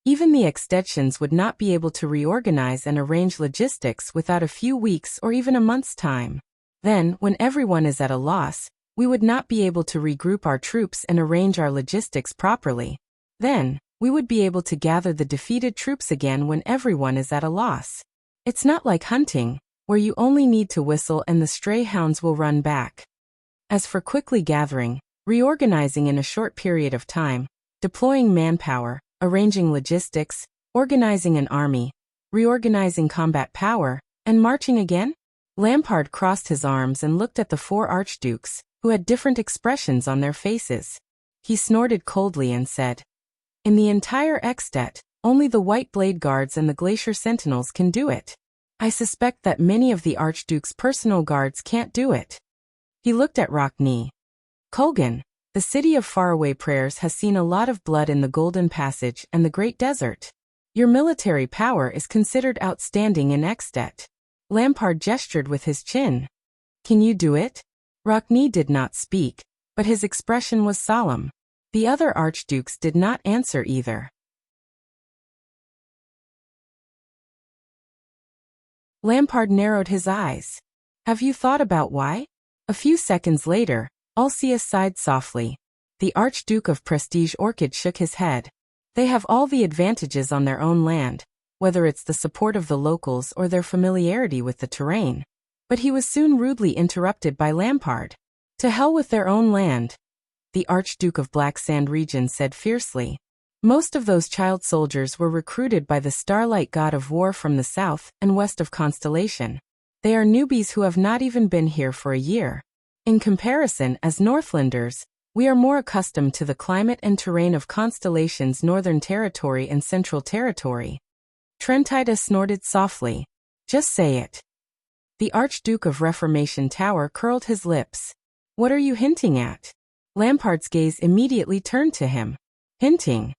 Even the extensions would not be able to reorganize and arrange logistics without a few weeks or even a month's time. Then, when everyone is at a loss, we would not be able to regroup our troops and arrange our logistics properly. Then, we would be able to gather the defeated troops again when everyone is at a loss. It's not like hunting, where you only need to whistle and the stray hounds will run back. As for quickly gathering, reorganizing in a short period of time, deploying manpower, arranging logistics, organizing an army, reorganizing combat power, and marching again? Lampard crossed his arms and looked at the four archdukes, who had different expressions on their faces. He snorted coldly and said, "In the entire Extet, only the White Blade Guards and the Glacier Sentinels can do it. I suspect that many of the Archduke's personal guards can't do it." He looked at Rockne. "Colgan, the city of faraway prayers has seen a lot of blood in the Golden Passage and the Great Desert. Your military power is considered outstanding in Extet." Lampard gestured with his chin. "Can you do it?" Rockne did not speak, but his expression was solemn. The other archdukes did not answer either. Lampard narrowed his eyes. "Have you thought about why?" A few seconds later, Alcius sighed softly. The Archduke of Prestige Orchid shook his head. They have all the advantages on their own land, whether it's the support of the locals or their familiarity with the terrain. But he was soon rudely interrupted by Lampard. "To hell with their own land," the Archduke of Black Sand Region said fiercely. "Most of those child soldiers were recruited by the Starlight God of War from the south and west of Constellation. They are newbies who have not even been here for a year. In comparison, as Northlanders, we are more accustomed to the climate and terrain of Constellation's Northern Territory and Central Territory." Trentida snorted softly. "Just say it." The Archduke of Reformation Tower curled his lips. What are you hinting at? Lampard's gaze immediately turned to him. Hinting?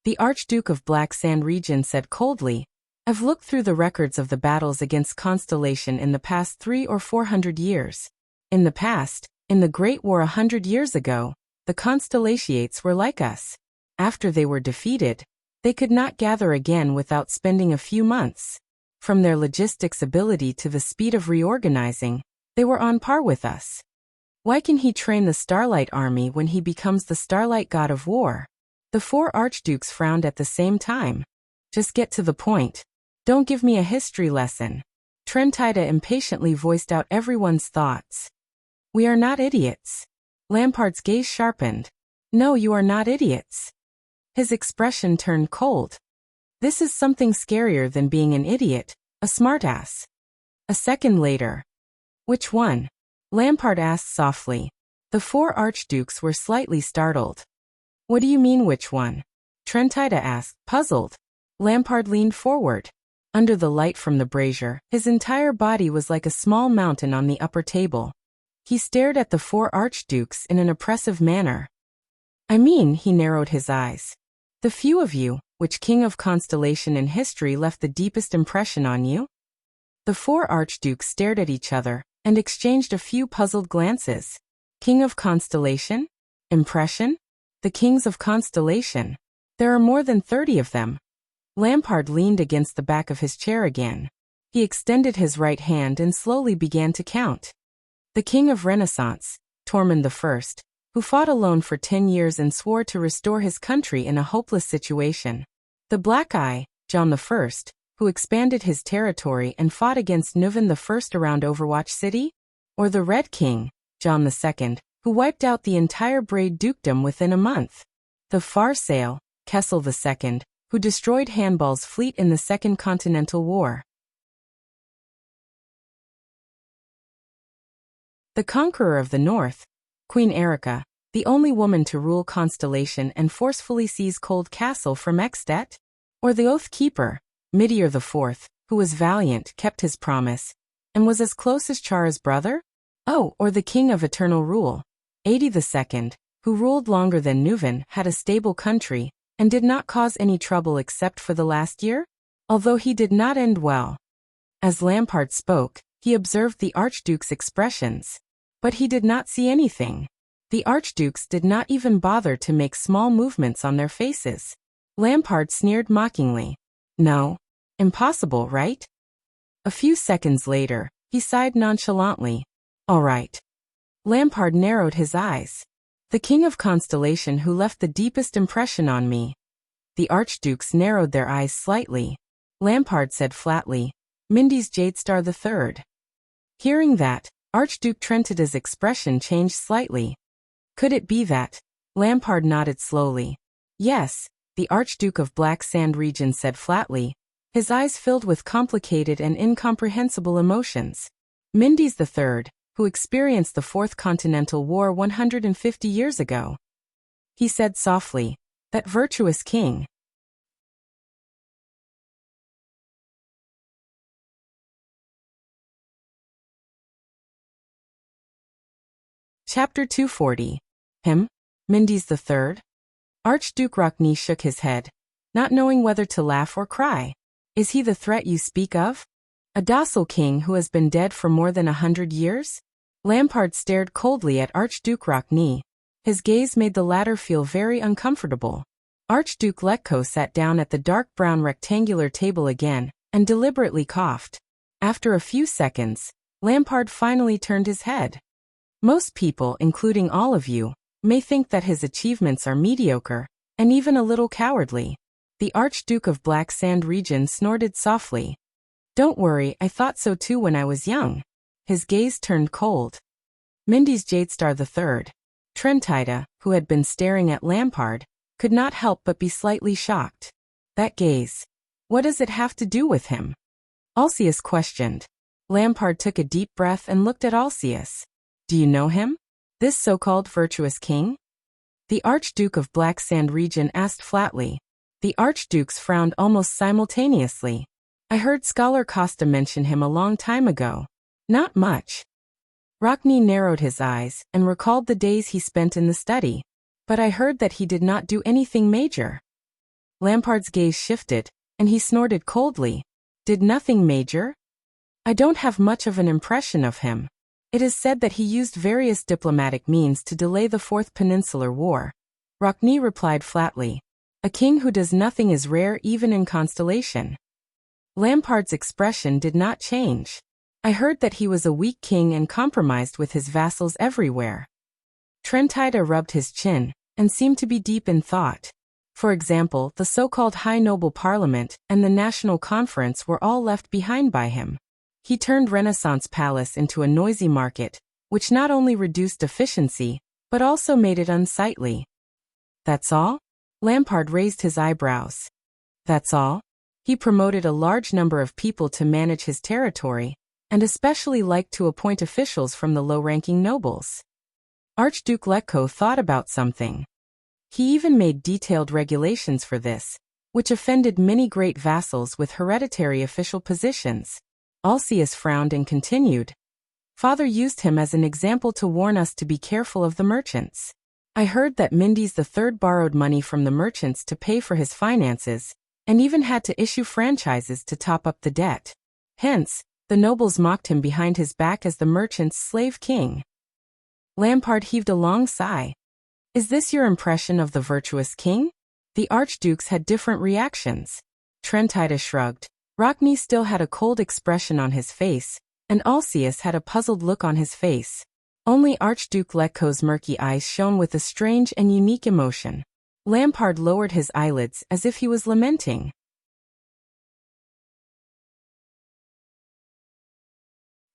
The Archduke of Black Sand Region said coldly, I've looked through the records of the battles against Constellation in the past 300 or 400 years. In the past, in the Great War 100 years ago, the Constellations were like us. After they were defeated, they could not gather again without spending a few months. From their logistics ability to the speed of reorganizing, they were on par with us. Why can he train the Starlight Army when he becomes the Starlight God of War? The 4 archdukes frowned at the same time. Just get to the point. Don't give me a history lesson. Trentida impatiently voiced out everyone's thoughts. We are not idiots. Lampard's gaze sharpened. No, you are not idiots. His expression turned cold. This is something scarier than being an idiot, a smartass. A second later. Which one? Lampard asked softly. The 4 archdukes were slightly startled. What do you mean which one? Trentida asked, puzzled. Lampard leaned forward. Under the light from the brazier, his entire body was like a small mountain on the upper table. He stared at the 4 archdukes in an oppressive manner. I mean, he narrowed his eyes. The few of you, which king of constellation in history left the deepest impression on you? The 4 archdukes stared at each other and exchanged a few puzzled glances. King of constellation? Impression? The kings of constellation. There are more than 30 of them. Lampard leaned against the back of his chair again. He extended his right hand and slowly began to count. The king of Renaissance, Tormund I, who fought alone for 10 years and swore to restore his country in a hopeless situation. The Black Eye, John I, who expanded his territory and fought against Nuvan I around Overwatch City? Or the Red King, John II, who wiped out the entire Braid Dukedom within a month. The Farsail, Kessel II, who destroyed Hannibal's fleet in the Second Continental War. The Conqueror of the North, Queen Erica, the only woman to rule Constellation and forcefully seize Cold Castle from Extet? Or the Oath Keeper, Midir IV, who was valiant, kept his promise, and was as close as Chara's brother? Oh, or the King of Eternal Rule, Adi II, who ruled longer than Nuvan, had a stable country, and did not cause any trouble except for the last year? Although he did not end well. As Lampard spoke, he observed the Archduke's expressions. But he did not see anything. The Archdukes did not even bother to make small movements on their faces. Lampard sneered mockingly. No. Impossible, right? A few seconds later, he sighed nonchalantly. All right. Lampard narrowed his eyes. The King of Constellation who left the deepest impression on me. The Archdukes narrowed their eyes slightly. Lampard said flatly, Mindy's Jadestar III. Hearing that, Archduke Trentida's expression changed slightly. Could it be that? Lampard nodded slowly. Yes, the Archduke of Black Sand Region said flatly, his eyes filled with complicated and incomprehensible emotions. Mindy's III, who experienced the Fourth Continental War 150 years ago. He said softly, that virtuous king. Chapter 240. Him? Mindy's III? Archduke Rockney shook his head, not knowing whether to laugh or cry. Is he the threat you speak of? A docile king who has been dead for more than 100 years? Lampard stared coldly at Archduke Rockney. His gaze made the latter feel very uncomfortable. Archduke Letko sat down at the dark brown rectangular table again, and deliberately coughed. After a few seconds, Lampard finally turned his head. Most people, including all of you, may think that his achievements are mediocre, and even a little cowardly. The Archduke of Black Sand Region snorted softly. Don't worry, I thought so too when I was young. His gaze turned cold. Mindy's Jadestar III. Trentida, who had been staring at Lampard, could not help but be slightly shocked. That gaze. What does it have to do with him? Alcius questioned. Lampard took a deep breath and looked at Alcius. Do you know him? This so-called virtuous king? The Archduke of Black Sand Region asked flatly. The Archdukes frowned almost simultaneously. I heard Scholar Costa mention him a long time ago. Not much. Rockne narrowed his eyes and recalled the days he spent in the study. But I heard that he did not do anything major. Lampard's gaze shifted, and he snorted coldly. Did nothing major? I don't have much of an impression of him. It is said that he used various diplomatic means to delay the Fourth Peninsular War. Rockne replied flatly. A king who does nothing is rare even in constellation. Lampard's expression did not change. I heard that he was a weak king and compromised with his vassals everywhere. Trentida rubbed his chin and seemed to be deep in thought. For example, the so-called High Noble Parliament and the National Conference were all left behind by him. He turned Renaissance Palace into a noisy market, which not only reduced efficiency, but also made it unsightly. That's all? Lampard raised his eyebrows. That's all? He promoted a large number of people to manage his territory, and especially liked to appoint officials from the low-ranking nobles. Archduke Letko thought about something. He even made detailed regulations for this, which offended many great vassals with hereditary official positions. Alcius frowned and continued. Father used him as an example to warn us to be careful of the merchants. I heard that Mendes III borrowed money from the merchants to pay for his finances, and even had to issue franchises to top up the debt. Hence, the nobles mocked him behind his back as the merchants' slave king. Lampard heaved a long sigh. Is this your impression of the virtuous king? The archdukes had different reactions. Trentida shrugged. Rockne still had a cold expression on his face, and Alcius had a puzzled look on his face. Only Archduke Letko's murky eyes shone with a strange and unique emotion. Lampard lowered his eyelids as if he was lamenting.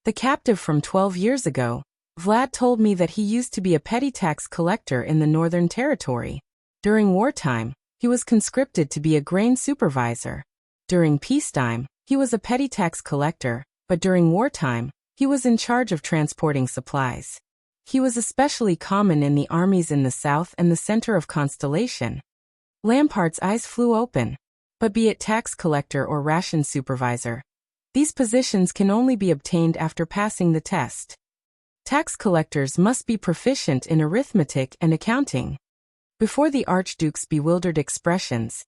The captive from 12 years ago, Vlad told me that he used to be a petty tax collector in the Northern Territory. During wartime, he was conscripted to be a grain supervisor. During peacetime, he was a petty tax collector, but during wartime, he was in charge of transporting supplies. He was especially common in the armies in the south and the center of Constellation. Lampard's eyes flew open. But be it tax collector or ration supervisor, these positions can only be obtained after passing the test. Tax collectors must be proficient in arithmetic and accounting. Before the Archduke's bewildered expressions,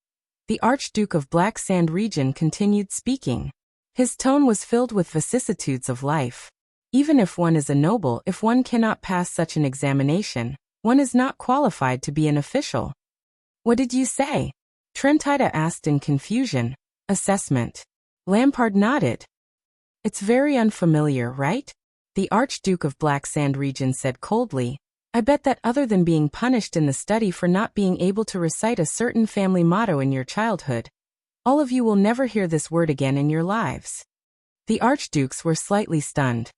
the Archduke of Black Sand region continued speaking. His tone was filled with vicissitudes of life. Even if one is a noble, if one cannot pass such an examination, one is not qualified to be an official. What did you say? Trentida asked in confusion. Assessment. Lampard nodded. It's very unfamiliar, right? The Archduke of Black Sand region said coldly. I bet that other than being punished in the study for not being able to recite a certain family motto in your childhood, all of you will never hear this word again in your lives. The Archdukes were slightly stunned.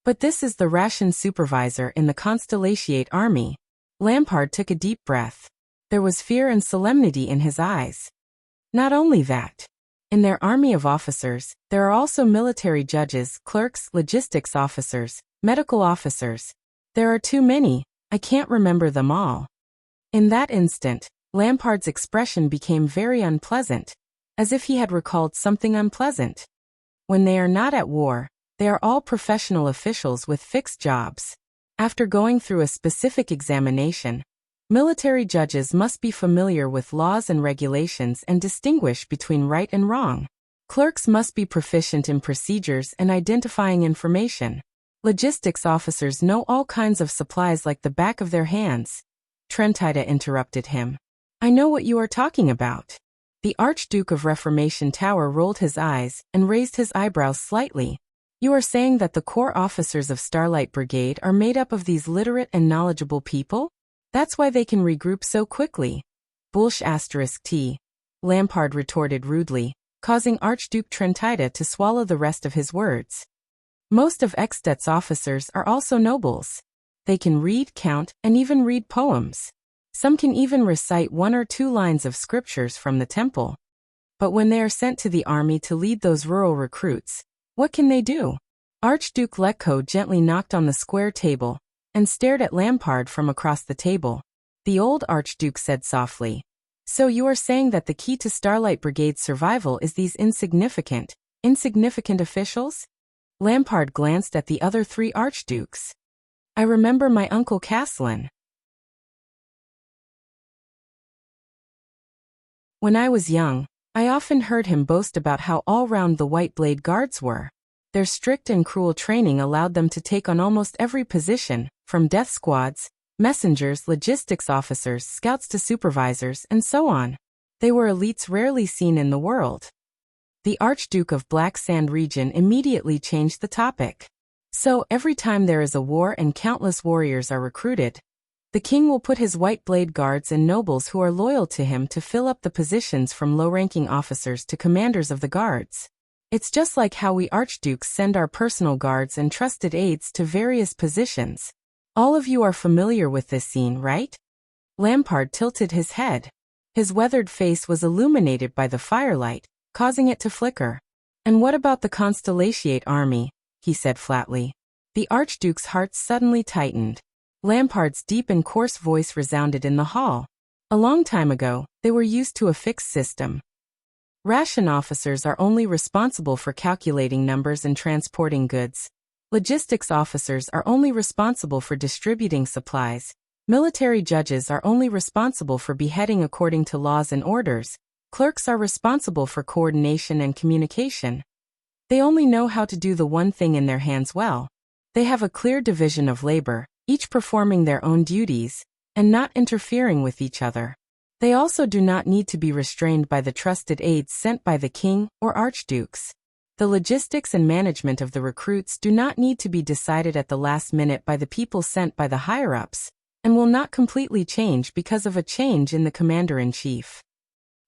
But this is the ration supervisor in the Constellatiate army. Lampard took a deep breath. There was fear and solemnity in his eyes. Not only that. In their army of officers, there are also military judges, clerks, logistics officers, medical officers. There are too many, I can't remember them all. In that instant, Lampard's expression became very unpleasant, as if he had recalled something unpleasant. When they are not at war, they are all professional officials with fixed jobs. After going through a specific examination, military judges must be familiar with laws and regulations and distinguish between right and wrong. Clerks must be proficient in procedures and identifying information. Logistics officers know all kinds of supplies like the back of their hands. Trentida interrupted him. I know what you are talking about. The Archduke of Reformation Tower rolled his eyes and raised his eyebrows slightly. You are saying that the corps officers of Starlight Brigade are made up of these literate and knowledgeable people? That's why they can regroup so quickly. Bullsh *T. Lampard retorted rudely, causing Archduke Trentida to swallow the rest of his words. Most of Ekstedt's officers are also nobles. They can read, count, and even read poems. Some can even recite 1 or 2 lines of scriptures from the temple. But when they are sent to the army to lead those rural recruits, what can they do? Archduke Letko gently knocked on the square table and stared at Lampard from across the table. The old Archduke said softly, So you are saying that the key to Starlight Brigade's survival is these insignificant officials? Lampard glanced at the other 3 archdukes. I remember my uncle Castellan. When I was young, I often heard him boast about how all-round the White Blade Guards were. Their strict and cruel training allowed them to take on almost every position, from death squads, messengers, logistics officers, scouts to supervisors, and so on. They were elites rarely seen in the world. The Archduke of Black Sand region immediately changed the topic. So, every time there is a war and countless warriors are recruited, the king will put his White Blade Guards and nobles who are loyal to him to fill up the positions from low-ranking officers to commanders of the guards. It's just like how we archdukes send our personal guards and trusted aides to various positions. All of you are familiar with this scene, right? Lampard tilted his head. His weathered face was illuminated by the firelight, causing it to flicker. And what about the Constellatiate army? He said flatly. The Archduke's heart suddenly tightened. Lampard's deep and coarse voice resounded in the hall. A long time ago, they were used to a fixed system. Ration officers are only responsible for calculating numbers and transporting goods. Logistics officers are only responsible for distributing supplies. Military judges are only responsible for beheading according to laws and orders. Clerks are responsible for coordination and communication. They only know how to do the one thing in their hands well. They have a clear division of labor, each performing their own duties, and not interfering with each other. They also do not need to be restrained by the trusted aides sent by the king or archdukes. The logistics and management of the recruits do not need to be decided at the last minute by the people sent by the higher-ups, and will not completely change because of a change in the commander-in-chief.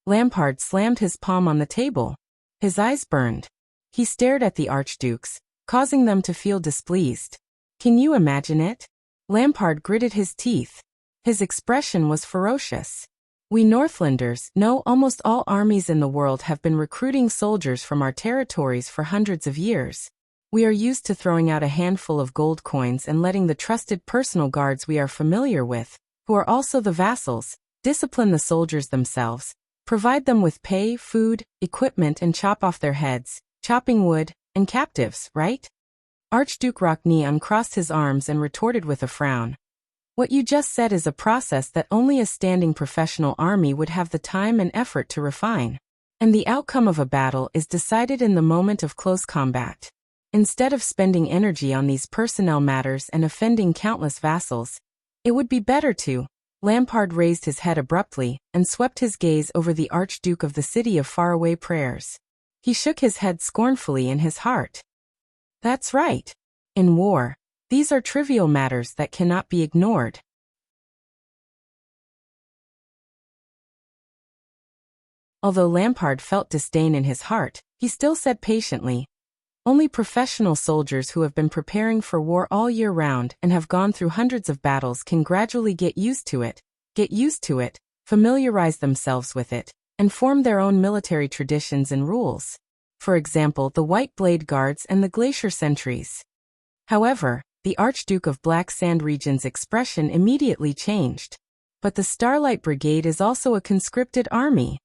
Lampard slammed his palm on the table. His eyes burned. He stared at the archdukes, causing them to feel displeased. Can you imagine it? Lampard gritted his teeth. His expression was ferocious. We Northlanders know almost all armies in the world have been recruiting soldiers from our territories for hundreds of years. We are used to throwing out a handful of gold coins and letting the trusted personal guards we are familiar with, who are also the vassals, discipline the soldiers themselves, provide them with pay, food, equipment, and chop off their heads, chopping wood, and captives, right? Archduke Rockne uncrossed his arms and retorted with a frown. What you just said is a process that only a standing professional army would have the time and effort to refine. And the outcome of a battle is decided in the moment of close combat. Instead of spending energy on these personnel matters and offending countless vassals, it would be better to. Lampard raised his head abruptly and swept his gaze over the Archduke of the City of Faraway Prayers. He shook his head scornfully in his heart. That's right. In war, these are trivial matters that cannot be ignored. Although Lampard felt disdain in his heart, he still said patiently, only professional soldiers who have been preparing for war all year round and have gone through hundreds of battles can gradually get used to it, familiarize themselves with it, and form their own military traditions and rules. For example, the White Blade Guards and the Glacier Sentries. However, the Archduke of Black Sand region's expression immediately changed. But the Starlight Brigade is also a conscripted army.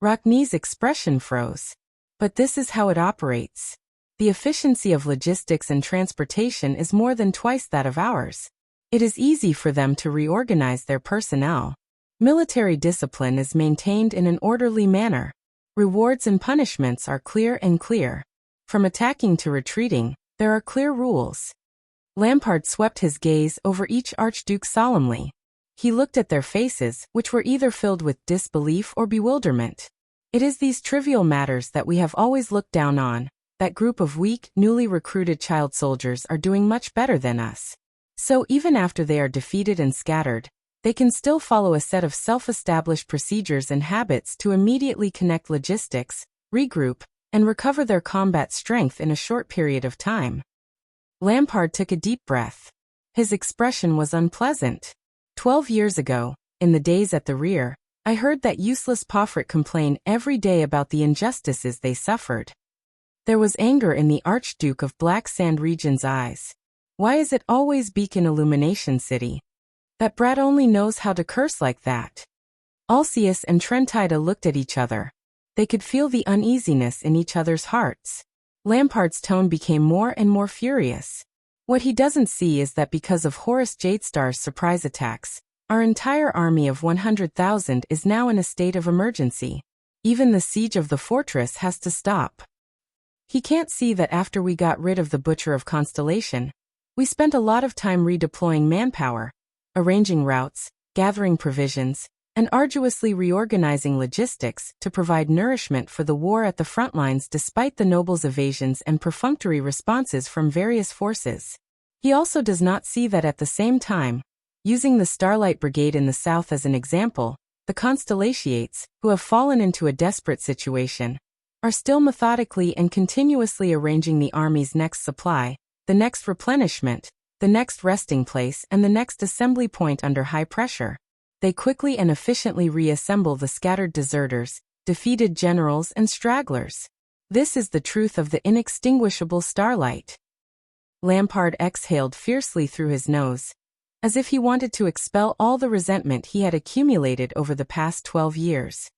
Rockne's expression froze. But this is how it operates. The efficiency of logistics and transportation is more than twice that of ours. It is easy for them to reorganize their personnel. Military discipline is maintained in an orderly manner. Rewards and punishments are clear. From attacking to retreating, there are clear rules. Lampard swept his gaze over each archduke solemnly. He looked at their faces, which were either filled with disbelief or bewilderment. It is these trivial matters that we have always looked down on. That group of weak, newly recruited child soldiers are doing much better than us. So even after they are defeated and scattered, they can still follow a set of self-established procedures and habits to immediately connect logistics, regroup, and recover their combat strength in a short period of time. Lampard took a deep breath. His expression was unpleasant. 12 years ago, in the days at the rear, I heard that useless Pofrit complain every day about the injustices they suffered. There was anger in the Archduke of Black Sand region's eyes. Why is it always Beacon Illumination City? That brat only knows how to curse like that. Alcius and Trentida looked at each other. They could feel the uneasiness in each other's hearts. Lampard's tone became more and more furious. What he doesn't see is that because of Horus Jadestar's surprise attacks, our entire army of 100,000 is now in a state of emergency. Even the siege of the fortress has to stop. He can't see that after we got rid of the Butcher of Constellation, we spent a lot of time redeploying manpower, arranging routes, gathering provisions, and arduously reorganizing logistics to provide nourishment for the war at the front lines despite the nobles' evasions and perfunctory responses from various forces. He also does not see that at the same time, using the Starlight Brigade in the south as an example, the Constellatiates, who have fallen into a desperate situation, are still methodically and continuously arranging the army's next supply, the next replenishment, the next resting place, and the next assembly point under high pressure. They quickly and efficiently reassemble the scattered deserters, defeated generals, and stragglers. This is the truth of the inextinguishable starlight. Lampard exhaled fiercely through his nose, as if he wanted to expel all the resentment he had accumulated over the past 12 years.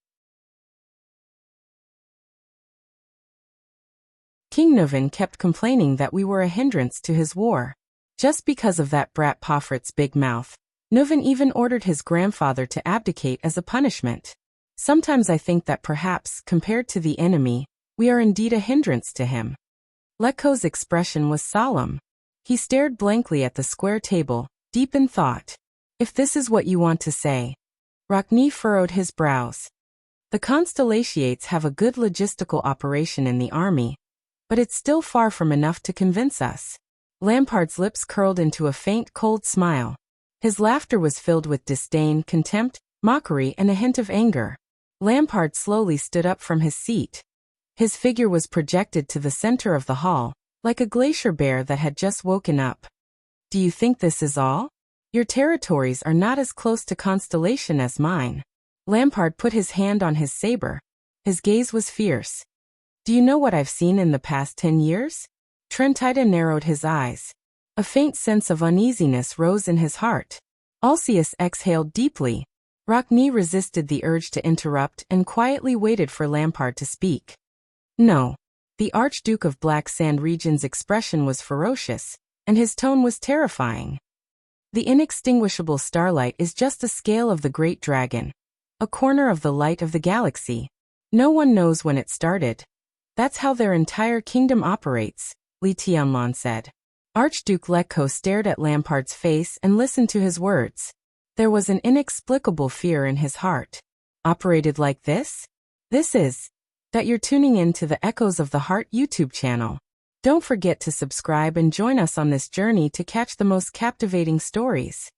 King Nuvan kept complaining that we were a hindrance to his war. Just because of that brat Pofrit's big mouth, Nuvan even ordered his grandfather to abdicate as a punishment. Sometimes I think that perhaps, compared to the enemy, we are indeed a hindrance to him. Lekko's expression was solemn. He stared blankly at the square table, deep in thought. If this is what you want to say. Rachni furrowed his brows. The Constellatiates have a good logistical operation in the army, but it's still far from enough to convince us. Lampard's lips curled into a faint, cold smile. His laughter was filled with disdain, contempt, mockery, and a hint of anger. Lampard slowly stood up from his seat. His figure was projected to the center of the hall, like a glacier bear that had just woken up. Do you think this is all? Your territories are not as close to Constellation as mine. Lampard put his hand on his saber. His gaze was fierce. Do you know what I've seen in the past 10 years? Trentida narrowed his eyes. A faint sense of uneasiness rose in his heart. Alceus exhaled deeply. Rachni resisted the urge to interrupt and quietly waited for Lampard to speak. No. The Archduke of Black Sand Region's expression was ferocious, and his tone was terrifying. The inextinguishable starlight is just a scale of the great dragon, a corner of the light of the galaxy. No one knows when it started. That's how their entire kingdom operates, Li Tianlan said. Archduke Lekko stared at Lampard's face and listened to his words. There was an inexplicable fear in his heart. Operated like this? This is. That you're tuning in to the Echoes of the Heart YouTube channel. Don't forget to subscribe and join us on this journey to catch the most captivating stories.